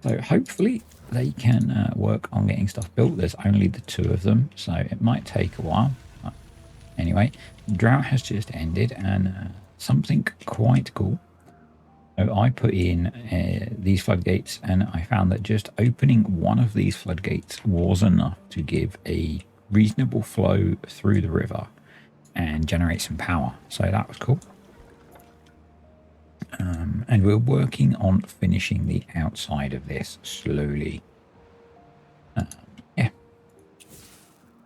So hopefully they can work on getting stuff built. There's only the 2 of them, so it might take a while. But anyway, the drought has just ended, and something quite cool So I put in these floodgates, and I found that just opening one of these floodgates was enough to give a reasonable flow through the river and generate some power. So that was cool. And we're working on finishing the outside of this slowly. Yeah.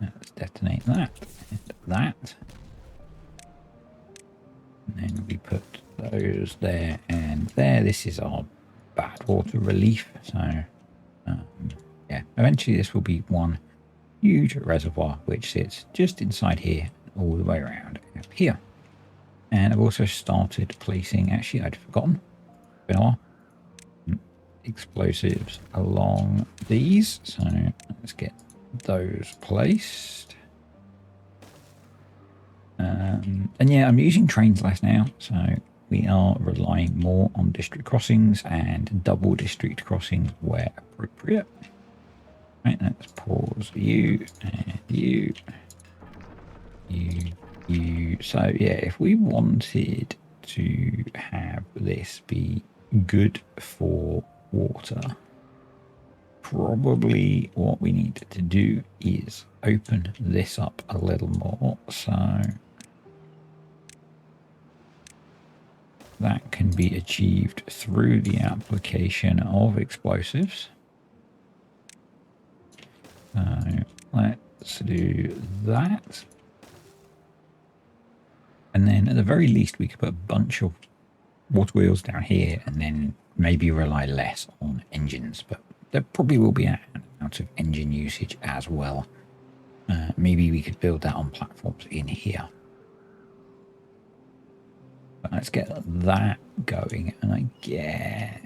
Let's detonate that and that. And then we put those there and there. This is our bad water relief. So, yeah, eventually this will be one huge reservoir which sits just inside here, all the way around up here. And I've also started placing, actually I'd forgotten, been a while, explosives along these. So let's get those placed. And yeah, I'm using trains less now, so we are relying more on district crossings and double district crossings where appropriate. Right, let's pause you and you. So yeah, if we wanted to have this be good for water, probably what we need to do is open this up a little more. So that can be achieved through the application of explosives. So let's do that. And then at the very least, we could put a bunch of water wheels down here and then maybe rely less on engines. But there probably will be an amount of engine usage as well. Maybe we could build that on platforms in here. But let's get that going. And I guess...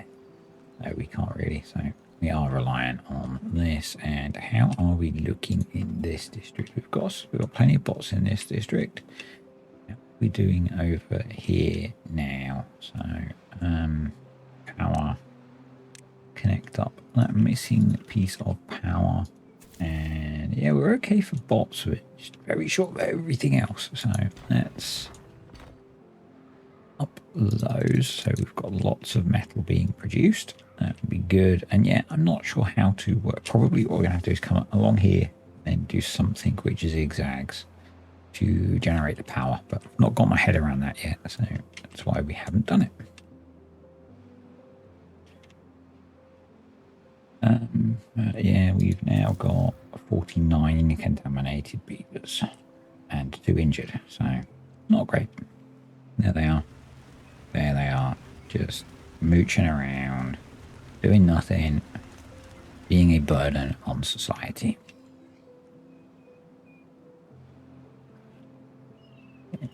no, we can't really. So we are reliant on this. And how are we looking in this district? We've got plenty of bots in this district. What are we doing over here now? So power, connect up that missing piece of power. And yeah, we're okay for bots. We're just very short of everything else. So let's up those. So we've got lots of metal being produced. That would be good. And yeah, I'm not sure how to work. Probably what we're going to have to do is come along here and do something which zigzags to generate the power. But I've not got my head around that yet. So that's why we haven't done it. Yeah, we've now got 49 contaminated beavers and 2 injured. So not great. There they are. There they are, just mooching around, doing nothing, being a burden on society.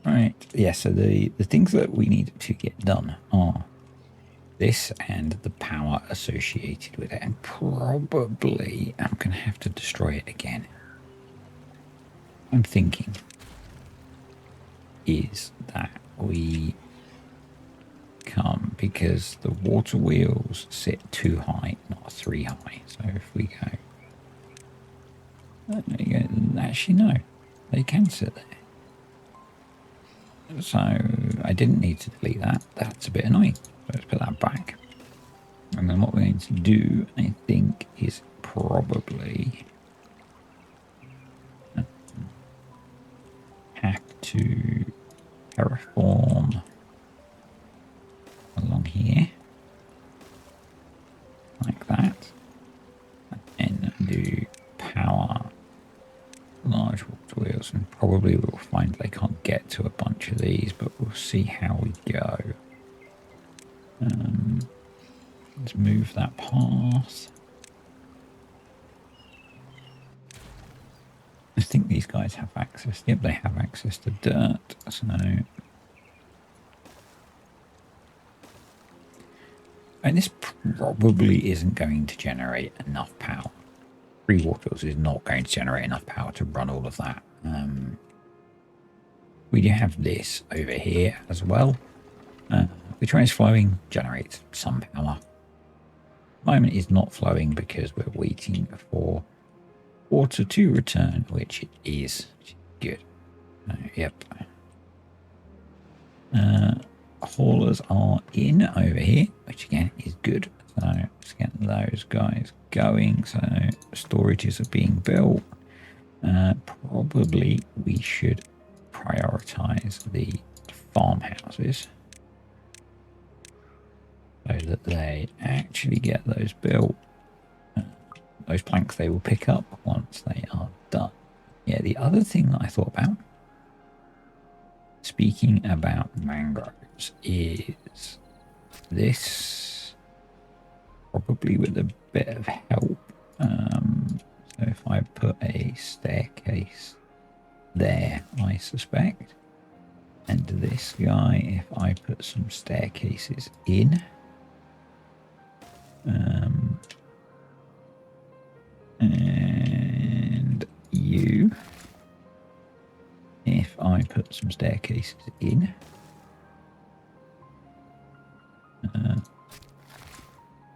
Right, yeah, so the things that we need to get done are this and the power associated with it. And probably I'm going to have to destroy it again. I'm thinking is that we come because the water wheels sit 2 high, not 3 high. So if we go, actually no, they can sit there. So I didn't need to delete that. That's a bit annoying. So let's put that back. And then what we're going to do, I think, is probably have to terraform along here like that, and do power large water wheels, and probably we'll find they can't get to a bunch of these, but we'll see how we go. Let's move that path. I think these guys have access. Yep, they have access to dirt. So and this probably isn't going to generate enough power. 3 water wheels is not going to generate enough power to run all of that. We do have this over here as well. The train is flowing, generates some power. At the moment is not flowing because we're waiting for water to return, which it is. Which is good. Yep. haulers are in over here, which again is good. So let's get those guys going. So storages are being built. Probably we should prioritize the farmhouses so that they actually get those built. Those planks they will pick up once they are done. Yeah, the other thing that I thought about, speaking about mangroves, is this, probably with a bit of help. So if I put a staircase there, I suspect, and this guy, if I put some staircases in, and you, if I put some staircases in,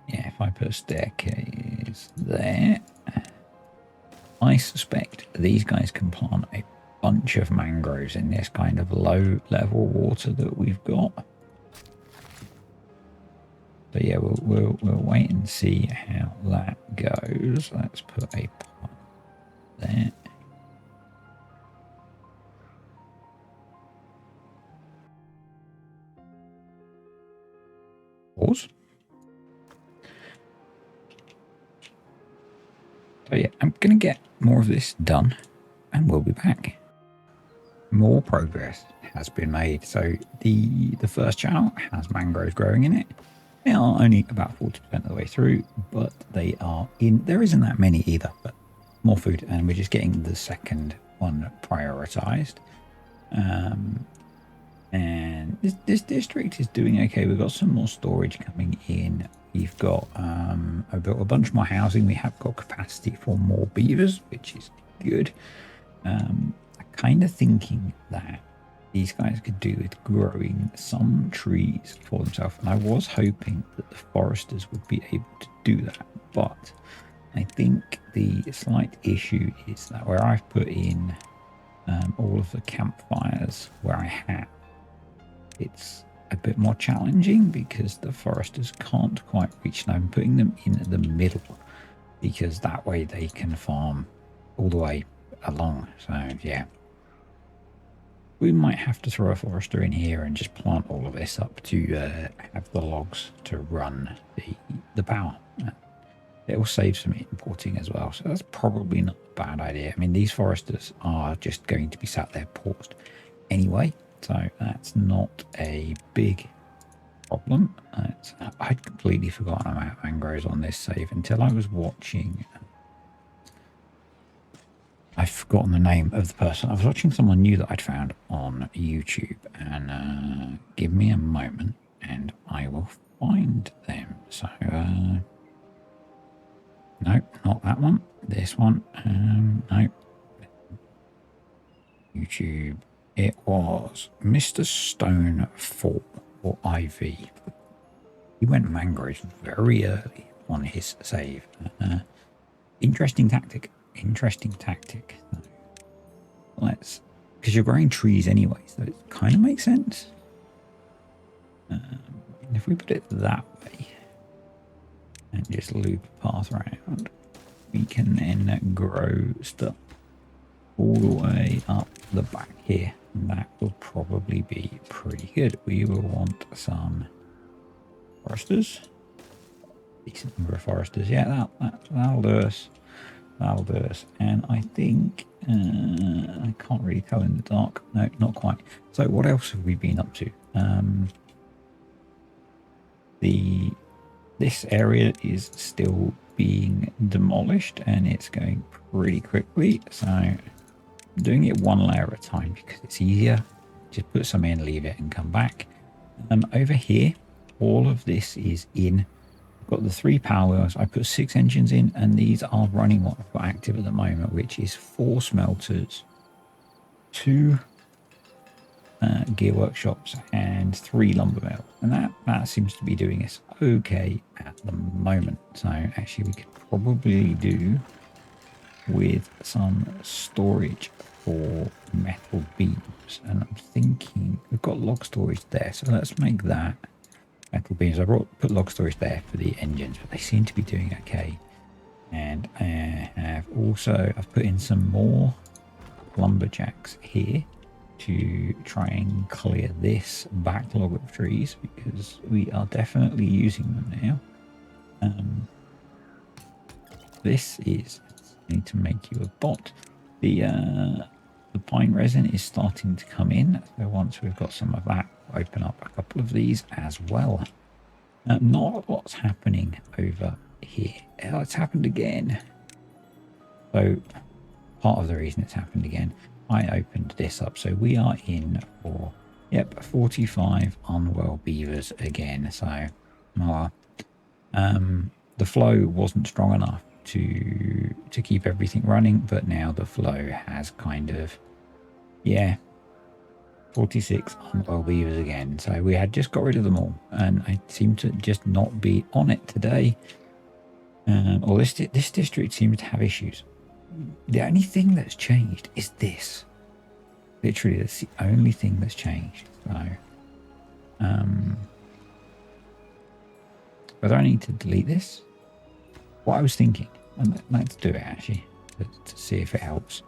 yeah, if I put a staircase there, I suspect these guys can plant a bunch of mangroves in this kind of low level water that we've got. So yeah, we'll wait and see how that goes. Let's put a pot there. Pause. So yeah, I'm going to get more of this done and we'll be back. More progress has been made. So the first channel has mangroves growing in it. They are only about 40% of the way through, but they are in. There isn't that many either, but more food. And we're just getting the second one prioritized. And this district is doing okay. We've got some more storage coming in. We've got I built a bunch more housing. We have got capacity for more beavers, which is good. I'm kind of thinking that these guys could do with growing some trees for themselves, and I was hoping that the foresters would be able to do that, but I think the slight issue is that where I've put in all of the campfires where I have, it's a bit more challenging because the foresters can't quite reach them. I'm putting them in the middle because that way they can farm all the way along. So yeah, we might have to throw a forester in here and just plant all of this up to have the logs to run the power. It will save some importing as well, so that's probably not a bad idea. I mean, these foresters are just going to be sat there paused anyway, so that's not a big problem. I'd completely forgotten about mangroves on this save until I was watching. I've forgotten the name of the person. I was watching someone new that I'd found on YouTube, and give me a moment and I will find them. So no, not that one. This one. No. YouTube. It was Mr. Stone 4 or IV. He went mangroves very early on his save. Interesting tactic. Interesting tactic. Let's, because you're growing trees anyway, so it kind of makes sense. If we put it that way and just loop a path around, we can then grow stuff all the way up the back here. And that will probably be pretty good. We will want some foresters. Decent number of foresters. Yeah, that'll do us. That'll do us. And I think I can't really tell in the dark. No, not quite. So what else have we been up to? This area is still being demolished and it's going pretty quickly. So I'm doing it one layer at a time because it's easier. Just put some in, leave it and come back. Over here, all of this is in. I've got the 3 power wheels. I put 6 engines in, and these are running what I've got active at the moment, which is 4 smelters, 2 gear workshops, and 3 lumber mills. And that seems to be doing us okay at the moment. So actually we could probably do with some storage for metal beams, and I'm thinking we've got log storage there, so let's make that metal beams. I put log storage there for the engines, but they seem to be doing okay. And I have also, I've put in some more lumberjacks here to try and clear this backlog of trees, because we are definitely using them now. This is, I need to make you a bot. The pine resin is starting to come in, so once we've got some of that, we'll open up a couple of these as well. Not what's happening over here. Oh, it's happened again. So part of the reason it's happened again, I opened this up, so we are in for 45 unwell beavers again. So the flow wasn't strong enough to keep everything running, but now the flow has kind of 46 unwell beavers again. So we had just got rid of them all, and I seem to just not be on it today. Or this district seems to have issues. The only thing that's changed is this. Literally, that's the only thing that's changed. So, whether I need to delete this, what I was thinking, and let's do it actually to see if it helps.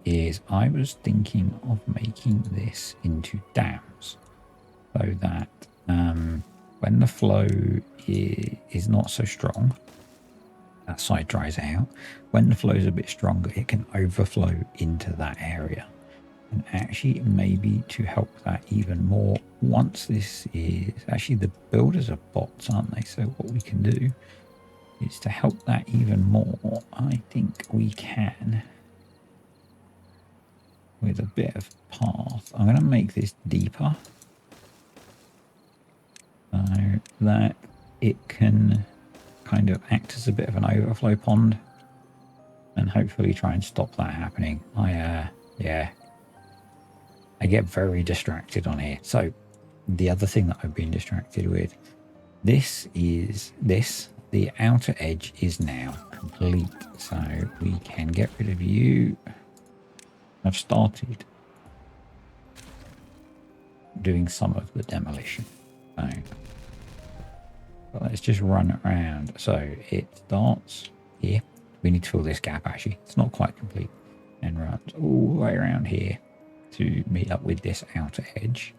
Is I was thinking of making this into dams, so that when the flow is not so strong, that side dries out. When the flow is a bit stronger, it can overflow into that area, and actually maybe to help that even more, once this is actually, the builders are bots, aren't they? So what we can do is to help that even more. I think we can, with a bit of path, I'm going to make this deeper so that it can kind of act as a bit of an overflow pond, and hopefully try and stop that happening. I get very distracted on here. So the other thing that I've been distracted with, the outer edge is now complete, so we can get rid of you. I've started doing some of the demolition. So let's just run around. So it starts here. We need to fill this gap actually. It's not quite complete. And runs all the way around here to meet up with this outer edge.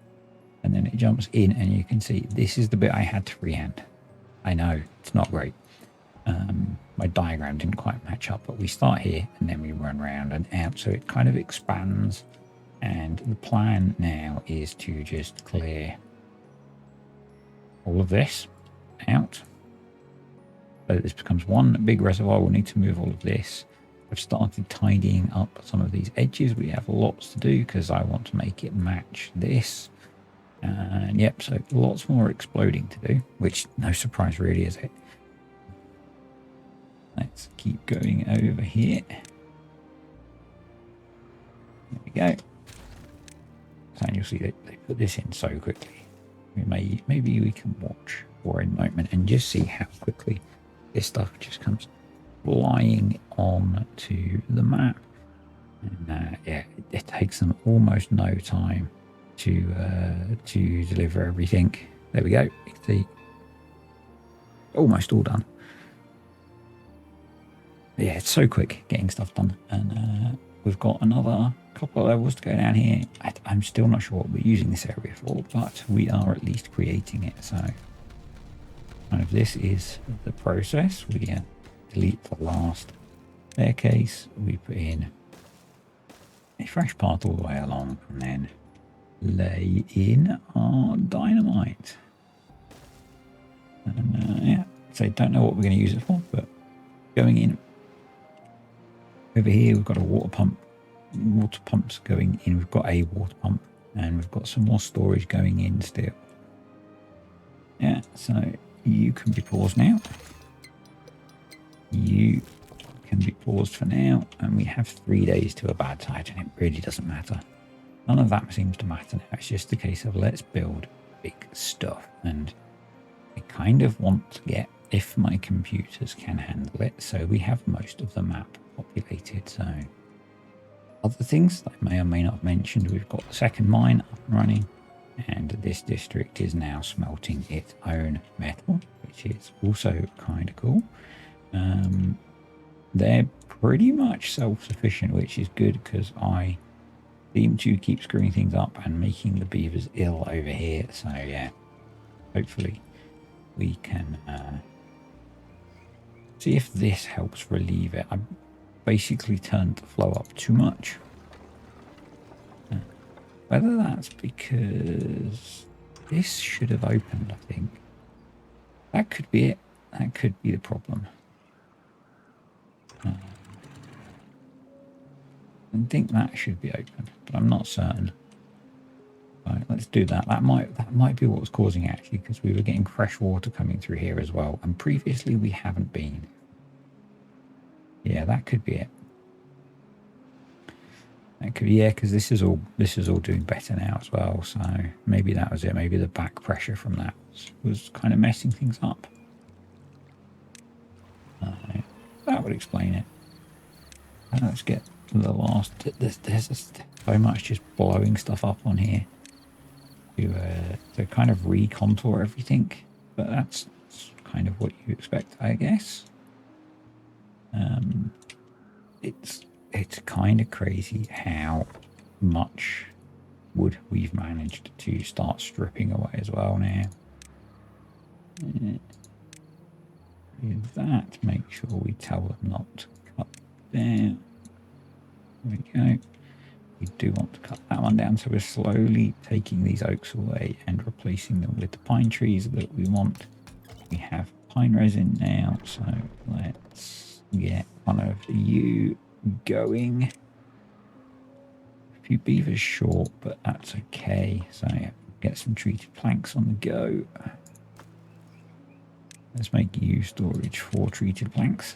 And then it jumps in, and you can see this is the bit I had to freehand. I know it's not great. My diagram didn't quite match up, but we start here and then we run around and out, so it kind of expands. And the plan now is to just clear all of this out, so this becomes one big reservoir. We'll need to move all of this. I've started tidying up some of these edges. We have lots to do because I want to make it match this. And yep, so lots more exploding to do, which no surprise really, is it? Let's keep going over here. There we go. So you'll see that they put this in so quickly. Maybe we can watch for a moment and just see how quickly this stuff just comes flying on to the map. And it takes them almost no time to deliver everything. There we go. You can see almost all done. Yeah, it's so quick getting stuff done. And we've got another couple of levels to go down here. I'm still not sure what we're using this area for, but we are at least creating it. So kind of this is the process. We delete the last staircase. We put in a fresh path all the way along, and then lay in our dynamite. And so don't know what we're going to use it for, but going in over here, we've got a water pumps going in. We've got a water pump, and we've got some more storage going in still. Yeah, so you can be paused now. You can be paused for now, and we have 3 days to a bad side, and it really doesn't matter. None of that seems to matter now. It's just a case of let's build big stuff, and I kind of want to get, if my computers can handle it, so we have most of the map populated. So other things that I may or may not have mentioned. We've got the second mine up and running, and this district is now smelting its own metal, which is also kind of cool. They're pretty much self-sufficient, which is good because I seem to keep screwing things up and making the beavers ill over here. So yeah, hopefully we can see if this helps relieve it. I basically turned the flow up too much. Whether that's because this should have opened, I think. That could be it. That could be the problem. I think that should be open, but I'm not certain. Right, let's do that. That might be what was causing it, actually, because we were getting fresh water coming through here as well, and previously we haven't been. Yeah, that could be it. That could be, yeah, because this is all doing better now as well. So maybe that was it. Maybe the back pressure from that was kind of messing things up. That would explain it. Let's get the last. There's so much just blowing stuff up on here to kind of recontour everything, but that's kind of what you expect, I guess. It's kind of crazy how much wood we've managed to start stripping away as well now. With that, make sure we tell them not to cut down. There we go. We do want to cut that one down, so we're slowly taking these oaks away and replacing them with the pine trees that we want. We have pine resin now, so let's get one of you going. A few beavers short, but that's okay. So yeah, get some treated planks on the go. Let's make you storage for treated planks.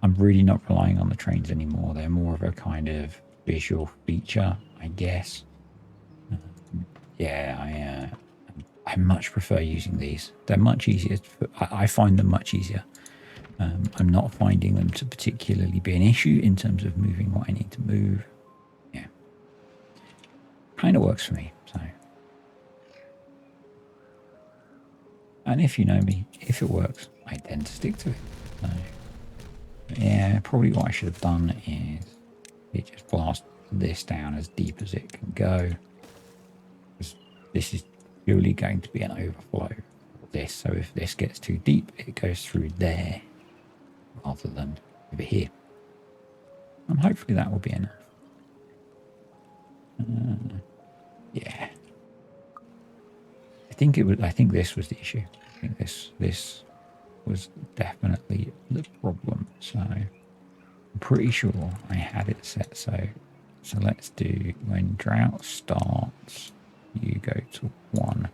I'm really not relying on the trains anymore. They're more of a kind of visual feature, I guess. Yeah, I much prefer using these. They're much easier. I find them much easier. I'm not finding them to particularly be an issue in terms of moving what I need to move. Yeah. Kind of works for me, so. And if you know me, if it works, I tend to stick to it. So, yeah, probably what I should have done is just blast this down as deep as it can go. This is purely going to be an overflow of this. So if this gets too deep, it goes through there rather than over here. And hopefully that will be enough. Yeah. I think this was the issue. I think this was definitely the problem. So I'm pretty sure I had it set so let's do when drought starts, you go to 1.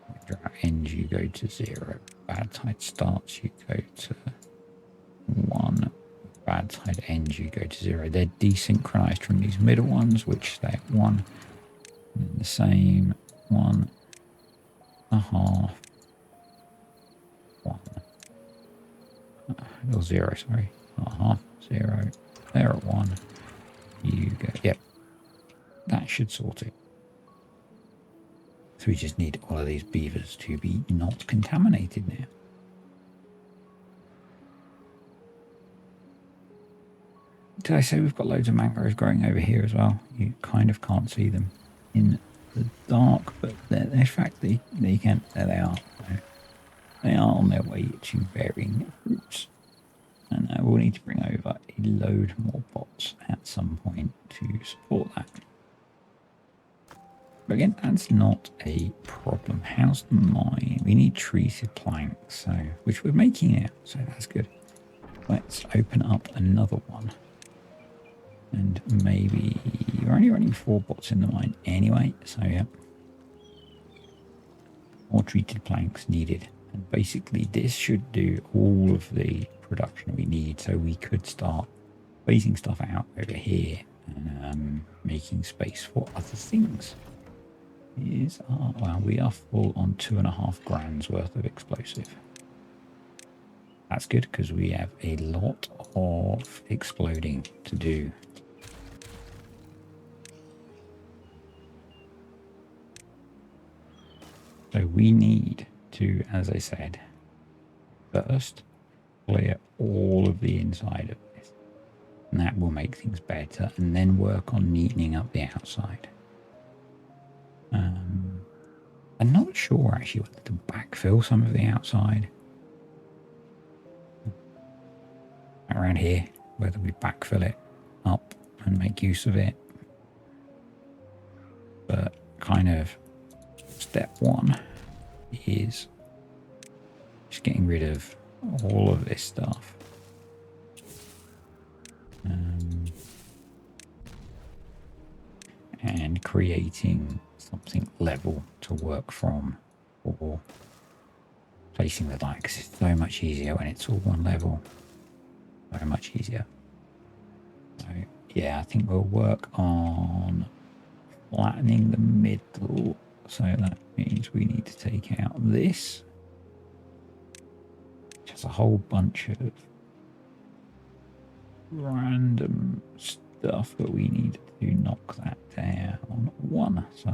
When drought ends, you go to 0. Bad tide starts, you go to 1. Bad tide ends, you go to 0. They're desynchronized from these middle ones, which stay at 1. And the same 1.5. 1. Or 0, sorry. Not half, 0. They're at 1. You go. Yep. That should sort it. So we just need all of these beavers to be not contaminated now. Did I say we've got loads of mangroves growing over here as well? You kind of can't see them in the dark, but in fact they can. There they are. They are on their way to bearing fruits. And we'll need to bring over a load more bots at some point to support that. But again, that's not a problem. How's the mine? We need treated planks, which we're making now, so that's good. Let's open up another one. And maybe you're only running 4 bots in the mine anyway, so yeah. More treated planks needed. And basically this should do all of the production we need, so we could start phasing stuff out over here and making space for other things. Well, we are full on 2.5 grand's worth of explosive. That's good because we have a lot of exploding to do So we need to, as I said, first clear all of the inside of this. And that will make things better. And then work on neatening up the outside. I'm not sure actually whether to backfill some of the outside. Around here, whether we backfill it up and make use of it. But kind of step one is just getting rid of all of this stuff. And creating something level to work from, or placing the light, because it's so much easier when it's all one level. So much easier. So yeah, I think we'll work on flattening the middle. So that means we need to take out this. Just a whole bunch of random stuff that we need to knock that down on one. So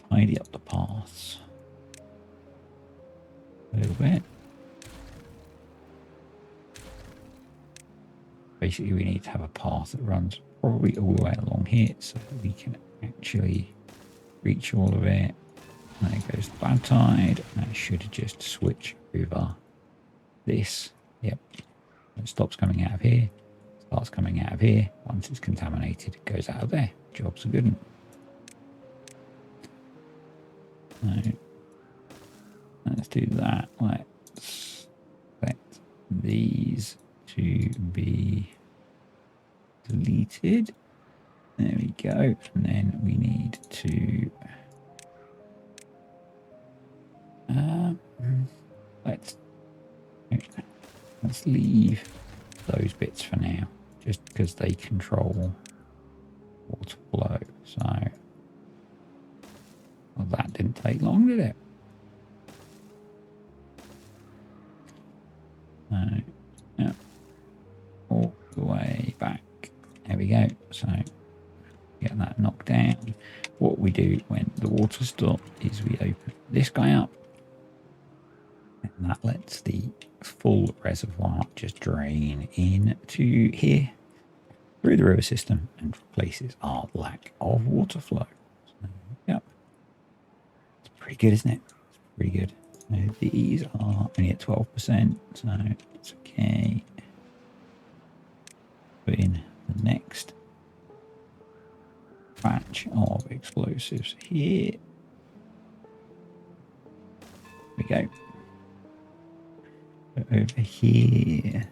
tidy up the paths a little bit. Basically, we need to have a path that runs probably all the way along here so that we can actually reach all of it. And there goes the bad tide. That should just switch over this. Yep. It stops coming out of here. Starts coming out of here. Once it's contaminated, it goes out of there. Job's a good one. So, let's do that. Let's set these to be deleted. There we go. And then we need to let's leave those bits for now, just because they control water flow. So well, that didn't take long, did it? Yeah, all the way back. There we go. So get that knocked down. What we do when the water stops is we open this guy up, and that lets the full reservoir just drain into here through the river system and replaces our lack of water flow. So, yeah, it's pretty good, isn't it? It's pretty good. So these are only at 12%, so it's okay. Put in the next batch of explosives here. There we go. So over here,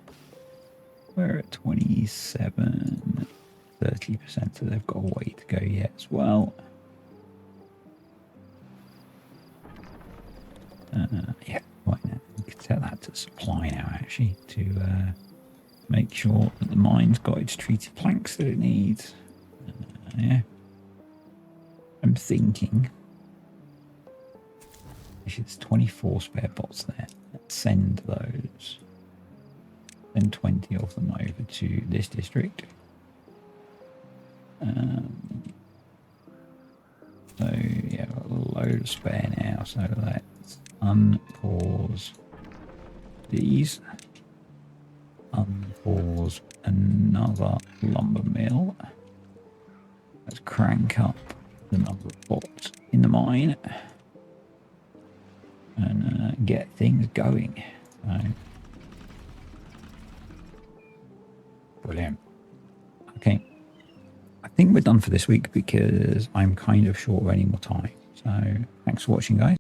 we're at 27, 30%, so they've got a way to go yet as well. Yeah, right now. We could set that to supply now, actually, to make sure that the mine's got its treated planks that it needs. Yeah. I'm thinking, actually, there's 24 spare bots there. Let's send those. Send 20 of them over to this district. So, yeah, got a load of spare now. So let's unpause these. Unpause another lumber mill. Let's crank up the number of bots in the mine and get things going. So, brilliant. Okay, I think we're done for this week because I'm kind of short of any more time. So thanks for watching, guys.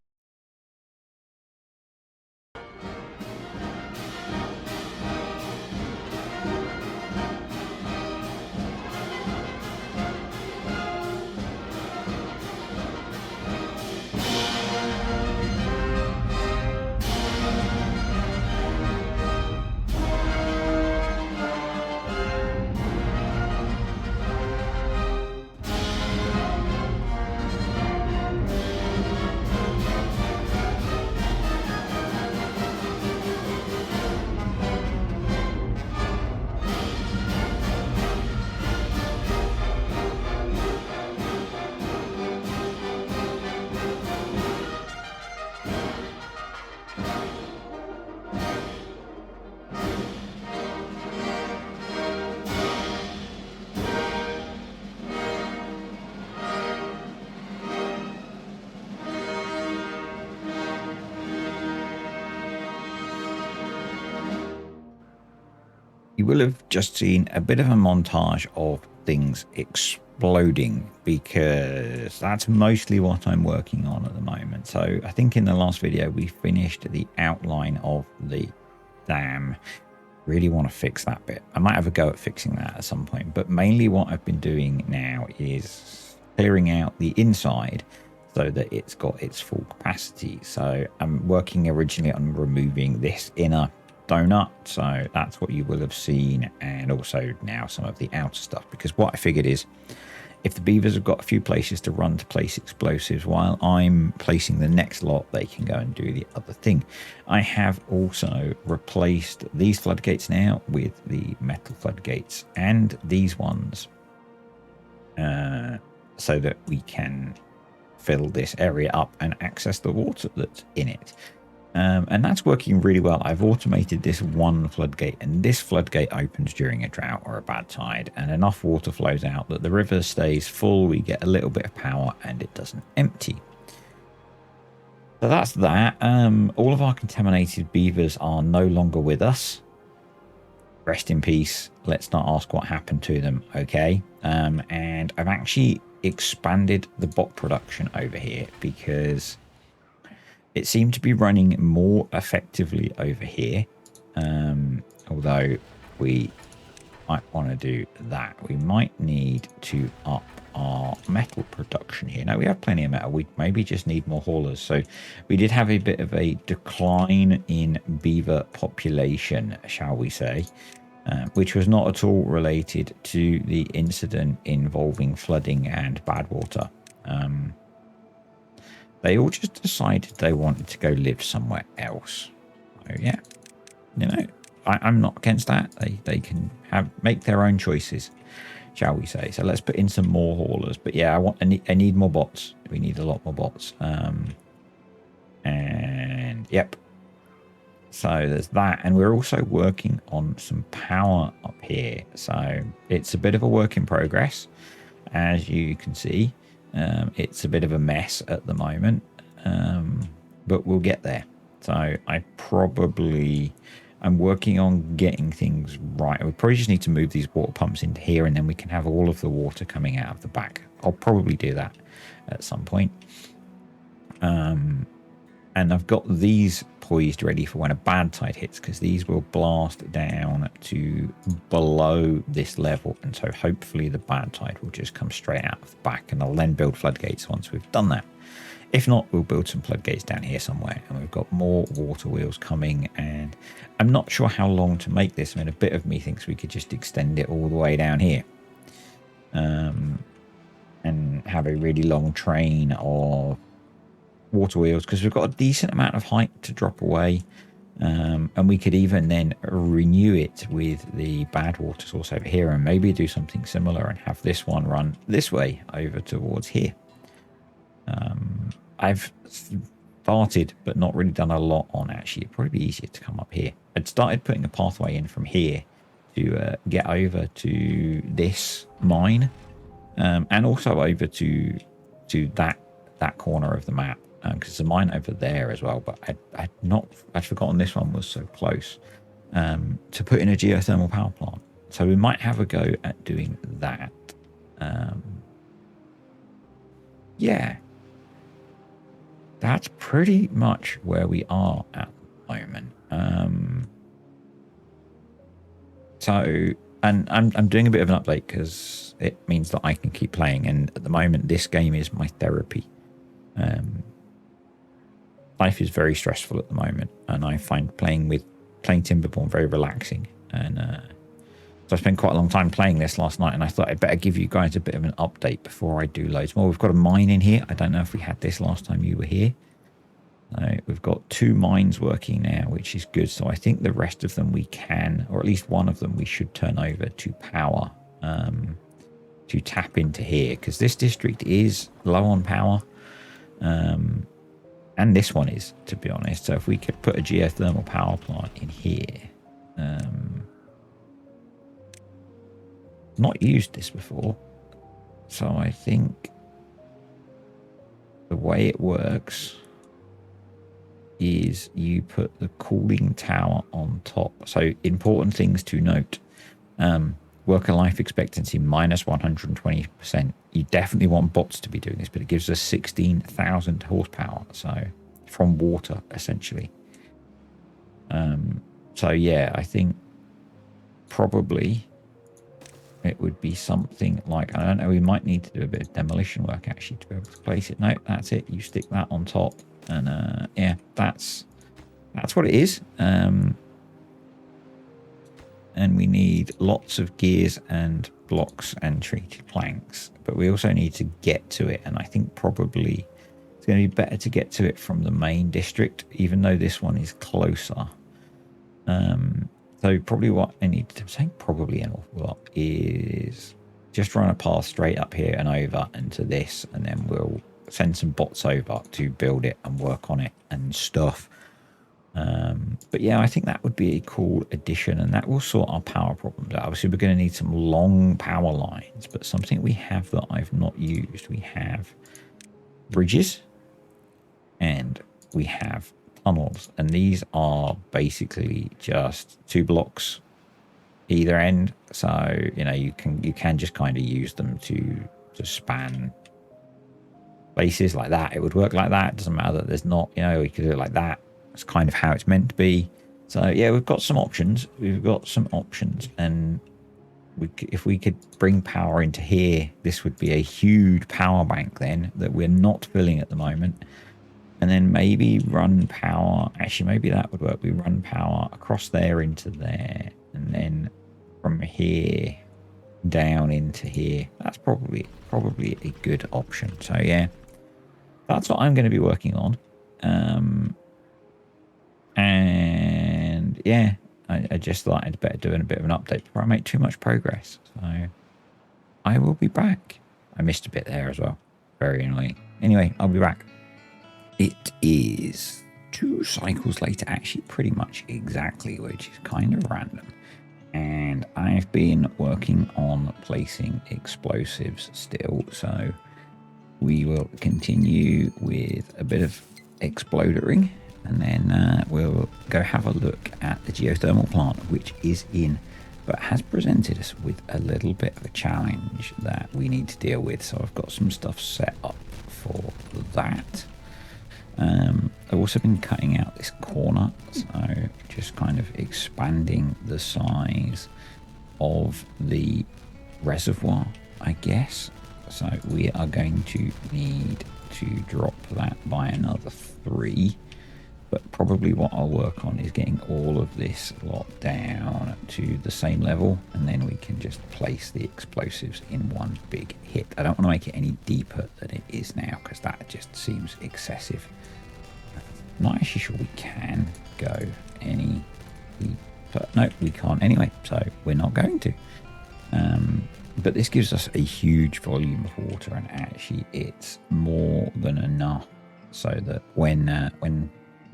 you will have just seen a bit of a montage of things exploding, because that's mostly what I'm working on at the moment. So I think in the last video we finished the outline of the dam. Really want to fix that bit. I might have a go at fixing that at some point, but mainly what I've been doing now is clearing out the inside so that it's got its full capacity. So I'm working originally on removing this inner donut, so that's what you will have seen, and also now some of the outer stuff, because what I figured is if the beavers have got a few places to run to place explosives while I'm placing the next lot, they can go and do the other thing. I have also replaced these floodgates now with the metal floodgates, and these ones so that we can fill this area up and access the water that's in it. And that's working really well. I've automated this one floodgate, and this floodgate opens during a drought or a bad tide, and enough water flows out that the river stays full, we get a little bit of power, and it doesn't empty. So that's that. All of our contaminated beavers are no longer with us. Rest in peace. Let's not ask what happened to them, okay? And I've actually expanded the bot production over here because it seemed to be running more effectively over here. Although we might want to do that. We might need to up our metal production here. Now we have plenty of metal. We maybe just need more haulers. So we did have a bit of a decline in beaver population, shall we say, which was not at all related to the incident involving flooding and bad water. They all just decided they wanted to go live somewhere else. So yeah, you know, I'm not against that. They can make their own choices, shall we say. So let's put in some more haulers. But yeah, I need more bots. We need a lot more bots. And yep. So there's that. And we're also working on some power up here. So it's a bit of a work in progress, as you can see. It's a bit of a mess at the moment, but we'll get there. So I'm working on getting things right. We probably just need to move these water pumps into here, and then we can have all of the water coming out of the back. I'll probably do that at some point. And I've got these poised ready for when a bad tide hits, because these will blast down to below this level, and so hopefully the bad tide will just come straight out of the back, and I'll then build floodgates once we've done that. If not, we'll build some floodgates down here somewhere, and we've got more water wheels coming, and I'm not sure how long to make this. I mean, a bit of me thinks we could just extend it all the way down here, and have a really long train of water wheels, because we've got a decent amount of height to drop away, and we could even then renew it with the bad water source over here, and maybe do something similar and have this one run this way over towards here. I've started but not really done a lot on, actually. It'd probably be easier to come up here. I'd started putting a pathway in from here to get over to this mine, and also over to that corner of the map, because there's a mine over there as well, but I'd forgotten this one was so close, to put in a geothermal power plant. So we might have a go at doing that. Yeah, that's pretty much where we are at the moment. So, and I'm doing a bit of an update because it means that I can keep playing, and at the moment this game is my therapy. Life is very stressful at the moment, and I find playing Timberborn very relaxing. And so I spent quite a long time playing this last night, and I thought I'd better give you guys a bit of an update before I do loads more. We've got a mine in here. I don't know if we had this last time you were here. We've got 2 mines working now, which is good. So I think the rest of them we can, or at least one of them we should turn over to power, to tap into here, because this district is low on power. And this one is, to be honest. So if we could put a geothermal power plant in here. Not used this before. So I think the way it works is you put the cooling tower on top. So important things to note. Worker life expectancy minus 120%. You definitely want bots to be doing this, but it gives us 16,000 horsepower. So from water, essentially. So yeah, I think probably it would be something like, I don't know, we might need to do a bit of demolition work actually to be able to place it. No, that's it. You stick that on top, and yeah, that's what it is. And we need lots of gears and blocks and treated planks, but we also need to get to it. And I think probably it's going to be better to get to it from the main district, even though this one is closer. So probably what I need to say, probably an awful lot, is just run a path straight up here and over into this, and then we'll send some bots over to build it and work on it and stuff. But yeah, I think that would be a cool addition, and that will sort our power problems out. Obviously, we're going to need some long power lines, but something we have that I've not used, we have bridges and we have tunnels, and these are basically just 2 blocks either end. So you can just kind of use them to span places like that. It would work like that. It doesn't matter that there's not, we could do it like that. It's kind of how it's meant to be. So yeah, we've got some options. And if we could bring power into here, this would be a huge power bank then that we're not filling at the moment. And then maybe run power. Actually, maybe that would work. We run power across there into there, and then from here down into here. That's probably a good option. So yeah, that's what I'm going to be working on. And yeah, I just thought I'd better do a bit of an update before I make too much progress. So I will be back. I missed a bit there as well. Very annoying. Anyway, I'll be back. It is 2 cycles later, actually pretty much exactly, which is kind of random. And I've been working on placing explosives still. So we will continue with a bit of explodering, and then we'll go have a look at the geothermal plant, which is in, but has presented us with a little bit of a challenge that we need to deal with. So I've got some stuff set up for that. I've also been cutting out this corner, so just kind of expanding the size of the reservoir, I guess. So we are going to need to drop that by another 3, but probably what I'll work on is getting all of this lot down to the same level, and then we can just place the explosives in one big hit. I don't want to make it any deeper than it is now, because that just seems excessive. Not actually sure we can go any deeper. No, we can't anyway, so we're not going to. But this gives us a huge volume of water, and actually it's more than enough so that when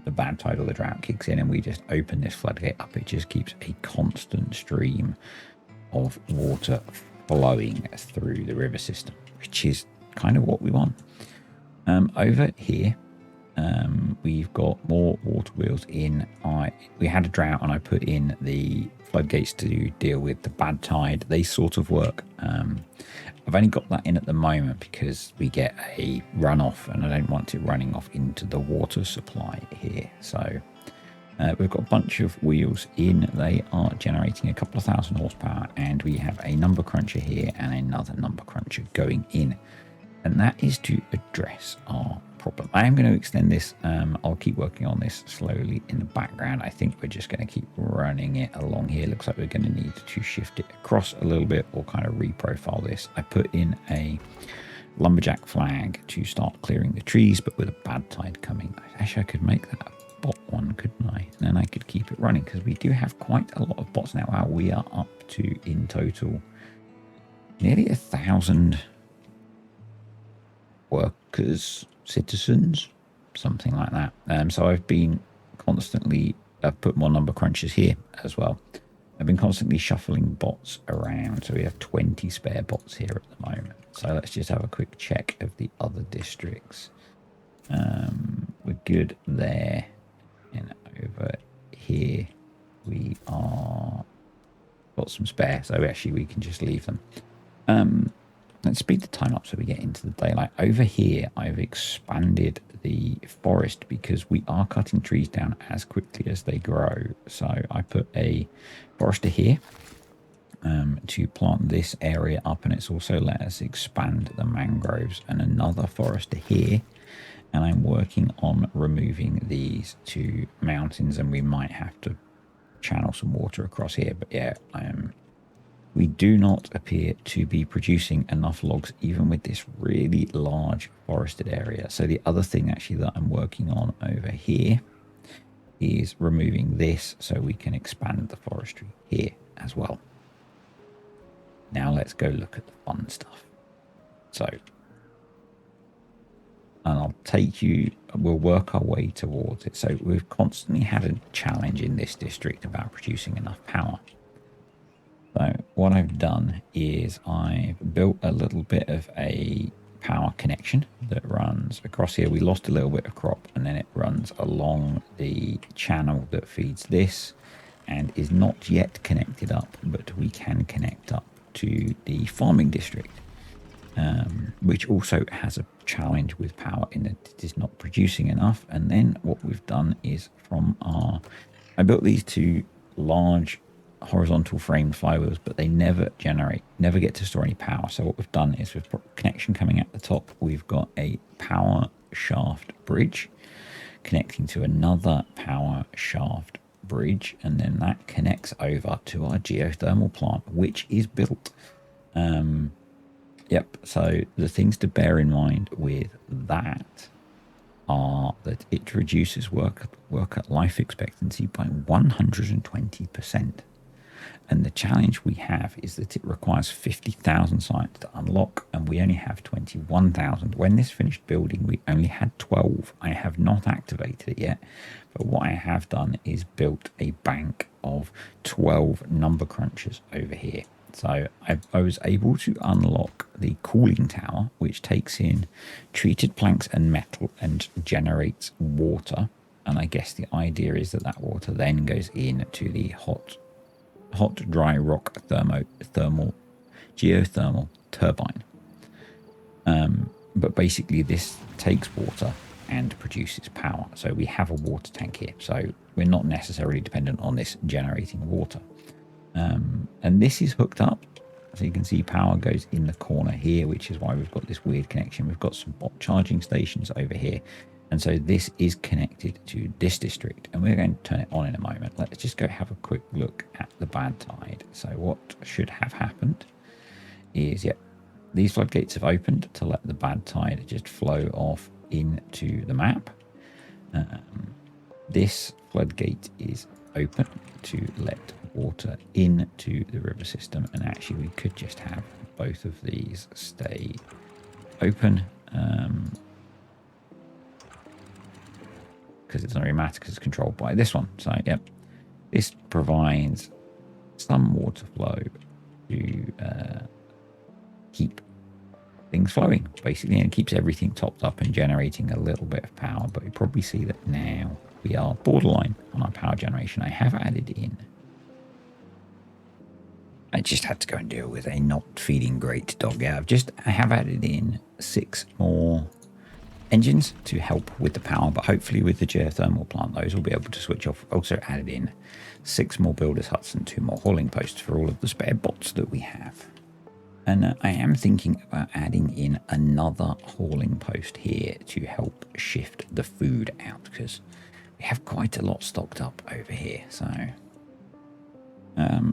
the bad tide or the drought kicks in and we just open this floodgate up, it just keeps a constant stream of water flowing through the river system, which is kind of what we want. Over here, we've got more water wheels in. We had a drought and I put in the floodgates to deal with the bad tide. They sort of work. I've only got that in at the moment because we get a runoff and I don't want it running off into the water supply here. So we've got a bunch of wheels in. They are generating a couple of thousand horsepower, and we have a number cruncher here and another number cruncher going in. And that is to address our problem. I am going to extend this. I'll keep working on this slowly in the background. I think we're just going to keep running it along here. Looks like we're going to need to shift it across a little bit or kind of reprofile this. I put in a lumberjack flag to start clearing the trees, but with a bad tide coming, actually I could make that a bot one, couldn't I? And then I could keep it running, because we do have quite a lot of bots now. Wow, we are up to, in total, nearly 1,000 workers, citizens, something like that. So I've been constantly, I've put more number crunchers here as well. I've been constantly shuffling bots around, so we have 20 spare bots here at the moment. So let's just have a quick check of the other districts. We're good there, and over here we are got got some spare, so actually we can just leave them. Let's speed the time up so we get into the daylight. Over here, I've expanded the forest because we are cutting trees down as quickly as they grow. So I put a forester here to plant this area up, and it's also let us expand the mangroves, and another forester here. And I'm working on removing these two mountains, and we might have to channel some water across here. But yeah, we do not appear to be producing enough logs, even with this really large forested area. So the other thing actually that I'm working on over here is removing this so we can expand the forestry here as well. Now let's go look at the fun stuff. So, and I'll take you, we'll work our way towards it. So we've constantly had a challenge in this district about producing enough power. So what I've done is I've built a little bit of a power connection that runs across here. We lost a little bit of crop, and then it runs along the channel that feeds this and is not yet connected up, but we can connect up to the farming district, which also has a challenge with power in that it is not producing enough. And then what we've done is I built these two large horizontal framed flywheels, but they never get to store any power. So what we've done is with connection coming at the top, we've got a power shaft bridge connecting to another power shaft bridge, and then that connects over to our geothermal plant, which is built. Yep, so the things to bear in mind with that are that it reduces work at life expectancy by 120%. And the challenge we have is that it requires 50,000 sites to unlock, and we only have 21,000. When this finished building, we only had 12. I have not activated it yet, but what I have done is built a bank of 12 number crunchers over here. So I was able to unlock the cooling tower, which takes in treated planks and metal and generates water. And I guess the idea is that that water then goes into the hot dry rock geothermal turbine. But basically this takes water and produces power. So we have a water tank here. So we're not necessarily dependent on this generating water. And this is hooked up. So you can see power goes in the corner here, which is why we've got this weird connection. We've got some bot charging stations over here. And so this is connected to this district, and we're going to turn it on in a moment. Let's just go have a quick look at the bad tide. So what should have happened is, these floodgates have opened to let the bad tide just flow off into the map. This floodgate is open to let water into the river system, and actually we could just have both of these stay open. Because it doesn't really matter because it's controlled by this one. So, this provides some water flow to keep things flowing, basically, and it keeps everything topped up and generating a little bit of power. But you probably see that now we are borderline on our power generation. I have added in. I just had to go and deal with a not feeling great dog. I have added in 6 more engines to help with the power, but hopefully with the geothermal plant those will be able to switch off. Also added in 6 more builders huts and 2 more hauling posts for all of the spare bots that we have. And I am thinking about adding in another hauling post here to help shift the food out, because we have quite a lot stocked up over here. So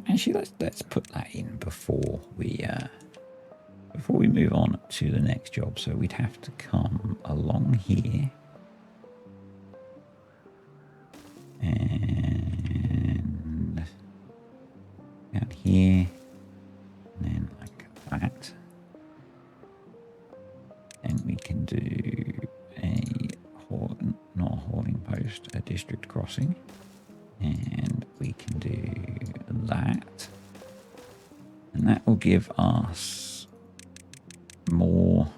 actually let's put that in before we move on to the next job. So we'd have to come along here and out here, and then like that. And we can do not a hauling post, a district crossing. And we can do that. And that will give us more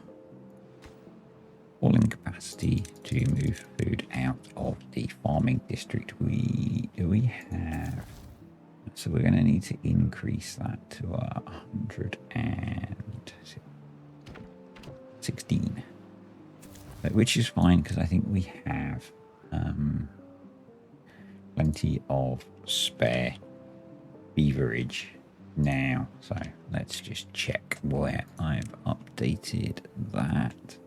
hauling capacity to move food out of the farming district. Do we have So we're going to need to increase that to 116, which is fine because I think we have plenty of spare beaverage now. So let's just check where I've updated that.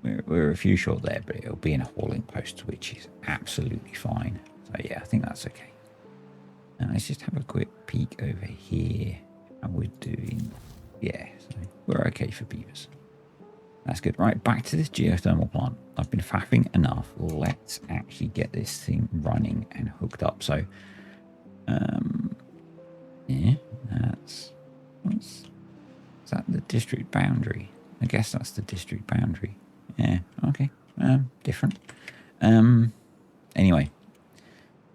We're a few short there, but it'll be in a hauling post, which is absolutely fine. So yeah, I think that's okay. Now let's just have a quick peek over here. How we're doing. Yeah, so we're okay for beavers. That's good. Right, back to this geothermal plant. I've been faffing enough. Let's actually get this thing running and hooked up. So, yeah, is that the district boundary? I guess that's the district boundary. Yeah, okay. Different. Anyway,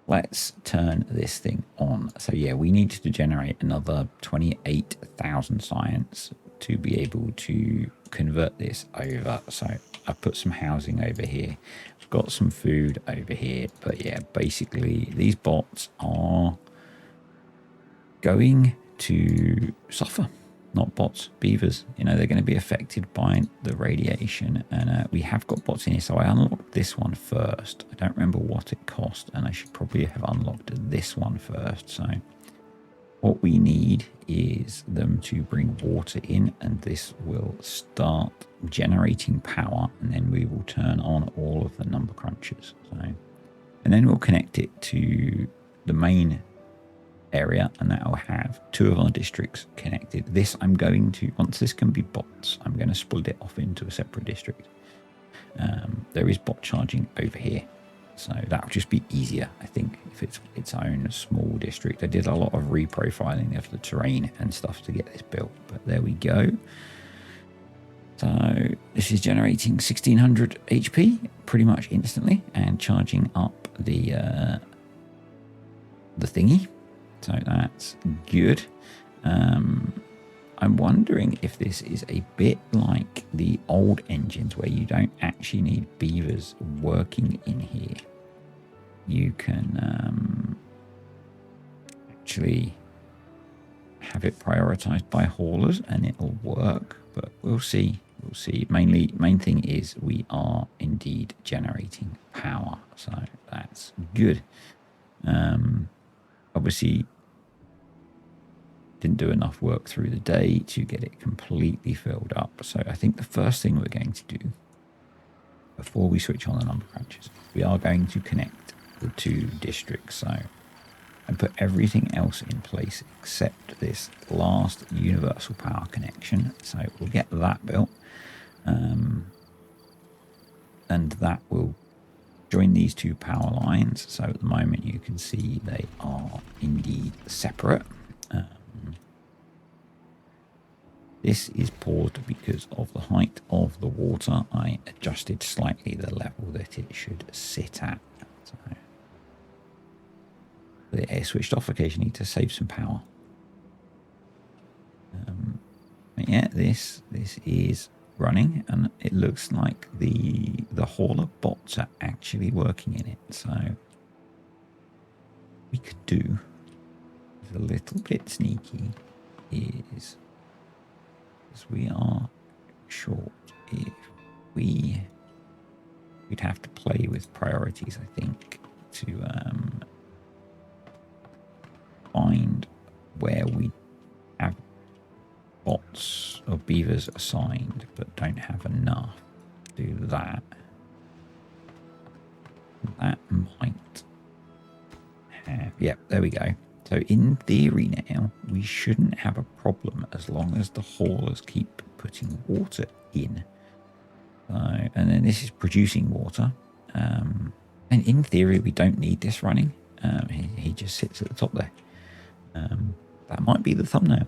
let's turn this thing on. So yeah, we need to generate another 28,000 science to be able to convert this over. So I've put some housing over here. I've got some food over here. But yeah, basically these bots are going to suffer. Not bots, beavers. You know, they're going to be affected by the radiation. And we have got bots in here. So I unlocked this one first. I don't remember what it cost. And I should probably have unlocked this one first. So what we need is them to bring water in. And this will start generating power. And then we will turn on all of the number crunchers. So, and then we'll connect it to the main area, and that will have 2 of our districts connected. This I'm going to, once this can be bots, I'm going to split it off into a separate district. There is bot charging over here, so that'll just be easier, I think, if it's its own small district. I did a lot of reprofiling of the terrain and stuff to get this built, but there we go. So this is generating 1600 HP pretty much instantly and charging up the thingy. So that's good. I'm wondering if this is a bit like the old engines where you don't actually need beavers working in here. You can actually have it prioritized by haulers and it'll work, but we'll see. We'll see. Main thing is we are indeed generating power, so that's good. Obviously, didn't do enough work through the day to get it completely filled up. So I think the first thing we're going to do before we switch on the number crunchers, we are going to connect the 2 districts. So I put everything else in place except this last universal power connection. So we'll get that built. And that will join these 2 power lines. So at the moment you can see they are indeed separate. This is paused because of the height of the water. I adjusted slightly the level that it should sit at. So the air switched off occasionally to save some power. Yeah, this is running, and it looks like the hauler bots are actually working in it. So we could do a little bit sneaky is, as we are short, if we'd have to play with priorities, I think, to find where we have bots or beavers assigned but don't have enough. Do that. That might have, yeah, there we go. So in theory now, we shouldn't have a problem as long as the haulers keep putting water in. And then this is producing water. And in theory, we don't need this running. He just sits at the top there. That might be the thumbnail.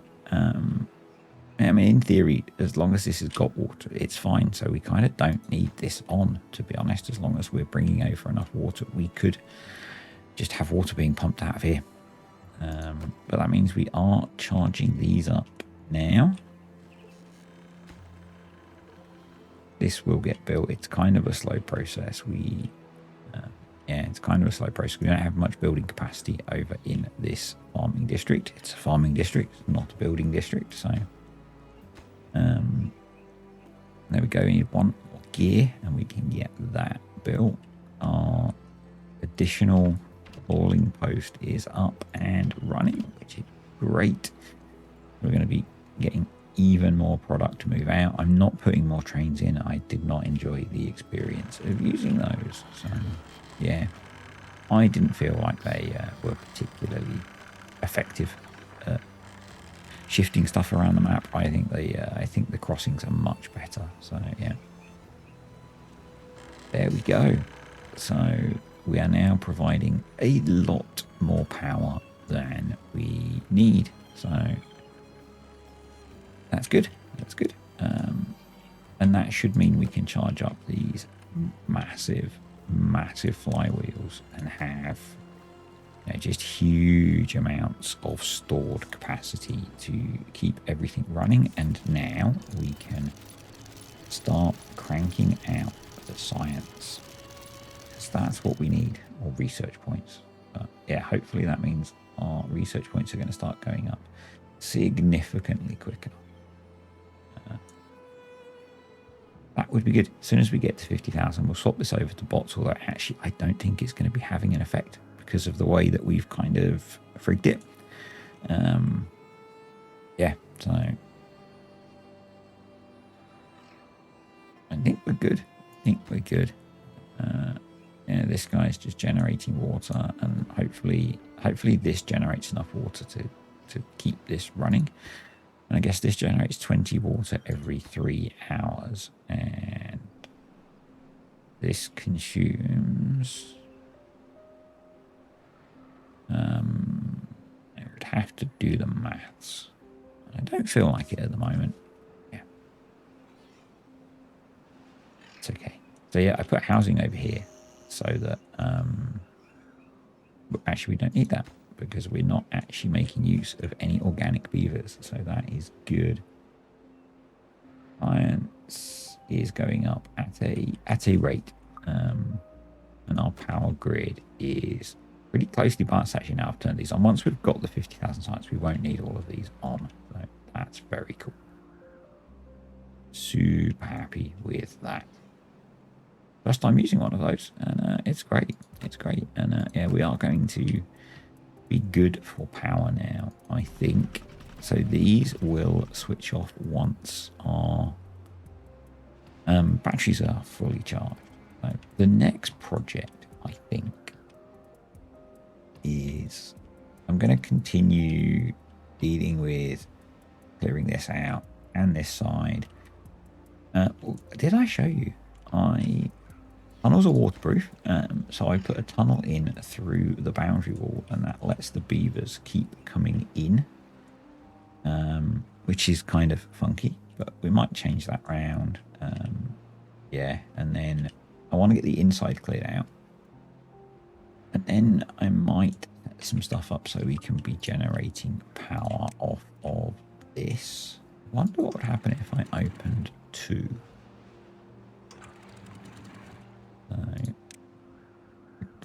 I mean, in theory, as long as this has got water, it's fine. So we kind of don't need this on, to be honest. As long as we're bringing over enough water, we could just have water being pumped out of here. But that means we are charging these up now. This will get built. It's kind of a slow process. We Yeah, it's kind of a slow process. We don't have much building capacity over in this farming district. It's a farming district, not a building district. So there we go. We need one more gear and we can get that built. Our additional hauling post is up and running, which is great. We're going to be getting even more product to move out. I'm not putting more trains in. I did not enjoy the experience of using those. So yeah, I didn't feel like they were particularly effective at shifting stuff around the map. I think the crossings are much better. So yeah, there we go. So we are now providing a lot more power than we need. So that's good. That's good. And that should mean we can charge up these massive flywheels and have just huge amounts of stored capacity to keep everything running. And now we can start cranking out the science, because that's what we need, or research points. But yeah, hopefully that means our research points are going to start going up significantly quicker. That would be good. As soon as we get to 50,000, we'll swap this over to bots, although actually I don't think it's going to be having an effect because of the way that we've kind of frigged it. Yeah, so I think we're good. Yeah, this guy's just generating water, and hopefully this generates enough water to keep this running. And I guess this generates 20 water every 3 hours. And this consumes... I would have to do the maths. I don't feel like it at the moment. Yeah. It's okay. So yeah, I put housing over here so that... actually, we don't need that, because we're not actually making use of any organic beavers, so that is good. Science is going up at a rate, and our power grid is pretty closely balanced. Actually, now I've turned these on. Once we've got the 50,000 science, we won't need all of these on, so that's very cool. Super happy with that. First time using one of those, and it's great. And yeah, we are going to be good for power now, I think. So these will switch off once our batteries are fully charged. So the next project, I think, is I'm going to continue dealing with clearing this out and this side. Did I show you? Tunnels are waterproof, so I put a tunnel in through the boundary wall, and that lets the beavers keep coming in, which is kind of funky, but we might change that round. Yeah, and then I want to get the inside cleared out, and then I might set some stuff up so we can be generating power off of this. I wonder what would happen if I opened 2.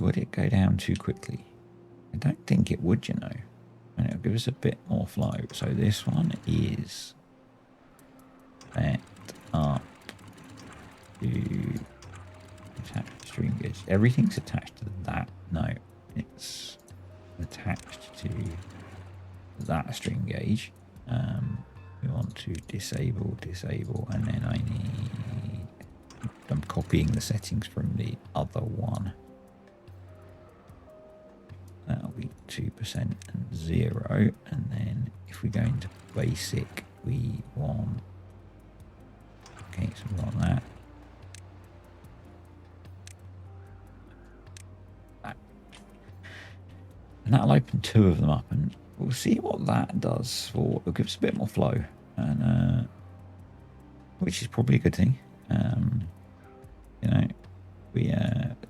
Would it go down too quickly? I don't think it would, you know. And it'll give us a bit more flow. So this one is set up to attach stream gauge. Everything's attached to that. No, it's attached to that stream gauge. We want to disable, and then I'm copying the settings from the other one. That'll be 2% and 0. And then if we go into basic, we want... Okay, so we want that. And that'll open 2 of them up, and we'll see what that does. It'll give us a bit more flow, and which is probably a good thing. You know,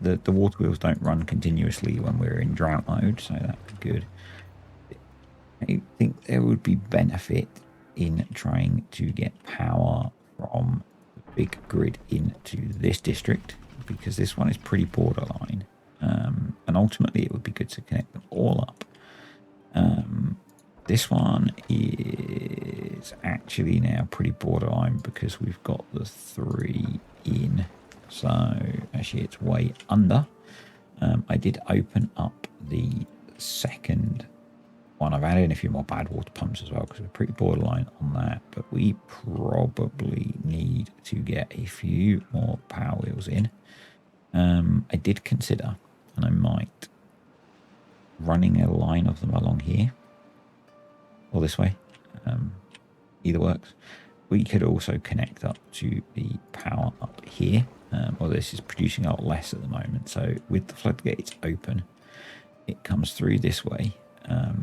the water wheels don't run continuously when we're in drought mode, so that's good. I think there would be benefit in trying to get power from the big grid into this district, because this one is pretty borderline. And ultimately it would be good to connect them all up. This one is actually now pretty borderline because we've got the 3 in. So actually it's way under. I did open up the second one. I've added in a few more bad water pumps as well because we're pretty borderline on that. But we probably need to get a few more power wheels in. I did consider, and I might, running a line of them along here or this way. Either works. We could also connect up to the power up here. Well, this is producing a lot less at the moment. So with the floodgates open, it comes through this way.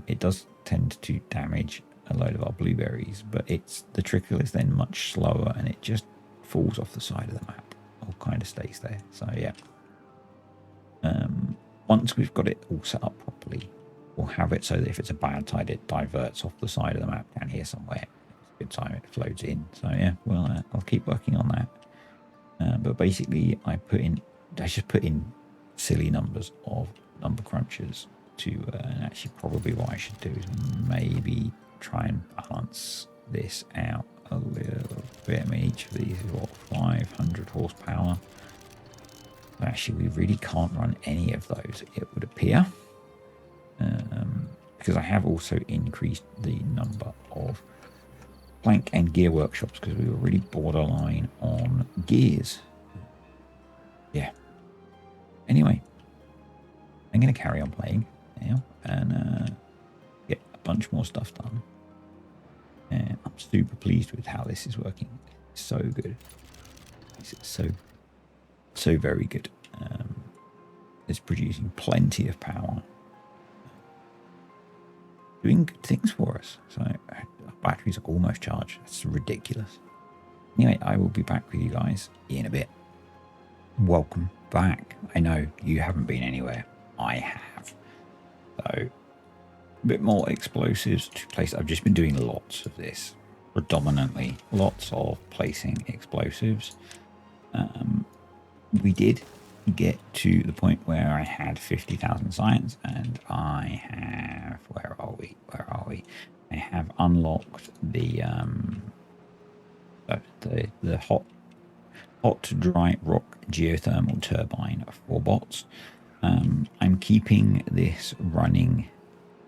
It does tend to damage a load of our blueberries, but the trickle is then much slower and it just falls off the side of the map or kind of stays there. So yeah. Once we've got it all set up properly, we'll have it so that if it's a bad tide, it diverts off the side of the map down here somewhere. It's a good time it floats in. So yeah, well, I'll keep working on that. But basically, I just put in silly numbers of number crunchers to, and actually probably what I should do is maybe try and balance this out a little bit. I mean, each of these is what, 500 horsepower. Actually, we really can't run any of those, it would appear, because I have also increased the number of plank and gear workshops because we were really borderline on gears. Yeah. Anyway, I'm going to carry on playing now and get a bunch more stuff done. And I'm super pleased with how this is working. It's so good. It's so very good. It's producing plenty of power, doing good things for us. So our batteries are almost charged. That's ridiculous. Anyway, I will be back with you guys in a bit. Welcome back. I know you haven't been anywhere. I have. So a bit more explosives to place. I've just been doing lots of this, predominantly lots of placing explosives. We did get to the point where I had 50,000 science, and I have, where are we? I have unlocked the hot to dry rock geothermal turbine for bots. I'm keeping this running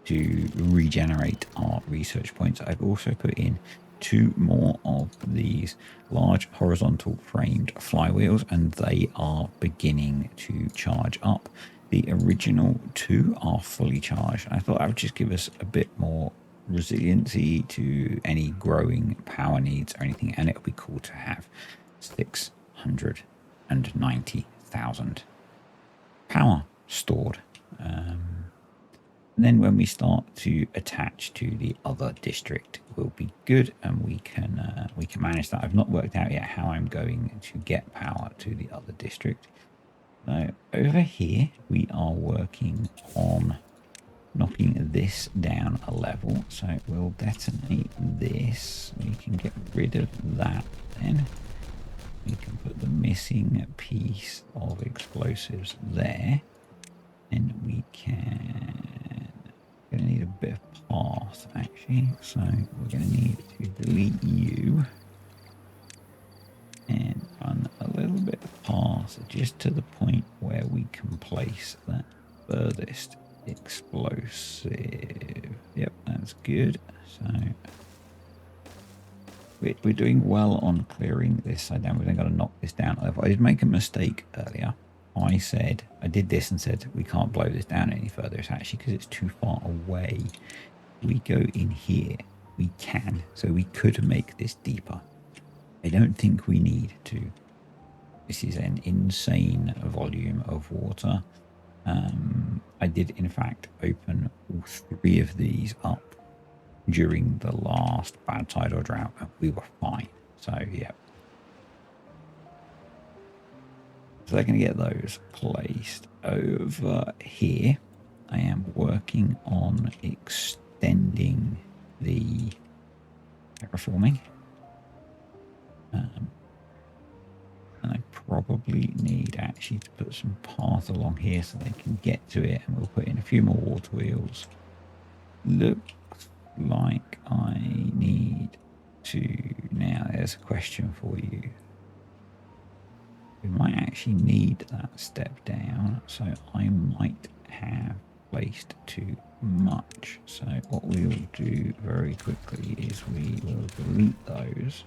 to regenerate our research points. I've also put in 2 more of these large horizontal framed flywheels, and they are beginning to charge up. The original 2 are fully charged. I thought I would just give us a bit more resiliency to any growing power needs or anything, and it would be cool to have 690,000 power stored. And then when we start to attach to the other district, we'll be good, and we can manage that. I've not worked out yet how I'm going to get power to the other district. So over here, we are working on knocking this down a level. So we'll detonate this. We can get rid of that then. We can put the missing piece of explosives there. And we can, we're going to need a bit of path actually, so we're going to need to delete you and run a little bit of path just to the point where we can place that furthest explosive. Yep, that's good. So we're doing well on clearing this side down. We're then going to knock this down. I did make a mistake earlier. I did this and said we can't blow this down any further. It's actually because it's too far away. We go in here, we can. So we could make this deeper. I don't think we need to. This is an insane volume of water. I did in fact open all 3 of these up during the last bad tide or drought, and we were fine. So yeah. So they're going to get those placed over here. I am working on extending the terraforming. And I probably need actually to put some path along here so they can get to it, and we'll put in a few more water wheels. Looks like I need to... Now there's a question for you. We might actually need that step down, so I might have placed too much. So what we will do very quickly is we will delete those.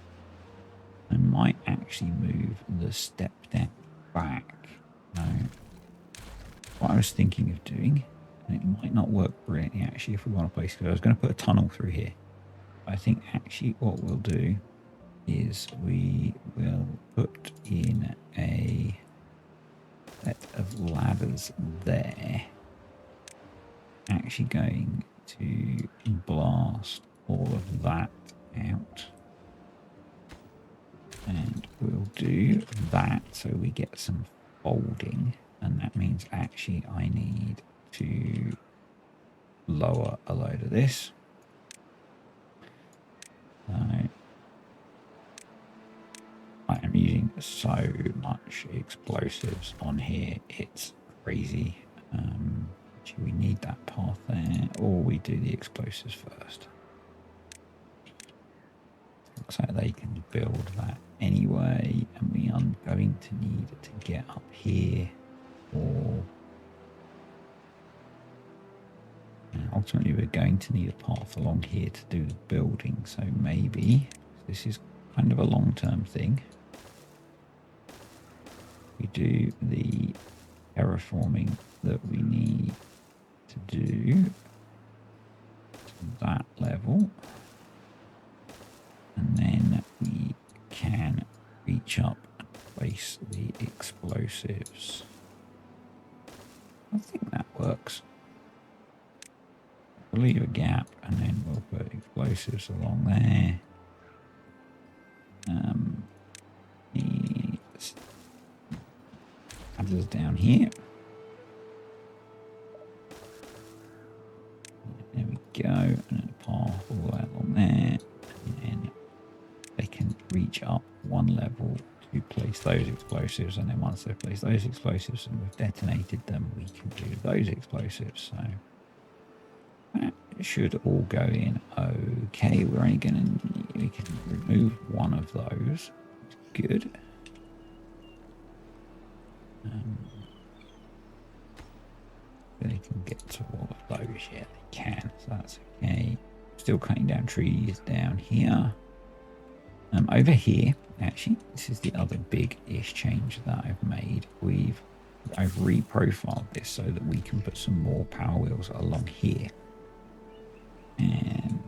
I might actually move the step down back. No. What I was thinking of doing, and it might not work brilliantly actually if we want to place, because I was going to put a tunnel through here. I think actually what we'll do is we will put in a set of ladders there, actually going to blast all of that out, and we'll do that so we get some folding, and that means actually I need to lower a load of this. So I am using so much explosives on here, it's crazy. Actually, we need that path there, or we do the explosives first. Looks like they can build that anyway, and we are going to need to get up here, or ultimately we're going to need a path along here to do the building. So maybe this is kind of a long-term thing. We do the terraforming that we need to do to that level, and then we can reach up and place the explosives. I think that works. We'll leave a gap and then we'll put explosives along there. Ladders down here. There we go, and then a path all the way along there, and then they can reach up one level to place those explosives, and then once they've placed those explosives and we've detonated them, we can do those explosives. So that should all go in okay. We're only going to, we can remove one of those. Good. They can get to all of those. Yeah, they can. So that's okay. Still cutting down trees down here. Over here, actually, this is the other big-ish change that I've made. I've reprofiled this so that we can put some more power wheels along here. And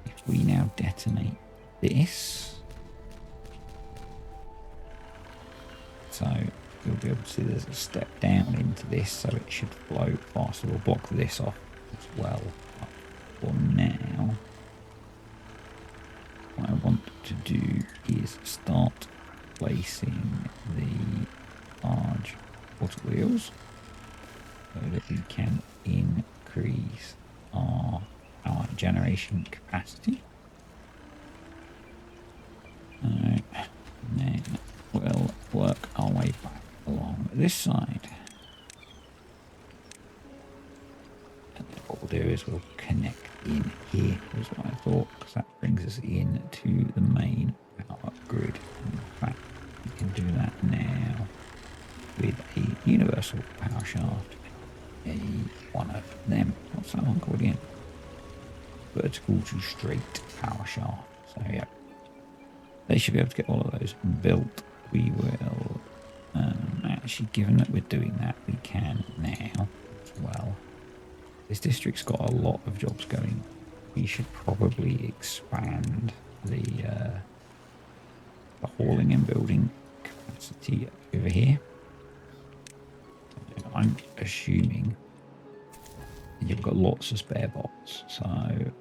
if we now detonate this, so you'll be able to see there's a step down into this, so it should flow faster. We'll block this off as well. But for now, what I want to do is start placing the large water wheels so that we can increase our generation capacity. And then we'll work our way back along this side. And then what we'll do is we'll connect in here, is what I thought, because that brings us in to the main power grid. In fact, we can do that now with a universal power shaft, one of them. What's that one called again? Vertical to straight power shaft. So yeah, they should be able to get all of those built. We will actually, given that we're doing that, we can now as well. This district's got a lot of jobs going. We should probably expand the hauling and building capacity over here. I'm assuming you've got lots of spare bots, so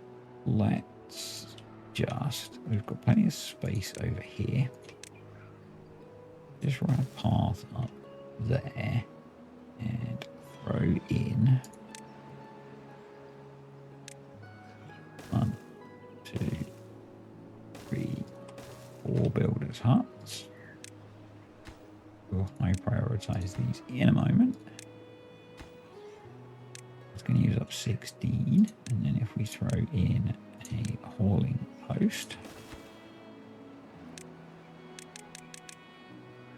let's just, we've got plenty of space over here. Just run a path up there and throw in 1, 2, 3, 4 builders' huts. prioritize these in a moment. It's going to use up 16, and then if we throw in a hauling post,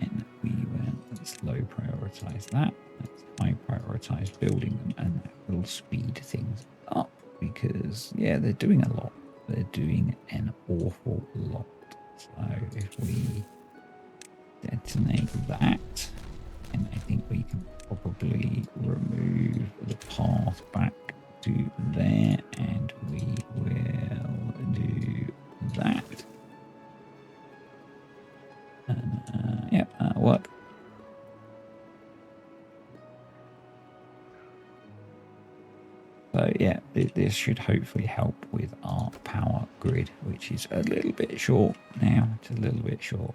and we will, let's low prioritize that. Let's high prioritize building them, and that will speed things up because, yeah, they're doing a lot. They're doing an awful lot. So if we detonate that, and I think we can probably remove the path back to there, and we will do that. And yeah, that'll work. So yeah, this should hopefully help with our power grid, which is a little bit short now. It's a little bit short.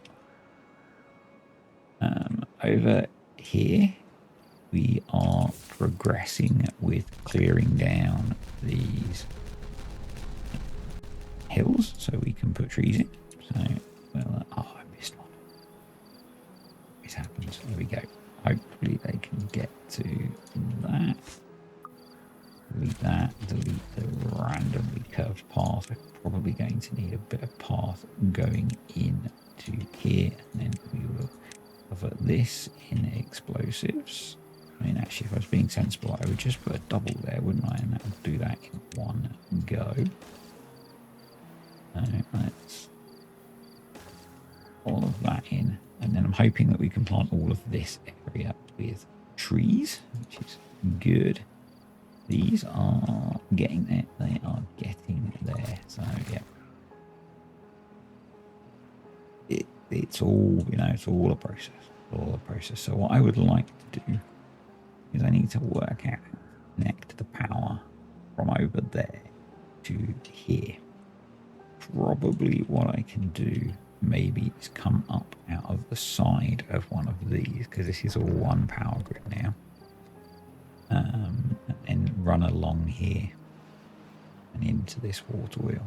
Over here, we are progressing with clearing down these hills so we can put trees in. So, well, oh, I missed one. This happens. There we go. Hopefully they can get to that. Delete that. Delete the randomly curved path. We're probably going to need a bit of path going in to here, and then we will cover this in explosives. I mean, actually, if I was being sensible, I would just put a double there, wouldn't I? And that would do that in one go. Let's all of that in, and then I'm hoping that we can plant all of this area with trees, which is good. These are getting there. They are getting there. So yeah, it's all, you know, it's all a process. All a process. So what I would like to do is I need to work out, connect the power from over there to here. Probably what I can do maybe is come up out of the side of one of these, because this is all one power grid now, and run along here and into this water wheel.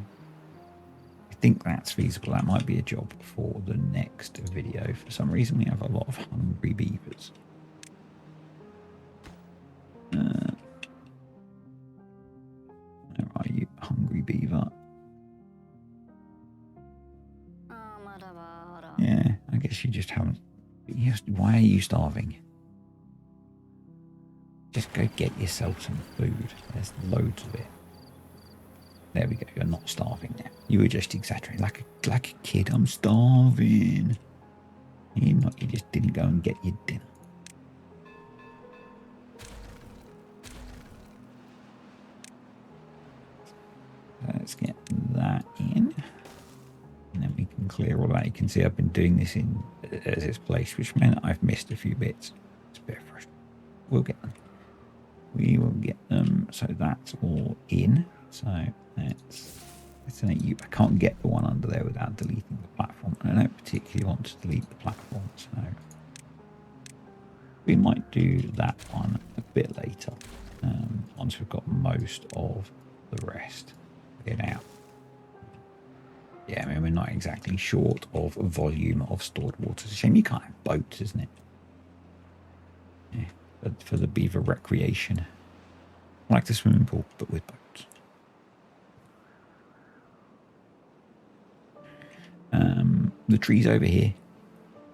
I think that's feasible. That might be a job for the next video. For some reason we have a lot of hungry beavers. Where are you, hungry beaver? Yeah, I guess you just haven't. Why are you starving? Just go get yourself some food. There's loads of it. There we go. You're not starving now. You were just exaggerating, like a kid. I'm starving. You're not. You just didn't go and get your dinner. Let's get that in, and then we can clear all that. You can see I've been doing this in as its place, which meant I've missed a few bits. It's a bit frustrating. We'll get them. We will get them. So that's all in. So let's you. I can't get the one under there without deleting the platform. I don't particularly want to delete the platform, so we might do that one a bit later, once we've got most of the rest figured out. Yeah, I mean, we're not exactly short of volume of stored water. It's a shame you can't have boats, isn't it? Yeah, but for the beaver recreation, like the swimming pool, but with boats. The trees over here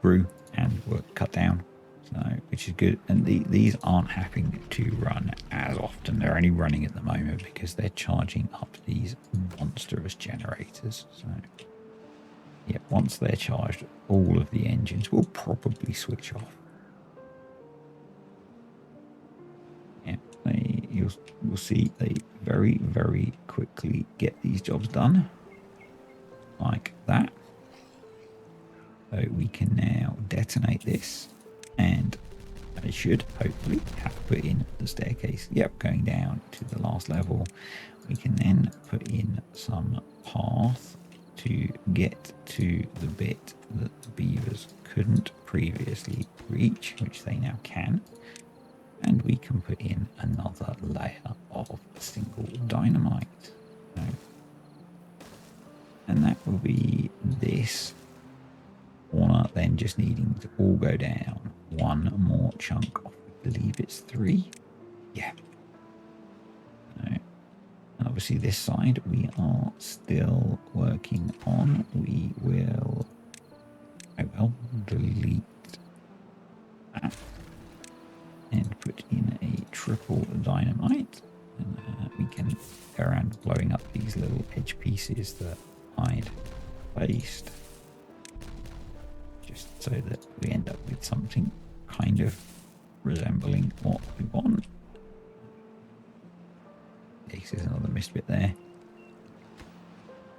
grew and were cut down, so which is good. And these aren't having to run as often. They're only running at the moment because they're charging up these monstrous generators. So yeah, once they're charged, all of the engines will probably switch off. Yeah, you'll see they very, very quickly get these jobs done like that. So we can now detonate this, and I should hopefully have put in the staircase. Yep, going down to the last level. We can then put in some path to get to the bit that the beavers couldn't previously reach, which they now can. And we can put in another layer of single dynamite. So, and that will be this corner then then just needing to all go down one more chunk. I believe it's 3. Yeah. So, and obviously this side we are still working on. We will, delete that and put in a triple dynamite. And we can go around blowing up these little edge pieces that I'd placed, just so that we end up with something kind of resembling what we want. This is another missed bit there.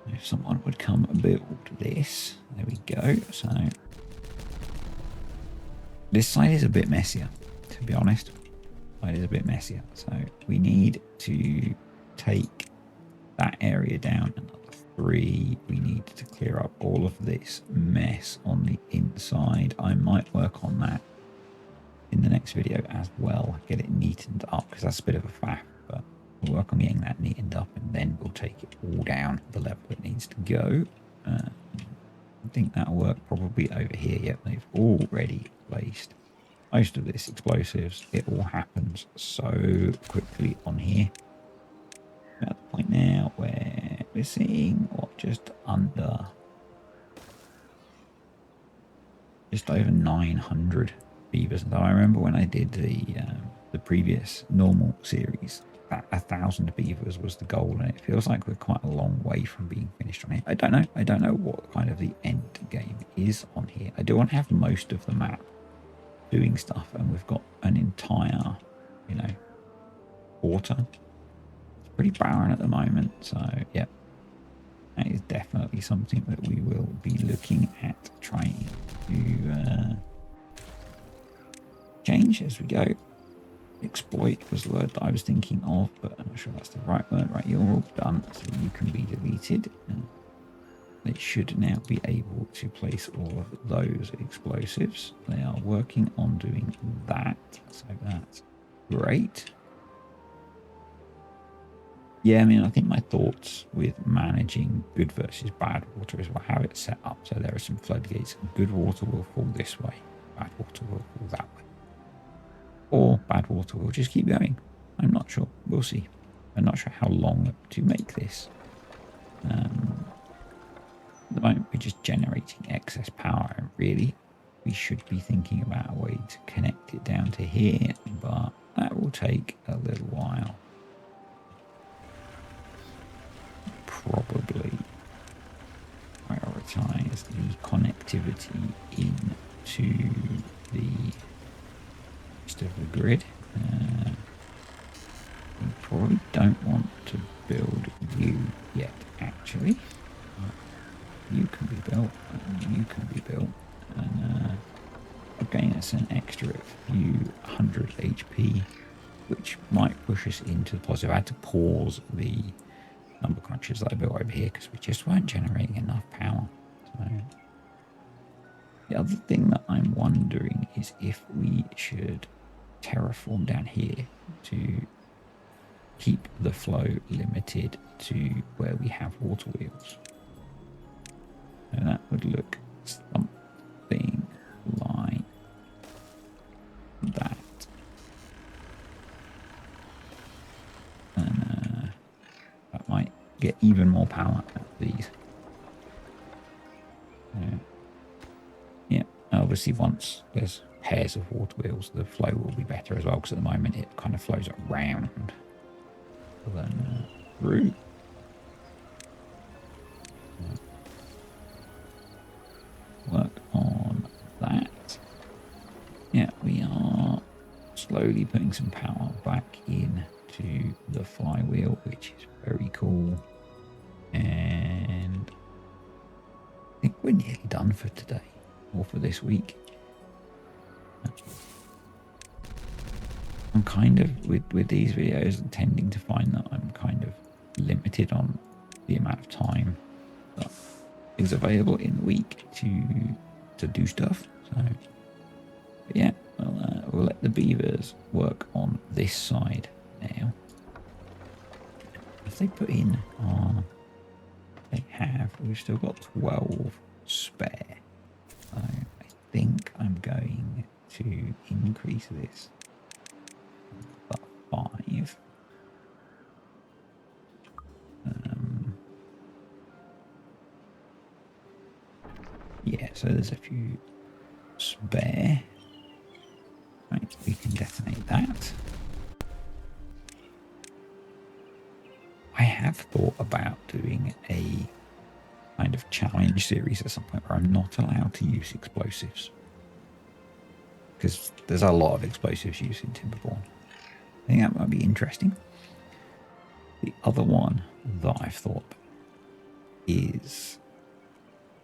If someone would come build this, there we go. So this side is a bit messier, to be honest. It is a bit messier, so we need to take that area down another 3. We need to clear up all of this mess on the inside. I might work on that in the next video as well, get it neatened up, because that's a bit of a faff, but we'll work on getting that neatened up, and then we'll take it all down the level it needs to go. I think that'll work probably over here. Yep, they've already placed most of this explosives. It all happens so quickly on here. We're at the point now where we're seeing just over 900 beavers. Now I remember when I did the previous normal series, that 1,000 beavers was the goal, and it feels like we're quite a long way from being finished on it. I don't know what kind of the end game is on here. I do want to have most of the map doing stuff, and we've got an entire, quarter. It's pretty barren at the moment, so yeah, that is definitely something that we will be looking at trying to change as we go. Exploit was the word that I was thinking of, but I'm not sure that's the right word. Right, you're all done, so you can be deleted. And they should now be able to place all of those explosives. They are working on doing that, so that's great. Yeah, I mean, I think my thoughts with managing good versus bad water is we'll have it set up so there are some floodgates. Good water will fall this way, bad water will fall that way. Or bad water will just keep going. I'm not sure. We'll see. I'm not sure how long to make this. At the moment, we're just generating excess power, and really, we should be thinking about a way to connect it down to here, but that will take a little while. Probably prioritize the connectivity into the rest of the grid. We probably don't want to build you yet, actually. You can be built, and you can be built, and gain us an extra few 100 HP, which might push us into the positive. I had to pause the number crunches that I built over here because we just weren't generating enough power. So the other thing that I'm wondering is if we should terraform down here to keep the flow limited to where we have water wheels. And that would look something like that. And that might get even more power out of these. Yeah, obviously once there's pairs of water wheels, the flow will be better as well, because at the moment it kind of flows around than through. Work on that. Yeah, we are slowly putting some power back into the flywheel, which is very cool. And I think we're nearly done for today, or for this week. I'm kind of, with these videos, tending to find that I'm kind of limited on the amount of time that is available in the week to do stuff. So but yeah, we'll let the beavers work on this side now. If they put in we've still got 12 spare. So I I'm going to increase this by 5. Yeah, so there's a few spare. Right, we can detonate that. I have thought about doing a kind of challenge series at some point where I'm not allowed to use explosives. Because there's a lot of explosives used in Timberborn. I think that might be interesting. The other one that I've thought is,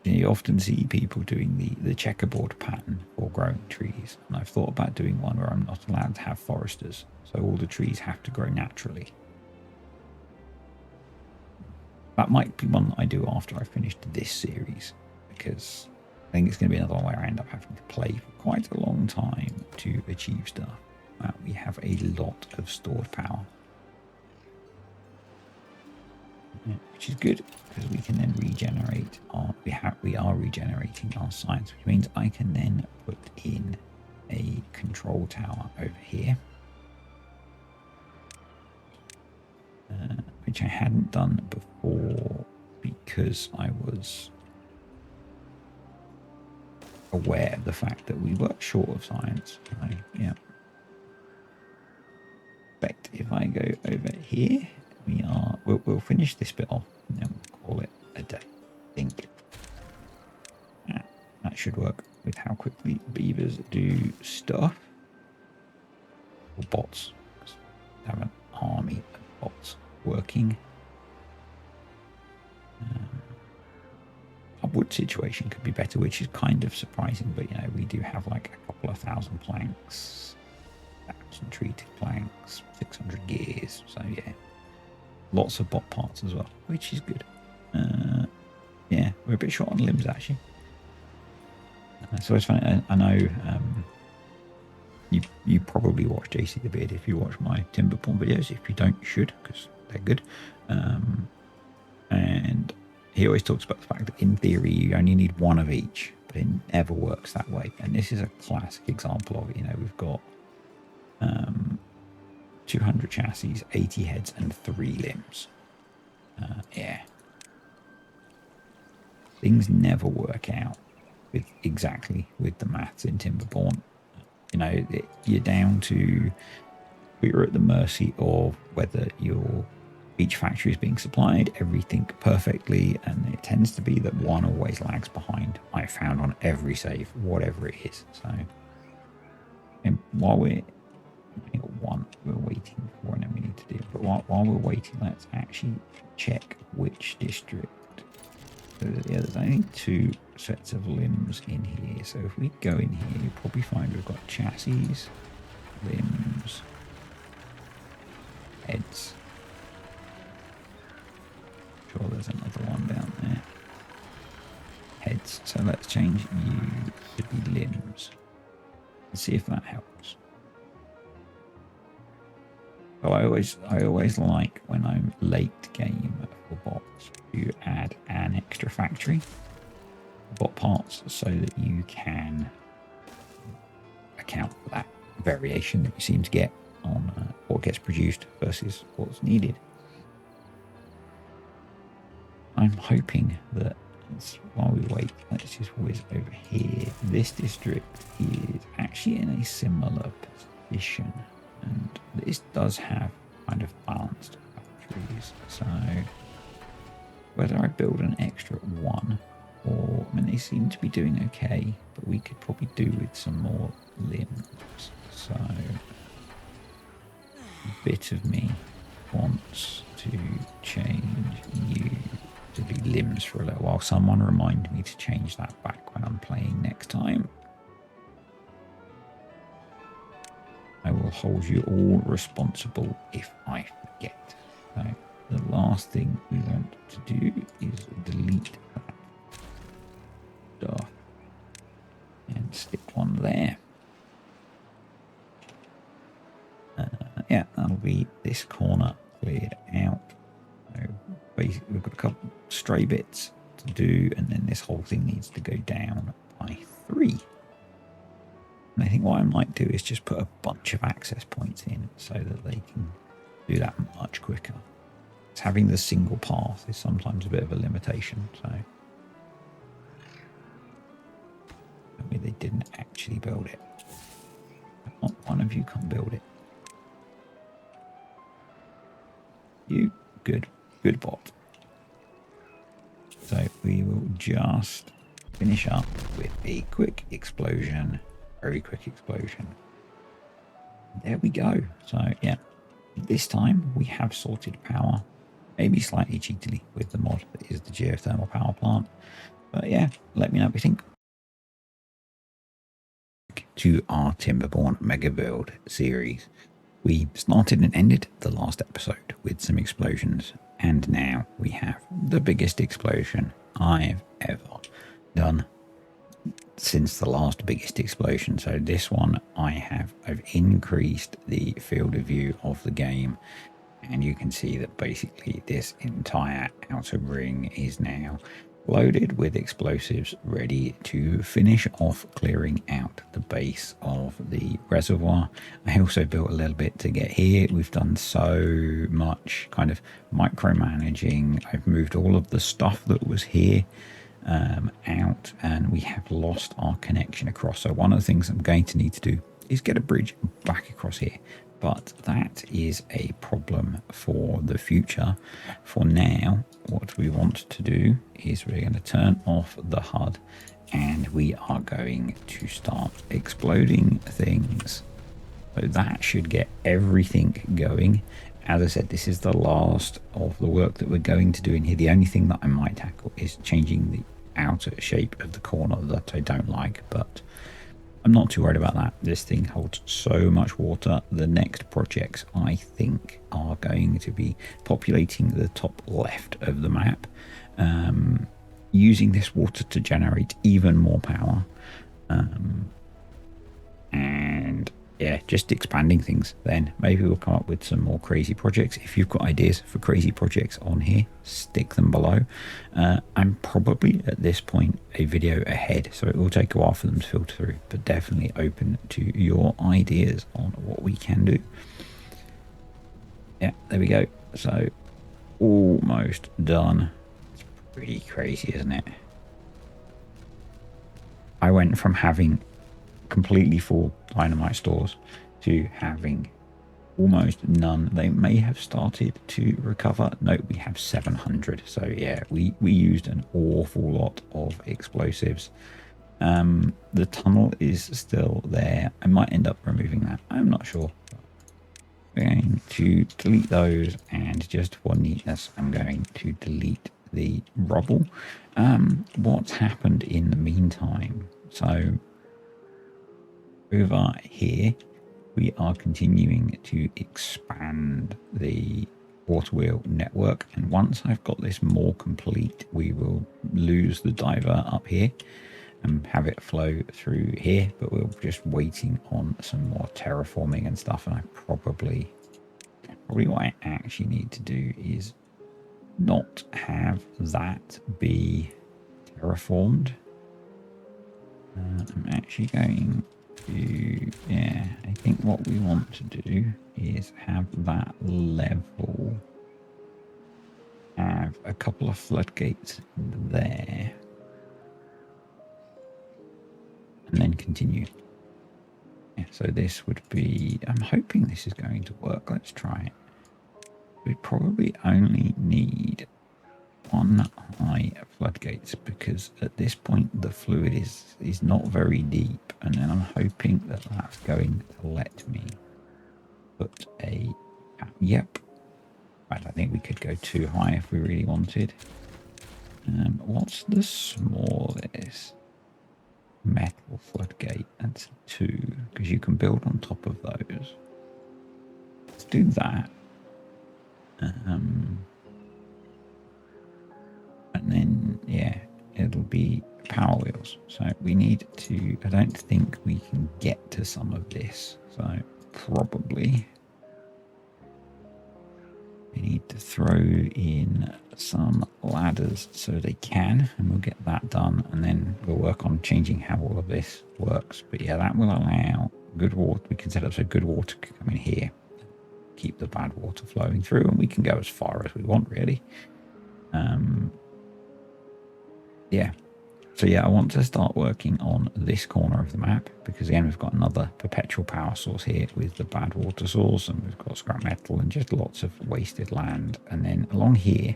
you often see people doing the checkerboard pattern for growing trees. And I've thought about doing one where I'm not allowed to have foresters. So all the trees have to grow naturally. That might be one that I do after I've finished this series, because I think it's going to be another one where I end up having to play for quite a long time to achieve stuff. We have a lot of stored power, which is good because we can then regenerate our. We are regenerating our science, which means I can then put in a control tower over here. Which I hadn't done before because I was aware of the fact that we were short of science. Yeah. But if I go over here, we'll finish this bit off and then we'll call it a day. I think that should work with how quickly beavers do stuff. Or bots. Have an army of bots working. Our wood situation could be better, which is kind of surprising, but we do have like a couple of 1,000 planks, 1,000 treated planks, 600 gears, so yeah, lots of bot parts as well, which is good. Yeah, we're a bit short on limbs actually. So it's funny, I know you probably watch JC the Beard if you watch my Timberborn videos. If you don't, you should, because they're good. And he always talks about the fact that in theory you only need one of each, but it never works that way. And this is a classic example of it. We've got 200 chassis, 80 heads, and 3 limbs. Yeah, things never work out exactly with the maths in Timberborn. You're down to, we're at the mercy of whether each factory is being supplied everything perfectly, and it tends to be that one always lags behind. I found on every save, whatever it is. So, and while we're waiting for, and then we need to do. But while we're waiting, let's actually check which district. So yeah, there's only 2 sets of limbs in here. So if we go in here, you'll probably find we've got chassis, limbs, heads. Sure, there's another one down there. Heads. So let's change you to be limbs. Let's see if that helps. So I always like when I'm late game for bots to add an extra factory bot parts so that you can account for that variation that you seem to get on what gets produced versus what's needed. I'm hoping that while we wait, let's just whiz over here. This district is actually in a similar position, and this does have kind of balanced factories. So whether I build an extra one, or they seem to be doing okay, but we could probably do with some more limbs. So a bit of me wants to change you to be limbs for a little while. Someone remind me to change that back when I'm playing next time. I will hold you all responsible if I forget. So the last thing we want to do is delete that stuff and stick one there. Yeah, that'll be this corner cleared out. So basically we've got a couple stray bits to do, and then this whole thing needs to go down by 3. And I think what I might do is just put a bunch of access points in so that they can do that much quicker. It's having the single path is sometimes a bit of a limitation. So I mean, they didn't actually build it. Not one of you can build it. You good bot. So we will just finish up with a quick explosion, very quick explosion. There we go. So yeah, this time we have sorted power, maybe slightly cheatily with the mod that is the geothermal power plant. But yeah, let me know what you think. To our Timberborn mega build series. We started and ended the last episode with some explosions, and now we have the biggest explosion I've ever done since the last biggest explosion. So this one I've increased the field of view of the game, and you can see that basically this entire outer ring is now loaded with explosives, ready to finish off clearing out the base of the reservoir. I also built a little bit to get here. We've done so much kind of micromanaging. I've moved all of the stuff that was here out, and we have lost our connection across. So one of the things I'm going to need to do is get a bridge back across here, but that is a problem for the future. For now, what we want to do is we're going to turn off the HUD, and we are going to start exploding things. So that should get everything going. As I said, this is the last of the work that we're going to do in here. The only thing that I might tackle is changing the outer shape of the corner that I don't like, but I'm not too worried about that. This thing holds so much water. The next projects, I think, are going to be populating the top left of the map, using this water to generate even more power. And yeah, just expanding things. Then maybe we'll come up with some more crazy projects. If you've got ideas for crazy projects on here, stick them below. I'm probably at this point a video ahead, so it will take a while for them to filter through, but definitely open to your ideas on what we can do. Yeah, there we go. So almost done. It's pretty crazy, isn't it? I went from having completely full dynamite stores to having almost none. They may have started to recover. No, we have 700. So yeah, we used an awful lot of explosives. The tunnel is still there. I might end up removing that. I'm not sure. We're going to delete those, and just for neatness, I'm going to delete the rubble. What's happened in the meantime? So over here, we are continuing to expand the water wheel network, and once I've got this more complete, we will lose the diver up here and have it flow through here, but we're just waiting on some more terraforming and stuff. And I probably what I actually need to do is not have that be terraformed. I'm actually going to, yeah, I think what we want to do is have that level, have a couple of floodgates there, and then continue. Yeah, so this would be, I'm hoping this is going to work. Let's try it. We probably only need one high floodgates, because at this point the fluid is not very deep, and then I'm hoping that that's going to let me put a, yep, right, I think we could go too high if we really wanted. What's the smallest metal floodgate? That's 2, because you can build on top of those. Let's do that. And then, yeah, it'll be power wheels. So we need to, I don't think we can get to some of this. So probably We need to throw in some ladders so they can, and we'll get that done, and then we'll work on changing how all of this works. But yeah, that will allow good water. We can set up so good water can come in here, keep the bad water flowing through, and we can go as far as we want, really. Yeah. So yeah, I want to start working on this corner of the map, because again, we've got another perpetual power source here with the bad water source, and we've got scrap metal and just lots of wasted land. And then along here,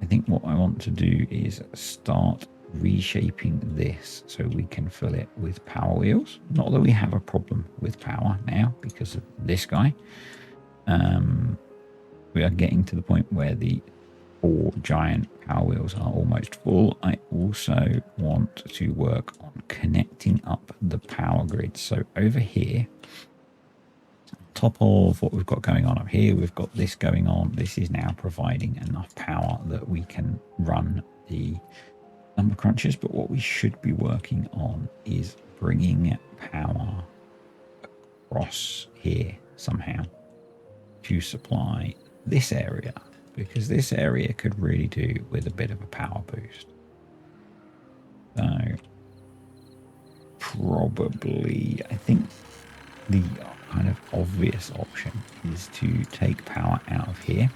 I think what I want to do is start reshaping this so we can fill it with power wheels. Not that we have a problem with power now because of this guy. We are getting to the point where the 4 giant power wheels are almost full. I also want to work on connecting up the power grid. So over here, on top of what we've got going on up here, we've got this going on. This is now providing enough power that we can run the number crunchers. But what we should be working on is bringing power across here somehow to supply this area, because this area could really do with a bit of a power boost. So probably, I think the kind of obvious option is to take power out of here,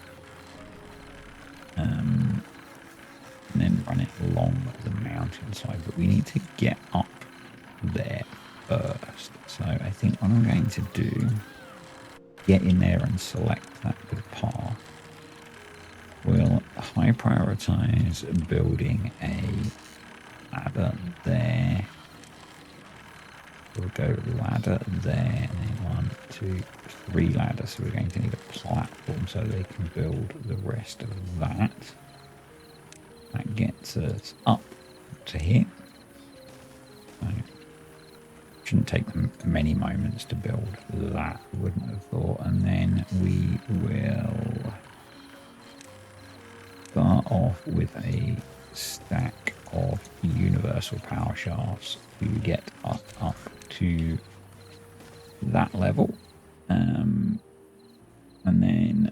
and then run it along the mountainside. But we need to get up there first. So I think what I'm going to do, get in there and select that good path. We'll high prioritize building a ladder there. We'll go ladder there, and then 1, 2, 3 ladders. So we're going to need a platform so they can build the rest of that. That gets us up to here. So shouldn't take them many moments to build that, wouldn't have thought. And then we will start off with a stack of universal power shafts to get us up to that level. And then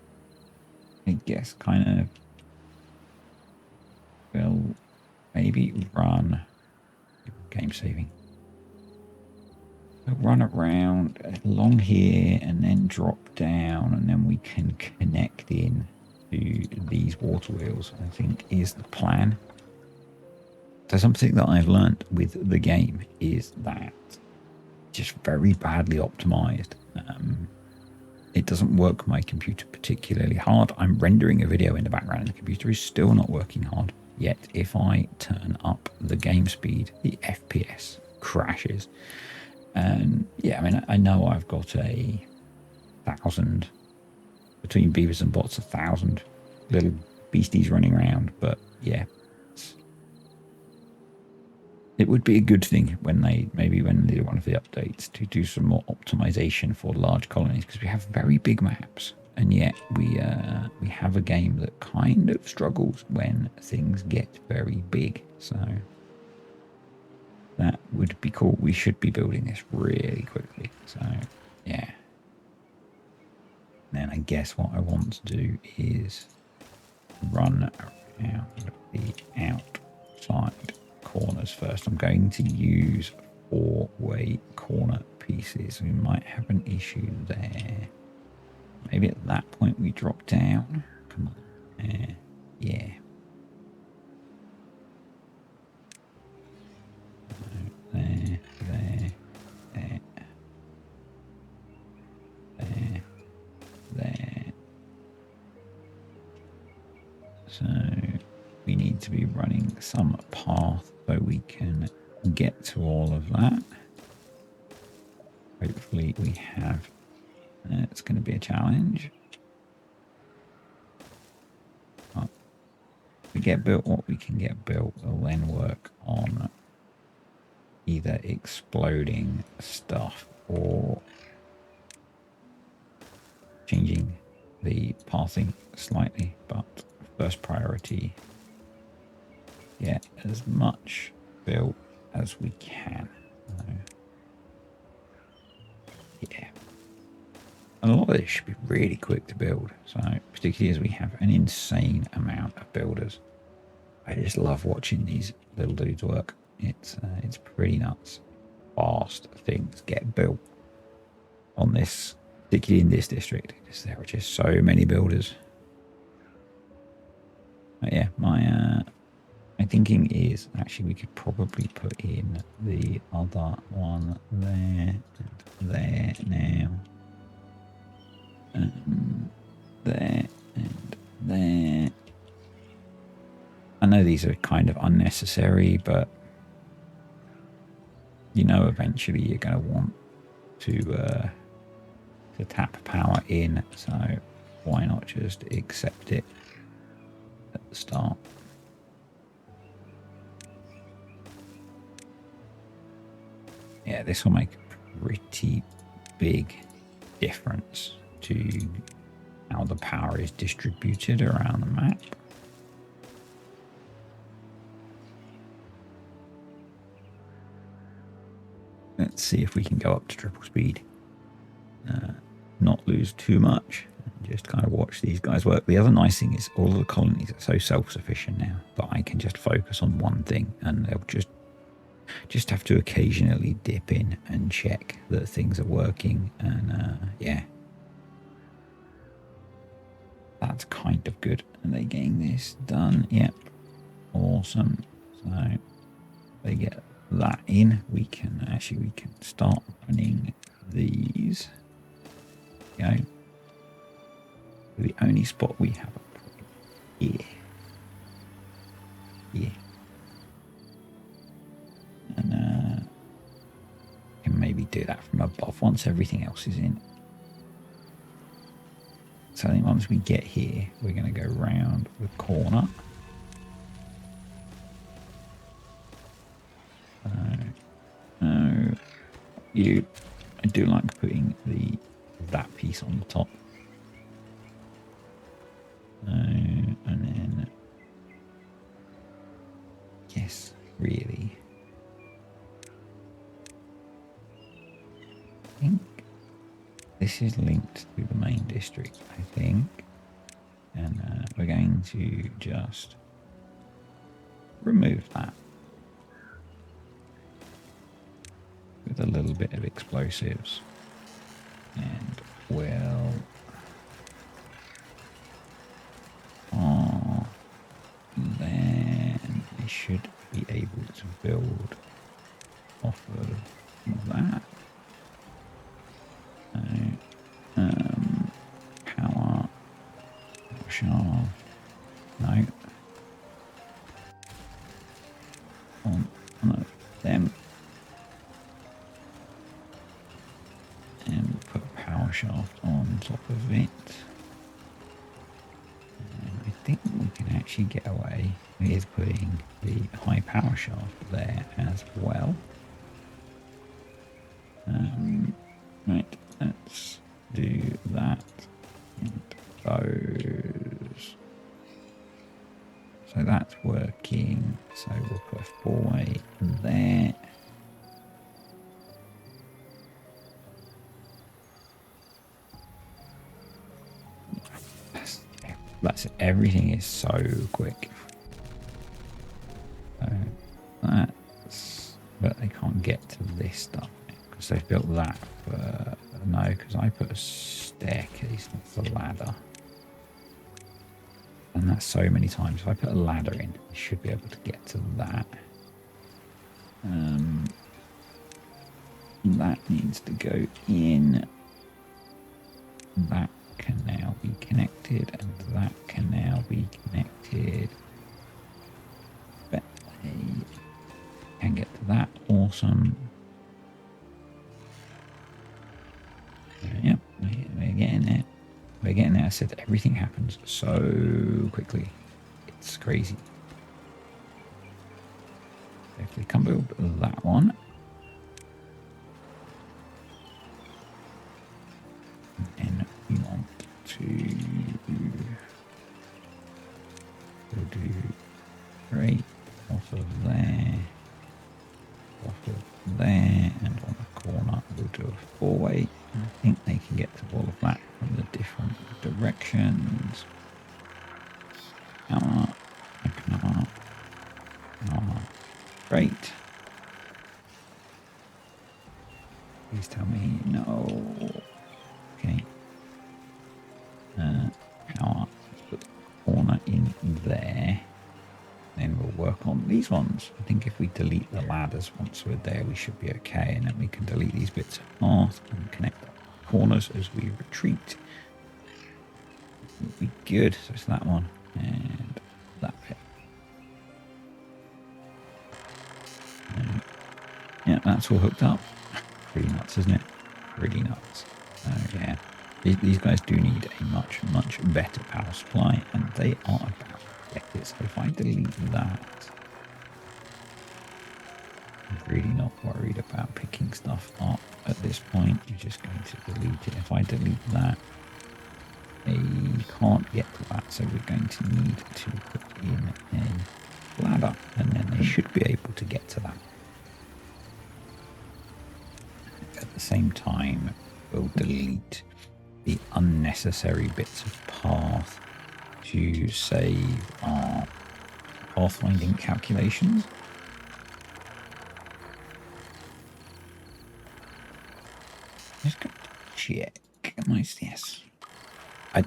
I guess kind of will maybe run game saving. We'll run around along here and then drop down, and then we can connect in to these water wheels, I think is the plan. So something that I've learned with the game is that just very badly optimized. It doesn't work my computer particularly hard. I'm rendering a video in the background and the computer is still not working hard. Yet if I turn up the game speed, the FPS crashes. And yeah, I mean, I know I've got 1,000, between beavers and bots, 1,000 little beasties running around, but yeah, it would be a good thing when they do one of the updates to do some more optimization for large colonies, because we have very big maps, and yet we have a game that kind of struggles when things get very big. So that would be cool. We should be building this really quickly. So yeah. Then I guess what I want to do is run around the outside corners first. I'm going to use 4-way corner pieces. We might have an issue there. Maybe at that point we drop down. Come on. Yeah. There. So we need to be running some path so we can get to all of that. Hopefully we have. It's going to be a challenge. But we get built what we can get built. We'll then work on either exploding stuff or changing the pathing slightly, but first priority, get as much built as we can. Yeah. a lot of this should be really quick to build. So particularly as we have an insane amount of builders. I just love watching these little dudes work. It's pretty nuts. Fast things get built on this, particularly in this district, because there are just so many builders. But yeah, my thinking is actually we could probably put in the other one there and there now. There and there. I know these are kind of unnecessary, but you know eventually you're going to want to tap power in, so why not just accept it at the start. Yeah, this will make a pretty big difference to how the power is distributed around the map. Let's see if we can go up to triple speed. Not lose too much. Just kind of watch these guys work. The other nice thing is all of the colonies are so self-sufficient now that I can just focus on one thing, and they'll just have to occasionally dip in and check that things are working. And yeah, that's kind of good. Are they getting this done? Yep. Awesome. So they get that in. We can start running these. Go. The only spot we have here. Yeah. And can maybe do that from above once everything else is in. So I think once we get here, we're going to go round the corner. I do like putting that piece on the top. And then, yes, really. I think this is linked to the main district, I think. And we're going to just remove that with a little bit of explosives. And we'll then we should be able to build off of that. Power shaft. No. On them. And put a power shaft on top of it. I think we can actually get away with putting the high power shaft there as well. Right, let's do that and those. So that's working. So we'll put a four-way there. That's everything is so quick. So that's, but they can't get to this stuff because they've built that for, no, because I put a staircase, not the ladder. And that's so many times. If I put a ladder in, I should be able to get to that. That needs to go in. That can now be connected, and that can now be connected. But they can get to that. Awesome. Yep, we're getting there. We're getting there. I said everything happens so quickly. It's crazy. If we can build that one. And we want to do right off of there, off of there, and on the corner we'll do a four-way, and I think they can get to all of that from the different directions. Open up. Great. Please tell me no. Okay. Power. Let's put the corner in there. Then we'll work on these ones. I think if we delete the ladders once we're there, we should be okay. And then we can delete these bits of path and connect the corners as we retreat. It'll be good. So it's that one and that bit. And yeah, that's all hooked up. Pretty nuts, isn't it? Really nuts. So yeah, these guys do need a much better power supply, and they are about to get it. So if I delete that, I'm really not worried about picking stuff up at this point. You're just going to delete it. If I delete that, they can't get to that, so we're going to need to put in a ladder, and then they should be able to get to that. At the same time, we'll delete the unnecessary bits of path to save our pathfinding calculations. Just going to check. Yes. I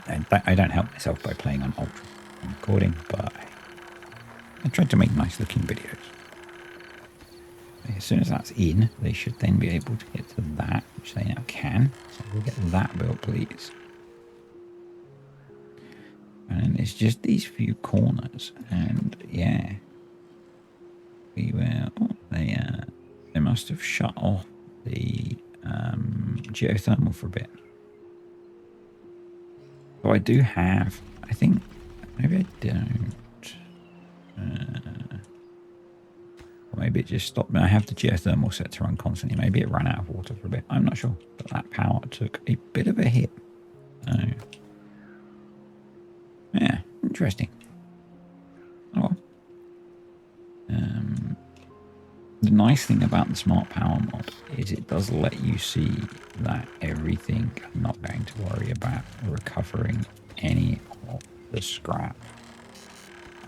don't help myself by playing on ultra recording, but I tried to make nice looking videos. As soon as that's in, they should then be able to get to that, which they now can. So we'll get that built, please. And then there's just these few corners, and yeah, we will. Oh, they must have shut off the geothermal for a bit. So I do have. I think maybe I don't. Maybe it just stopped. I have the geothermal set to run constantly. Maybe it ran out of water for a bit. I'm not sure. But that power took a bit of a hit. So, yeah, interesting. Oh. The nice thing about the smart power mod is it does let you see that everything. I'm not going to worry about recovering any of the scrap.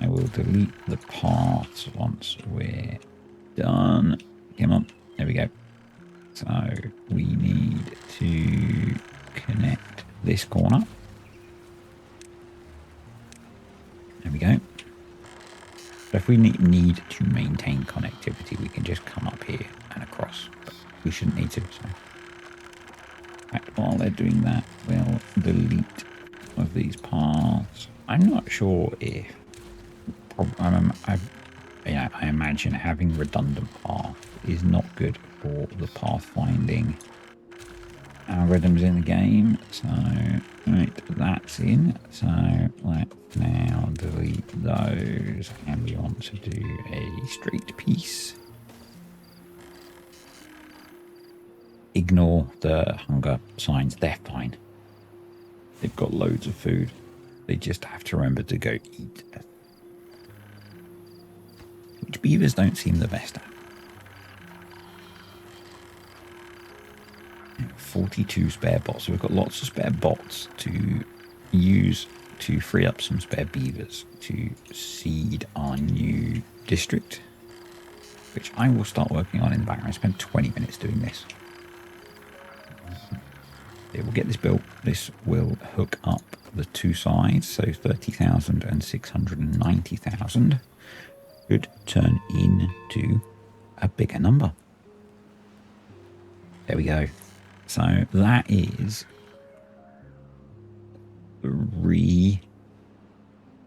I will delete the parts once we're done. Come on, there we go. So we need to connect this corner. There we go. So if we need to maintain connectivity, we can just come up here and across. But we shouldn't need to. So in fact, while they're doing that, we'll delete some of these paths. I'm not sure if I imagine having redundant path is not good for the pathfinding algorithms in the game. So, right, that's in. So let's now delete those, and we want to do a straight piece. Ignore the hunger signs, they're fine. They've got loads of food. They just have to remember to go eat. Which beavers don't seem the best at. 42 spare bots. So we've got lots of spare bots to use to free up some spare beavers to seed our new district, which I will start working on in the background. I spent 20 minutes doing this. It will get this built. This will hook up the two sides, so 30,000 and 690,000 should turn into a bigger number. There we go. So that is 3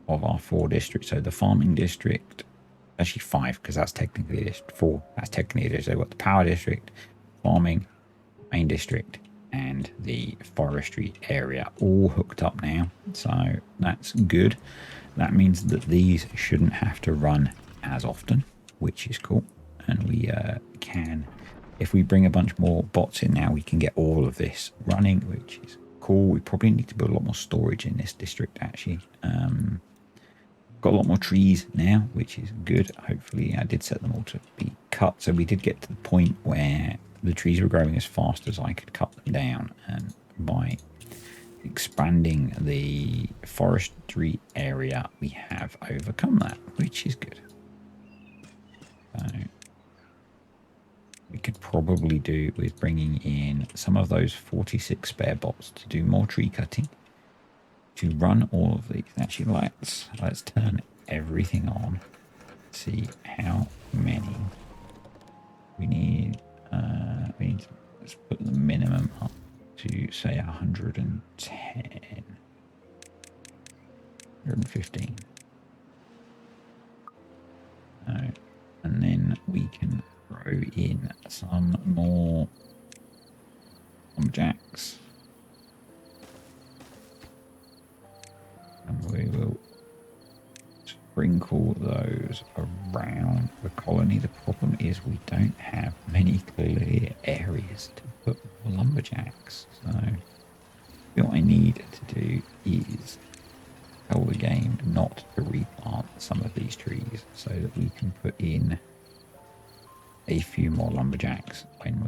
of our 4 districts. So the farming district, actually 5, because that's technically a district. 4, that's technically a district. So we've got the power district, farming, main district, and the forestry area all hooked up now. So that's good. That means that these shouldn't have to run as often, which is cool. And we can, if we bring a bunch more bots in now, we can get all of this running, which is cool. We probably need to build a lot more storage in this district, actually. Got a lot more trees now, which is good. Hopefully I did set them all to be cut. So we did get to the point where the trees were growing as fast as I could cut them down, and by expanding the forestry area we have overcome that, which is good. So we could probably do with bringing in some of those 46 spare bots to do more tree cutting, to run all of these. Actually, let's turn everything on, see how many we need. Let's put the minimum up to say 110, 115. And then we can throw in some more lumberjacks, and we will sprinkle those around the colony. The problem is we don't have many clear areas to put lumberjacks, so what I need to do is tell the game not to replant some of these trees so that we can put in a few more lumberjacks when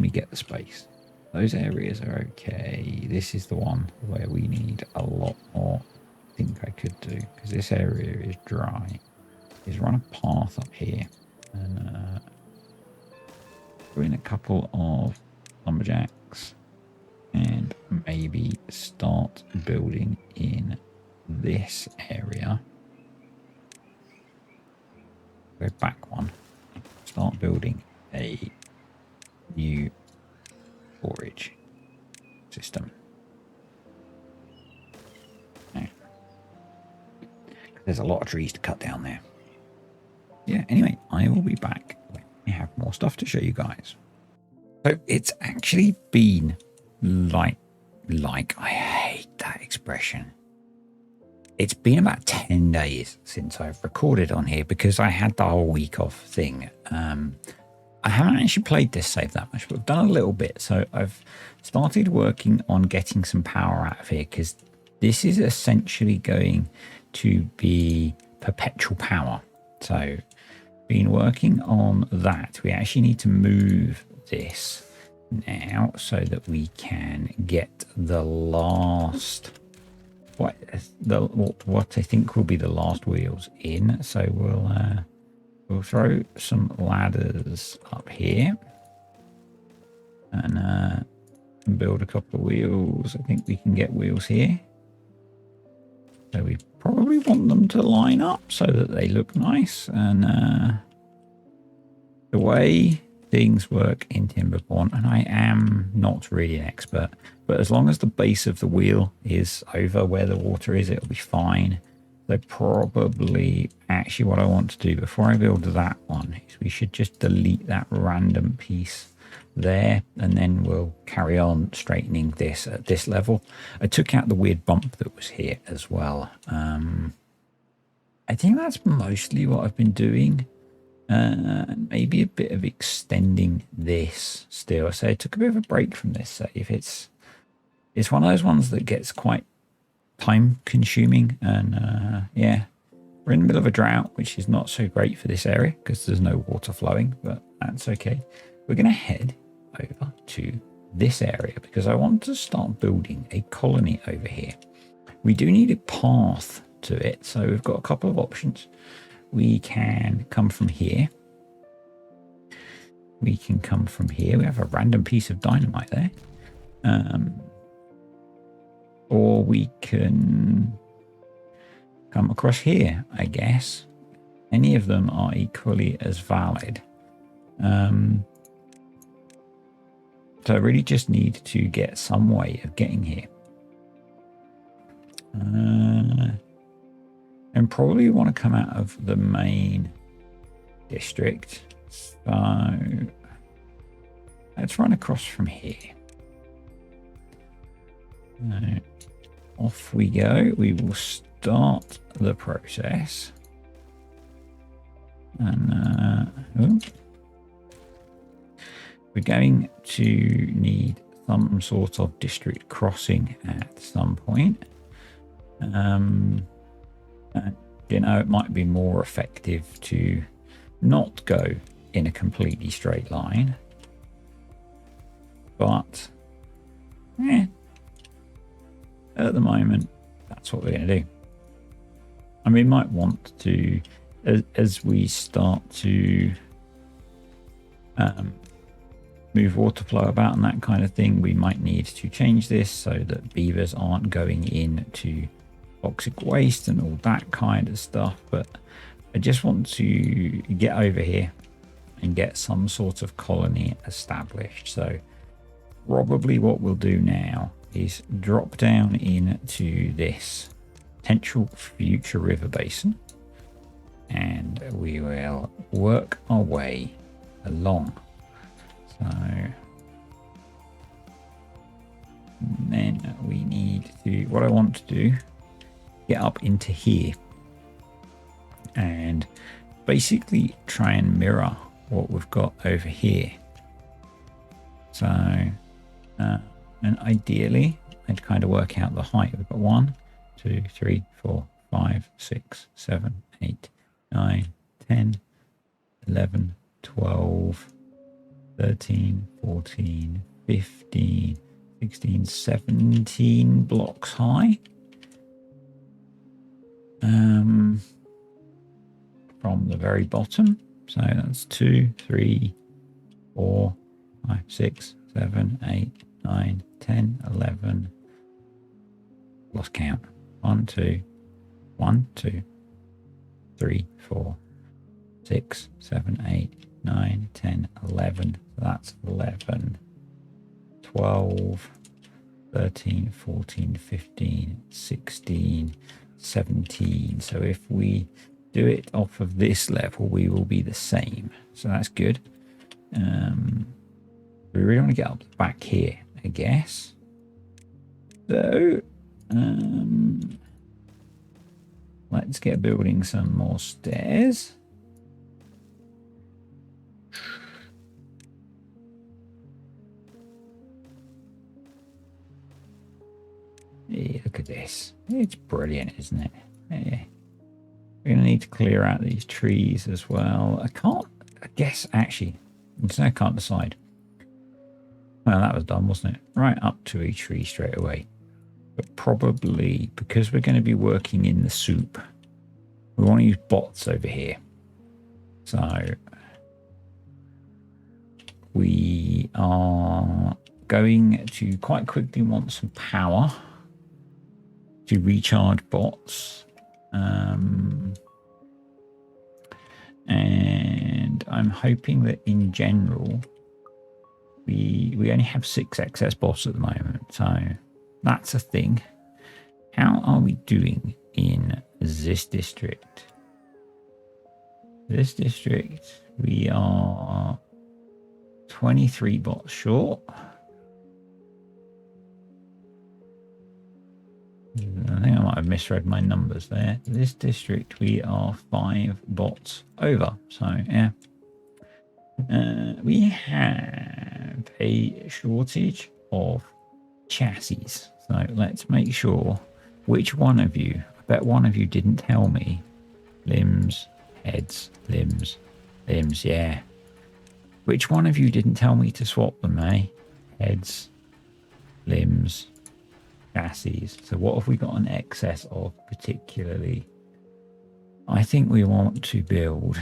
we get the space. Those areas are okay. This is the one where we need a lot more. I think I could do, because this area is dry, is run a path up here and put in a couple of lumberjacks and maybe start building in this area. Go back one. Start building a new storage system. Now, there's a lot of trees to cut down there. Yeah, anyway, I will be back when I have more stuff to show you guys. So it's actually been like I hate that expression. It's been about 10 days since I've recorded on here because I had the whole week off thing. I haven't actually played this save that much, but I've done a little bit. So I've started working on getting some power out of here, because this is essentially going to be perpetual power. So been working on that. We actually need to move this now so that we can get the last, what I think will be the last wheels in. So we'll throw some ladders up here and build a couple of wheels. I think we can get wheels here. So we probably want them to line up so that they look nice. And the way things work in Timberborn, and I am not really an expert, but as long as the base of the wheel is over where the water is, it'll be fine. So probably actually what I want to do before I build that one is we should just delete that random piece there, and then we'll carry on straightening this at this level. I took out the weird bump that was here as well. I think that's mostly what I've been doing. Maybe a bit of extending this still. So I took a bit of a break from this save. It's one of those ones that gets quite time consuming, and yeah, we're in the middle of a drought, which is not so great for this area because there's no water flowing, but that's okay. We're going to head over to this area because I want to start building a colony over here. We do need a path to it, so we've got a couple of options. We can come from here. We can come from here. We have a random piece of dynamite there. Or we can come across here, I guess. Any of them are equally as valid. So I really just need to get some way of getting here. And probably want to come out of the main district. So let's run across from here. Off we go. We will start the process. And we're going to need some sort of district crossing at some point. You know, it might be more effective to not go in a completely straight line. But at the moment, that's what we're going to do. And we might want to, as we start to move water flow about and that kind of thing, we might need to change this so that beavers aren't going into toxic waste and all that kind of stuff. But I just want to get over here and get some sort of colony established. So probably what we'll do now is drop down into this potential future river basin, and we will work our way along. So then we need to, what I want to do, get up into here and basically try and mirror what we've got over here. So and ideally I'd kind of work out the height. We've got 1, 2, 3, 4, 5, 6, 7, 8, 9, 10, 11, 12, 13, 14, 15, 16, 17 blocks high. From the very bottom. So that's 2, 3, 4, 5, 6, 7, 8, 9, 10, 11. Lost count. 1, 2, 1, 2, 3, 4, 6, 7, 8, 9, 10, 11. So that's 11, 12, 13, 14, 15, 16, 17. So if we do it off of this level, we will be the same. So that's good. We really want to get up back here, I guess. So let's get building some more stairs. Yeah, look at this. It's brilliant, isn't it? Yeah. We're going to need to clear out these trees as well. I guess, actually, I can't decide. Well, that was done, wasn't it? Right up to a tree straight away. But probably, because we're going to be working in the soup, we want to use bots over here. So we are going to quite quickly want some power to recharge bots. And I'm hoping that in general, we only have 6 excess bots at the moment. So that's a thing. How are we doing in this district? This district, we are 23 bots short. I think I might have misread my numbers there. This district, we are 5 bots over. So, yeah. We have a shortage of chassis. So, let's make sure which one of you, I bet one of you didn't tell me. Limbs, heads, limbs, yeah. Which one of you didn't tell me to swap them, eh? Heads, limbs, chassis. So what have we got an excess of particularly? I think we want to build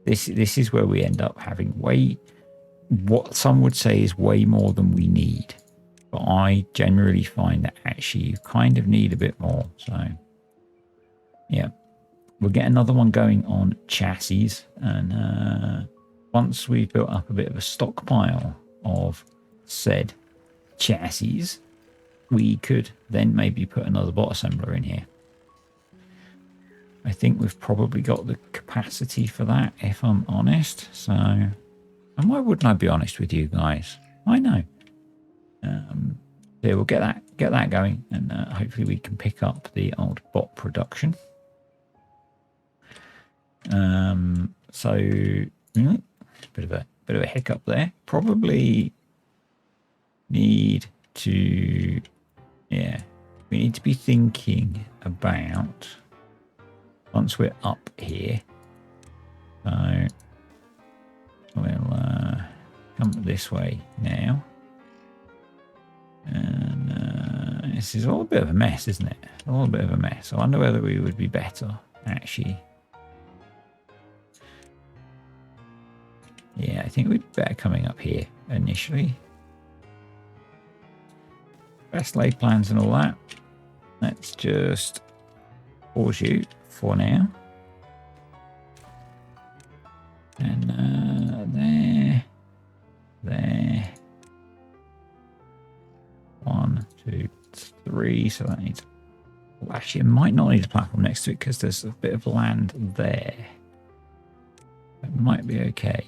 this is where we end up having what some would say is way more than we need, but I generally find that actually you kind of need a bit more. So yeah, we'll get another one going on chassis, and once we've built up a bit of a stockpile of said chassis, we could then maybe put another bot assembler in here. I think we've probably got the capacity for that, if I'm honest. So, and why wouldn't I be honest with you guys? I know. Yeah, we'll get that going, and hopefully we can pick up the old bot production. So bit of a hiccup there. Probably need to, yeah, we need to be thinking about once we're up here. So we'll come this way now. This is all a bit of a mess, isn't it? All a bit of a mess. I wonder whether we would be better, actually. Yeah, I think we'd be better coming up here initially. Best laid plans and all that. Let's just pause you for now. And there. 1, 2, 3. So that needs. Well, actually, it might not need a platform next to it because there's a bit of land there. It might be okay.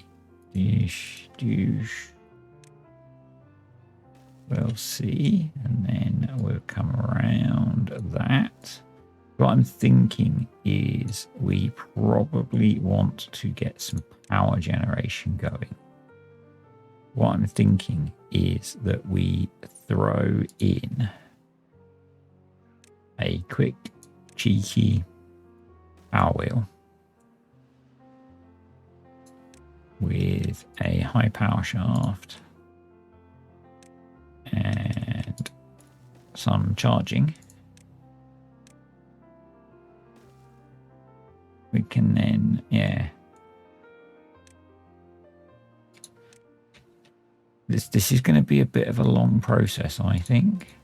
We'll see, and then we'll come around that. What I'm thinking is we probably want to get some power generation going. What I'm thinking is that we throw in a quick, cheeky power wheel with a high power shaft and some charging. We can then, yeah. This is going to be a bit of a long process, I think.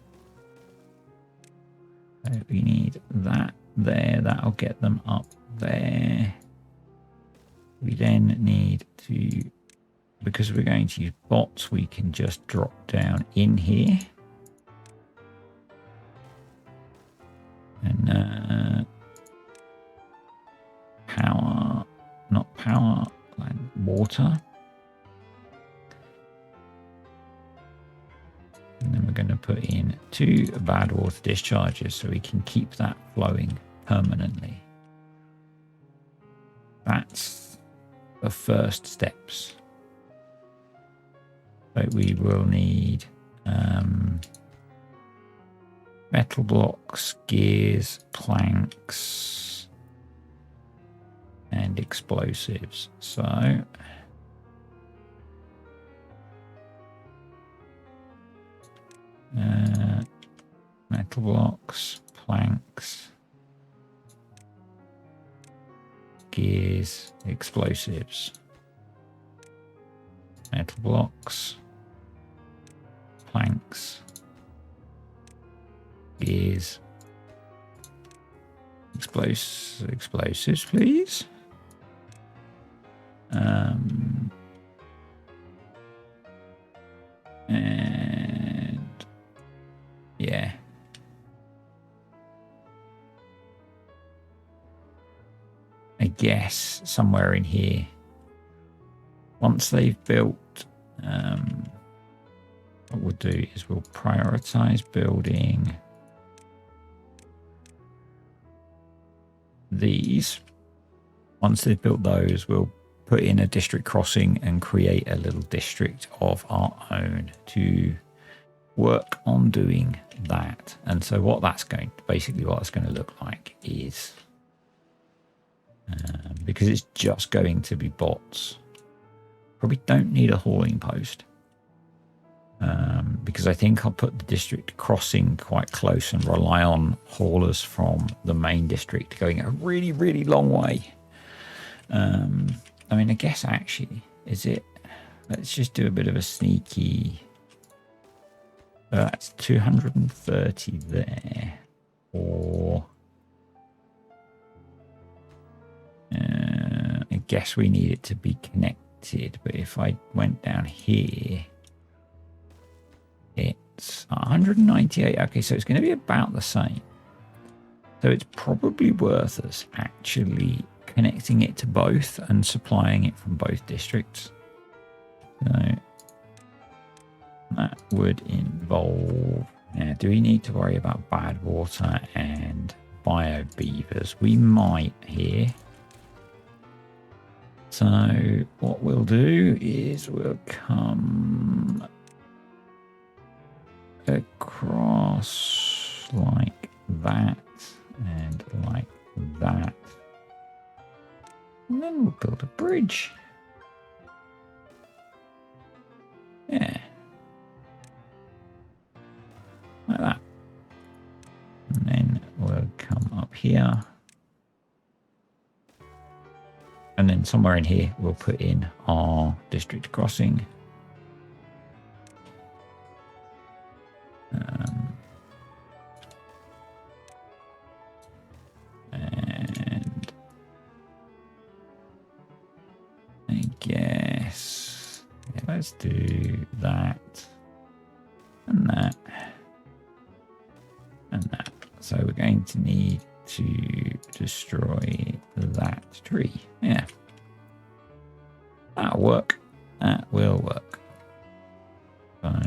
So we need that there. That'll get them up there. We then need to, because we're going to use bots, we can just drop down in here. And power, not power, like water. And then we're going to put in 2 bad water discharges so we can keep that flowing permanently. That's the first steps. So we will need metal blocks, gears, planks, and explosives. So metal blocks, planks, gears, explosives. Metal blocks, planks, gears, explosives, please. And yeah. I guess somewhere in here, once they've built, what we'll do is we'll prioritize building these. Once they've built those, we'll put in a district crossing and create a little district of our own to work on doing that. And so what that's going to look like is, because it's just going to be bots, probably don't need a hauling post, because I think I'll put the district crossing quite close and rely on haulers from the main district going a really, really long way. I mean, I guess actually, let's just do a bit of a sneaky, that's 230 there, or I guess we need it to be connected, but if I went down here, it's 198. Okay, so it's going to be about the same. So it's probably worth us actually connecting it to both and supplying it from both districts. So that would involve, now do we need to worry about bad water and bio beavers? We might here. So what we'll do is we'll come across like that and like that. And then we'll build a bridge. Yeah. Like that. here. And then somewhere in here, we'll put in our district crossing. And I guess, yeah, let's do that and that and that. So we're going to need to destroy that tree. Yeah, that'll work. That will work. So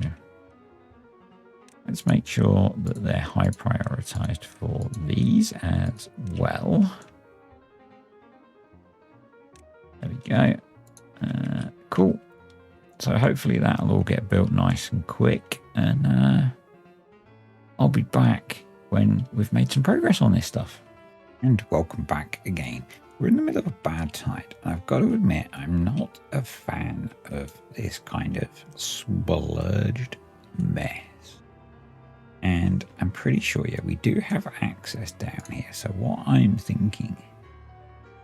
let's make sure that they're high prioritized for these as well. There we go. Cool. So hopefully that'll all get built nice and quick, and I'll be back when we've made some progress on this stuff. And welcome back again. We're in the middle of a bad tide. I've got to admit, I'm not a fan of this kind of splurged mess. And I'm pretty sure, yeah, we do have access down here. So what I'm thinking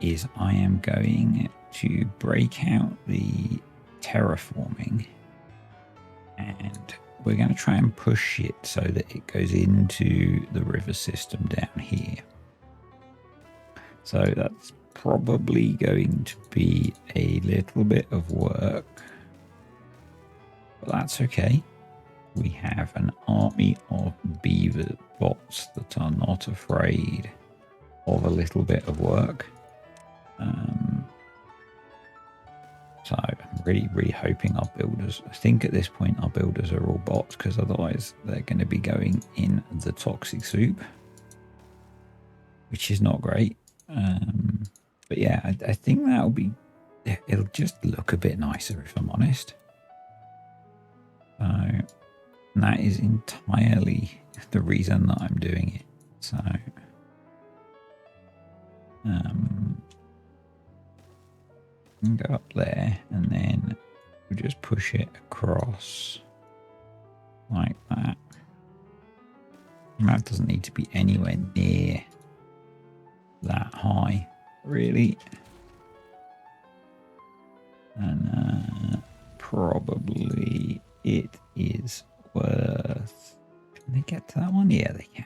is I am going to break out the terraforming, and we're going to try and push it so that it goes into the river system down here. So that's probably going to be a little bit of work, but that's okay. We have an army of beaver bots that are not afraid of a little bit of work. So I'm really hoping our builders, I think at this point our builders are all bots, because otherwise they're going to be going in the toxic soup, which is not great. But yeah, I think that'll be, it'll just look a bit nicer if I'm honest. So, and that is entirely the reason that I'm doing it. So, go up there, and then we'll just push it across like that. The map doesn't need to be anywhere near that high, really. And probably it is worth... Can they get to that one? Yeah, they can.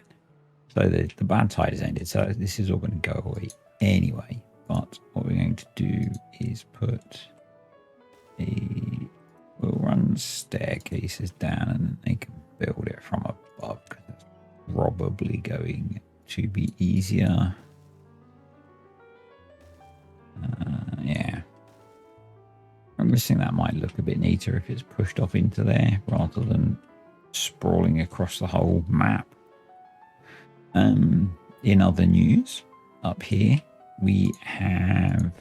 So the bad tide has ended, so this is all going to go away anyway. But what we're going to do is we'll run staircases down, and then they can build it from above, because that's probably going to be easier. Yeah. I'm guessing that might look a bit neater if it's pushed off into there rather than sprawling across the whole map. In other news, up here, we have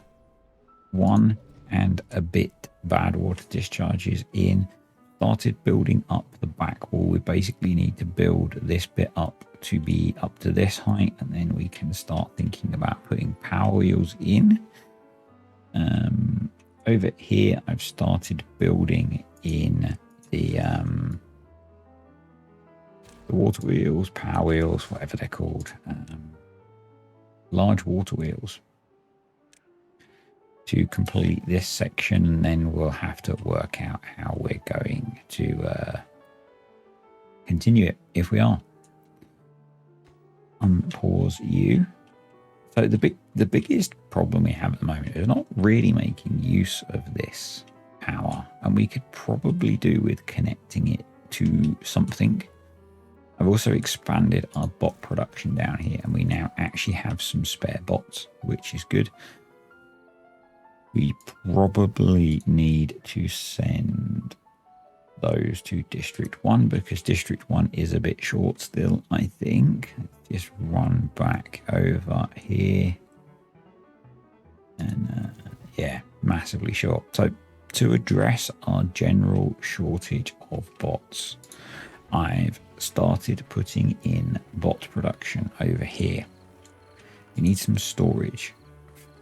1 and a bit bad water discharges in. Started building up the back wall. We basically need to build this bit up to be up to this height, and then we can start thinking about putting power wheels in. Over here, I've started building in the water wheels, power wheels, whatever they're called. Large water wheels to complete this section, and then we'll have to work out how we're going to continue it if we are. Unpause you. So the biggest problem we have at the moment is not really making use of this power, and we could probably do with connecting it to something. I've also expanded our bot production down here, and we now actually have some spare bots, which is good. We probably need to send those to District 1, because District 1 is a bit short still, I think. Let's just run back over here. And yeah, massively short. So to address our general shortage of bots, I've started putting in bot production over here. We need some storage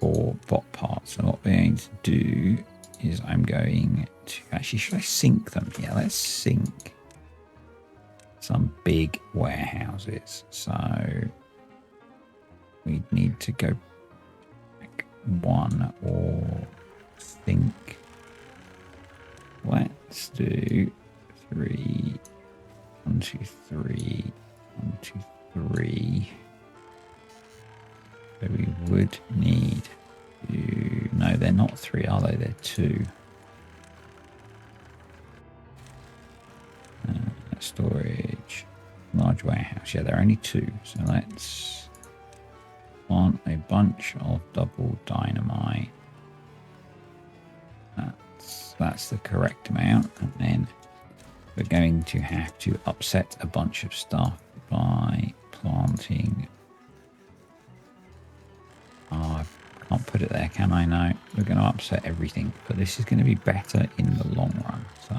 for bot parts, and what we're going to do is I'm going to actually, should I sync them? Yeah, let's sync some big warehouses. So go back one, or think, let's do 3, 1, 2, 3, 1, 2, 3. So we would need to, no, they're not 3, are they? They're 2. Storage, large warehouse. Yeah, they're only 2. So let's want a bunch of double dynamite. That's the correct amount. And then we're going to have to upset a bunch of stuff by planting. Oh, I can't put it there, can I? No, we're going to upset everything, but this is going to be better in the long run. So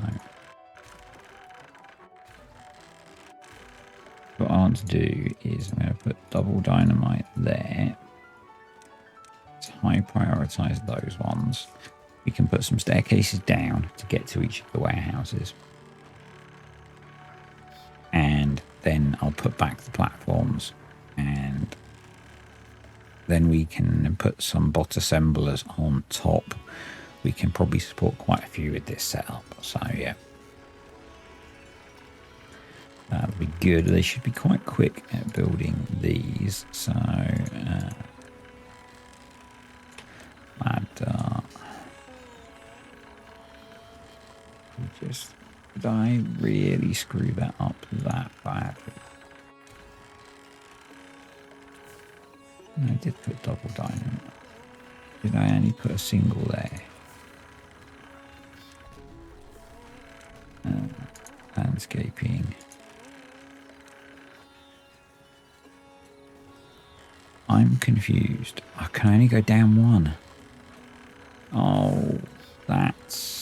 what I want to do is I'm going to put double dynamite there. Let's high prioritize those ones. We can put some staircases down to get to each of the warehouses. And then I'll put back the platforms, and then we can put some bot assemblers on top. We can probably support quite a few with this setup. So yeah, that'll be good. They should be quite quick at building these. So did I really screw that up that badly? I did put double dynamite. Did I only put a single there? Landscaping. I'm confused. I can only go down 1. Oh, that's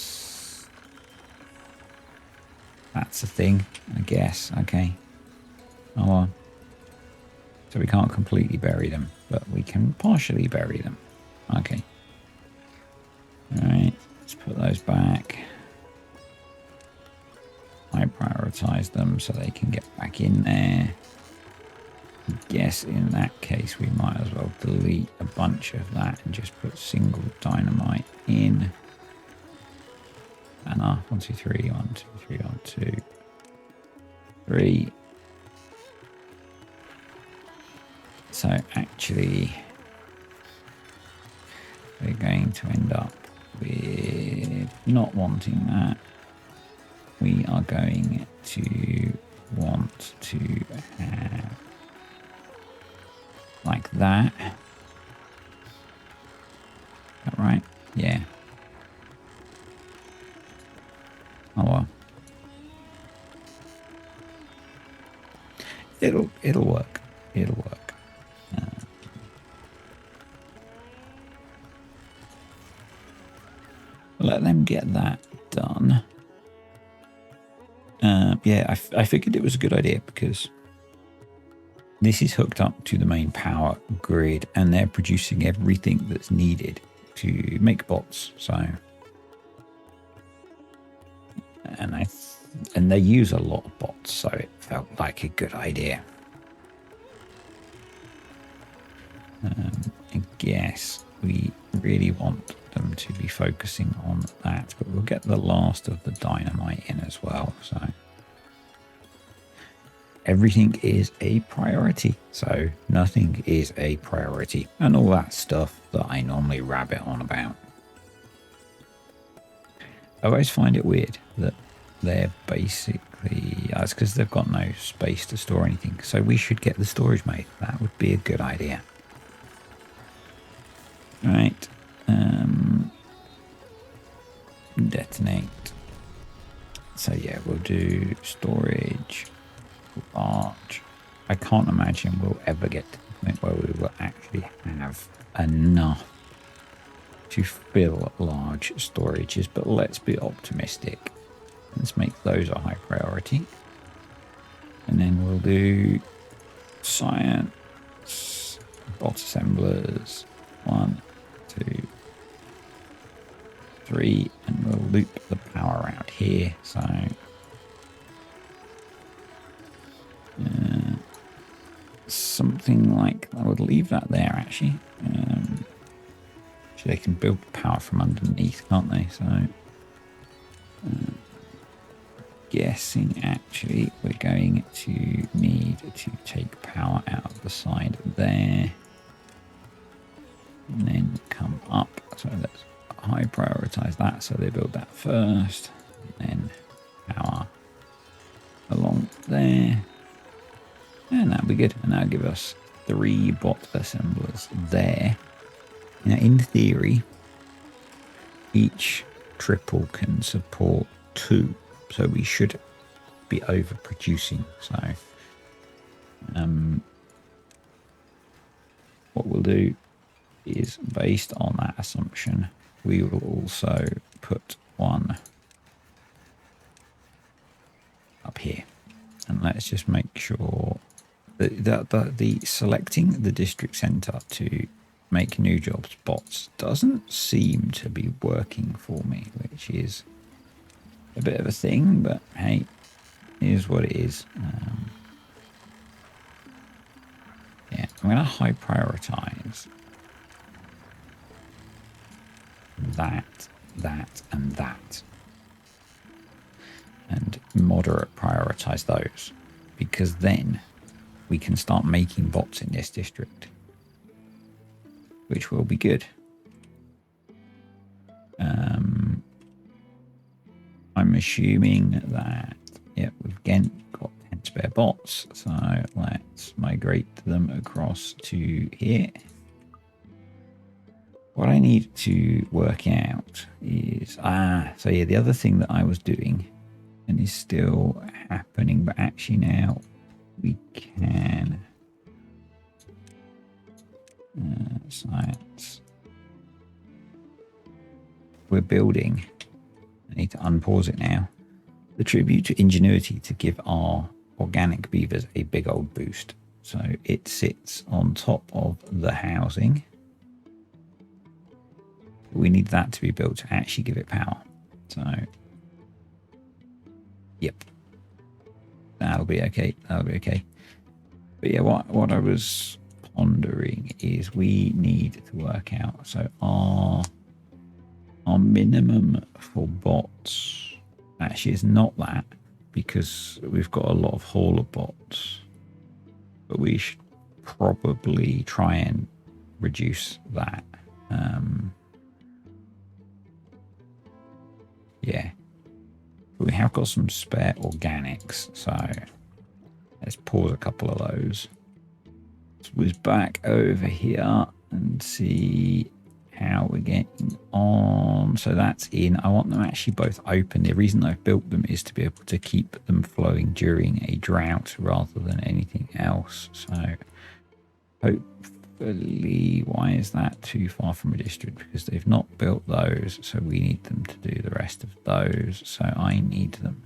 a thing, I guess. Okay. Oh well. So we can't completely bury them, but we can partially bury them. Okay. Alright, let's put those back. I prioritize them so they can get back in there. I guess in that case we might as well delete a bunch of that and just put single dynamite in. And 1, 2, 3, 1, 2, 3, 1, 2, 3. So actually, we're going to end up with not wanting that. We are going to want to have like that. Is that right? Yeah. Oh well. It'll work. It'll work. Let them get that done. Yeah, I figured it was a good idea because this is hooked up to the main power grid and they're producing everything that's needed to make bots. So, and they use a lot of bots, so it felt like a good idea. I guess we really want them to be focusing on that, but we'll get the last of the dynamite in as well. So everything is a priority, so nothing is a priority, and all that stuff that I normally rabbit on about. I always find it weird that they're basically, it's because they've got no space to store anything, so we should get the storage made. That would be a good idea. Right, detonate. So yeah, we'll do storage, large. I can't imagine we'll ever get to the point where we will actually have enough to fill large storages, but let's be optimistic. Let's make those a high priority. And then we'll do science, bot assemblers, 1, 2, 3, and we'll loop the power out here. So some something like, I would leave that there actually. So they can build power from underneath, can't they? So guessing actually we're going to need to take power out of the side there and then come up. So let's high prioritize that, so they build that first, and then power along there, and that'll be good. And that'll give us 3 bot assemblers there. Now in theory each triple can support 2, so we should be overproducing. So what we'll do is, based on that assumption, we will also put one up here. And let's just make sure that the selecting the district center to make new jobs bots doesn't seem to be working for me, which is a bit of a thing, but hey, here's what it is. Yeah, I'm going to high prioritize that, and that, and moderate prioritize those, because then we can start making bots in this district, which will be good. I'm assuming that, yeah, we've again got 10 spare bots, so let's migrate them across to here. What I need to work out is, so yeah, the other thing that I was doing and is still happening, but actually now we can, science, we're building, I need to unpause it now, the tribute to ingenuity to give our organic beavers a big old boost. So it sits on top of the housing. We need that to be built to actually give it power. So, yep, that'll be okay. That'll be okay. But yeah, what I was pondering is we need to work out. So our minimum for bots actually is not that, because we've got a lot of hauler bots. But we should probably try and reduce that. Yeah, we have got some spare organics, so let's pause a couple of those. Let's whiz back over here and see how we're getting on. So that's in. I want them actually both open. The reason I've built them is to be able to keep them flowing during a drought rather than anything else. So hopefully, why is that too far from a district? Because they've not built those, so we need them to do the rest of those. So I need them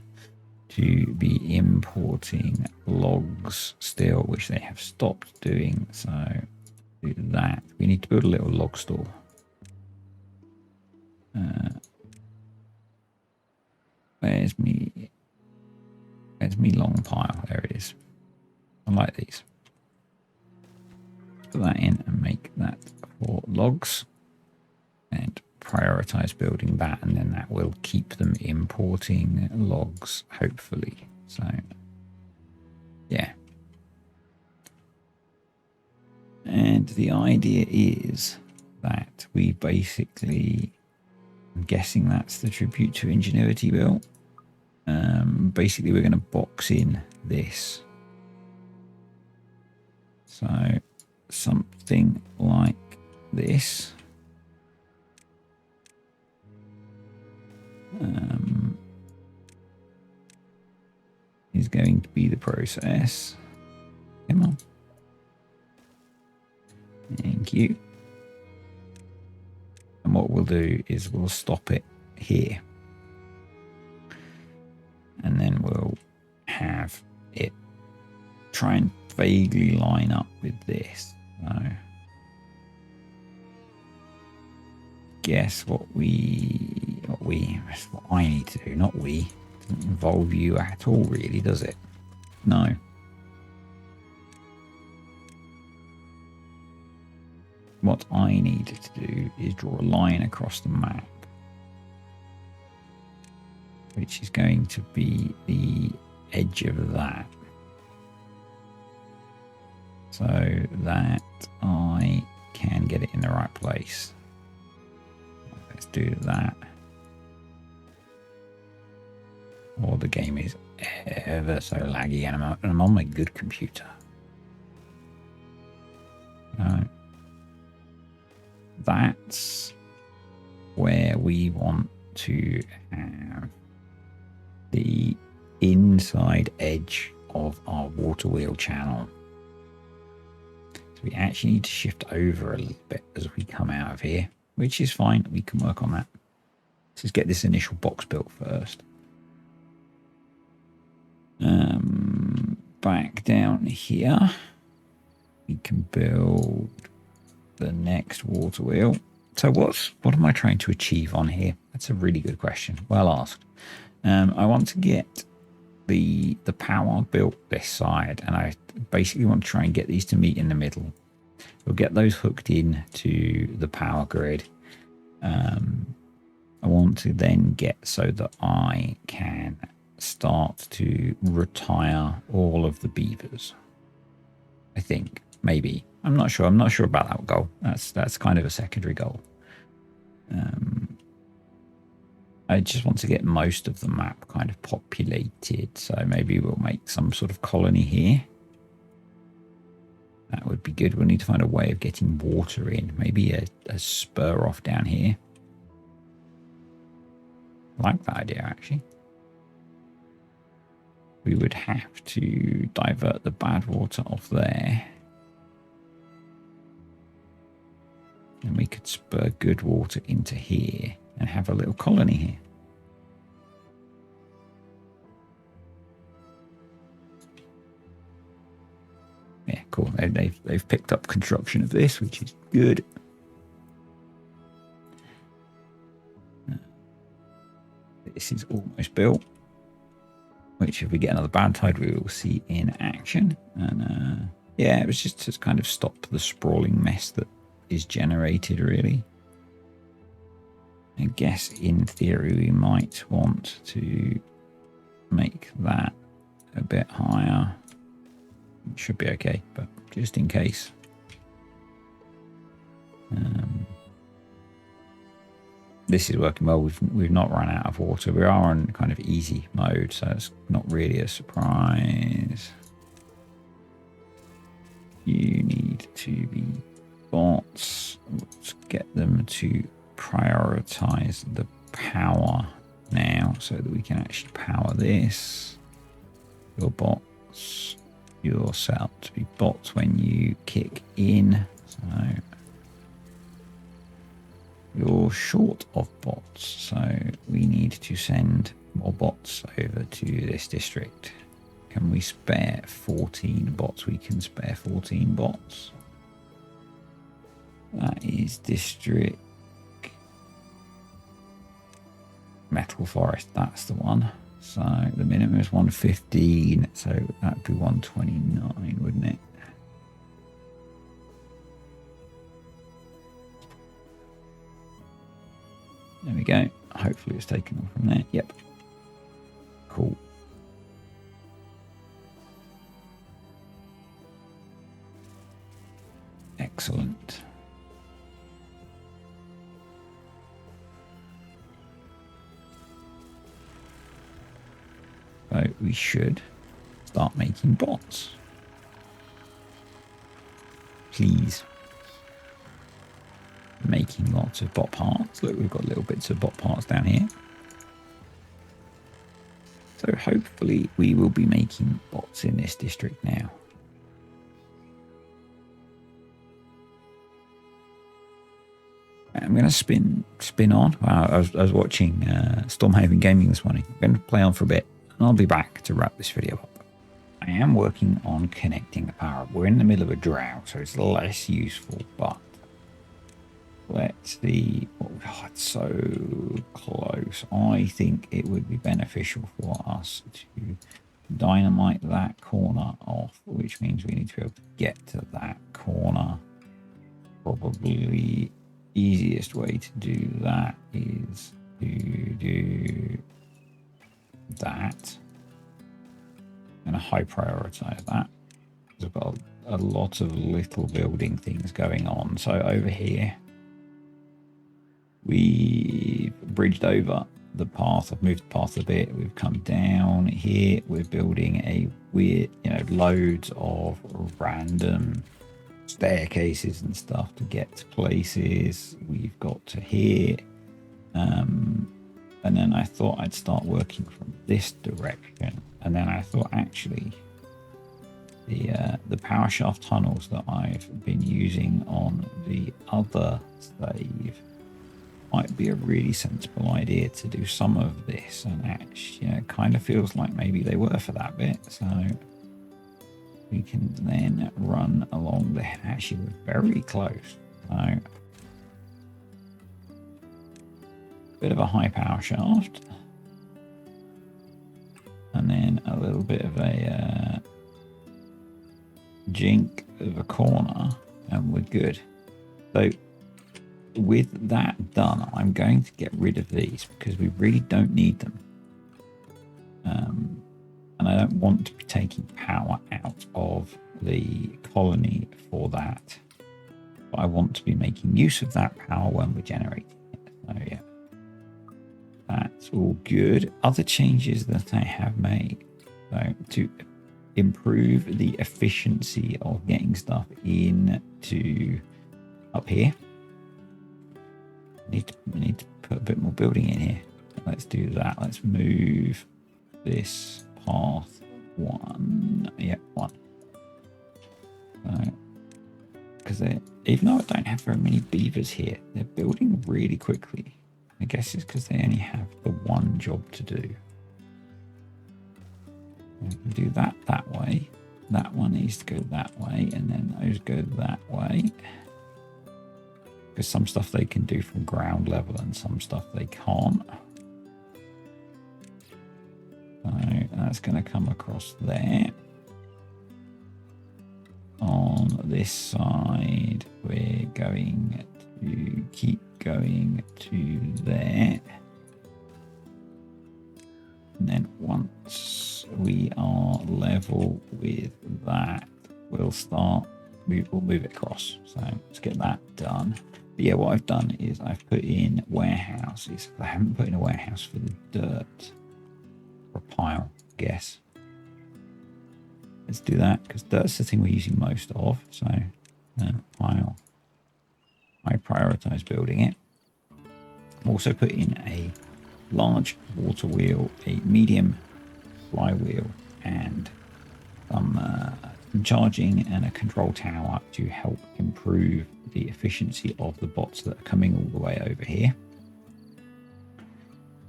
to be importing logs still, which they have stopped doing. So do that. We need to build a little log store. Where's me long pile? There it is. I like these. Put that in and make that for logs, and prioritize building that, and then that will keep them importing logs, hopefully. So yeah, and the idea is that we basically, I'm guessing that's the tribute to ingenuity build. Basically we're going to box in this, so something like this. Is going to be the process. Come on. Thank you. And what we'll do is we'll stop it here. And then we'll have it try and vaguely line up with this. So guess what I need to do, not we. Doesn't involve you at all, really, does it? No. what I need to do is draw a line across the map, which is going to be the edge of that, so that I can get it in the right place. Let's do that. Or the game is ever so laggy, and I'm on my good computer. That's where we want to have the inside edge of our water wheel channel. So we actually need to shift over a little bit as we come out of here, which is fine. We can work on that. Let's just get this initial box built first. Back down here, we can build the next water wheel. So what am I trying to achieve on here? That's a really good question. Well asked. I want to get the power built this side, and I basically want to try and get these to meet in the middle. We'll get those hooked in to the power grid. I want to then get so that I can start to retire all of the beavers. I think, maybe. I'm not sure. I'm not sure about that goal. That's kind of a secondary goal. I just want to get most of the map kind of populated. So maybe we'll make some sort of colony here. That would be good. We'll need to find a way of getting water in. Maybe a spur off down here. I like that idea, actually. We would have to divert the bad water off there. And we could spur good water into here and have a little colony here. Yeah, cool. They've picked up construction of this, which is good. This is almost built, which if we get another bad tide, we will see in action. And yeah, it was just to kind of stop the sprawling mess that is generated, really. I guess in theory we might want to make that a bit higher. It should be okay, but just in case. This is working well. We've not run out of water. We are on kind of easy mode, so it's not really a surprise. You need to be bots. Let's get them to prioritize the power now so that we can actually power this. Your bots, you're set up to be bots when you kick in. So you're short of bots, so we need to send more bots over to this district. Can we spare 14 bots? We can spare 14 bots. That is district Metal Forest. That's the one. So the minimum is 115. So that'd be 129, wouldn't it? There we go. Hopefully it's taken off from there. Yep. Cool. Excellent. So we should start making bots. Please. Making lots of bot parts. Look, we've got little bits of bot parts down here. So hopefully we will be making bots in this district now. I'm going to spin on. I was watching Stormhaven Gaming this morning. I'm going to play on for a bit, and I'll be back to wrap this video up. I am working on connecting the power up. We're in the middle of a drought, so it's less useful, but let's see. Oh, it's so close. I think it would be beneficial for us to dynamite that corner off, which means we need to be able to get to that corner probably easiest way to do that is to do that. I'm going to high prioritize that. I've got a lot of little building things going on. So over here, we've bridged over the path. I've moved the path a bit. We've come down here. We're building a weird, loads of random staircases and stuff to get to places. We've got to here. And then I thought I'd start working from this direction. And then I thought actually the power shaft tunnels that I've been using on the other save might be a really sensible idea to do some of this. And actually, it kind of feels like maybe they were for that bit. So we can then run along there. Actually, we're very close. So bit of a high power shaft. And then a little bit of a jink of a corner, and we're good. So with that done, I'm going to get rid of these because we really don't need them. And I don't want to be taking power out of the colony for that. But I want to be making use of that power when we're generating it. So yeah, that's all good. Other changes that I have made. So to improve the efficiency of getting stuff into up here. We need to put a bit more building in here. Let's do that. Let's move this path one. Yeah, one. Because even though I don't have very many beavers here, they're building really quickly. I guess it's because they only have the one job to do. We can do that way. That one needs to go that way, and then those go that way. Because some stuff they can do from ground level and some stuff they can't. So that's going to come across there. On this side, we're going to keep going to there. And then once we are level with that, we'll move it across. So let's get that done. But yeah, what I've done is I've put in warehouses. I haven't put in a warehouse for the dirt. Or a pile, I guess. Let's do that because dirt's the thing we're using most of. So pile. I prioritize building it. I've also put in a large water wheel, a medium flywheel, and some charging and a control tower to help improve the efficiency of the bots that are coming all the way over here.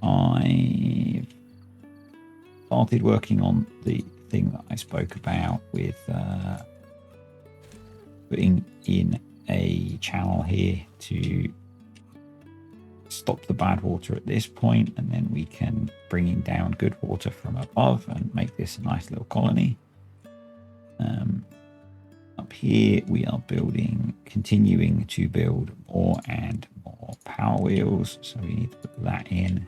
I've started working on the thing that I spoke about with putting in a channel here to stop the bad water at this point, and then we can bring in down good water from above and make this a nice little colony. Up here we are continuing to build more and more power wheels, so we need to put that in.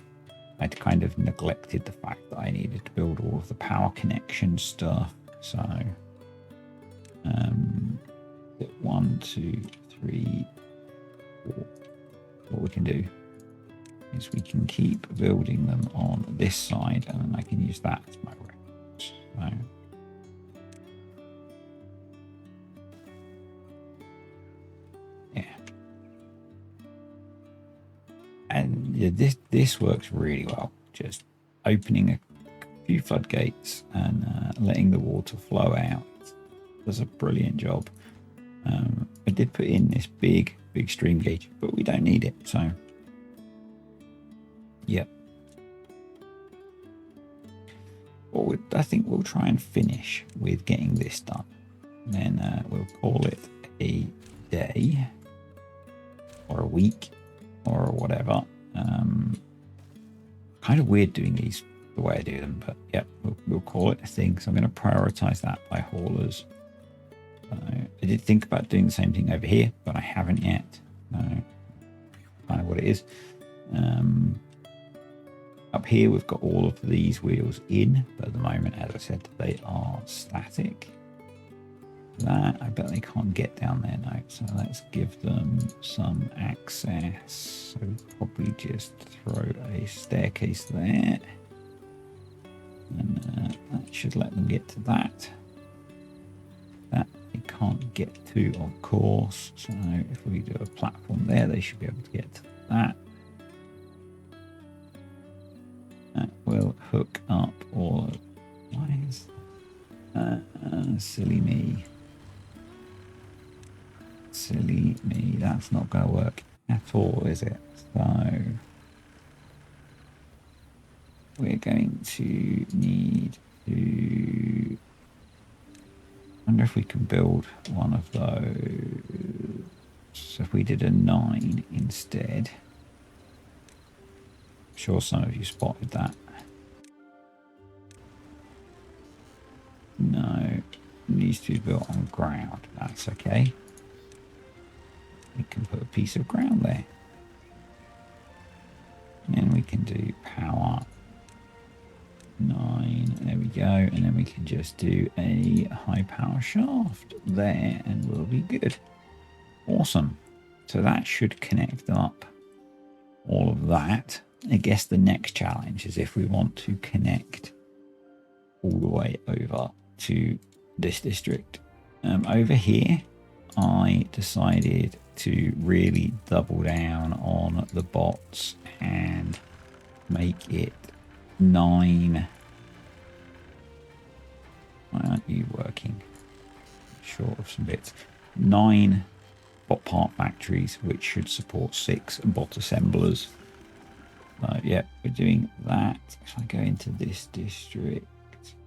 I'd kind of neglected the fact that I needed to build all of the power connection stuff. So 1, 2, 3, 4. What we can do is we can keep building them on this side, and then I can use that as my reference. So yeah, and yeah, this works really well. Just opening a few floodgates and letting the water flow out does a brilliant job. I did put in this big stream gauge, but we don't need it. So yep. Well, I think we'll try and finish with getting this done. Then we'll call it a day or a week or whatever. Kind of weird doing these the way I do them, but yeah, we'll call it a thing. So I'm going to prioritize that by haulers. So I did think about doing the same thing over here, but I haven't yet. Kind of what it is. Up here we've got all of these wheels in, but at the moment, as I said, they are static. That, I bet they can't get down there now, so let's give them some access. So probably just throw a staircase there, and that should let them get to that. That they can't get to, of course, so if we do a platform there, they should be able to get to that. That will hook up all of lines. Silly me. Silly me. That's not going to work at all, is it? So we're going to need to... I wonder if we can build one of those. So if we did a 9 instead. I'm sure some of you spotted that. No, it needs to be built on ground. That's okay. We can put a piece of ground there. And then we can do power 9. There we go. And then we can just do a high power shaft there and we'll be good. Awesome. So that should connect up all of that. I guess the next challenge is if we want to connect all the way over to this district. Over here, I decided to really double down on the bots and make it 9. Why aren't you working? Short of some bits. 9 bot part factories, which should support 6 bot assemblers. Yeah, we're doing that. If I go into this district,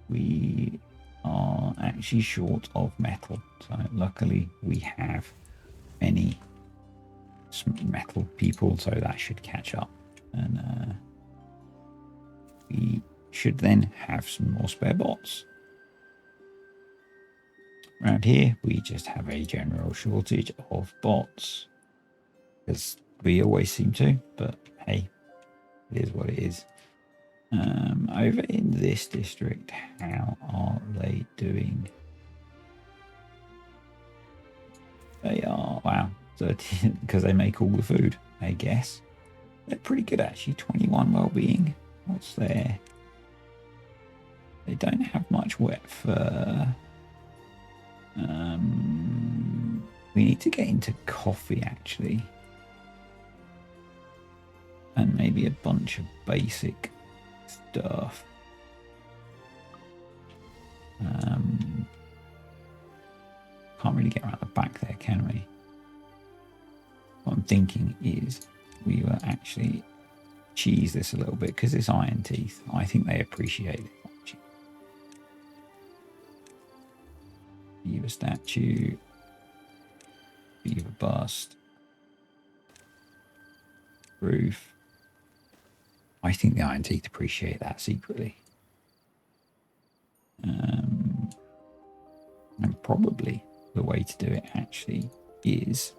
we are actually short of metal. So luckily we have many metal people, so that should catch up. And we should then have some more spare bots. Around here, we just have a general shortage of bots. As we always seem to, but hey, it is what it is. Over in this district, how are they doing? They are, wow, 13, because they make all the food, I guess. They're pretty good actually. 21 well-being. What's there? They don't have much wet fur. We need to get into coffee actually. And maybe a bunch of basic stuff. Can't really get around the back there, can we? What I'm thinking is we will actually cheese this a little bit because it's iron teeth. I think they appreciate it. Beaver statue, beaver bust, roof. I think the iron teeth appreciate that secretly. And probably the way to do it actually is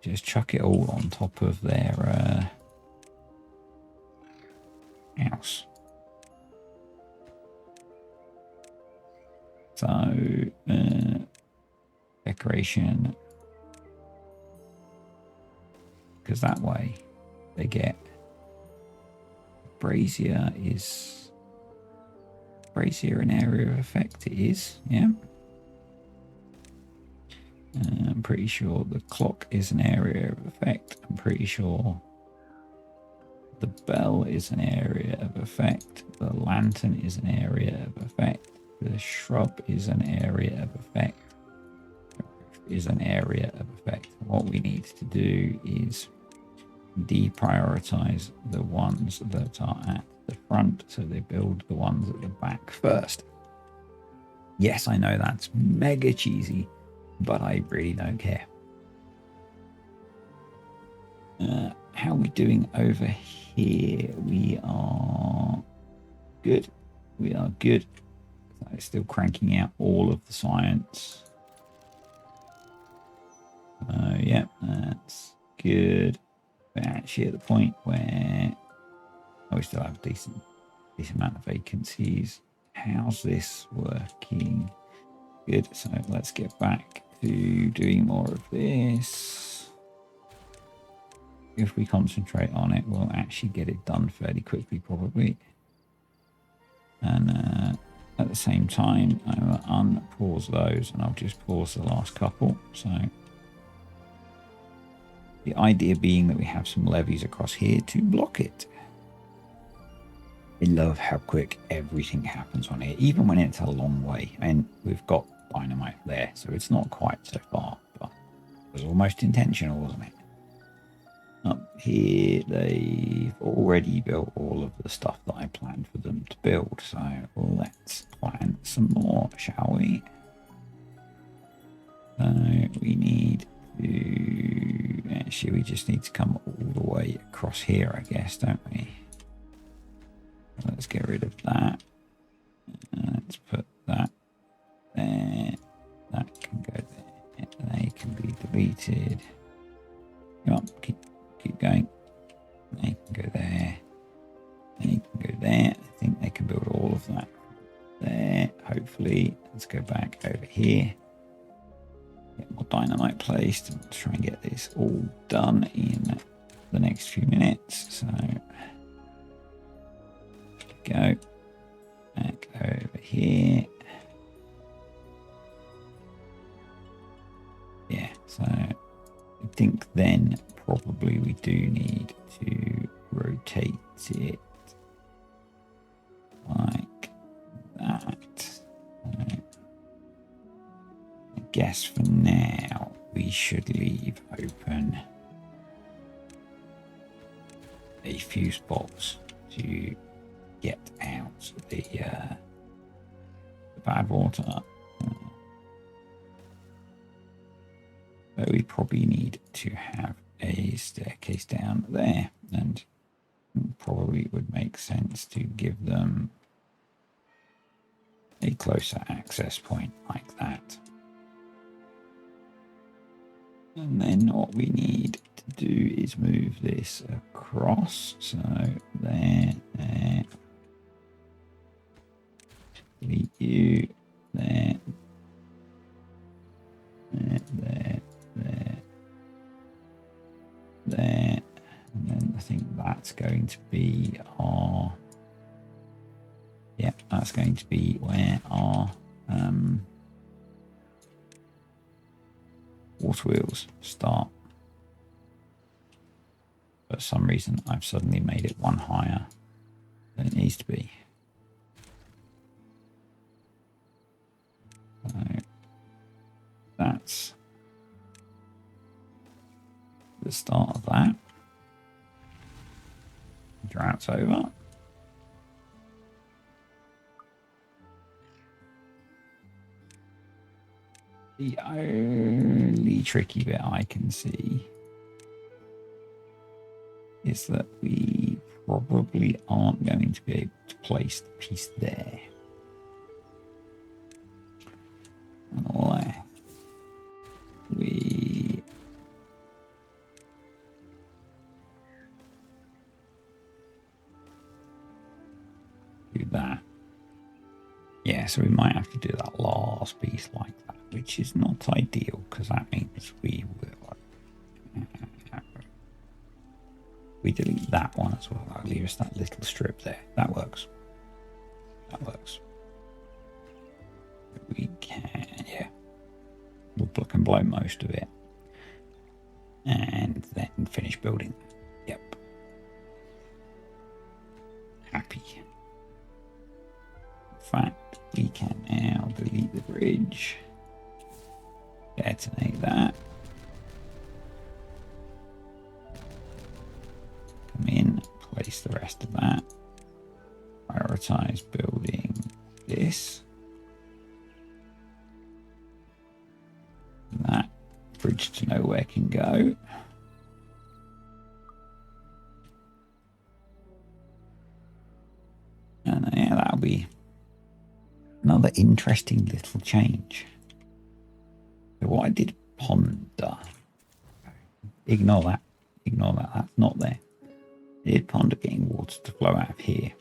just chuck it all on top of their house. So decoration, because that way they get brazier an area of effect. It is, yeah. I'm pretty sure the clock is an area of effect. I'm pretty sure the bell is an area of effect. The lantern is an area of effect. The shrub is an area of effect. Is an area of effect. What we need to do is deprioritize the ones that are at the front, so they build the ones at the back first. Yes, I know that's mega cheesy, but I really don't care. How are we doing over here? We are good. We are good. So it's still cranking out all of the science. Yeah, that's good. We're actually at the point where we still have a decent amount of vacancies. How's this working? Good. So let's get back to doing more of this. If we concentrate on it, we'll actually get it done fairly quickly, probably. And at the same time, I will unpause those, and I'll just pause the last couple. So the idea being that we have some levees across here to block it. I love how quick everything happens on here, even when it's a long way. And we've got dynamite there, so it's not quite so far, but it was almost intentional, wasn't it? Up here, they've already built all of the stuff that I planned for them to build. So let's plan some more, shall we? So we need to... Actually, we just need to come all the way across here, I guess, don't we? Let's get rid of that. Let's put that there. That can go there. They can be deleted. Come on, keep going. They can go there. They can go there. I think they can build all of that there. Hopefully, let's go back over here. Get more dynamite placed and try and get this all done in the next few minutes. So, go back over here. Yeah, so I think then probably we do need to rotate it like that. I guess for now we should leave open a few spots to get out the bad water. But we probably need to have a staircase down there, and probably it would make sense to give them a closer access point like that. And then what we need to do is move this across. So there, delete you, there, there, and then I think that's going to be our, yeah, that's going to be where our water wheels start. For some reason I've suddenly made it one higher than it needs to be. So that's the start of that. Drought's over. The only tricky bit I can see is that we probably aren't going to be able to place the piece there. Unless we do that. Yeah, so we might have to do that last piece like that, which is not ideal because that means we will. We delete that one as well. That'll leave us that little strip there. That works. That works. We can, yeah. We'll block and blow most of it. And then finish building. Yep. Happy. In fact, we can now delete the bridge. Detonate that. Come in, place the rest of that. Prioritize building this. That bridge to nowhere can go. And yeah, that'll be another interesting little change. So what I did ponder, ignore that, that's not there. I did ponder getting water to flow out of here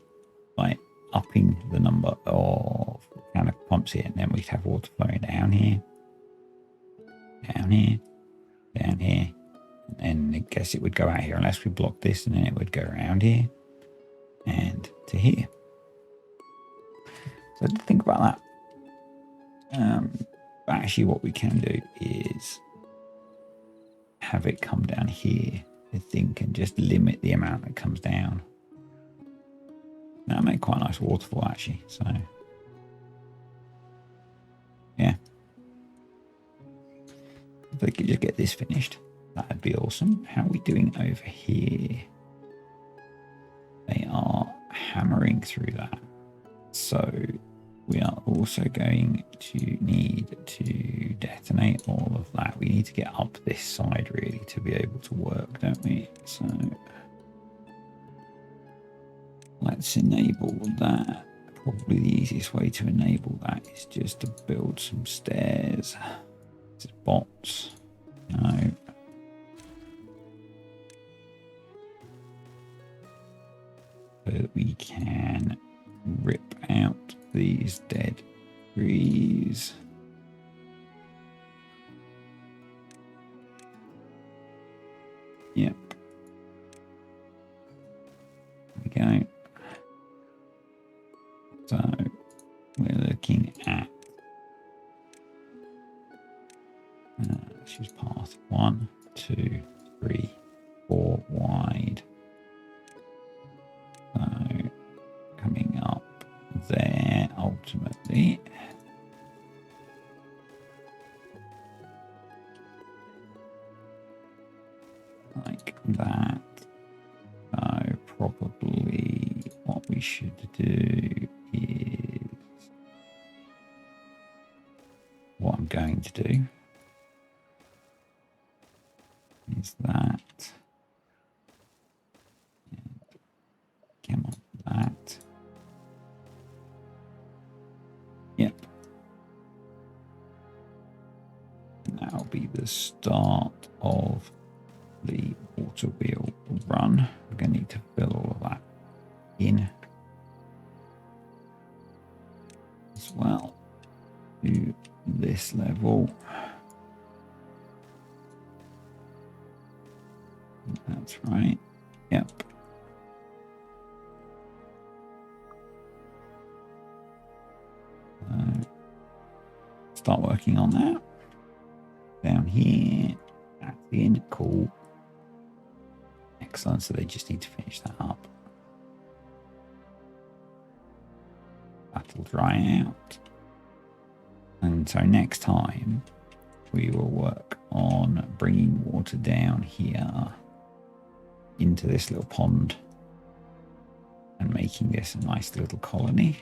by upping the number of mechanical pumps here, and then we'd have water flowing down here, down here, down here, and I guess it would go out here unless we block this, and then it would go around here and to here. So think about that. Actually, what we can do is have it come down here, I think, and just limit the amount that comes down. That'll make quite a nice waterfall, actually. So, yeah. If we could just get this finished, that'd be awesome. How are we doing over here? They are hammering through that. So we are also going to need to detonate all of that. We need to get up this side really to be able to work, don't we? So let's enable that. Probably the easiest way to enable that is just to build some stairs. Spots. No. So that we can rip out these dead trees. Yep. There we go. So we're looking at this is path 1, 2, 3, 4 wide. So coming up there ultimately. Like that. So probably what we should do is what I'm going to do is that. Come on, that. Yep. And that'll be the start of the water wheel run. We're going to need to fill all of that in as well to this level. That's right. Yep. Start working on that. Down here. That's in. Cool. Excellent. So they just need to finish that up. That'll dry out. And so next time we will work on bringing water down here into this little pond and making this a nice little colony.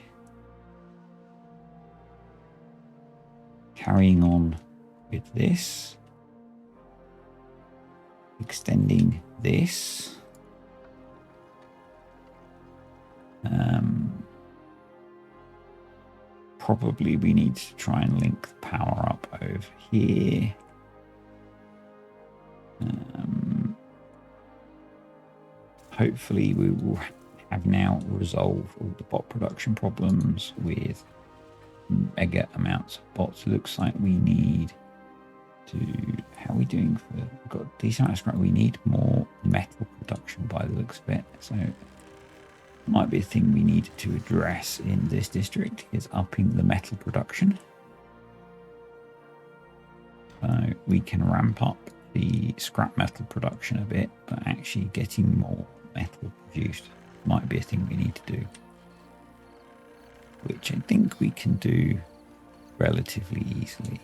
Carrying on with this, extending this, probably we need to try and link the power up over here. Hopefully we will have now resolved all the bot production problems with mega amounts of bots. Looks like we need to, how are we doing for, we've got a decent amount of scrap. We need more metal production by the looks of it, so it might be a thing we need to address in this district, is upping the metal production. So we can ramp up the scrap metal production a bit, but actually getting more metal produced might be a thing we need to do, which I think we can do relatively easily.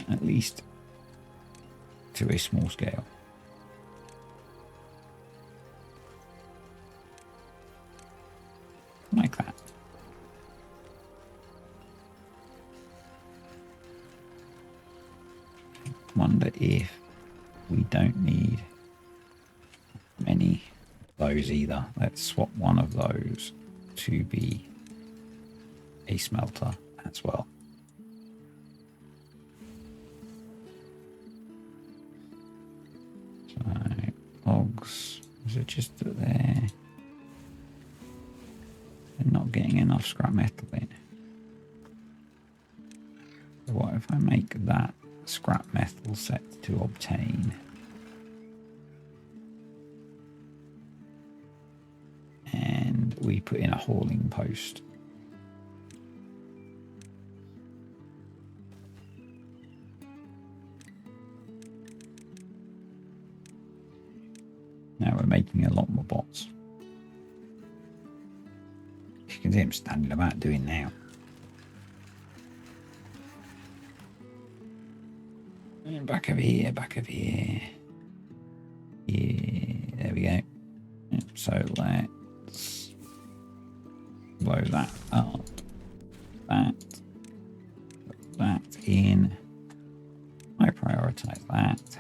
At least to a small scale. Like that. Wonder if we don't need many of those either. Let's swap one of those to be a smelter as well. So logs, is it just there? They're not getting enough scrap metal in. So what if I make that scrap metal set to obtain? And we put in a hauling post. Now we're making a lot more bots. You can see him standing about doing now. And back over here, back over here. Yeah, there we go. Yep, so let's blow that up. Put that in. I prioritize that.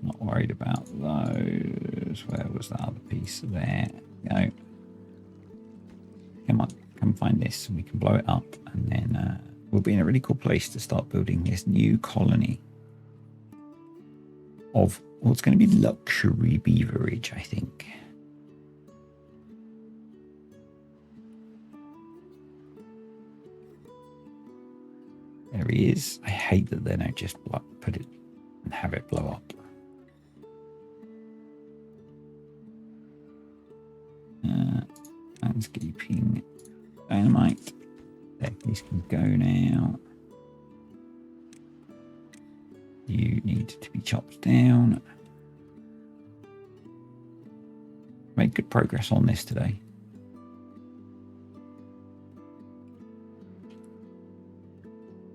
Not worried about those. Where was that other piece? There. Go. Come on, come find this so we can blow it up, and then we'll be in a really cool place to start building this new colony of what's going to be luxury beaverage, I think. There he is. I hate that they don't just put it and have it blow up. Landscaping dynamite. There, these can go now. You need to be chopped down. Made good progress on this today.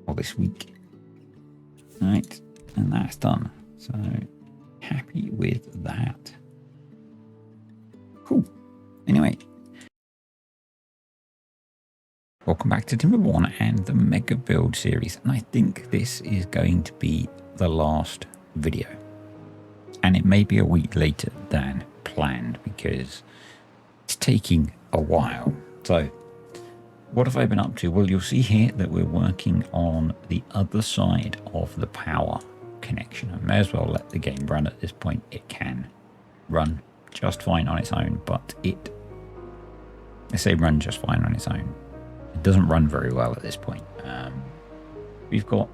Or this week. Right, and that's done. So happy with that. Cool. Anyway, welcome back to Timberborn and the Mega Build series. And I think this is going to be the last video. And it may be a week later than planned because it's taking a while. So what have I been up to? Well, you'll see here that we're working on the other side of the power connection. I may as well let the game run at this point. It can run just fine on its own, but I say run just fine on its own. It doesn't run very well at this point. We've got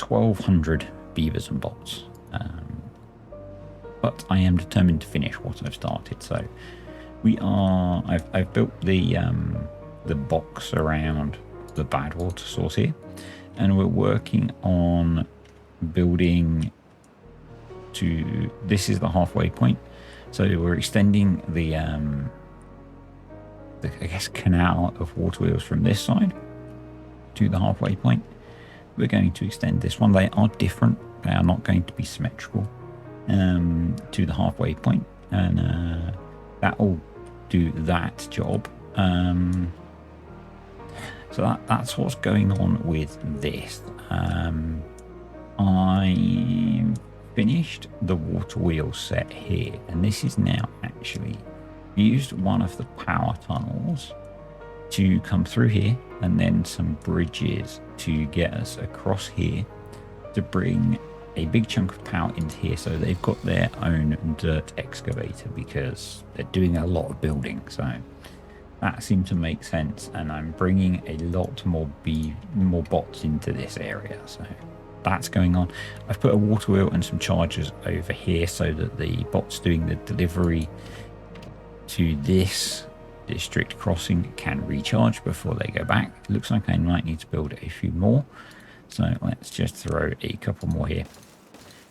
1,200 beavers and bots, but I am determined to finish what I've started. So I've built the box around the bad water source here, and we're working on building to, this is the halfway point. So we're extending the I guess canal of water wheels from this side to the halfway point. We're going to extend this one. They are different. They are not going to be symmetrical to the halfway point, and that will do that job. So that's what's going on with this. I finished the water wheel set here, and this is now actually used one of the power tunnels to come through here, and then some bridges to get us across here to bring a big chunk of power into here. So they've got their own dirt excavator because they're doing a lot of building. So that seemed to make sense, and I'm bringing a lot more bots into this area. So that's going on. I've put a water wheel and some chargers over here so that the bots doing the delivery to this district crossing can recharge before they go back. It looks like I might need to build a few more, so let's just throw a couple more here.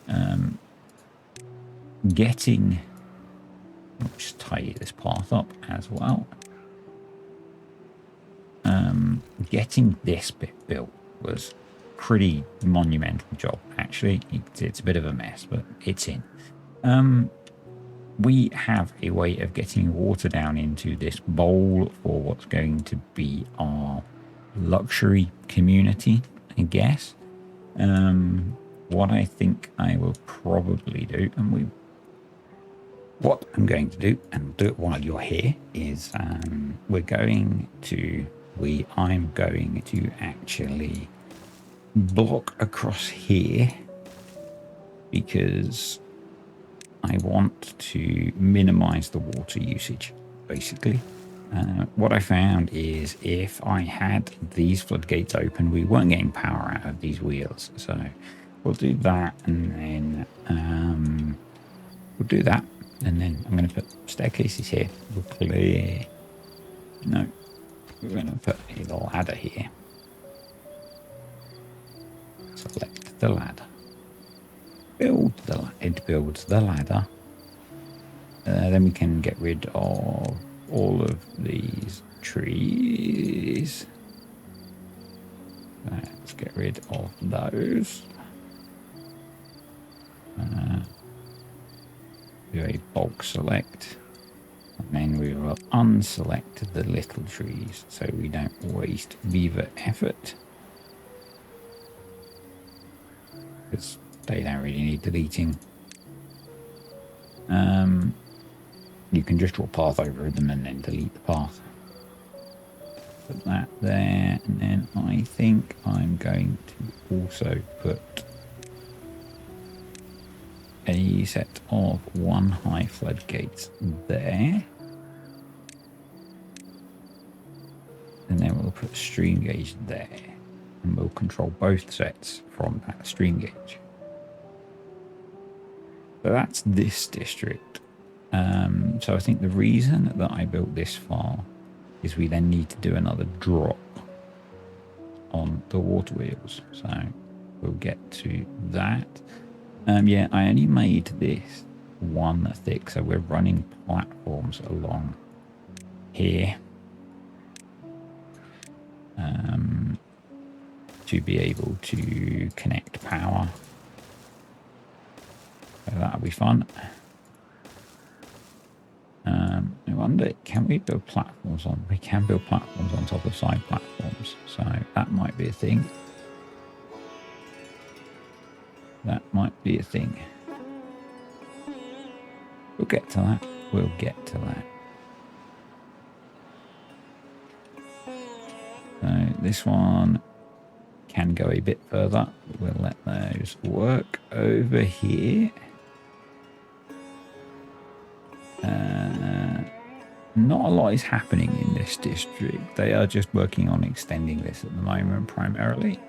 I'll just tidy this path up as well. Getting this bit built was pretty monumental job. Actually, it's a bit of a mess, but it's in. We have a way of getting water down into this bowl for what's going to be our luxury community, I guess. What I think I will probably do, and what I'm going to do, and do it while you're here, is I'm going to actually block across here because I want to minimize the water usage, basically. What I found is if I had these floodgates open, we weren't getting power out of these wheels. So we'll do that, and then we'll do that. And then I'm going to put staircases here. We'll clear. No, we're going to put a ladder here. Select the ladder. It builds the ladder. Then we can get rid of all of these trees. Let's get rid of those. Do a bulk select. And then we will unselect the little trees so we don't waste beaver effort. Because they don't really need deleting. You can just draw a path over them and then delete the path. Put that there, and then I think I'm going to also put a set of 1 high floodgates there. And then we'll put a stream gauge there. And we'll control both sets from that stream gauge. So that's this district. So I think the reason that I built this far is we then need to do another drop on the water wheels. So we'll get to that. Yeah, I only made this 1 thick, so we're running platforms along here to be able to connect power. So that'll be fun. I wonder, can we build platforms on? We can build platforms on top of side platforms, so that might be a thing. That might be a thing. We'll get to that. We'll get to that. So this one can go a bit further. We'll let those work over here. Not a lot is happening in this district. They are just working on extending this at the moment primarily.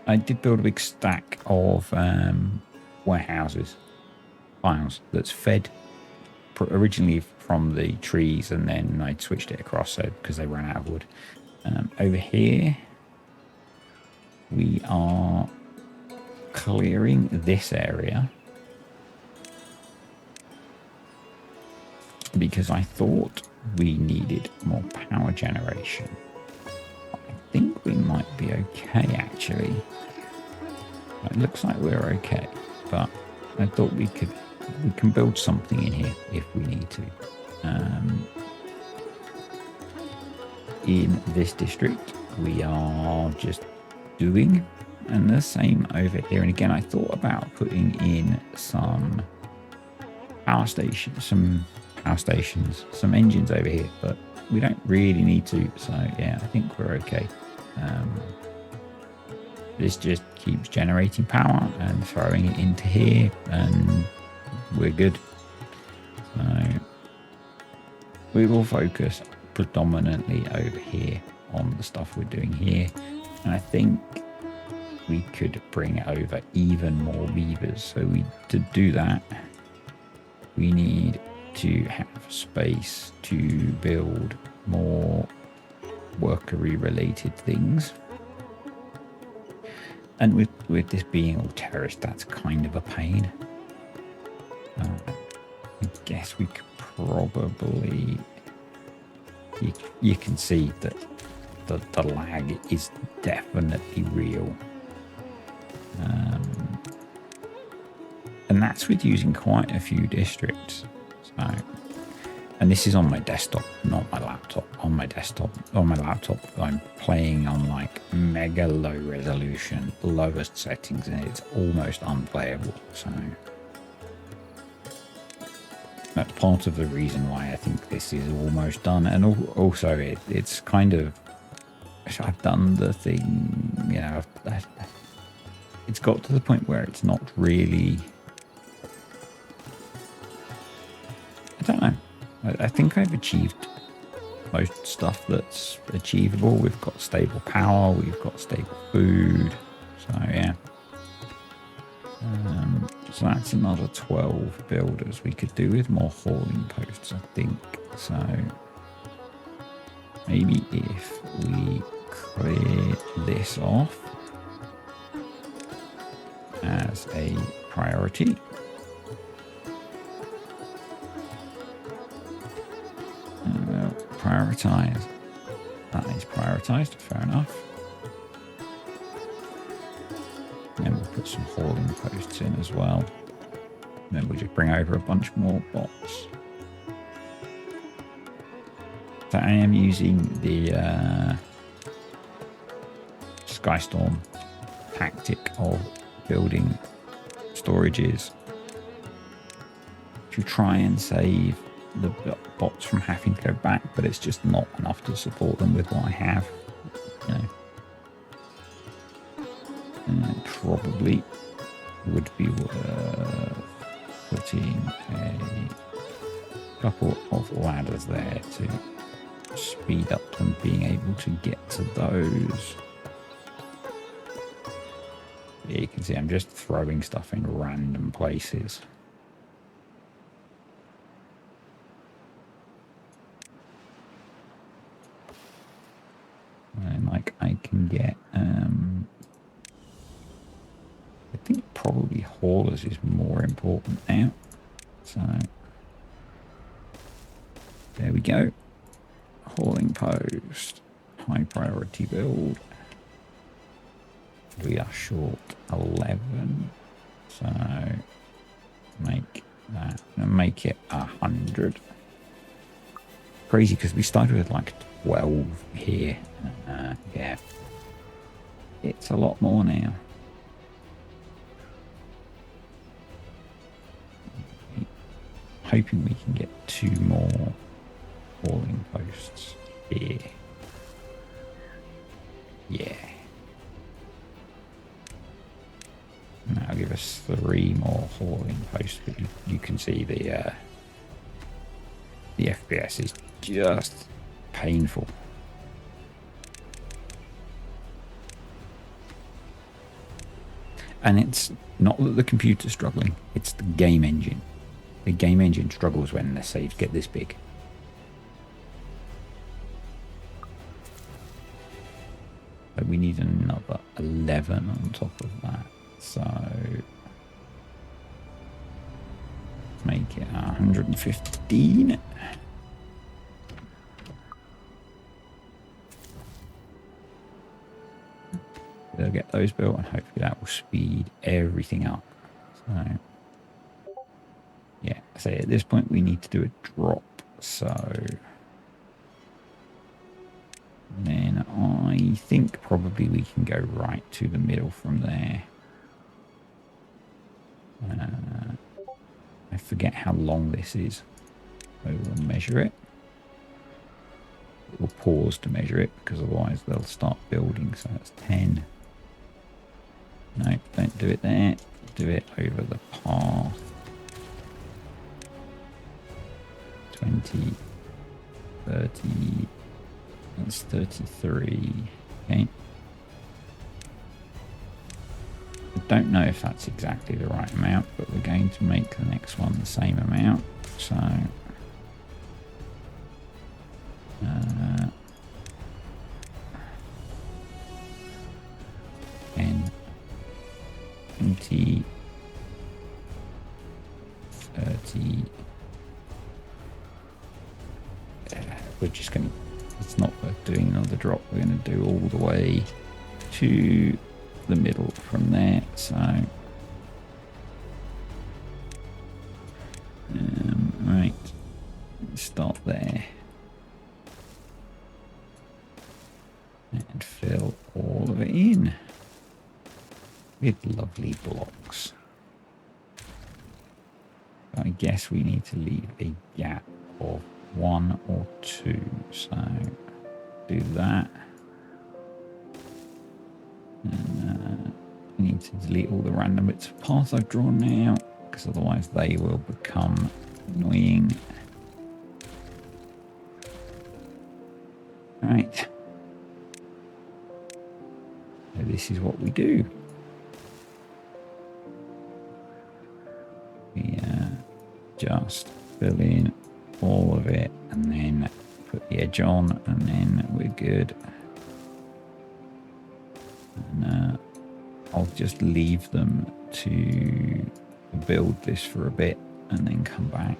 I did build a big stack of warehouses, files that's fed originally from the trees, and then I switched it across so because they ran out of wood. Over here, we are clearing this area because I thought we needed more power generation. I think we might be okay, actually. It looks like we're okay, but I thought we can build something in here if we need to. In this district, we are just doing, and the same over here. And again, I thought about putting in some power stations, some engines over here, but we don't really need to. So yeah, I think we're okay. This just keeps generating power and throwing it into here, and we're good. So we will focus predominantly over here on the stuff we're doing here, and I think we could bring over even more beavers. So to do that, we need to have space to build more workery related things. And with this being all terraced, that's kind of a pain. I guess we could probably... You can see that the lag is definitely real. And that's with using quite a few districts. So, and this is on my desktop, not my laptop. On my desktop, on my laptop, I'm playing on like mega low resolution, lowest settings, and it's almost unplayable. So part of the reason why I think this is almost done. And also it's kind of, I've done the thing, you know, it's got to the point where it's not really, I don't know. I think I've achieved most stuff that's achievable. We've got stable power, we've got stable food. So yeah. So that's another 12 builders. We could do with more hauling posts, I think. So maybe if we clear this off as a priority. Prioritize. That is prioritized, fair enough. And then we'll put some hauling posts in as well. And then we'll just bring over a bunch more bots. So I am using the Skystorm tactic of building storages to try and save the bots from having to go back, but it's just not enough to support them with what I have. You know. Probably would be worth putting a couple of ladders there to speed up them being able to get to those. Yeah, you can see I'm just throwing stuff in random places. And like I can get I think probably haulers is more important now. So there we go. Hauling post, high priority build. We are short 11, so make that, make it 100. Crazy because we started with like 12 here. Yeah, it's a lot more now. Hoping we can get 2 more hauling posts here. Yeah. That'll give us 3 more hauling posts, but you can see the FPS is just painful. And it's not that the computer's struggling, it's the game engine. The game engine struggles when the saves get this big. But we need another 11 on top of that. So make it 115. They'll get those built and hopefully that will speed everything up. So yeah, so at this point we need to do a drop. So then I think probably we can go right to the middle from there. I forget how long this is. So we'll measure it. We'll pause to measure it because otherwise they'll start building. So that's 10. No, don't do it there. Do it over the path. 20, 30, that's 33. Okay. I don't know if that's exactly the right amount, but we're going to make the next one the same amount. So and 20, 30. We're just going to, it's not worth doing another drop. We're going to do all the way to the middle from there. So right, start there and fill all of it in with lovely blocks. I guess we need to leave a gap of 1 or 2. So do that. And I need to delete all the random bits of path I've drawn now, because otherwise they will become annoying. Right. So this is what we do. We just fill in all of it and then put the edge on, and then we're good. And I'll just leave them to build this for a bit and then come back.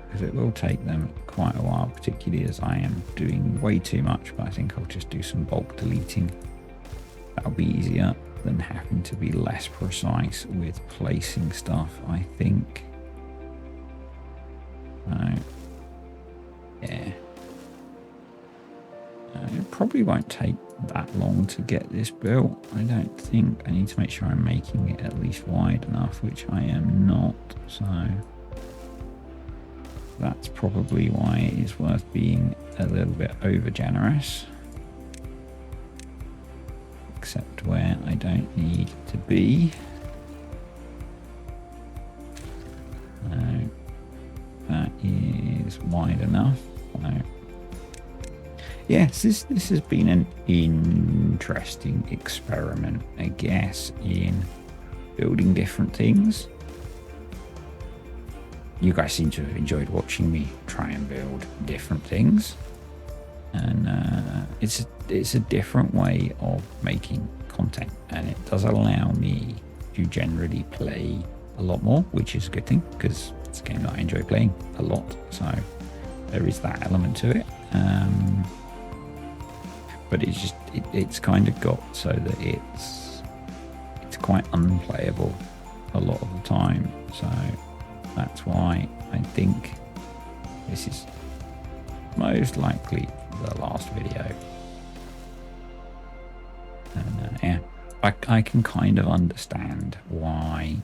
Because it will take them quite a while, particularly as I am doing way too much, but I think I'll just do some bulk deleting. That'll be easier than having to be less precise with placing stuff, I think. Yeah. It probably won't take that long to get this built, I don't think. I need to make sure I'm making it at least wide enough, which I am not, so that's probably why it is worth being a little bit over generous. Except where I don't need to be. No, that is wide enough. No. Yes, this has been an interesting experiment, I guess, in building different things. You guys seem to have enjoyed watching me try and build different things, and it's a different way of making content, and it does allow me to generally play a lot more, which is a good thing because it's a game that I enjoy playing a lot, so there is that element to it. But it's just it's kind of got so that it's quite unplayable a lot of the time, so that's why I think this is most likely the last video. And yeah, I can kind of understand why,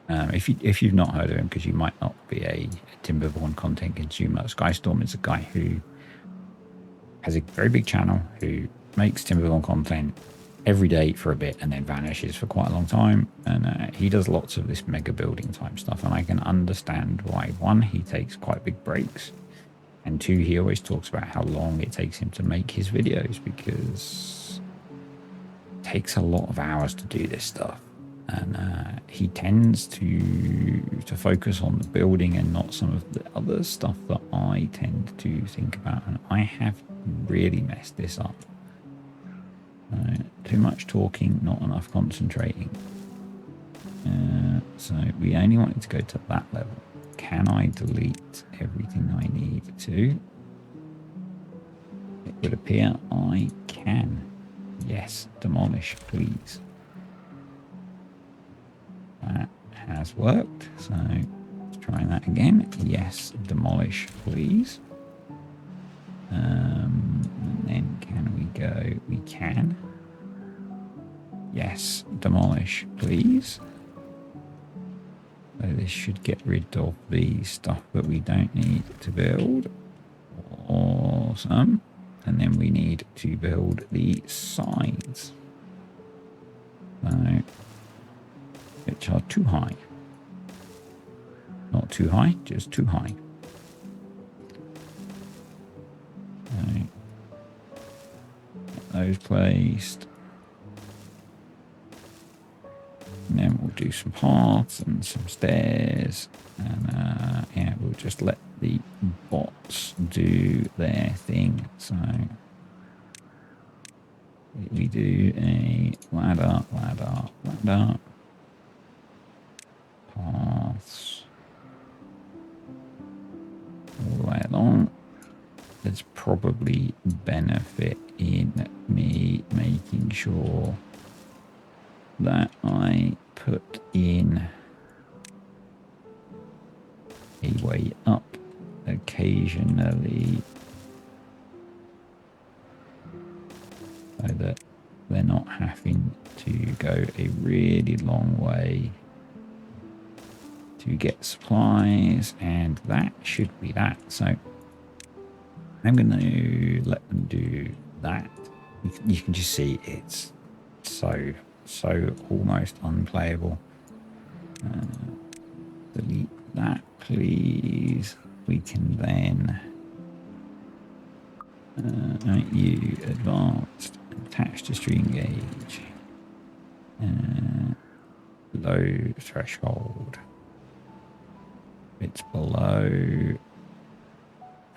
if you've not heard of him, because you might not be a Timberborn content consumer. Skystorm is a guy who has a very big channel, who makes Timberborn content every day for a bit and then vanishes for quite a long time, and he does lots of this mega building type stuff, and I can understand why. One, he takes quite big breaks, and two, he always talks about how long it takes him to make his videos, because it takes a lot of hours to do this stuff, and he tends to focus on the building and not some of the other stuff that I tend to think about, and I have really messed this up. Too much talking, not enough concentrating. So we only wanted to go to that level. Can I delete everything I need to? It would appear I can. Yes, demolish, please. That has worked. So let's try that again. Yes, demolish, please. And then can we go? We can. Yes, demolish, please. So this should get rid of the stuff that we don't need to build. Awesome. And then we need to build the sides. So, which are too high. Not too high, just too high. Get those placed. And then we'll do some paths and some stairs. And yeah, we'll just let the bots do their thing. So we do a ladder, ladder, ladder. Paths. All the way along. There's probably benefit in me making sure that I put in a way up occasionally so that they're not having to go a really long way to get supplies, and that should be that. So I'm going to let them do that. You can just see it's so almost unplayable. Delete that, please. We can then you advanced, attached to stream gauge, low threshold. It's below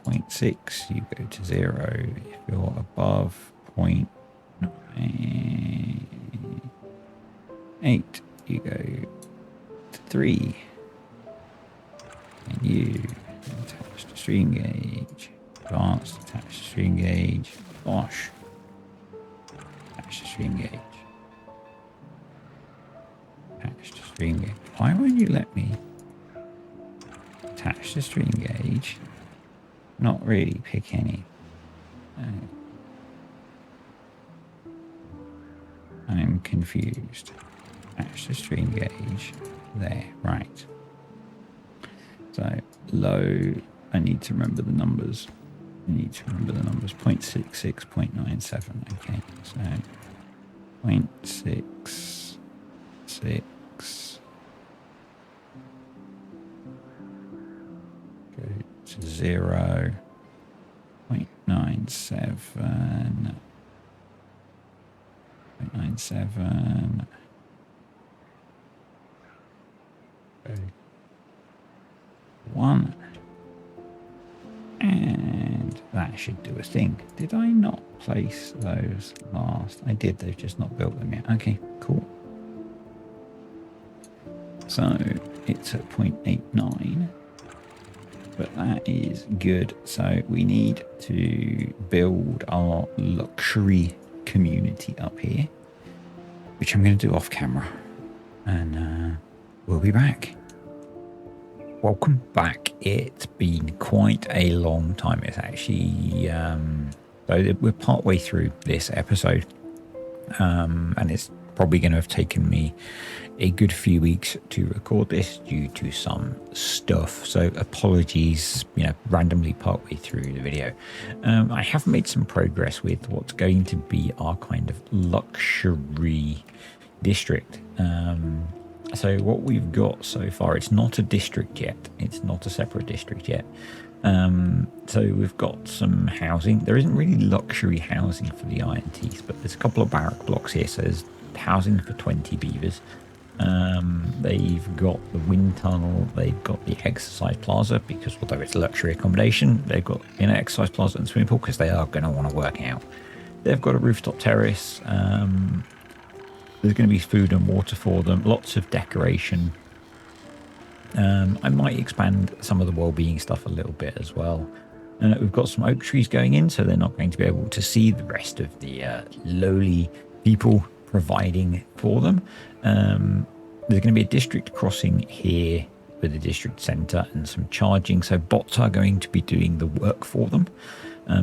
0.6, you go to 0. If you're above 0.8, you go to 3. And you attach to stream gauge, advanced, attach to stream gauge, gosh, attach to stream gauge, attach to stream gauge. Why won't you let me attach to stream gauge? Not really pick any. I'm confused. Attach to stream gauge. There, right. So low, I need to remember the numbers. 0.66, 0.97. Okay, so 0.66. Go to 0. 0.97. 0.97. Okay. 1, and that should do a thing. Did I not place those last? I did, they've just not built them yet. Okay, cool. So it's at 0.89, but that is good. So we need to build our luxury community up here, which I'm going to do off camera, and we'll be back. Welcome back. It's been quite a long time. It's actually so we're partway through this episode, and it's probably going to have taken me a good few weeks to record this due to some stuff. So apologies, randomly partway through the video. I have made some progress with what's going to be our kind of luxury district. So what we've got so far, it's not a district yet. It's not a separate district yet. So we've got some housing. There isn't really luxury housing for the Iron Teeth, but there's a couple of barrack blocks here. So there's housing for 20 beavers. They've got the wind tunnel. They've got the exercise plaza, because although it's luxury accommodation, they've got an exercise plaza and swimming pool because they are going to want to work out. They've got a rooftop terrace. There's going to be food and water for them, lots of decoration. I might expand some of the well-being stuff a little bit as well. We've got some oak trees going in, so they're not going to be able to see the rest of the lowly people providing for them. There's going to be a district crossing here with the district centre and some charging, so bots are going to be doing the work for them.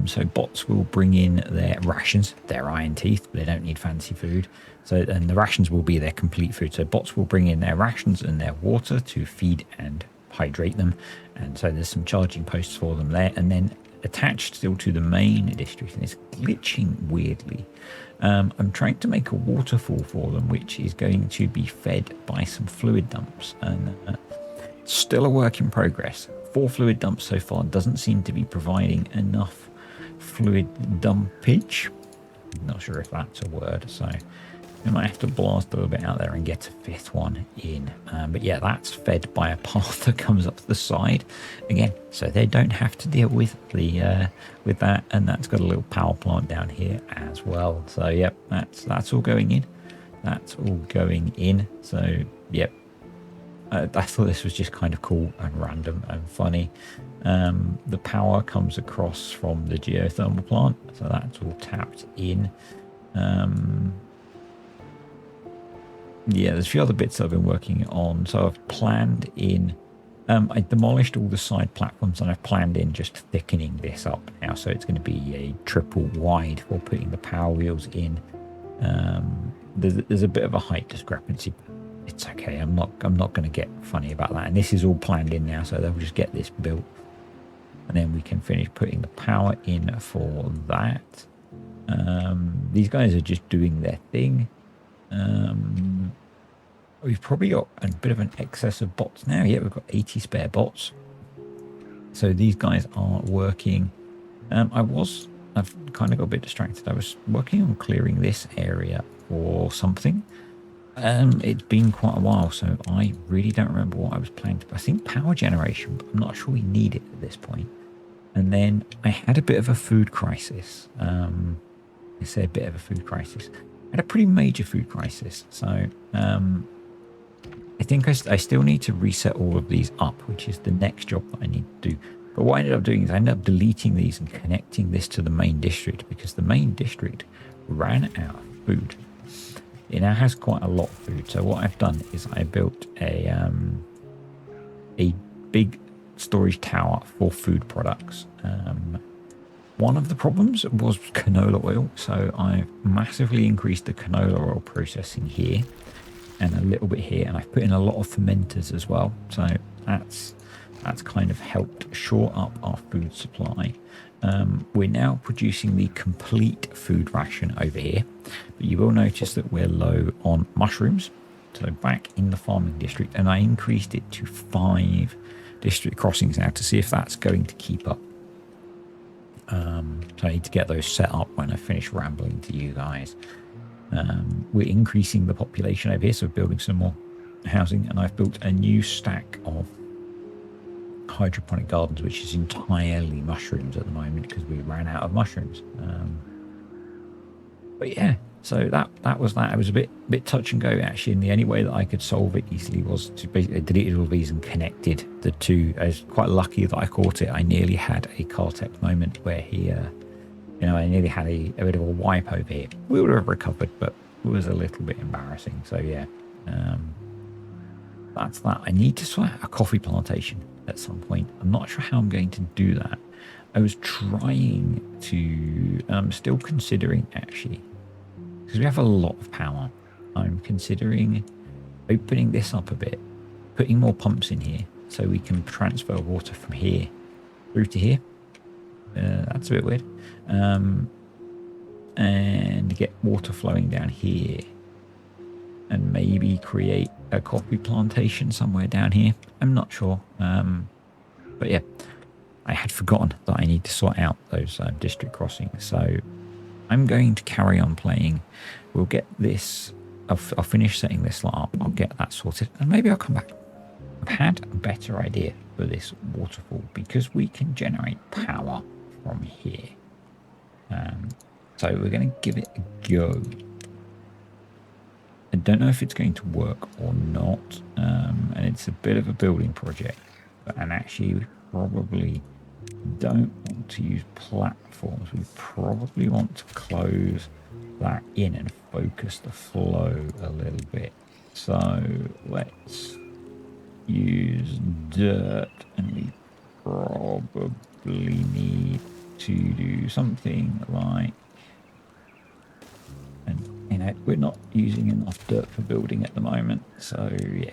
So bots will bring in their rations, their Iron Teeth, but they don't need fancy food. And the rations will be their complete food. So bots will bring in their rations and their water to feed and hydrate them. And so there's some charging posts for them there. And then attached still to the main district, and it's glitching weirdly. I'm trying to make a waterfall for them, which is going to be fed by some fluid dumps. And still a work in progress. 4 fluid dumps so far doesn't seem to be providing enough fluid dumpage. Not sure if that's a word, so we might have to blast a little bit out there and get a 5th one in. But yeah, that's fed by a path that comes up the side again, so they don't have to deal with the with that. And that's got a little power plant down here as well. So yep, that's all going in. That's all going in. So yep. I thought this was just kind of cool and random and funny. The power comes across from the geothermal plant, so that's all tapped in. Yeah, there's a few other bits I've been working on. So I've planned in, I demolished all the side platforms, and I've planned in just thickening this up now. So it's going to be a triple wide for putting the power wheels in. There's a bit of a height discrepancy. It's okay. I'm not going to get funny about that. And this is all planned in now, so they'll just get this built, and then we can finish putting the power in for that. These guys are just doing their thing. We've probably got a bit of an excess of bots now. Yeah, we've got 80 spare bots. So these guys are working. I've kind of got a bit distracted. I was working on clearing this area or something. It's been quite a while, so I really don't remember what I was planning to. I think power generation, but I'm not sure we need it at this point. And then I had a bit of a food crisis. I say a bit of a food crisis. I had a pretty major food crisis. So I think I still need to reset all of these up, which is the next job that I need to do. But what I ended up doing is I ended up deleting these and connecting this to the main district, because the main district ran out of food. It now has quite a lot of food. So what I've done is I built a big storage tower for food products. One of the problems was canola oil. So I've massively increased the canola oil processing here and a little bit here. And I've put in a lot of fermenters as well. So that's kind of helped shore up our food supply. We're now producing the complete food ration over here, but you will notice that we're low on mushrooms. So back in the farming district, and I increased it to 5 district crossings now to see if that's going to keep up. So I need to get those set up when I finish rambling to you guys. We're increasing the population over here, so building some more housing, and I've built a new stack of hydroponic gardens, which is entirely mushrooms at the moment because we ran out of mushrooms. But yeah, so that was that. It was a bit touch and go actually, and the only way that I could solve it easily was to basically delete all these and connected the two. I was quite lucky that I caught it. I nearly had a Cartec moment where he I nearly had a bit of a wipe over here. We would have recovered, but it was a little bit embarrassing. So yeah, that's that. I need to sort out a coffee plantation at some point. I'm not sure how I'm going to do that. I was trying to, and I'm still considering actually, because we have a lot of power, I'm considering opening this up a bit, putting more pumps in here so we can transfer water from here through to here. That's a bit weird. And get water flowing down here and maybe create a coffee plantation somewhere down here. I'm not sure. But yeah, I had forgotten that I need to sort out those district crossings. So I'm going to carry on playing. We'll get this. I'll finish setting this lot up. I'll get that sorted and maybe I'll come back. I've had a better idea for this waterfall because we can generate power from here. So we're going to give it a go. I don't know if it's going to work or not, and it's a bit of a building project, and actually we probably don't want to use platforms. We probably want to close that in and focus the flow a little bit. So let's use dirt, and we probably need to do something like, and we're not using enough dirt for building at the moment, so yeah,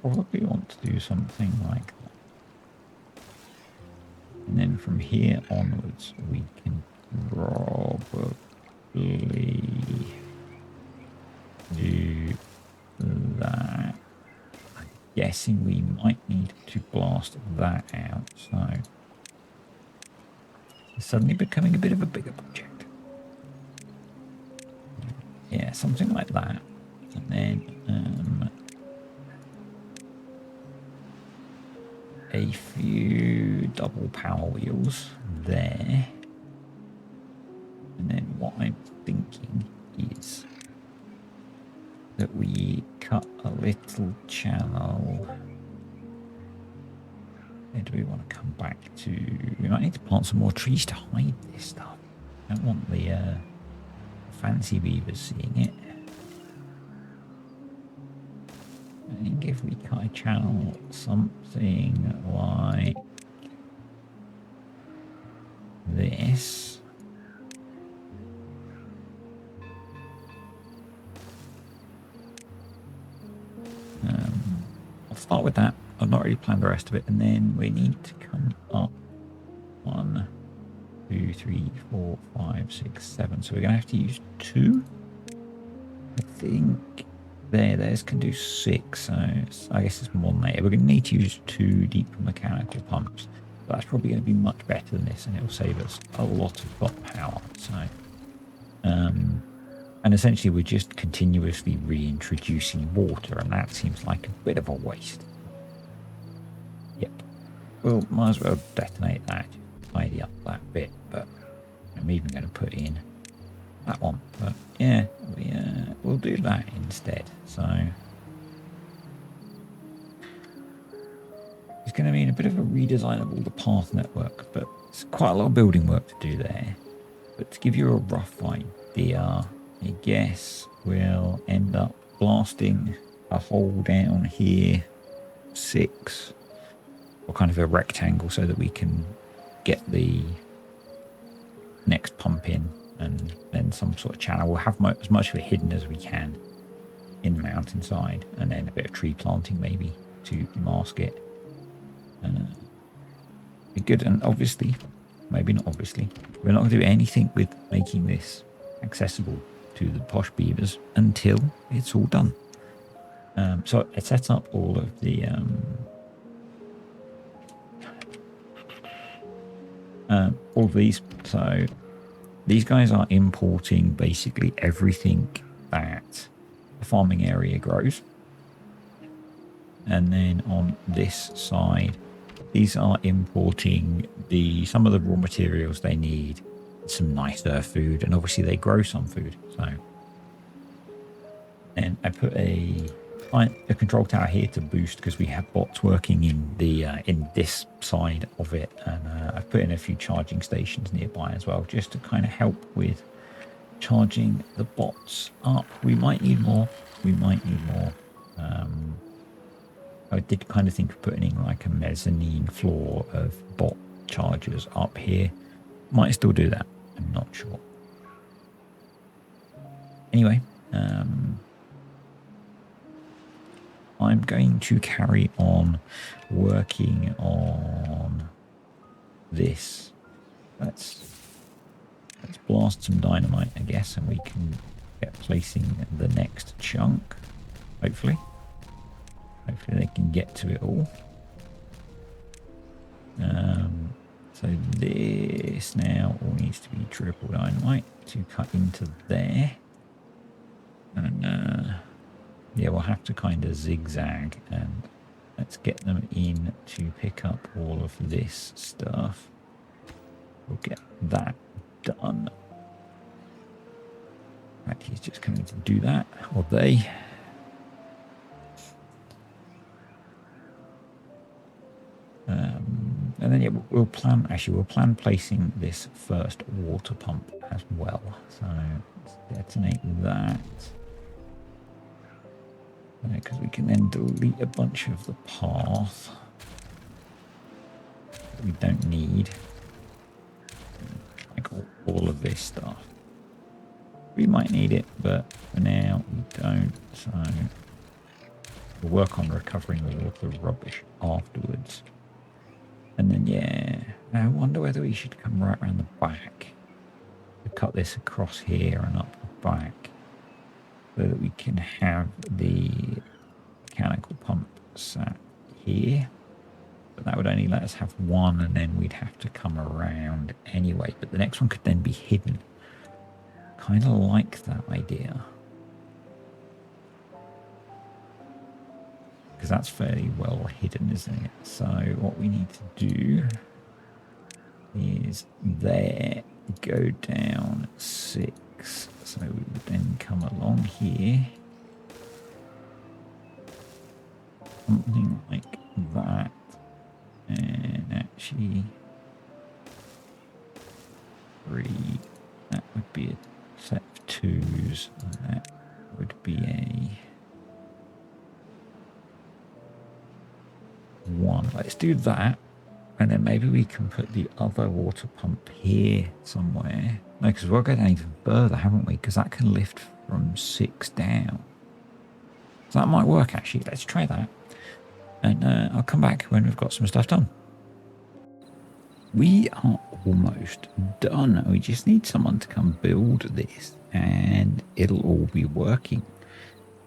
probably want to do something like that. And then from here onwards we can probably do that. I'm guessing we might need to blast that out, so it's suddenly becoming a bit of a bigger project. Yeah, something like that. And then a few double power wheels there. And then what I'm thinking is that we cut a little channel. Where do we want to come back to? We might need to plant some more trees to hide this stuff. I don't want the fancy beavers seeing it. I think if we cut a channel something like this, start with that. I've not really planned the rest of it. And then we need to come up 1, 2, 3, 4, 5, 6, 7. So we're going to have to use 2. I think theirs can do 6. So I guess it's more than 8. We're going to need to use 2 deep mechanical pumps. But that's probably going to be much better than this, and it will save us a lot of dot power. So, and essentially we're just continuously reintroducing water, and that seems like a bit of a waste. Yep. Well, might as well detonate that, tidy up that bit, but I'm even going to put in that one. But yeah, we'll do that instead. So it's going to mean a bit of a redesign of all the path network, but it's quite a lot of building work to do there. But to give you a rough idea, I guess we'll end up blasting a hole down here, 6, or kind of a rectangle, so that we can get the next pump in, and then some sort of channel. We'll have as much of it hidden as we can in the mountainside, and then a bit of tree planting maybe to mask it. Be good. And obviously, maybe not obviously, we're not going to do anything with making this accessible to the posh beavers until it's all done. So I set up all of the all of these. So these guys are importing basically everything that the farming area grows, and then on this side, these are importing some of the raw materials they need, some nicer food, and obviously they grow some food. So, and I put a control tower here to boost, because we have bots working in the in this side of it, and I've put in a few charging stations nearby as well, just to kind of help with charging the bots up. We might need more. I did kind of think of putting in like a mezzanine floor of bot chargers up here. Might still do that. I'm not sure. Anyway, I'm going to carry on working on this. Let's blast some dynamite, I guess, and we can get placing the next chunk, hopefully. Hopefully they can get to it all. So this now all needs to be triple dynamite to cut into there. And yeah, we'll have to kind of zigzag, and let's get them in to pick up all of this stuff. We'll get that done. Right, he's just coming to do that, or they. And then yeah, we'll plan placing this first water pump as well. So let's detonate that. Because we can then delete a bunch of the path that we don't need. Like all of this stuff. We might need it, but for now we don't. So we'll work on recovering all of the rubbish afterwards. And then, yeah, I wonder whether we should come right around the back to cut this across here and up the back, so that we can have the mechanical pump sat here. But that would only let us have one, and then we'd have to come around anyway. But the next one could then be hidden. Kind of like that idea, because that's fairly well hidden, isn't it? So what we need to do is there, go down 6. So we would then come along here, something like that, and actually 3. That would be a set of 2s, and that would be a 1. Let's do that, and then maybe we can put the other water pump here somewhere. No, because we'll go down even further, haven't we? Because that can lift from 6 down. So that might work, actually. Let's try that. and I'll come back when we've got some stuff done. We are almost done. We just need someone to come build this and it'll all be working.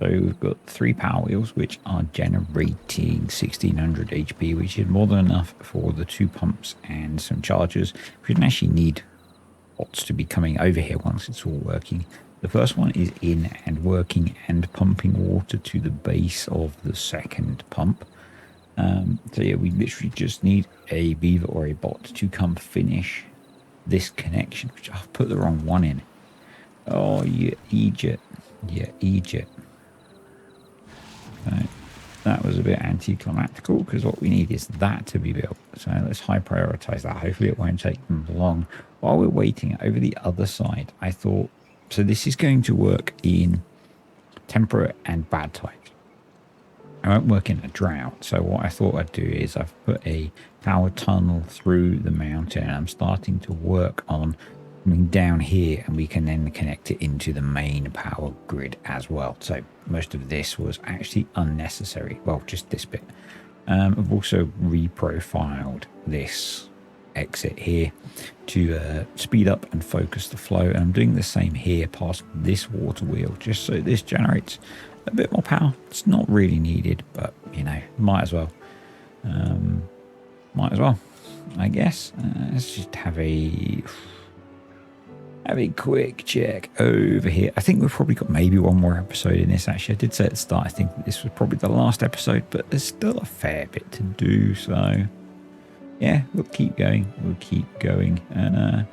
So we've got 3 power wheels which are generating 1600 HP, which is more than enough for the 2 pumps and some chargers. We don't actually need bots to be coming over here once it's all working. The first one is in and working and pumping water to the base of the second pump. So yeah, we literally just need a beaver or a bot to come finish this connection, which I've put the wrong one in. Oh, you idiot. Yeah, idiot. So that was a bit anticlimactical because what we need is that to be built. So let's high prioritize that. Hopefully it won't take them long. While we're waiting over the other side, I thought, so this is going to work in temperate and bad times. I won't work in a drought. So what I thought I'd do is I've put a power tunnel through the mountain and I'm starting to work on coming down here, and we can then connect it into the main power grid as well. So most of this was actually unnecessary. Well, just this bit. I've also reprofiled this exit here to speed up and focus the flow. And I'm doing the same here past this water wheel, just so this generates a bit more power. It's not really needed, but you know, might as well. Might as well, I guess. Let's just have a quick check over here. I think we've probably got maybe one more episode in this. Actually, I did say at the start, I think this was probably the last episode, but there's still a fair bit to do. So yeah, we'll keep going. We'll keep going. And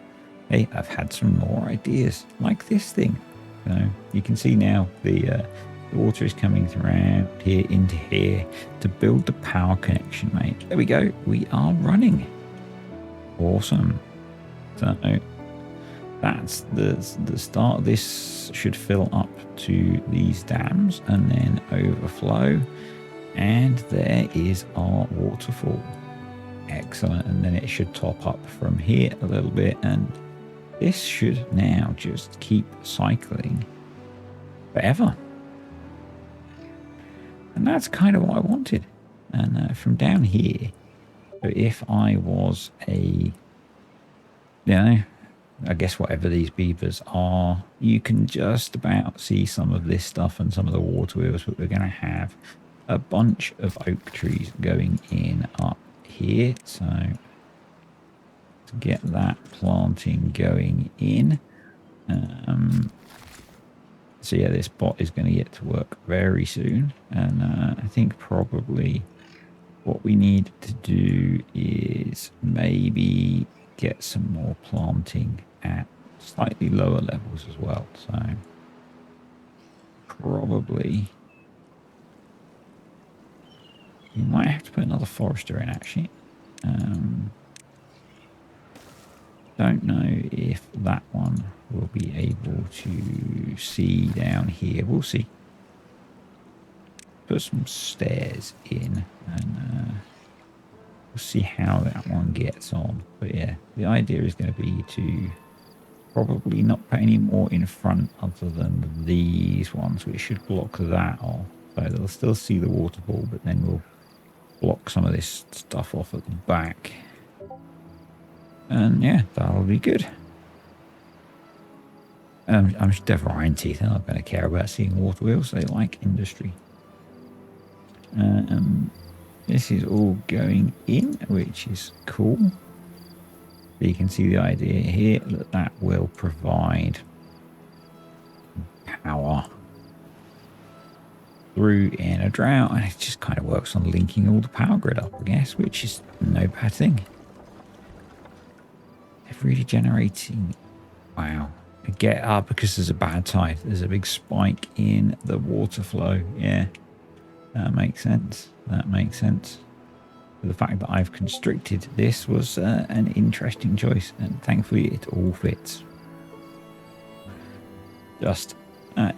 hey, I've had some more ideas like this thing. So you can see now the water is coming around here into here to build the power connection, mate. There we go. We are running. Awesome. So that's the start. This should fill up to these dams and then overflow. And there is our waterfall. Excellent. And then it should top up from here a little bit. And this should now just keep cycling forever. And that's kind of what I wanted. And from down here, so if I was a, I guess whatever these beavers are, you can just about see some of this stuff and some of the water wheels, but we're going to have a bunch of oak trees going in up here. So to get that planting going in, so yeah, this bot is going to get to work very soon. And I think probably what we need to do is maybe get some more planting at slightly lower levels as well. So probably you might have to put another forester in, actually. Don't know if that one will be able to see down here. We'll see. Put some stairs in and we'll see how that one gets on. But yeah, the idea is going to be to probably not put any more in front other than these ones, which should block that off. So they'll still see the waterfall, but then we'll block some of this stuff off at the back. And yeah, that'll be good. I'm Devil's Iron Teeth. They're not going to care about seeing water wheels. They like industry. This is all going in, which is cool. So you can see the idea here that will provide power through in a drought, and it just kind of works on linking all the power grid up, I guess, which is no bad thing. They're really generating. Wow. Get up because there's a bad tide. There's a big spike in the water flow. Yeah, that makes sense. That makes sense. The fact that I've constricted this was an interesting choice, and thankfully it all fits. Just that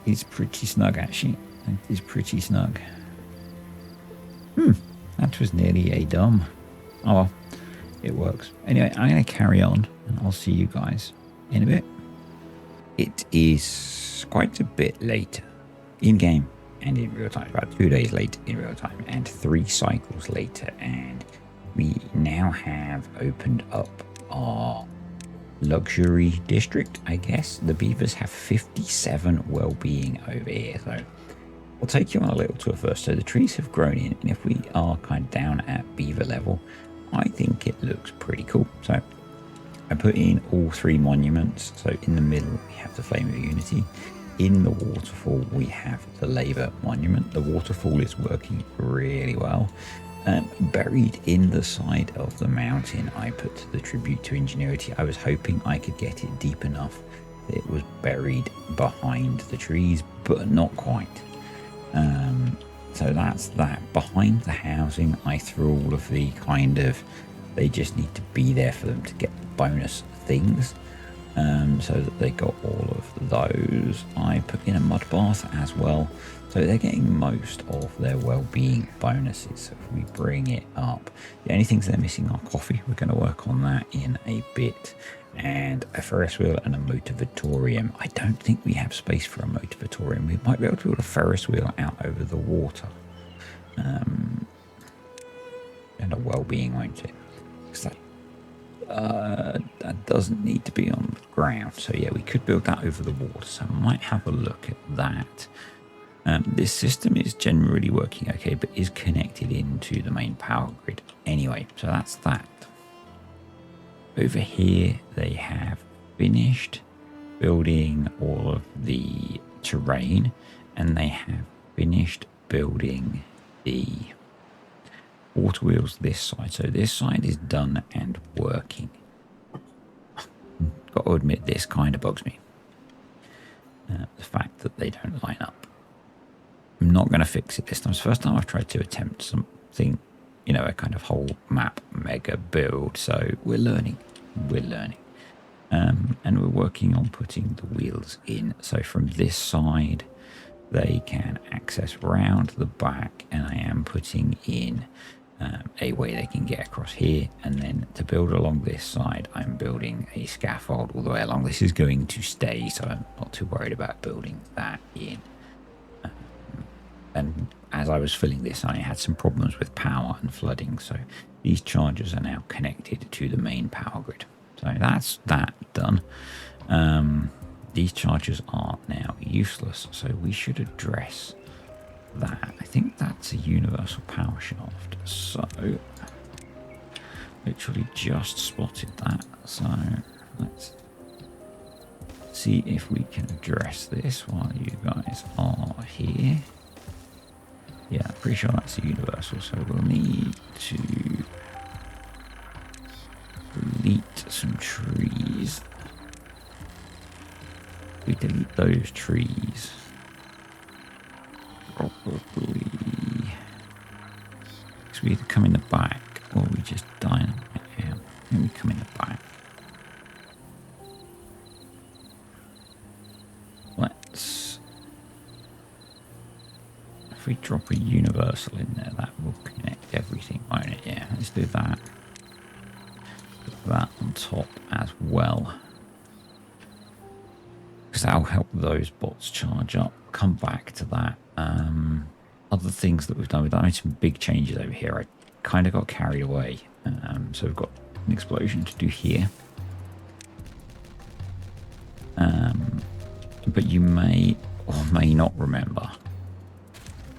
is pretty snug, actually. That is pretty snug. That was nearly a dumb. Oh well, it works. Anyway, I'm going to carry on, and I'll see you guys in a bit. It is quite a bit later in game. and in real time, about 2 days later in real time, and 3 cycles later, and we now have opened up our luxury district, I guess. The beavers have 57 well-being over here, so I'll take you on a little tour first. So the trees have grown in, and if we are kind of down at beaver level, I think it looks pretty cool. So I put in all 3 monuments. So in the middle, we have the Flame of Unity. In the waterfall, we have the Labour Monument. The waterfall is working really well. Buried in the side of the mountain, I put the Tribute to Ingenuity. I was hoping I could get it deep enough that it was buried behind the trees, but not quite. So that's that. Behind the housing, I threw all of the kind of, they just need to be there for them to get bonus things. So that they got all of those. I put in a mud bath as well. So they're getting most of their well-being bonuses. So if we bring it up, the only things they're missing are coffee. We're going to work on that in a bit. And a Ferris wheel and a motivatorium. I don't think we have space for a motivatorium. We might be able to build a Ferris wheel out over the water. And a well-being, won't it? Because that doesn't need to be on the ground. So yeah, we could build that over the water. So I might have a look at that. This system is generally working okay, but is connected into the main power grid anyway. So that's that. Over here, they have finished building all of the terrain, and they have finished building the water wheels this side. So this side is done and working. Got to admit, this kind of bugs me. The fact that they don't line up. I'm not going to fix it this time. It's the first time I've tried to attempt something, you know, a kind of whole map mega build. So we're learning. We're learning. And we're working on putting the wheels in. So from this side, they can access round the back, and I am putting in a way they can get across here. And then to build along this side, I'm building a scaffold all the way along. This is going to stay, so I'm not too worried about building that in. And as I was filling this, I had some problems with power and flooding, so these chargers are now connected to the main power grid. So that's that done. These chargers are now useless, so we should address that. I think that's a universal power shaft, so literally just spotted that. So let's see if we can address this while you guys are here. Yeah, I'm pretty sure that's a universal, so we'll need to delete some trees. We delete those trees. Probably. Because we either come in the back or we just dynamite out. And we come in the back. Let's. If we drop a universal in there, that will connect everything, won't it? Yeah, let's do that. Put that on top as well. Because that'll help those bots charge up. Come back to that. Other things that we've made some big changes over here. I kind of got carried away. So we've got an explosion to do here. But you may or may not remember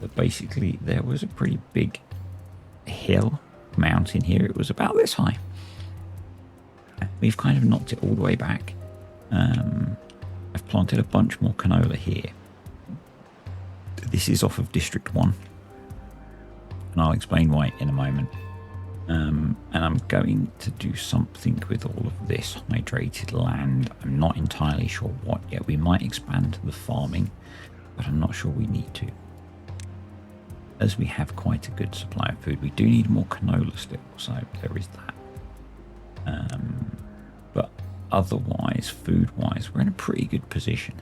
that basically there was a pretty big mountain here. It was about this high. We've kind of knocked it all the way back. I've planted a bunch more canola here. This is off of District 1. And I'll explain why in a moment. And I'm going to do something with all of this hydrated land. I'm not entirely sure what yet. We might expand the farming, but I'm not sure we need to. As we have quite a good supply of food, we do need more canola still, so there is that. But otherwise, food-wise, we're in a pretty good position.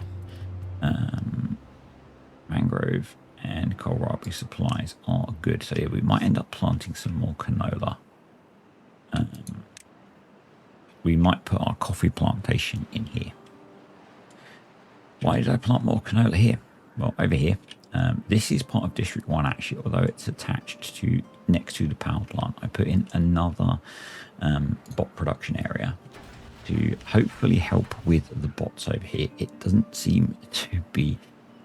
Mangrove and kohlrabi supplies are good, so yeah, we might end up planting some more canola. We might put our coffee plantation in here. Why did I plant more canola here? Well, over here, This is part of District 1 actually, although it's attached to next to the power plant. I put in another bot production area to hopefully help with the bots over here. It doesn't seem to be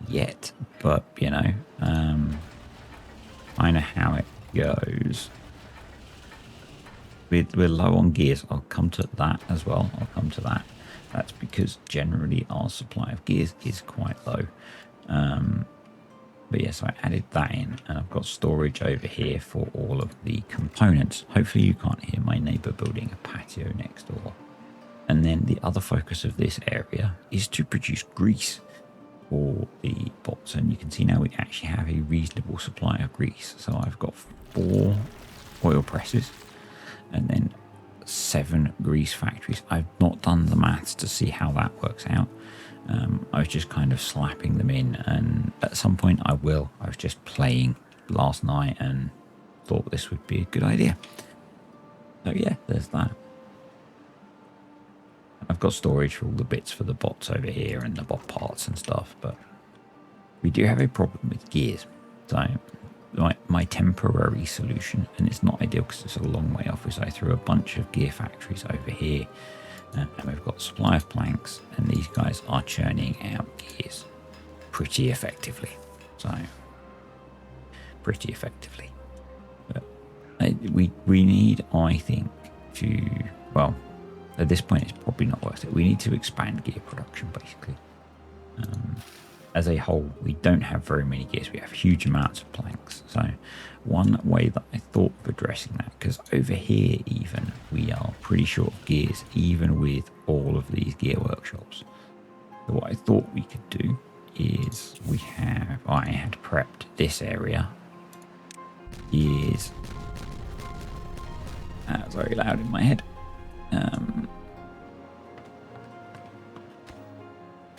yet, but you know, I know how it goes. We're low on gears. I'll come to that as well. I'll come to that. That's because generally our supply of gears is quite low. But yes, I added that in, and I've got storage over here for all of the components. Hopefully you can't hear my neighbor building a patio next door. And then the other focus of this area is to produce grease for the bots. And you can see now we actually have a reasonable supply of grease. So I've got 4 oil presses and then 7 grease factories. I've not done the maths to see how that works out. I was just kind of slapping them in, and at some point I will. I was just playing last night and thought this would be a good idea. So yeah, there's that. I've got storage for all the bits for the bots over here and the bot parts and stuff, but we do have a problem with gears. So my temporary solution, and it's not ideal because it's a long way off, is I threw a bunch of gear factories over here, and we've got supply of planks, and these guys are churning out gears pretty effectively. So pretty effectively, but we need, I think, to, well, at this point it's probably not worth it. We need to expand gear production basically. As a whole, we don't have very many gears. We have huge amounts of planks. So one way that I thought of addressing that, because over here even we are pretty short of gears, even with all of these gear workshops. So what I thought we could do is I had prepped this area is very loud in my head.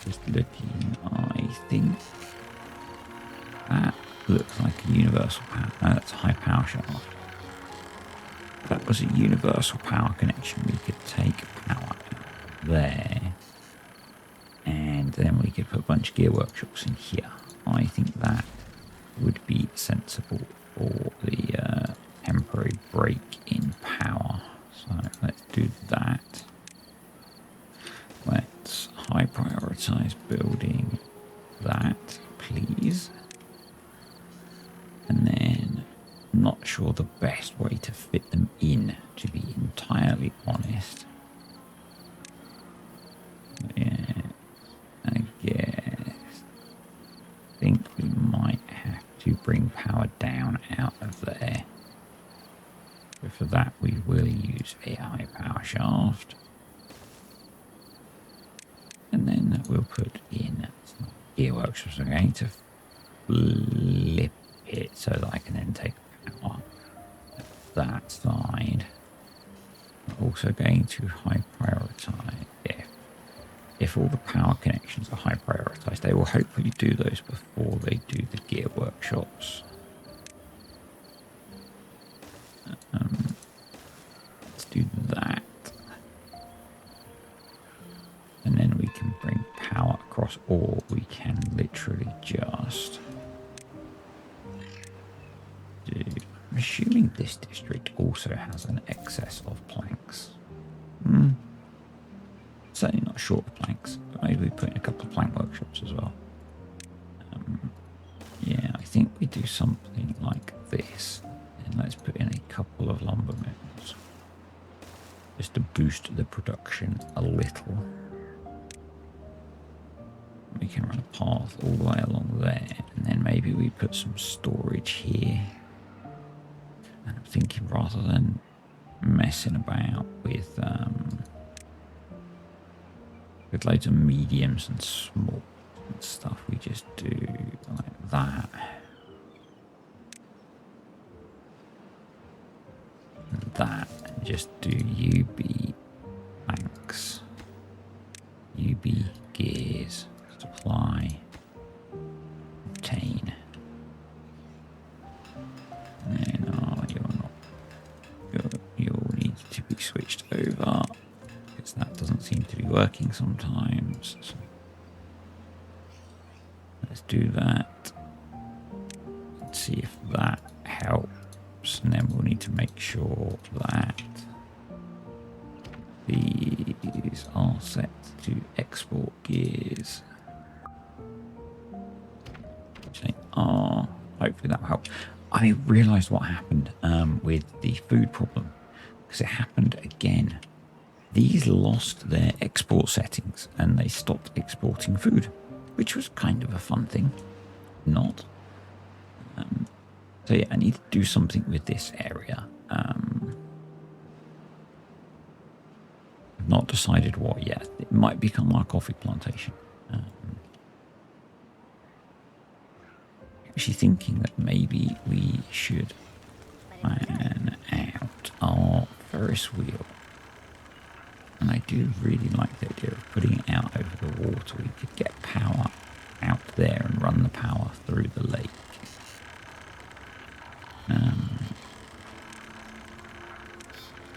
Just looking, I think that looks like a universal power. No, that's a high power shaft. If that was a universal power connection, we could take power out there, and then we could put a bunch of gear workshops in here. I think that would be sensible for the temporary break in power. So let's do that. Let's high prioritize building that, please. And then I'm not sure the best way to fit them in, to be entirely honest. Yeah, I think we might have to bring power down out of there. But for that we will use a high power shaft. And then we'll put in some gear workshops. I'm going to flip it so that I can then take power at that side. I'm also going to high prioritize. If all the power connections are high prioritized, they will hopefully do those before they do the gear workshops. Let's do that. And then we can bring power across, or we can literally just do. I'm assuming this district also has an excess of planks. Certainly not short of planks, but maybe we put in a couple of plank workshops as well. Yeah, I think we do something like this. And let's put in a couple of lumber mills just to boost the production a little. We can run a path all the way along there, and then maybe we put some storage here. And I'm thinking, rather than messing about with loads of mediums and small and stuff, we just do like that. And that, and just do UB planks, UB gears. Supply, obtain. No, you'll need to be switched over because that doesn't seem to be working sometimes. So let's do that. see if that helps. And then we'll need to make sure that these are set to export gears. Which they are. Hopefully that will help. I realised what happened with the food problem. Because it happened again. These lost their export settings and they stopped exporting food, which was kind of a fun thing. Not. So yeah, I need to do something with this area. I've not decided what yet. It might become our coffee plantation. Actually thinking that maybe we should plan out our Ferris wheel. And I do really like the idea of putting it out over the water. We could get power out there and run the power through the lake.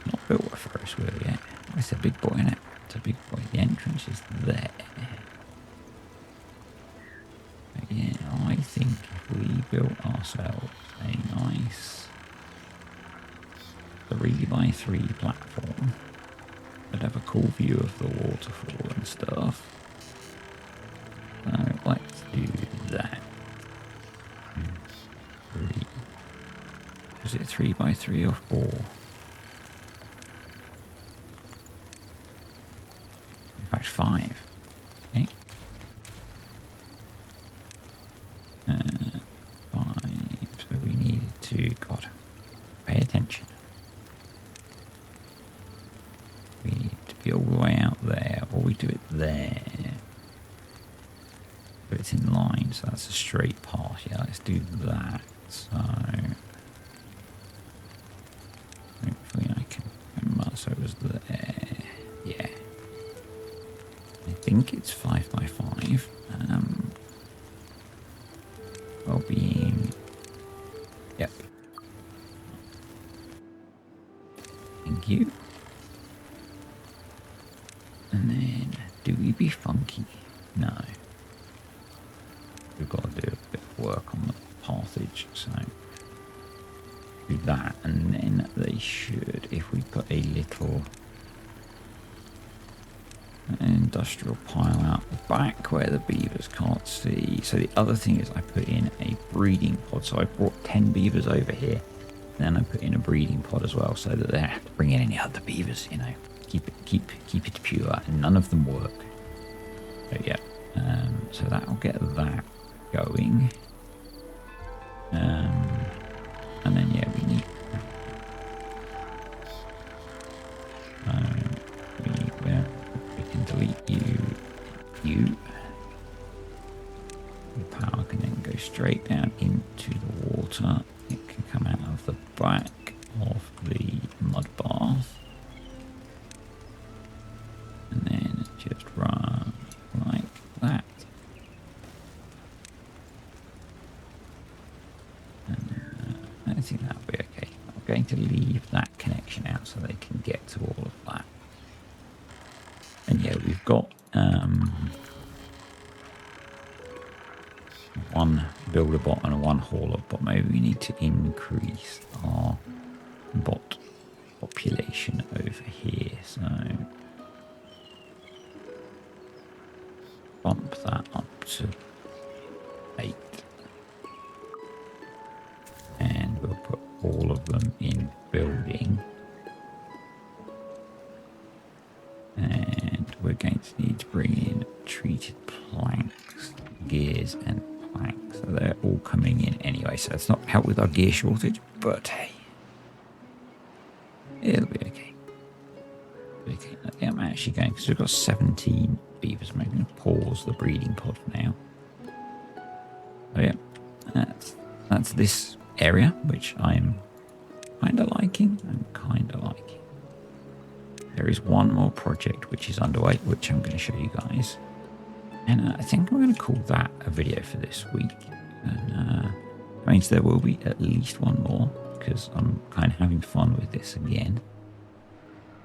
Not built a Ferris wheel yet. It's a big boy, isn't it? It's a big boy. The entrance is there. But yeah, I think if we built ourselves a nice 3x3 platform, we'd have a cool view of the waterfall and stuff. So let's do that. 3. Is it 3x3 or 4? In fact, 5. Okay. 5. So we needed to, God, pay attention. We need to be all the way out there, or we do it there. But it's in line, so that's a straight path. Yeah, let's do that. So hopefully I can remember. So it was there. Yeah. I think it's 5x5. Well-being. Yep. Thank you. And then, do we be funky? No. We've got to do a bit of work on the pathage, so do that, and then they should, if we put a little industrial pile out the back where the beavers can't see. So the other thing is I put in a breeding pod, so I brought 10 beavers over here, then I put in a breeding pod as well, so that they have to bring in any other beavers, you know, keep it pure, and none of them work. So yeah, so that'll get that going, and then yeah, we need we can delete you. The power can then go straight down into the water. It can come out of the back of the mud bath, and then just run like that. I think that'll be okay. I'm going to leave that connection out so they can get to all of that. And yeah, we've got one builder bot and one hauler bot. Maybe we need to increase our bot population over here. So bump that up to 8. And we'll put all of them in building. And we're going to need to bring in treated planks, gears and planks. So they're all coming in anyway. So it's not help with our gear shortage, but hey, it'll be okay. Okay, I think I'm actually going, because we've got 17 beavers. I'm going to pause the breeding pod for now. So yeah, that's this area, which I'm kind of liking. There is one more project which is underway, which I'm going to show you guys. And I think I'm going to call that a video for this week. And that means there will be at least one more, because I'm kind of having fun with this again.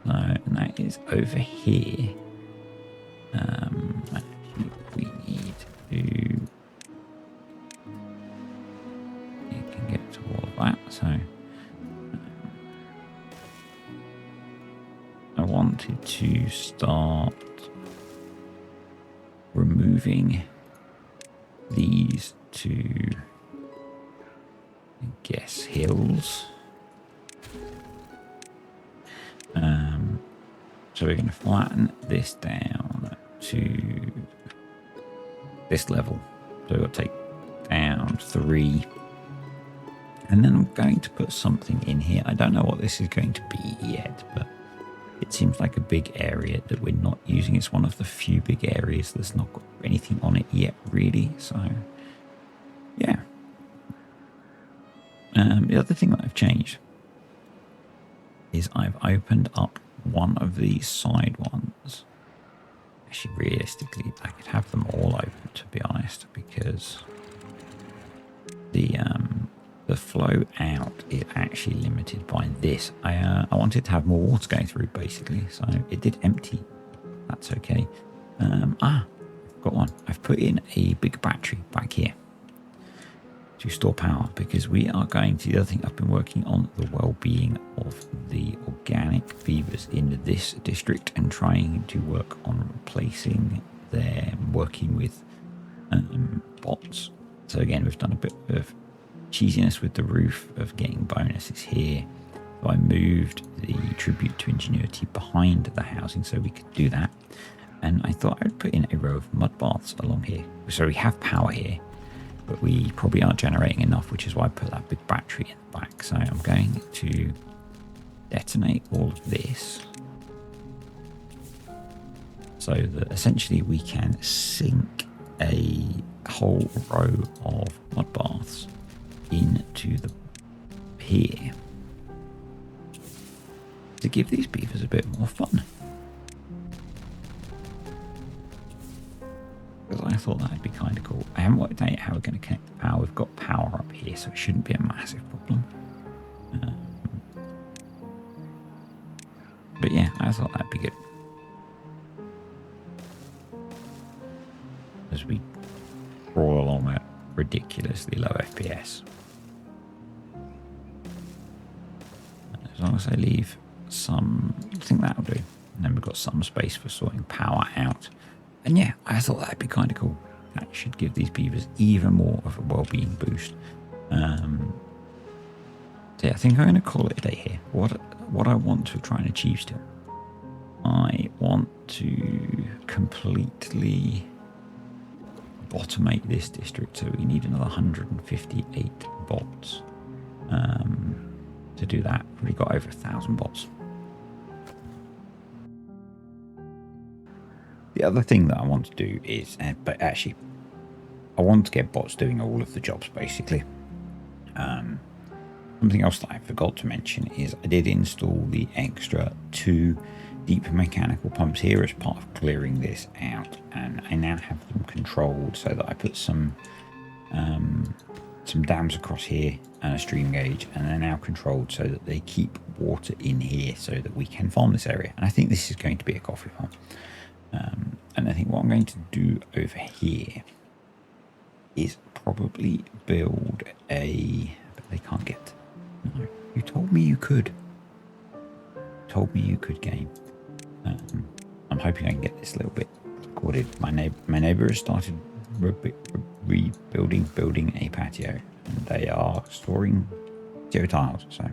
And that is over here. Actually, we need to... You can So I wanted to start removing these two, I guess, hills. So we're going to flatten this down to this level. So we'll take down 3. And then I'm going to put something in here. I don't know what this is going to be yet, but it seems like a big area that we're not using. It's one of the few big areas that's not got anything on it yet, really. So, yeah. The other thing that I've changed is I've opened up one of these side ones. Actually, realistically, I could have them all open, to be honest, because the flow out is actually limited by this. I wanted to have more water going through, basically, so it did empty. That's okay. I've got one. I've put in a big battery back here to store power, because we are going to, the other thing, I've been working on the well-being of the organic beavers in this district and trying to work on replacing them, working with bots. So again, we've done a bit of cheesiness with the roof of getting bonuses here. So I moved the tribute to ingenuity behind the housing so we could do that. And I thought I'd put in a row of mud baths along here. So we have power here, but we probably aren't generating enough, which is why I put that big battery in the back. So I'm going to detonate all of this so that essentially we can sink a whole row of mud baths into the pier to give these beavers a bit more fun. Because I thought that'd be kind of cool. I haven't worked out how we're going to connect the power. We've got power up here, so it shouldn't be a massive problem. But yeah, I thought that'd be good. As we crawl along at ridiculously low FPS. As long as I leave some, I think that'll do. And then we've got some space for sorting power out. And yeah, I thought that'd be kind of cool. That should give these beavers even more of a well-being boost. So yeah, I think I'm going to call it a day here. What I want to try and achieve still, I want to completely automate this district. So we need another 158 bots to do that. We've already got over 1,000 bots. The other thing that I want to do is, but actually, I want to get bots doing all of the jobs, basically. Something else that I forgot to mention is I did install the extra 2 deep mechanical pumps here as part of clearing this out, and I now have them controlled so that I put some dams across here and a stream gauge, and they're now controlled so that they keep water in here so that we can farm this area. And I think this is going to be a coffee farm. And I think what I'm going to do over here is probably build a, but they can't get, no, you told me you could. Told me you could, game. I'm hoping I can get this a little bit recorded. My neighbor has started building a patio, and they are storing geotiles. So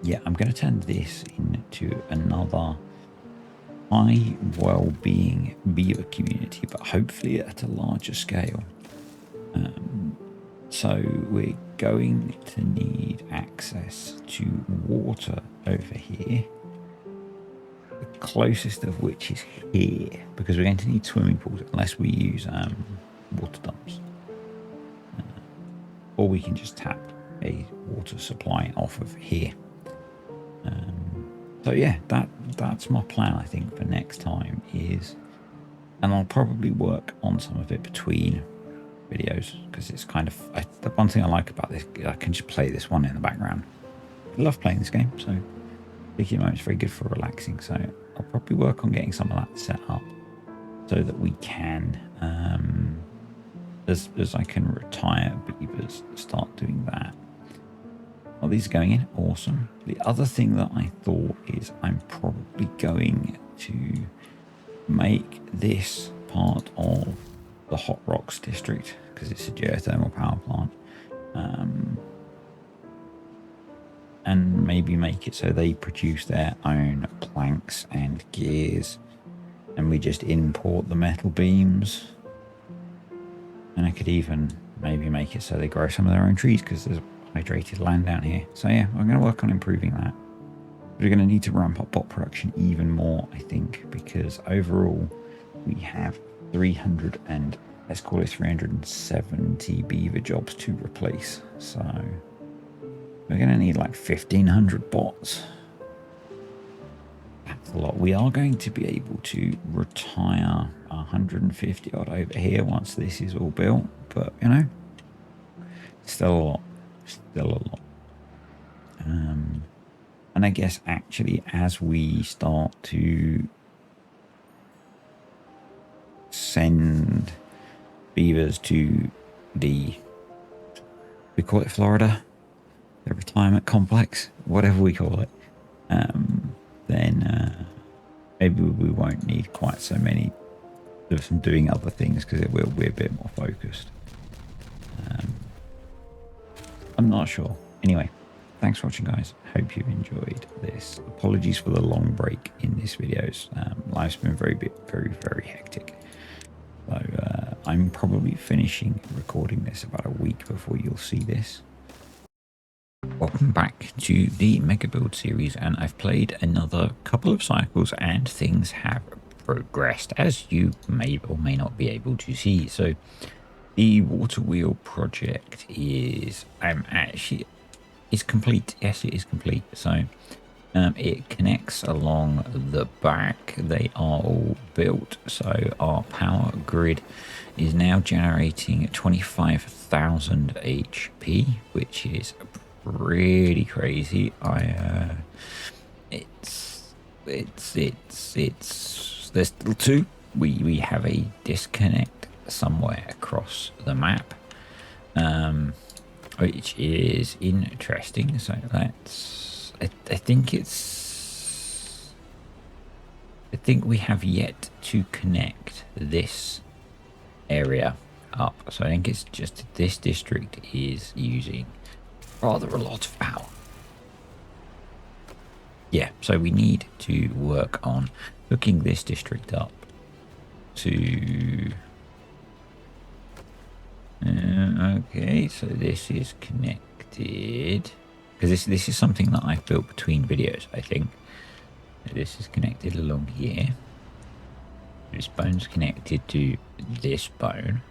yeah, I'm going to turn this into another high well-being beaver community, but hopefully at a larger scale. So we're going to need access to water over here, the closest of which is here, because we're going to need swimming pools unless we use water dumps, or we can just tap a water supply off of here. So yeah, that's my plan, I think, for next time is, and I'll probably work on some of it between videos, because it's kind of, the one thing I like about this, I can just play this one in the background. I love playing this game, so Vicky Moment's very good for relaxing, so I'll probably work on getting some of that set up so that we can as I can retire beavers, start doing that. Oh, these are going in. Awesome. The other thing that I thought is I'm probably going to make this part of the Hot Rocks district because it's a geothermal power plant. And maybe make it so they produce their own planks and gears and we just import the metal beams. And I could even maybe make it so they grow some of their own trees because there's hydrated land down here. So yeah, I'm going to work on improving that. We're going to need to ramp up bot production even more, I think, because overall we have 300 and let's call it 370 beaver jobs to replace. So we're going to need like 1,500 bots. That's a lot. We are going to be able to retire 150 odd over here once this is all built, but you know, still a lot. Still a lot. And I guess actually as we start to send beavers to we call it Florida, the retirement complex, whatever we call it, then maybe we won't need quite so many of them doing other things because it will be a bit more focused. I'm not sure. Anyway, thanks for watching, guys. Hope you enjoyed this. Apologies for the long break in this videos. Life's been very hectic. So I'm probably finishing recording this about a week before you'll see this. Welcome back to the Mega Build series, and I've played another couple of cycles and things have progressed, as you may or may not be able to see. So the water wheel project is it's complete. Yes, it is complete. So it connects along the back. They are all built. So our power grid is now generating 25,000 HP, which is pretty crazy. It's there's still two. We have a disconnect somewhere across the map, which is interesting. So that's I think we have yet to connect this area up. So I think it's just this district is using rather a lot of power. Yeah, so we need to work on hooking this district up to okay, so this is connected because this is something that I've built between videos. I think this is connected along here. This bone's connected to this bone,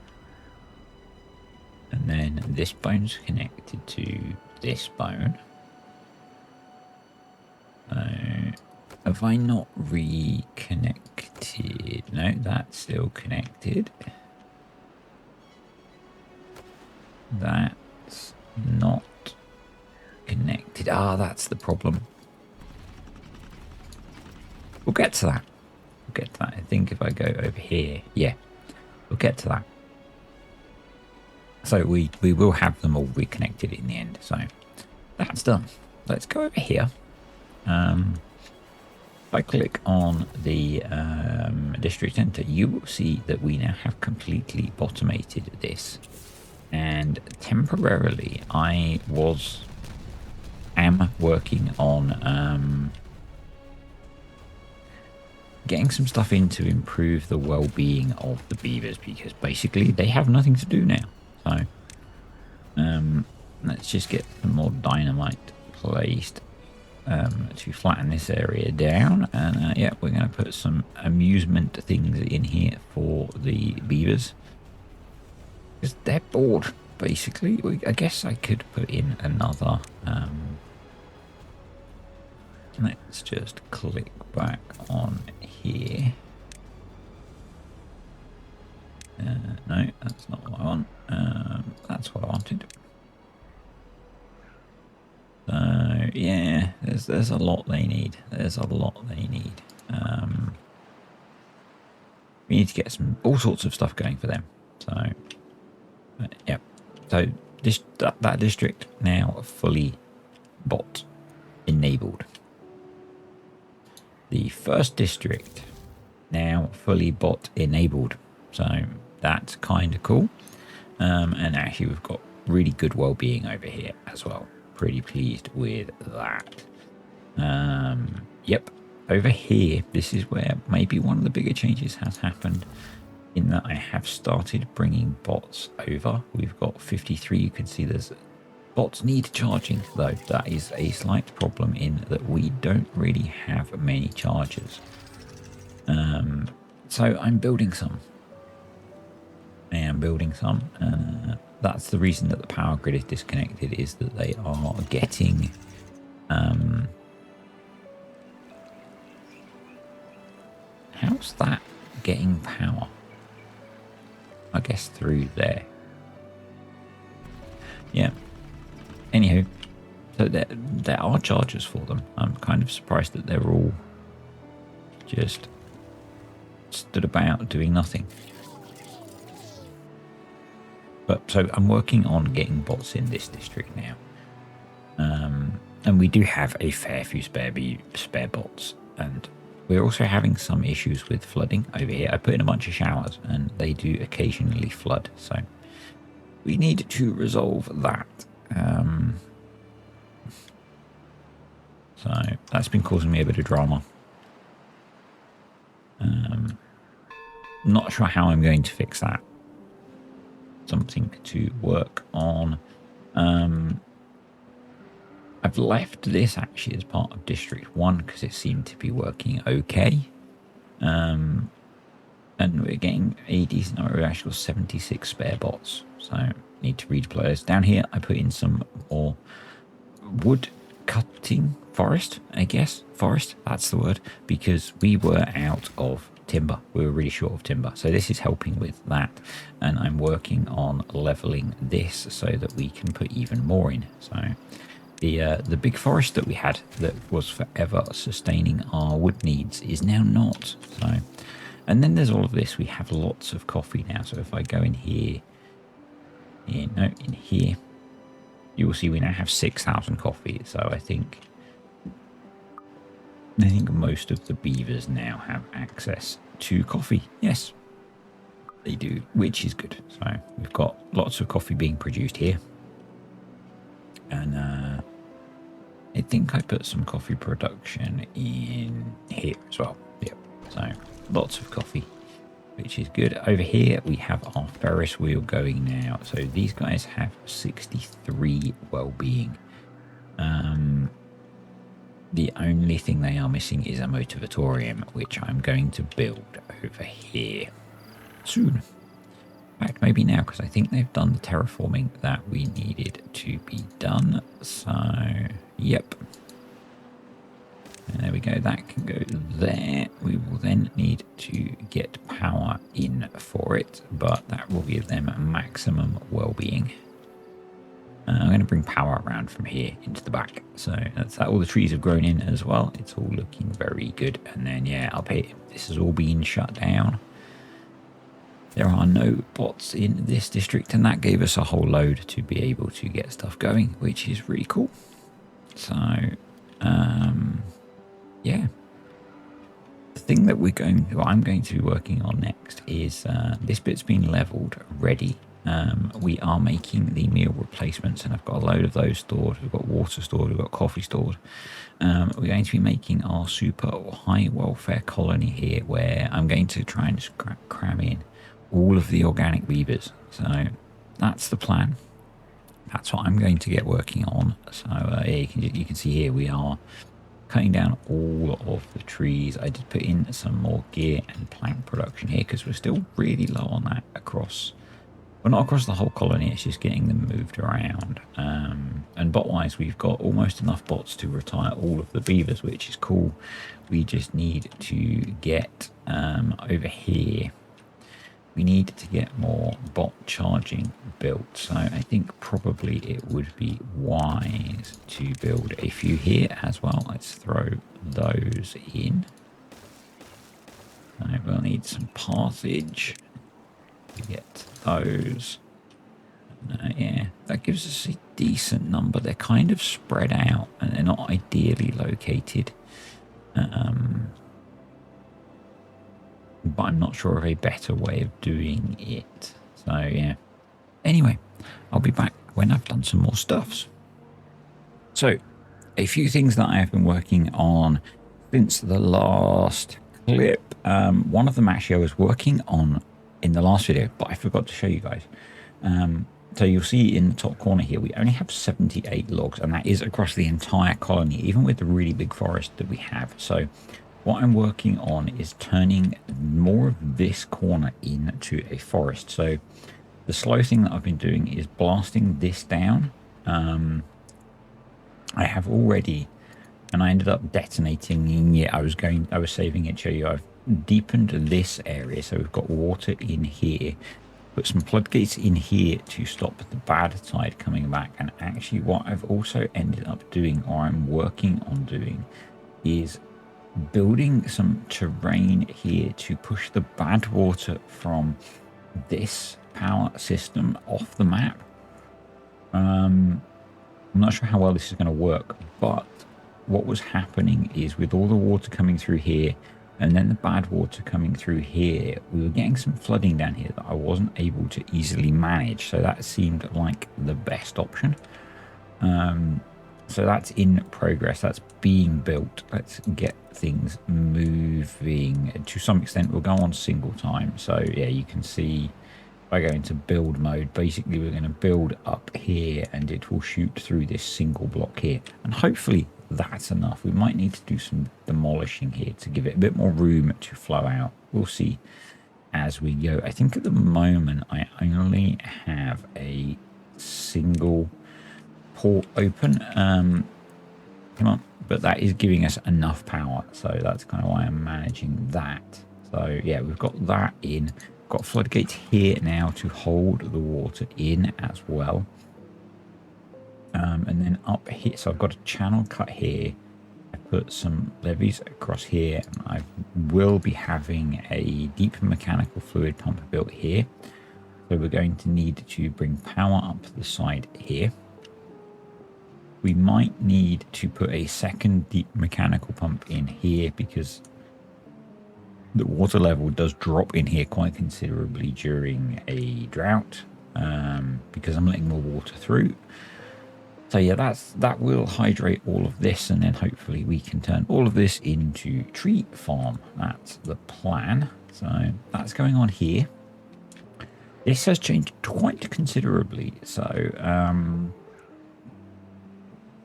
and then this bone's connected to this bone. Have I not reconnected? No, that's still connected. That's not connected. Ah, that's the problem. We'll get to that. We'll get to that. I think if I go over here, yeah, we'll get to that. So we will have them all reconnected in the end. So that's done. Let's go over here. If I click on the district center, you will see that we now have completely bottomated this. And temporarily, I am working on getting some stuff in to improve the well-being of the beavers, because basically they have nothing to do now. So let's just get some more dynamite placed to flatten this area down. And yeah, we're going to put some amusement things in here for the beavers, because they're bored, basically. I guess I could put in another... let's just click back on here. No, that's not what I want. That's what I wanted. So, yeah, there's a lot they need. There's a lot they need. We need to get all sorts of stuff going for them. So Yep. So that district now fully bot enabled. The first district now fully bot enabled. So that's kind of cool. And actually we've got really good well-being over here as well. Pretty pleased with that. Yep. Over here, this is where maybe one of the bigger changes has happened, in that I have started bringing bots over. We've got 53. You can see there's bots need charging, though. That is a slight problem in that we don't really have many chargers. So I'm building some. I am building some. That's the reason that the power grid is disconnected, is that they are getting how's that getting power? I guess through there. Yeah. Anywho, so there are chargers for them. I'm kind of surprised that they're all just stood about doing nothing. But so I'm working on getting bots in this district now. And we do have a fair few spare bots, and we're also having some issues with flooding over here. I put in a bunch of showers and they do occasionally flood, so we need to resolve that. So that's been causing me a bit of drama. Not sure how I'm going to fix that. Something to work on. I've left this actually as part of District 1 because it seemed to be working okay. And we're getting a decent number. We've actually got 76 spare bots, so need to redeploy those. Down here I put in some more wood cutting forest, I guess. Forest, that's the word, because we were out of timber. We were really short of timber, so this is helping with that. And I'm working on leveling this so that we can put even more in. So the big forest that we had that was forever sustaining our wood needs is now not. So, and then there's all of this. We have lots of coffee now. So if I go in here, in here, you will see we now have 6,000 coffee. So I think most of the beavers now have access to coffee. Yes, they do, which is good. So we've got lots of coffee being produced here. And I think I put some coffee production in here as well. Yep. So lots of coffee, which is good. Over here we have our Ferris wheel going now. So these guys have 63 well-being. The only thing they are missing is a motivatorium, which I'm going to build over here soon. In fact, maybe now, because I think they've done the terraforming that we needed to be done. So, yep. And there we go. That can go there. We will then need to get power in for it, but that will give them maximum well-being. I'm going to bring power around from here into the back. So that's that. All the trees have grown in as well. It's all looking very good. And then, yeah, up here, this has all been shut down. There are no bots in this district, and that gave us a whole load to be able to get stuff going, which is really cool. So, yeah. The thing that I'm going to be working on next is this bit's been leveled, ready. We are making the meal replacements, and I've got a load of those stored. We've got water stored, we've got coffee stored. We're going to be making our super high welfare colony here, where I'm going to try and cram in all of the organic beavers. So that's the plan. That's what I'm going to get working on. So yeah, you can see here we are cutting down all of the trees. I did put in some more gear and plank production here because we're still really low on that across. Well, not across the whole colony, it's just getting them moved around. And bot-wise, we've got almost enough bots to retire all of the beavers, which is cool. We just need to get over here. We need to get more bot charging built. So I think probably it would be wise to build a few here as well. Let's throw those in. I will need some passage to get those. Yeah, that gives us a decent number. They're kind of spread out and they're not ideally located. But I'm not sure of a better way of doing it. So yeah. Anyway, I'll be back when I've done some more stuffs. So, a few things that I have been working on since the last clip. One of them actually I was working on in the last video, but I forgot to show you guys. So you'll see in the top corner here, we only have 78 logs, and that is across the entire colony, even with the really big forest that we have. So what I'm working on is turning more of this corner into a forest. So the slow thing that I've been doing is blasting this down. I have already, and I ended up detonating it. I was saving it to show you. I've deepened this area, so we've got water in here. Put some floodgates in here to stop the bad tide coming back. And actually what I've also ended up doing, or I'm working on doing, is building some terrain here to push the bad water from this power system off the map. I'm not sure how well this is going to work, but what was happening is with all the water coming through here and then the bad water coming through here, we were getting some flooding down here that I wasn't able to easily manage. So that seemed like the best option. So that's in progress. That's being built. Let's get things moving. To some extent, we'll go on single time. So yeah, you can see if I go into build mode, basically we're going to build up here and it will shoot through this single block here. And hopefully that's enough. We might need to do some demolishing here to give it a bit more room to flow out. We'll see as we go. I think at the moment I only have a single port open. Come on, but that is giving us enough power, so that's kind of why I'm managing that. So yeah, we've got that in. Got floodgates here now to hold the water in as well. And then up here, so I've got a channel cut here. I put some levees across here, and I will be having a deep mechanical fluid pump built here. So we're going to need to bring power up the side here. We might need to put a second deep mechanical pump in here because the water level does drop in here quite considerably during a drought, because I'm letting more water through. So yeah, that will hydrate all of this, and then hopefully we can turn all of this into tree farm. That's the plan. So that's going on here. This has changed quite considerably. So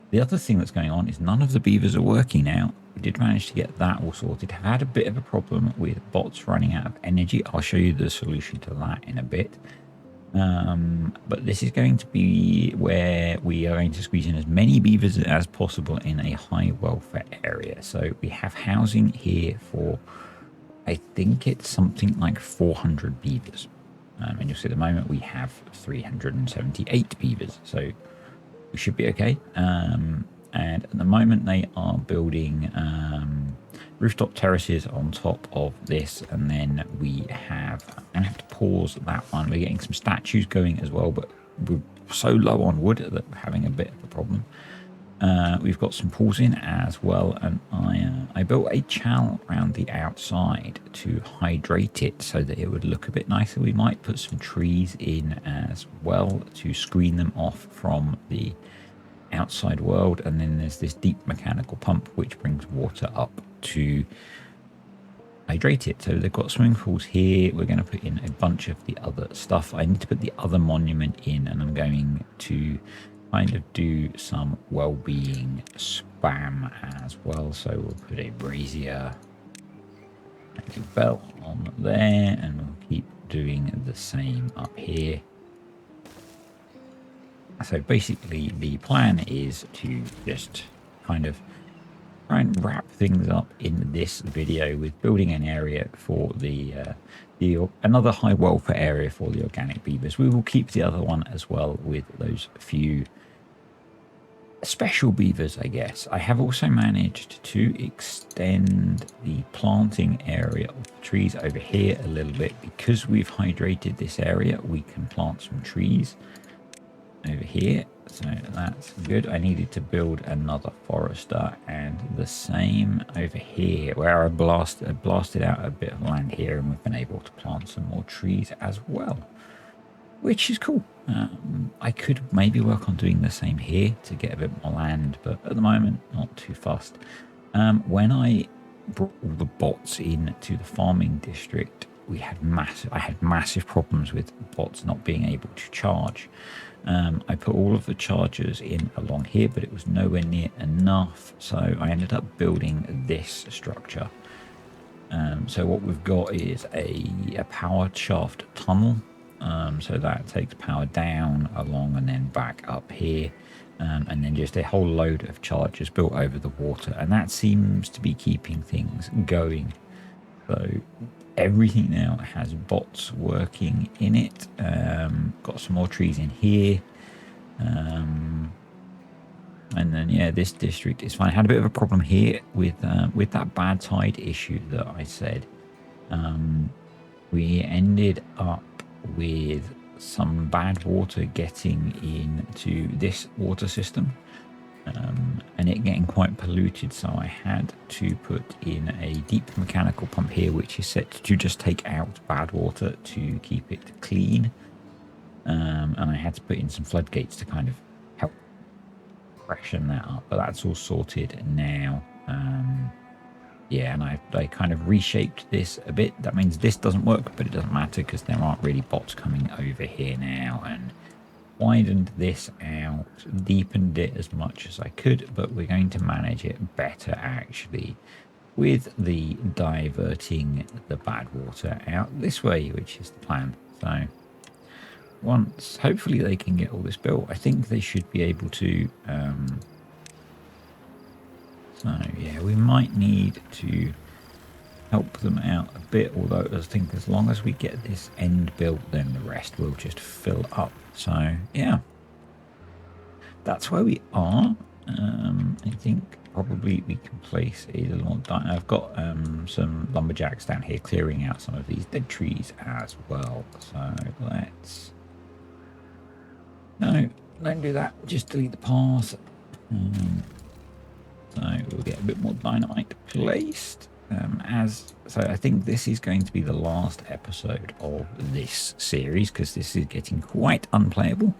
the other thing that's going on is none of the beavers are working now. We did manage to get that all sorted. Have had a bit of a problem with bots running out of energy. I'll show you the solution to that in a bit. But this is going to be where we are going to squeeze in as many beavers as possible in a high welfare area. So we have housing here for, I think it's something like 400 beavers. And you'll see at the moment we have 378 beavers. So we should be okay. And at the moment they are building rooftop terraces on top of this, and then we have, I'm gonna have to pause that one. We're getting some statues going as well, but we're so low on wood that we're having a bit of a problem. We've got some pools in as well, and I built a channel around the outside to hydrate it so that it would look a bit nicer. We might put some trees in as well to screen them off from the outside world, and then there's this deep mechanical pump which brings water up to hydrate it. So they've got swimming pools here. We're going to put in a bunch of the other stuff. I need to put the other monument in, and I'm going to kind of do some well-being spam as well. So we'll put a brazier and a belt on there, and we'll keep doing the same up here. So basically the plan is to just kind of try and wrap things up in this video with building an area for the another high welfare area for the organic beavers. We will keep the other one as well with those few special beavers, I guess. I have also managed to extend the planting area of the trees over here a little bit. Because we've hydrated this area, we can plant some trees. over here. So that's good. I needed to build another forester, and the same over here where I blasted out a bit of land here, and we've been able to plant some more trees as well, which is cool. I could maybe work on doing the same here to get a bit more land, but at the moment, not too fussed. When I brought all the bots into the farming district, I had massive problems with bots not being able to charge. I put all of the chargers in along here, but it was nowhere near enough, so I ended up building this structure. So what we've got is a power shaft tunnel. So that takes power down, along, and then back up here. And then just a whole load of chargers built over the water. And that seems to be keeping things going. So everything now has bots working in it. Got some more trees in here. And then, yeah, this district is fine. I had a bit of a problem here with that bad tide issue that I said. We ended up with some bad water getting into this water system, and it getting quite polluted, so I had to put in a deep mechanical pump here, which is set to just take out bad water to keep it clean, and I had to put in some floodgates to kind of help freshen that up, but that's all sorted now. Yeah, and I kind of reshaped this a bit. That means this doesn't work, but it doesn't matter because there aren't really bots coming over here now. And widened this out, deepened it as much as I could, but we're going to manage it better actually with the diverting the bad water out this way, which is the plan. So once, hopefully they can get all this built, I think they should be able to... So yeah, we might need to help them out a bit, although I think as long as we get this end built, then the rest will just fill up. So yeah, that's where we are. I think probably we can place a little... I've got some lumberjacks down here clearing out some of these dead trees as well. So let's... No, don't do that. Just delete the path. So we'll get a bit more dynamite placed. So I think this is going to be the last episode of this series, because this is getting quite unplayable,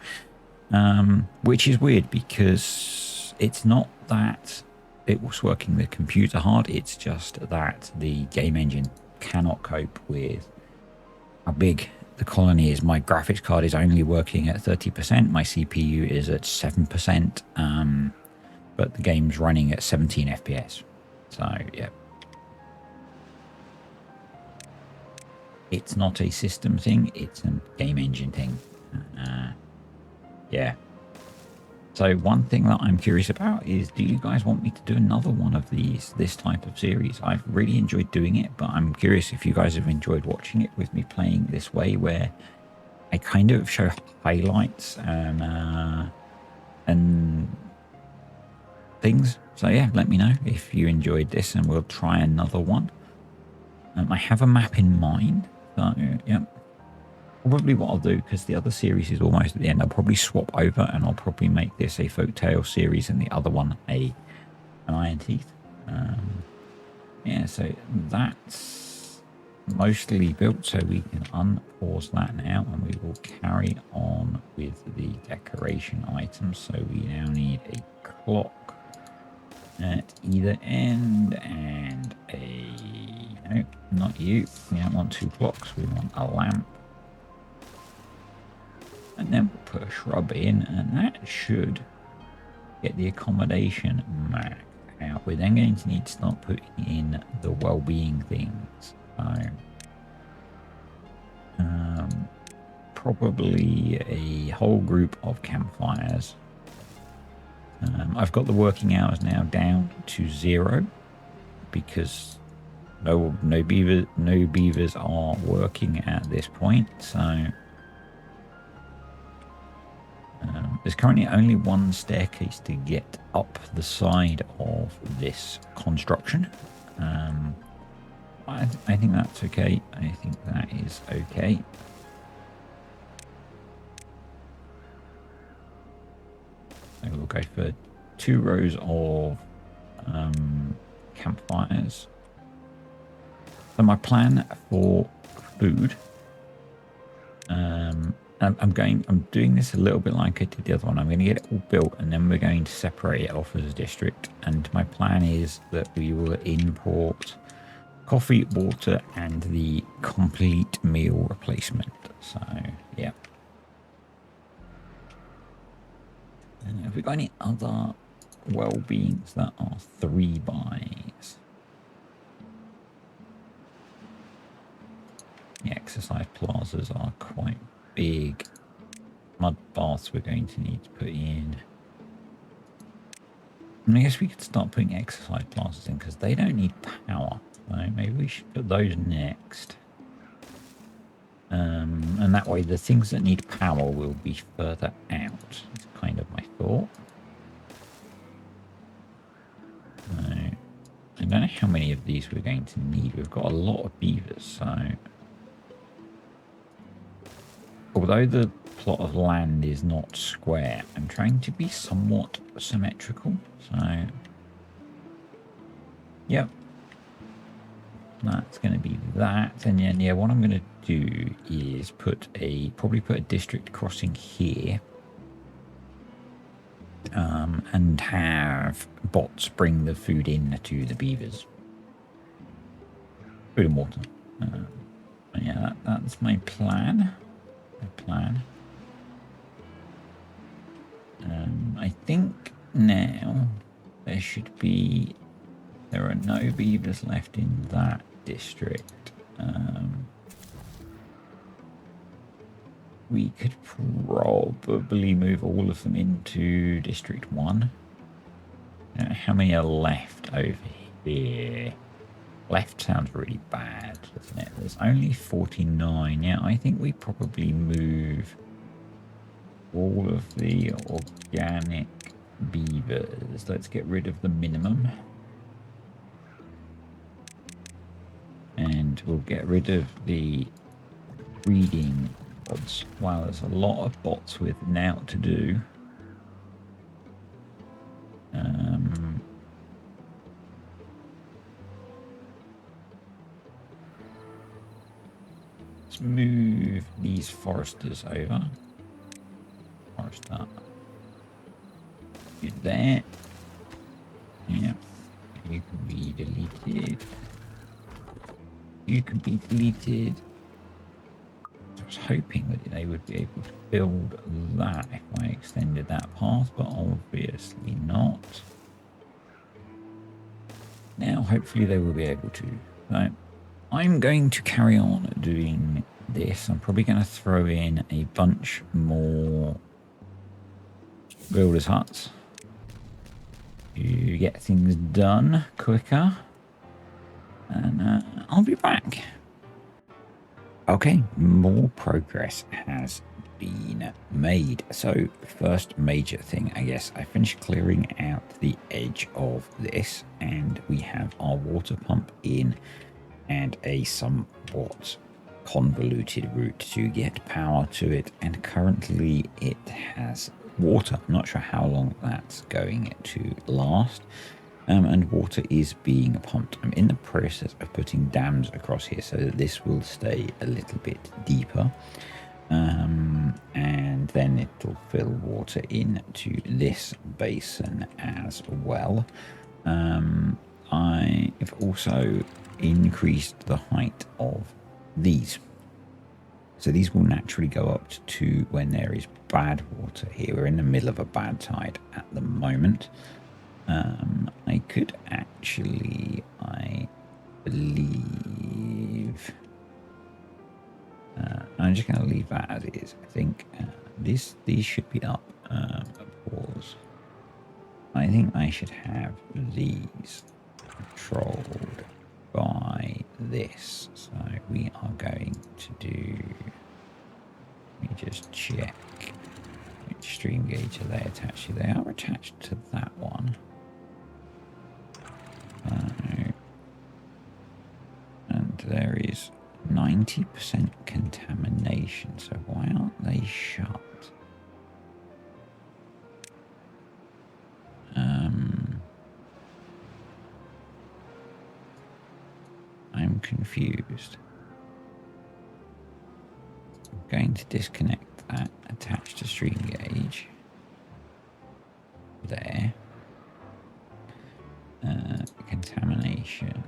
which is weird because it's not that it was working the computer hard, it's just that the game engine cannot cope with how big the colony is. My graphics card is only working at 30%, my CPU is at 7%, but the game's running at 17 FPS. So, yeah. It's not a system thing, it's a game engine thing. Yeah. So one thing that I'm curious about is, do you guys want me to do another one of this type of series? I've really enjoyed doing it, but I'm curious if you guys have enjoyed watching it with me playing this way, where I kind of show highlights and things. So yeah, let me know if you enjoyed this, and we'll try another one. I have a map in mind, so yeah, probably what I'll do, because the other series is almost at the end, I'll probably swap over and I'll probably make this a folktale series and the other one an Iron Teeth. Yeah, so that's mostly built, so we can unpause that now, and we will carry on with the decoration items. So we now need a clock at either end, and no, not you. We don't want 2 clocks, we want a lamp. And then we'll put a shrub in, and that should get the accommodation maxed out. We're then going to need to start putting in the well-being things. So probably a whole group of campfires. I've got the working hours now down to 0 because no beavers are working at this point. So there's currently only one staircase to get up the side of this construction. I think that's okay. I think that is okay. So we'll go for 2 rows of campfires. So my plan for food, I'm doing this a little bit like I did the other one. I'm going to get it all built and then we're going to separate it off as a district. And my plan is that we will import coffee, water, and the complete meal replacement. So, yeah. And have we got any other well-beings that are 3 buys? The exercise plazas are quite big. Mud baths we're going to need to put in. And I guess we could start putting exercise plazas in because they don't need power. So maybe we should put those next. And that way the things that need power will be further out. That's kind of my thought. So, I don't know how many of these we're going to need. We've got a lot of beavers, so... Although the plot of land is not square, I'm trying to be somewhat symmetrical. So, yep. That's going to be that. And then, yeah, what I'm going to do is probably put a district crossing here. And have bots bring the food in to the beavers. Food and water. Yeah, that's my plan. I think now there are no beavers left in that district. We could probably move all of them into District 1. How many are left over here? Left sounds really bad, doesn't it? There's only 49. Yeah, I think we probably move all of the organic beavers. Let's get rid of the minimum. And we'll get rid of the breeding bots. Wow, there's a lot of bots with now to do. Let's move these foresters over. Forester. Get there. Yeah. You can be deleted. You can be deleted. I was hoping that they would be able to build that if I extended that path, but obviously not. Now, hopefully they will be able to. So, I'm going to carry on doing this. I'm probably going to throw in a bunch more builders' huts to get things done quicker. And I'll be back. Okay, more progress has been made. So first major thing, I guess, I finished clearing out the edge of this and we have our water pump in and a somewhat convoluted route to get power to it, and currently it has water. I'm not sure how long that's going to last. And water is being pumped. I'm in the process of putting dams across here so that this will stay a little bit deeper. And then it will fill water into this basin as well. I've also increased the height of these. So these will naturally go up to 2 when there is bad water here. We're in the middle of a bad tide at the moment. I could actually, I believe, I'm just going to leave that as it is. I think these should be up. Pause. I think I should have these controlled by this. So we are going to do, let me just check which stream gauge are they attached to. They are attached to that one. And there is 90% contamination, so why aren't they shut? confused. I'm going to disconnect that, attach to stream gauge. There. Contamination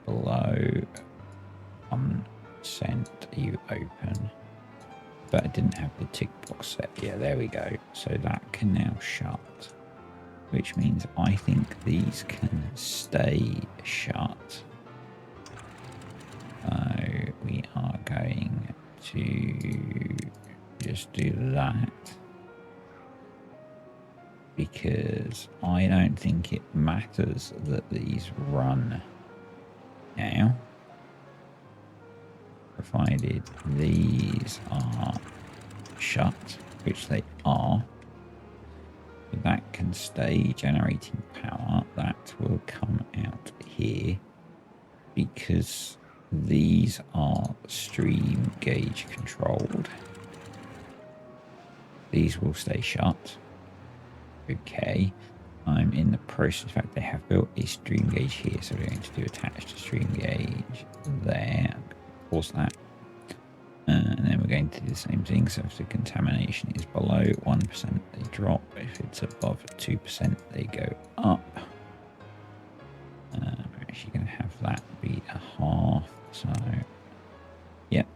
below. Sent you open. But I didn't have the tick box set. Yeah, there we go. So that can now shut. Which means I think these can stay shut. So we are going to just do that. Because I don't think it matters that these run now. Provided these are shut, which they are. That can stay generating power. That will come out here because these are stream gauge controlled. These will stay shut. Okay. I'm in the process. In fact, they have built a stream gauge here, so we're going to do attach to stream gauge there. Pause that. And then we're going to do the same thing. So if the contamination is below 1%, they drop. If it's above 2%, they go up. We're actually going to have that be a half. So, yep.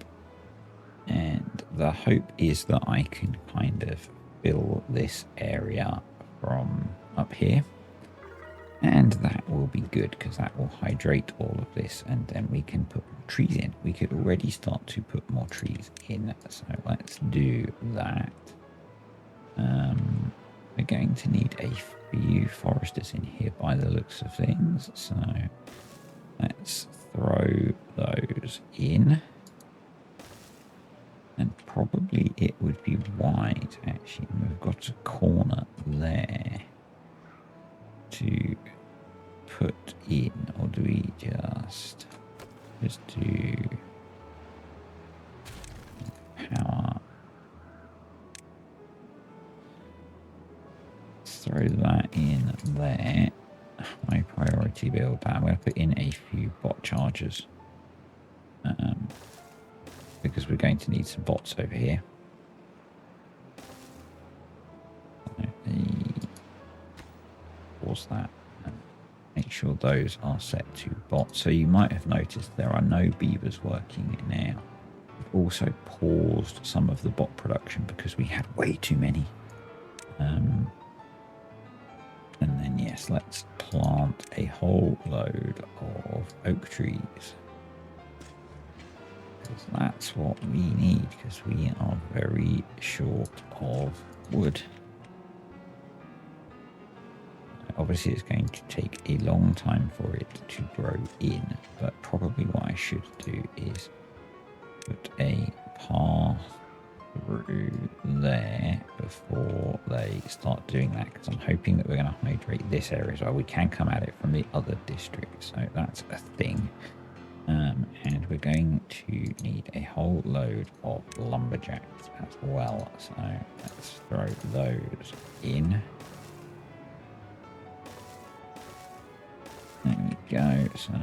And the hope is that I can kind of fill this area from up here. And that will be good because that will hydrate all of this, and then we can put more trees in. We could already start to put more trees in, so let's do that. We're going to need a few foresters in here by the looks of things, so let's throw those in. And probably it would be wide, actually. We've got a corner there to put in, or do we just do power? Let's throw that in there. High priority build that. I'm going to put in a few bot chargers because we're going to need some bots over here. Pause that. Make sure those are set to bots. So you might have noticed there are no beavers working now. We've also paused some of the bot production because we had way too many. And then yes, let's plant a whole load of oak trees. Because that's what we need, because we are very short of wood. Obviously, it's going to take a long time for it to grow in, but probably what I should do is put a path through there before they start doing that, because I'm hoping that we're going to hydrate this area as well. We can come at it from the other district, so that's a thing. And we're going to need a whole load of lumberjacks as well, so let's throw those in. There we go. So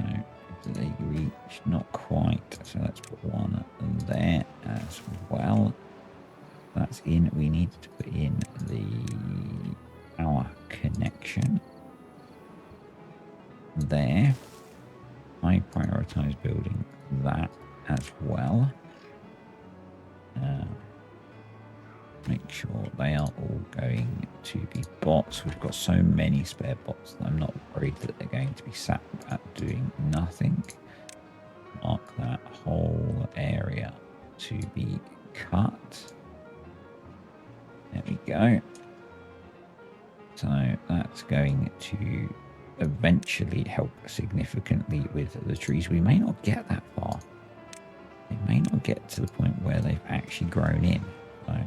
do they reach? Not quite. So let's put one there as well. That's in. We need to put in the power connection there. I prioritize building that as well. Make sure they are all going to be bots. We've got so many spare bots that I'm not worried that they're going to be sat at doing nothing. Mark that whole area to be cut. There we go. So that's going to eventually help significantly with the trees. We may not get that far. They may not get to the point where they've actually grown in. So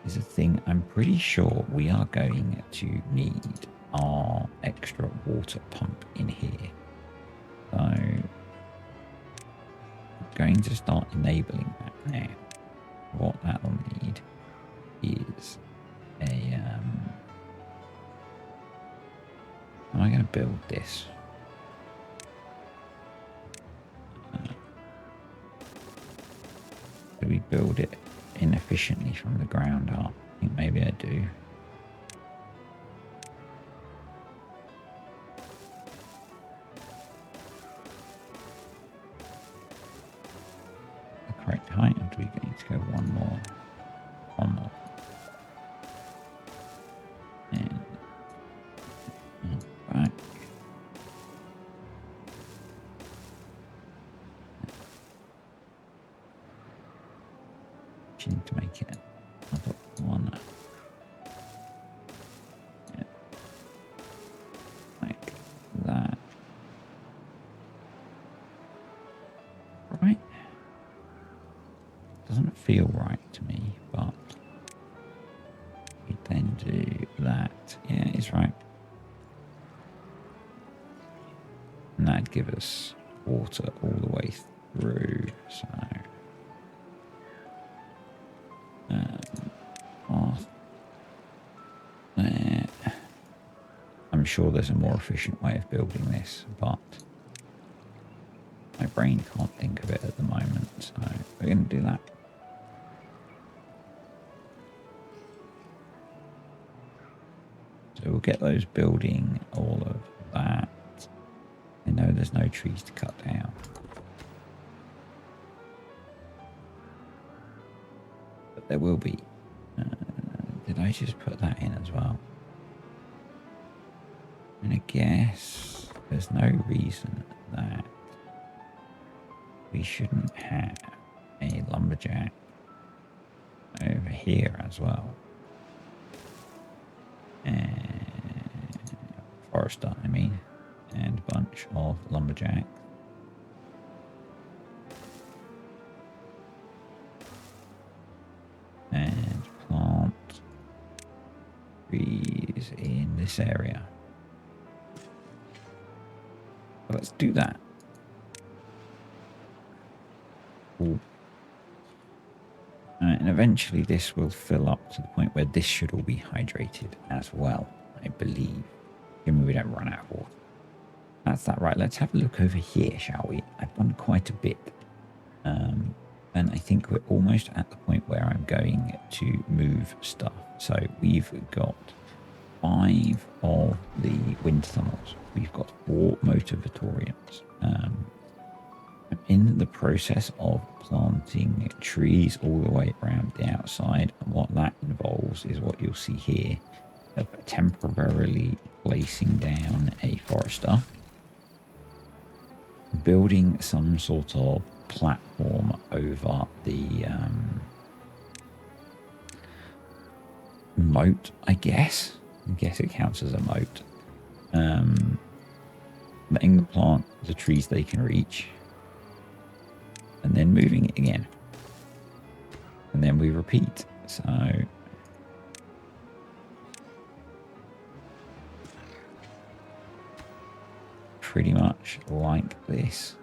is a thing. I'm pretty sure we are going to need our extra water pump in here. So I'm going to start enabling that now. What that will need is a how am I going to build this? build it inefficiently from the ground up. I think maybe I do. The correct height, or do we need to go one more? One more. And back. You need to make it another one. Yeah. Like that. Right? Doesn't feel right to me, but we then do that. Yeah, it's right. And that'd give us water all the way through, so there. I'm sure there's a more efficient way of building this, but my brain can't think of it at the moment, so we're going to do that. So we'll get those building all of that. I know there's no trees to cut down. But there will be. Did I just put that in as well? And I guess there's no reason that we shouldn't have a lumberjack over here as well. And forester, I mean, and a bunch of lumberjacks. And plant trees in this area. So let's do that. Cool. And eventually this will fill up to the point where this should all be hydrated as well, I believe. Given we don't run out of water. That's that, right. Let's have a look over here, shall we? I've done quite a bit. And I think we're almost at the point where I'm going to move stuff. So we've got 5 of the wind tunnels. We've got 4 motivatoriums. I'm in the process of planting trees all the way around the outside. And what that involves is what you'll see here of temporarily placing down a forester, building some sort of platform over the moat, I guess. I guess it counts as a moat. Letting the plant the trees they can reach, and then moving it again. And then we repeat. So pretty much like this.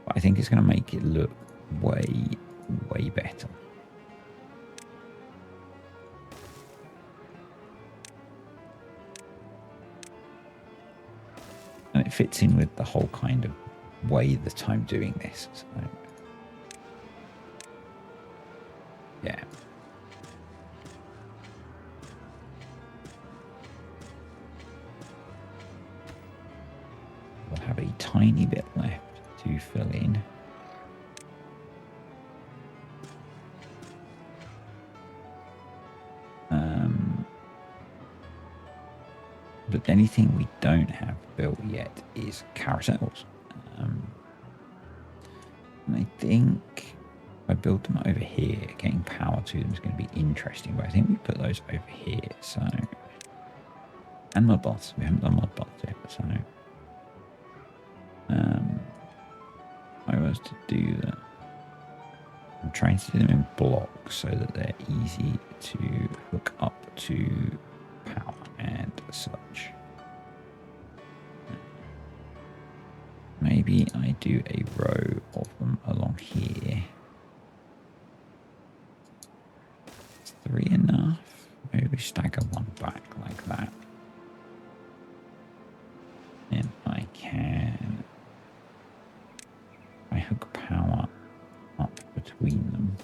But I think it's going to make it look way, way better. And it fits in with the whole kind of way that I'm doing this. So, yeah. We'll have a tiny bit left to fill in. But anything we don't have built yet is carousels. And I think if I build them over here, getting power to them is going to be interesting. But I think we put those over here. So, and mud baths. We haven't done mud baths yet. So, if I was to do that, I'm trying to do them in blocks so that they're easy to hook up to power and such. Maybe I do a row of them along here. Is 3 enough? Maybe we stagger one back like that. And I can... I hook power up between them.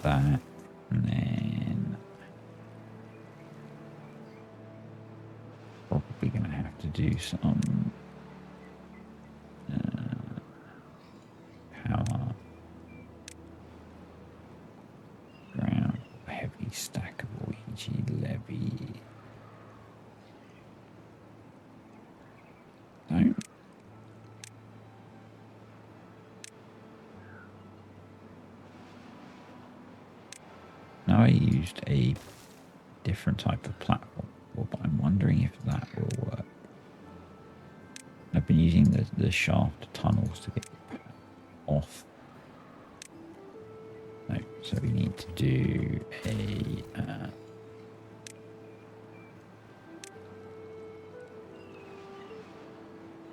that, and then probably going to have to do some power ground heavy stackable EG levy. Don't. Now I used a different type of platform, but I'm wondering if that will work. I've been using the shaft tunnels to get off. No, so we need to do a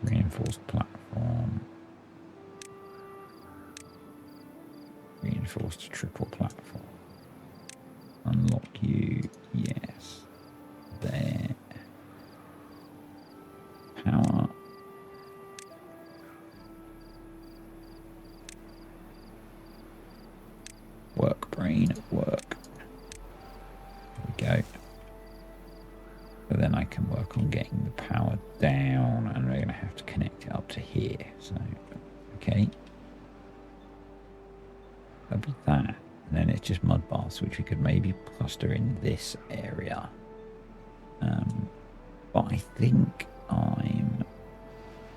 reinforced platform, reinforced triple platform. Unlock you, yes. There. Power. Work, brain, work. There we go. So then I can work on getting the power down, and we're going to have to connect it up to here. So, okay. That'll be that. And then it's just mud baths, which we could maybe cluster in this area. But I think I'm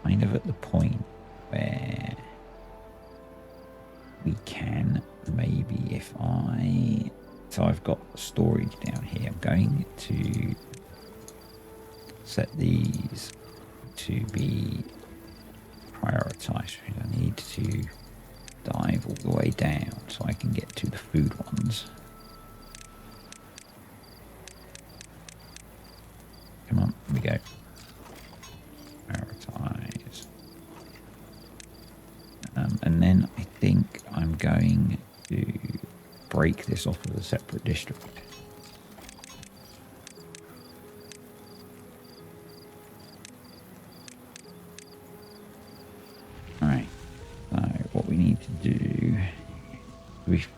kind of at the point where we can maybe, if I... So I've got storage down here. I'm going to set these to be prioritized. I need to dive all the way down so I can get to the food ones. Come on, here we go. Prioritize. And then I think I'm going to break this off as a separate district. Alright, so what we need to do,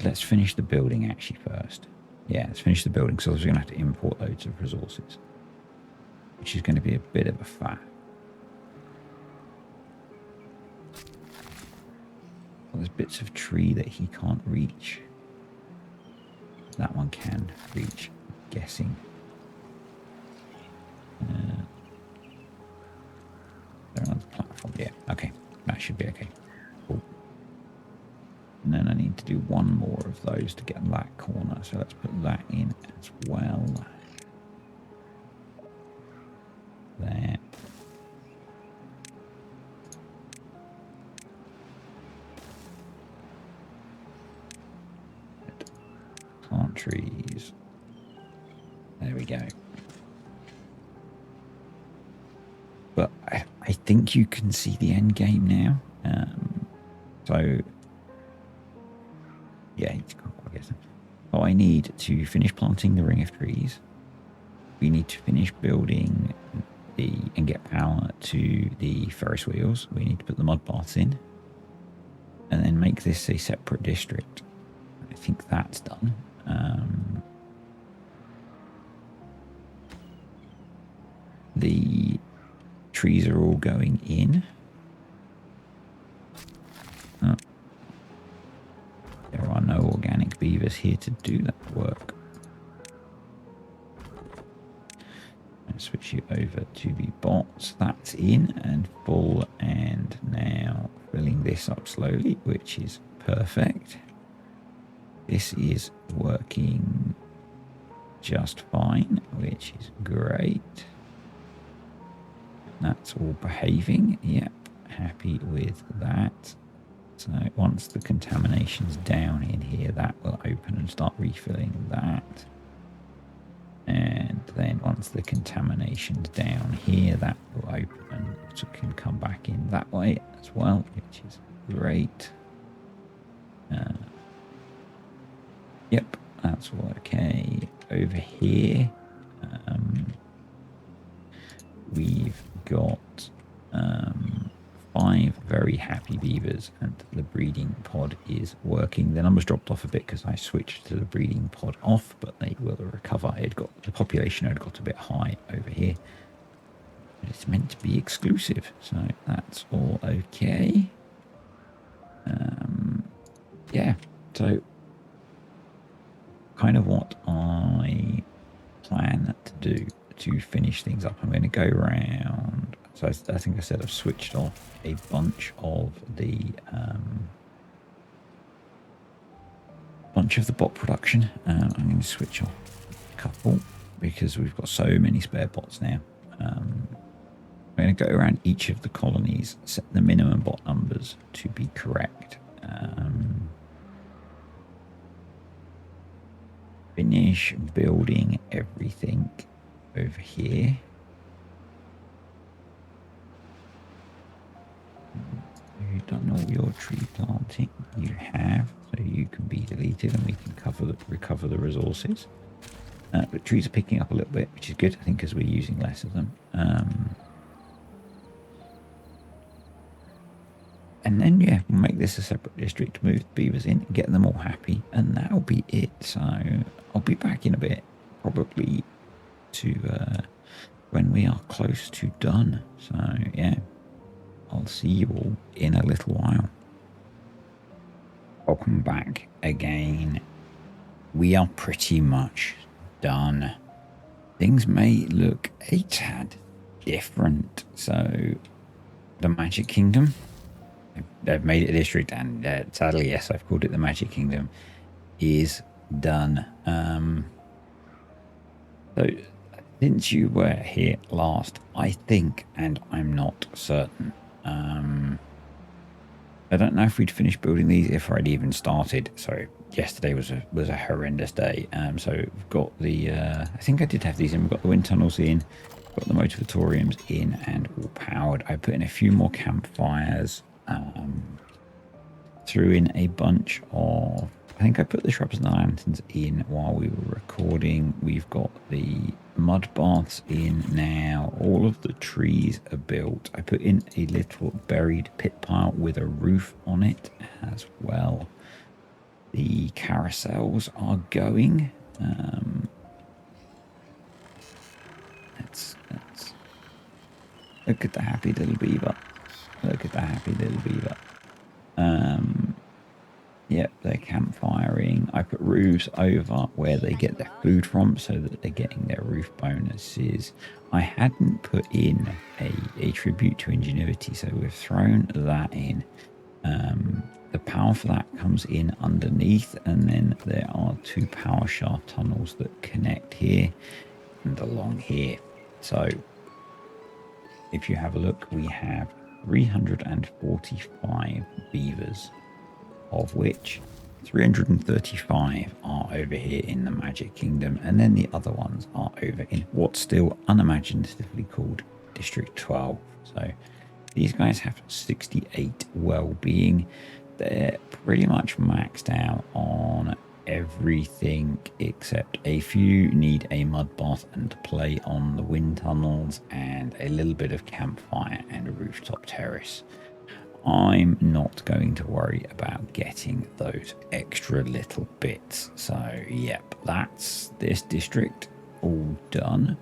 let's finish the building actually first. Yeah, let's finish the building, so we're going to have to import loads of resources, which is going to be a bit of a faff. Well, there's bits of tree that he can't reach. That one can reach, I'm guessing. They're on the platform. Yeah, okay. That should be okay. Cool. And then I need to do one more of those to get that corner. So let's put that in as well. There. Plant trees. There we go. But I think you can see the end game now. So yeah, I guess. So I need to finish planting the ring of trees. We need to finish building and get power to the Ferris wheels. We need to put the mud baths in, and then make this a separate district. I think that's done. The trees are all going in. Oh. There are no organic beavers here to do that work. Let's switch you over to the bots. That's in and full, and now filling this up slowly, which is perfect. This is working just fine, which is great. That's all behaving. Yep, happy with that. So once the contamination's down in here, that will open and start refilling that. And then once the contamination's down here, that will open and so can come back in that way as well, which is great. Yep, that's all okay. Over here, we've got 5 very very happy beavers, and the breeding pod is working. The numbers dropped off a bit because I switched to the breeding pod off, but they will recover. The population had got a bit high over here. It's meant to be exclusive, so that's all okay. Yeah, so kind of what I plan to do to finish things up. I'm going to go around. So I think I said I've switched off a bunch of the bot production. I'm going to switch off a couple because we've got so many spare bots now. I'm going to go around each of the colonies, set the minimum bot numbers to be correct. Finish building everything over here. You've done all your tree planting. You have, so you can be deleted, and we can recover the resources. But trees are picking up a little bit, which is good, I think, because we're using less of them. And then, yeah, we'll make this a separate district, move the beavers in, get them all happy, and that'll be it. So I'll be back in a bit, probably to when we are close to done. So, yeah, I'll see you all in a little while. Welcome back again. We are pretty much done. Things may look a tad different. So, the Magic Kingdom, they've made it a district, and sadly, yes, I've called it the Magic Kingdom, is done. So since you were here last, I think, and I'm not certain, I don't know if we'd finished building these, if I'd even started. So yesterday was a horrendous day. So we've got the I think I did have these in. We've got the wind tunnels in, got the motivatoriums in and all powered. I put in a few more campfires. Threw in a bunch of, I think I put the shrubs and the lanterns in while we were recording. We've got the mud baths in now. All of the trees are built. I put in a little buried pit pile with a roof on it as well. The carousels are going. Let's look at the happy little beaver. Look at the happy little beaver. Yep, they're campfiring. I put roofs over where they get their food from so that they're getting their roof bonuses. I hadn't put in a tribute to ingenuity, so we've thrown that in. The power for that comes in underneath, and then there are 2 power shaft tunnels that connect here and along here. So if you have a look, we have 345 beavers, of which 335 are over here in the Magic Kingdom, and then the other ones are over in what's still unimaginatively called District 12. So these guys have 68 well-being. They're pretty much maxed out on everything except a few need a mud bath and play on the wind tunnels and a little bit of campfire and a rooftop terrace. I'm not going to worry about getting those extra little bits. So, yep, that's this district all done.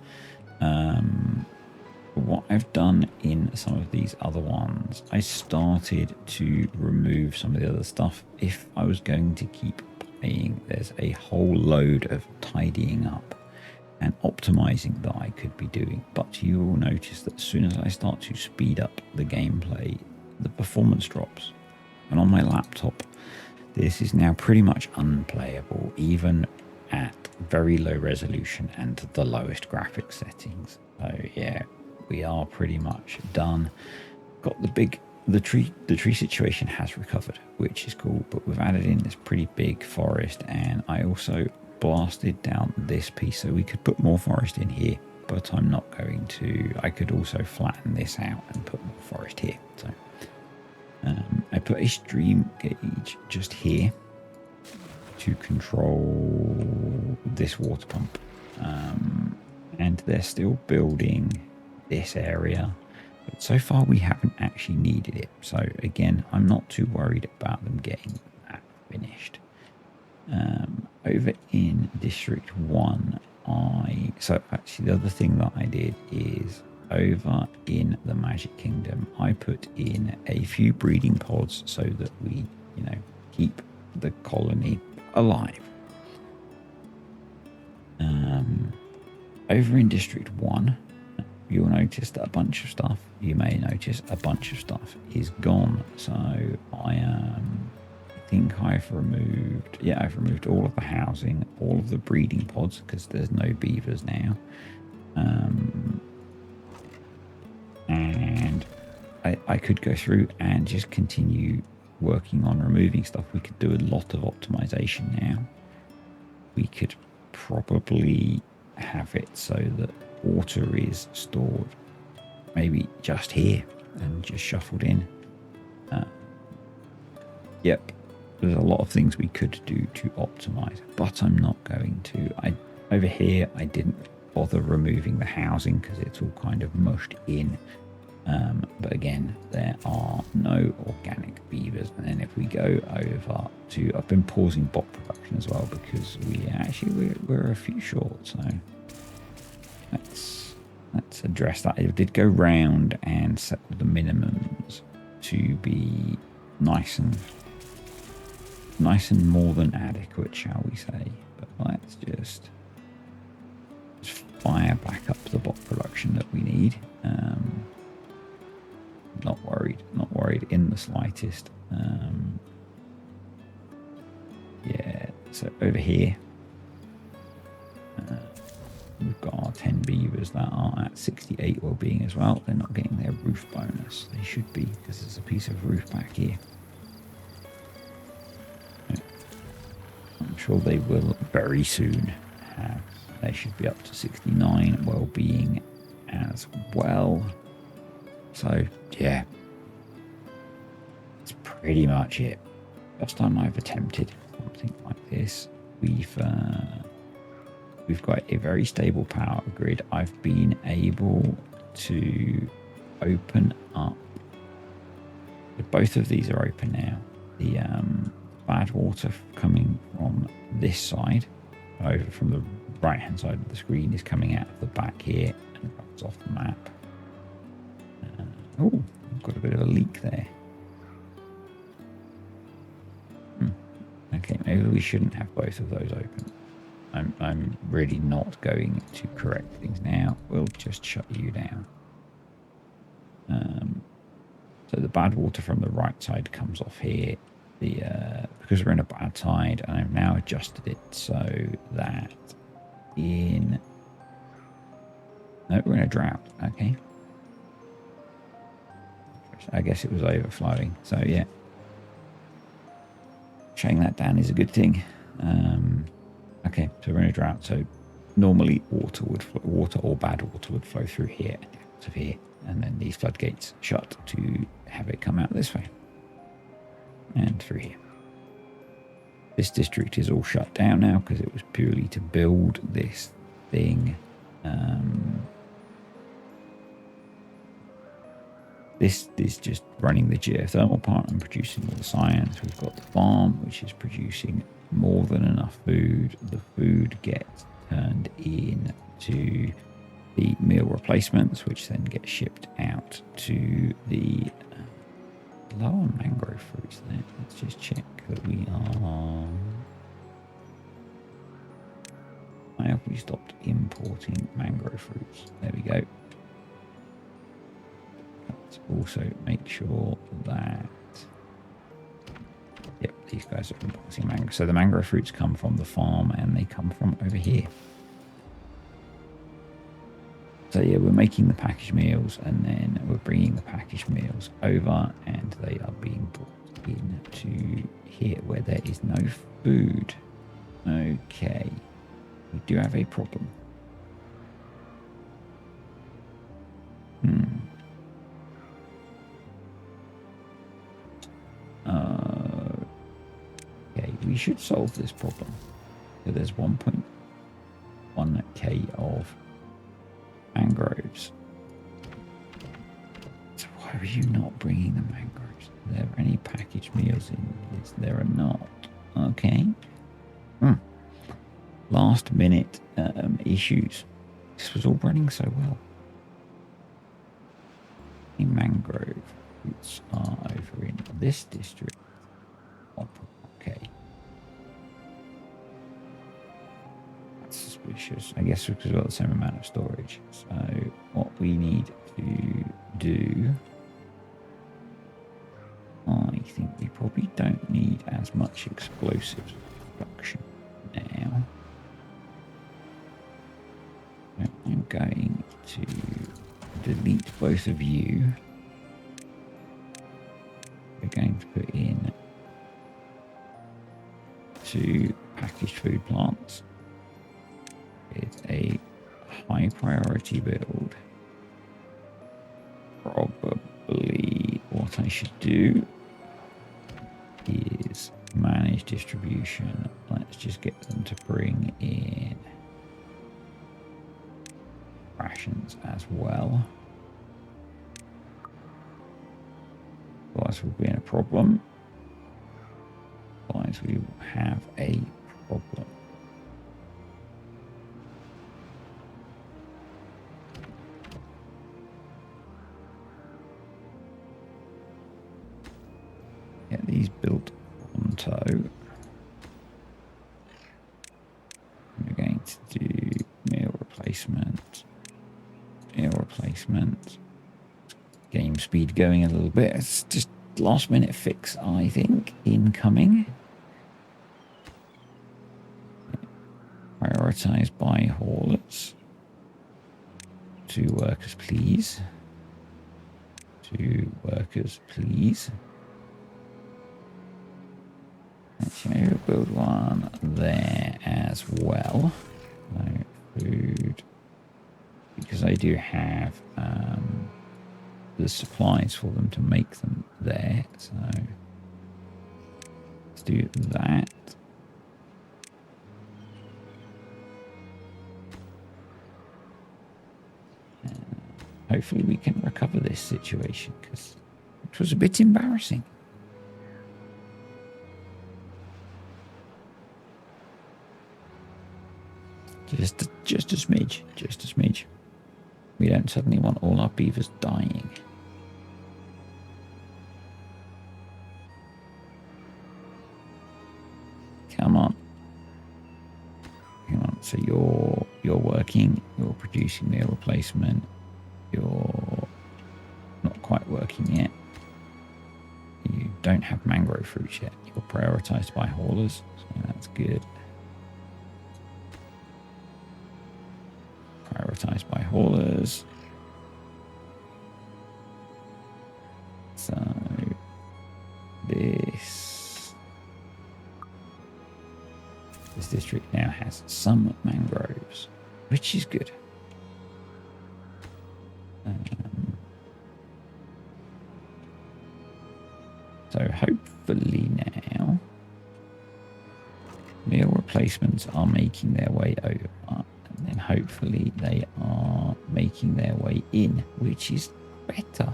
What I've done in some of these other ones, I started to remove some of the other stuff. If I was going to keep playing, there's a whole load of tidying up and optimizing that I could be doing. But you will notice that as soon as I start to speed up the gameplay, the performance drops. And on my laptop, this is now pretty much unplayable, even at very low resolution and the lowest graphics settings. So yeah, we are pretty much done. Got the tree situation has recovered, which is cool, but we've added in this pretty big forest, and I also blasted down this piece so we could put more forest in here, but I'm not going to. I could also flatten this out and put more forest here. So I put a stream gauge just here to control this water pump, and they're still building this area. But so far we haven't actually needed it. So again, I'm not too worried about them getting that finished. Over in District 1, so actually the other thing that I did is over in the Magic Kingdom, I put in a few breeding pods so that we, keep the colony alive. Over in District 1, you'll notice that you may notice a bunch of stuff is gone. So I think I've removed all of the housing, all of the breeding pods, because there's no beavers now. And I could go through and just continue working on removing stuff. We could do a lot of optimization now. We could probably have it so that water is stored maybe just here and just shuffled in. Yep, there's a lot of things we could do to optimize, but I'm not going to. Over here I didn't bother removing the housing because it's all kind of mushed in. But again, there are no organic beavers. And then if we go over to, I've been pausing bot production as well because we're a few short. So let's address that. It did go round and set the minimums to be nice and more than adequate, shall we say? But let's just fire back up the bot production that we need. Not worried in the slightest. Yeah, so over here we've got our 10 beavers that are at 68 well-being as well. They're not getting their roof bonus. They should be, because there's a piece of roof back here. I'm sure they will very soon have. They should be up to 69 well-being as well. So yeah, that's pretty much it. First time I've attempted something like this. We've got a very stable power grid. I've been able to open up. Both of these are open now. The bad water coming from this side, over from the right hand side of the screen, is coming out of the back here and runs off the map. Oh, we've got a bit of a leak there. Okay, maybe we shouldn't have both of those open. I'm really not going to correct things now. We'll just shut you down. So the bad water from the right side comes off here. Because we're in a bad tide, and I've now adjusted it so that we're in a drought. Okay. I guess it was overflowing. So yeah, shutting that down is a good thing. Okay, so we're in a drought. So normally water or bad water would flow through here and out of here, and then these floodgates shut to have it come out this way and through here. This district is all shut down now because it was purely to build this thing. This is just running the geothermal part and producing all the science. We've got the farm, which is producing more than enough food. The food gets turned in to the meal replacements, which then get shipped out to the low on mangrove fruits there. Let's just check that we are. Why have we stopped importing mangrove fruits? There we go. Let's also make sure that, yep, these guys are importing mango. So the mangrove fruits come from the farm and they come from over here. So yeah, we're making the packaged meals and then we're bringing the packaged meals over and they are being brought into here where there is no food. Okay, we do have a problem. Okay, we should solve this problem. So there's 1.1k of mangroves. Why are you not bringing the mangroves? Are there any packaged meals in? Yes, there are not. Okay. Last minute issues. This was all running so well. The mangrove roots are over in this district. Okay. That's suspicious. I guess because we've got the same amount of storage. So what we need to do, I think we probably don't need as much explosives production now. I'm going to delete both of you. We're going to put in 2 packaged food plants with a high priority build. Probably what I should do is manage distribution. Let's just get them to bring in rations as well. Otherwise we'll be in a problem. Otherwise we will have a problem. Get these built on tow. We're going to do meal replacement. Meal replacement. Game speed going a little bit. It's just last minute fix, I think, incoming. Prioritized by haulers. 2 workers, please. 2 workers, please. Actually, maybe we'll build one there as well. No food. Because I do have the supplies for them to make them there. So let's do that. Hopefully we can recover this situation because it was a bit embarrassing. Just a smidge, just a smidge. We don't suddenly want all our beavers dying. Come on. Come on. So you're working, you're producing meal replacement. You're not quite working yet. You don't have mangrove fruits yet. You're prioritized by haulers, so that's good. Prioritized by haulers. So this district now has some mangroves, which is good. So hopefully now meal replacements are making their way over, and then hopefully they are making their way in, which is better.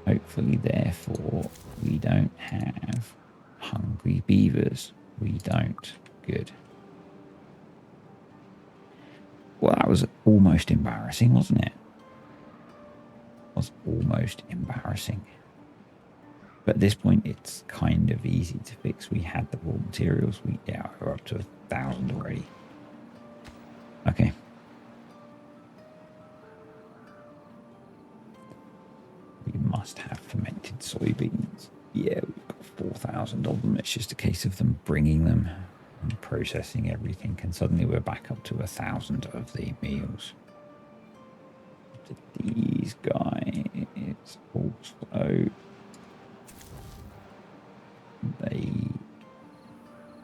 Hopefully, therefore, we don't have hungry beavers. We don't. Good. Well, that was almost embarrassing, wasn't it? It was almost embarrassing. But at this point, it's kind of easy to fix. We had the raw materials. We're up to 1,000 already. Okay. We must have fermented soybeans. Yeah, we've got 4,000 of them. It's just a case of them bringing them and processing everything. And suddenly we're back up to 1,000 of the meals. These guys also... They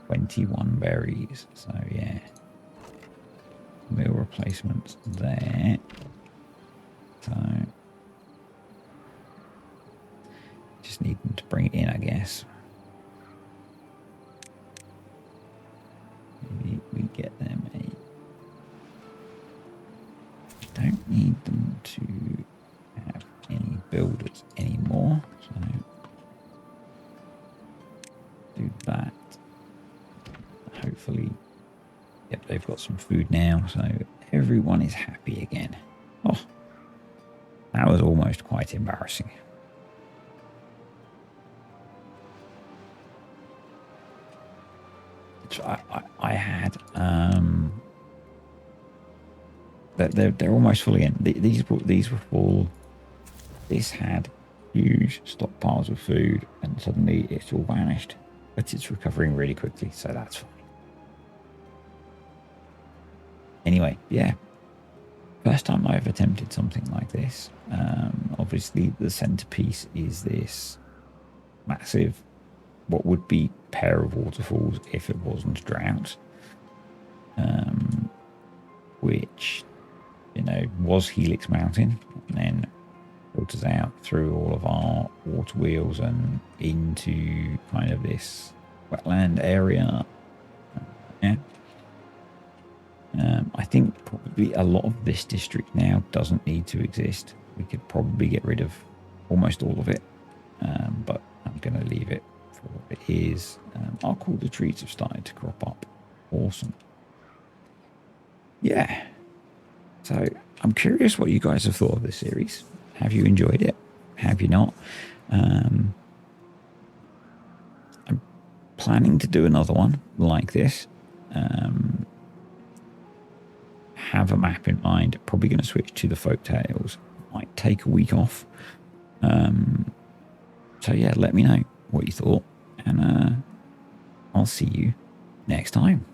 21 berries, so yeah, meal replacements there. So just need them to bring it in, I guess. Maybe we get them a. Don't need them to do that. Hopefully, yep, they've got some food now, so everyone is happy again. Oh, that was almost quite embarrassing. So I had they're almost fully in. These were full. This had huge stockpiles of food, and suddenly it's all vanished. But it's recovering really quickly, so that's fine. Anyway, yeah. First time I've attempted something like this. Obviously, the centerpiece is this massive, what would be pair of waterfalls if it wasn't drought, which, you know, was Helix Mountain, and then filters out through all of our water wheels and into kind of this wetland area. Yeah. I think probably a lot of this district now doesn't need to exist. We could probably get rid of almost all of it, but I'm going to leave it for what it is. Our cooler trees have started to crop up. Awesome. Yeah. So I'm curious what you guys have thought of this series. Have you enjoyed it? Have you not? I'm planning to do another one like this. Have a map in mind. Probably going to switch to the folk tales. Might take a week off. So yeah, let me know what you thought, and I'll see you next time.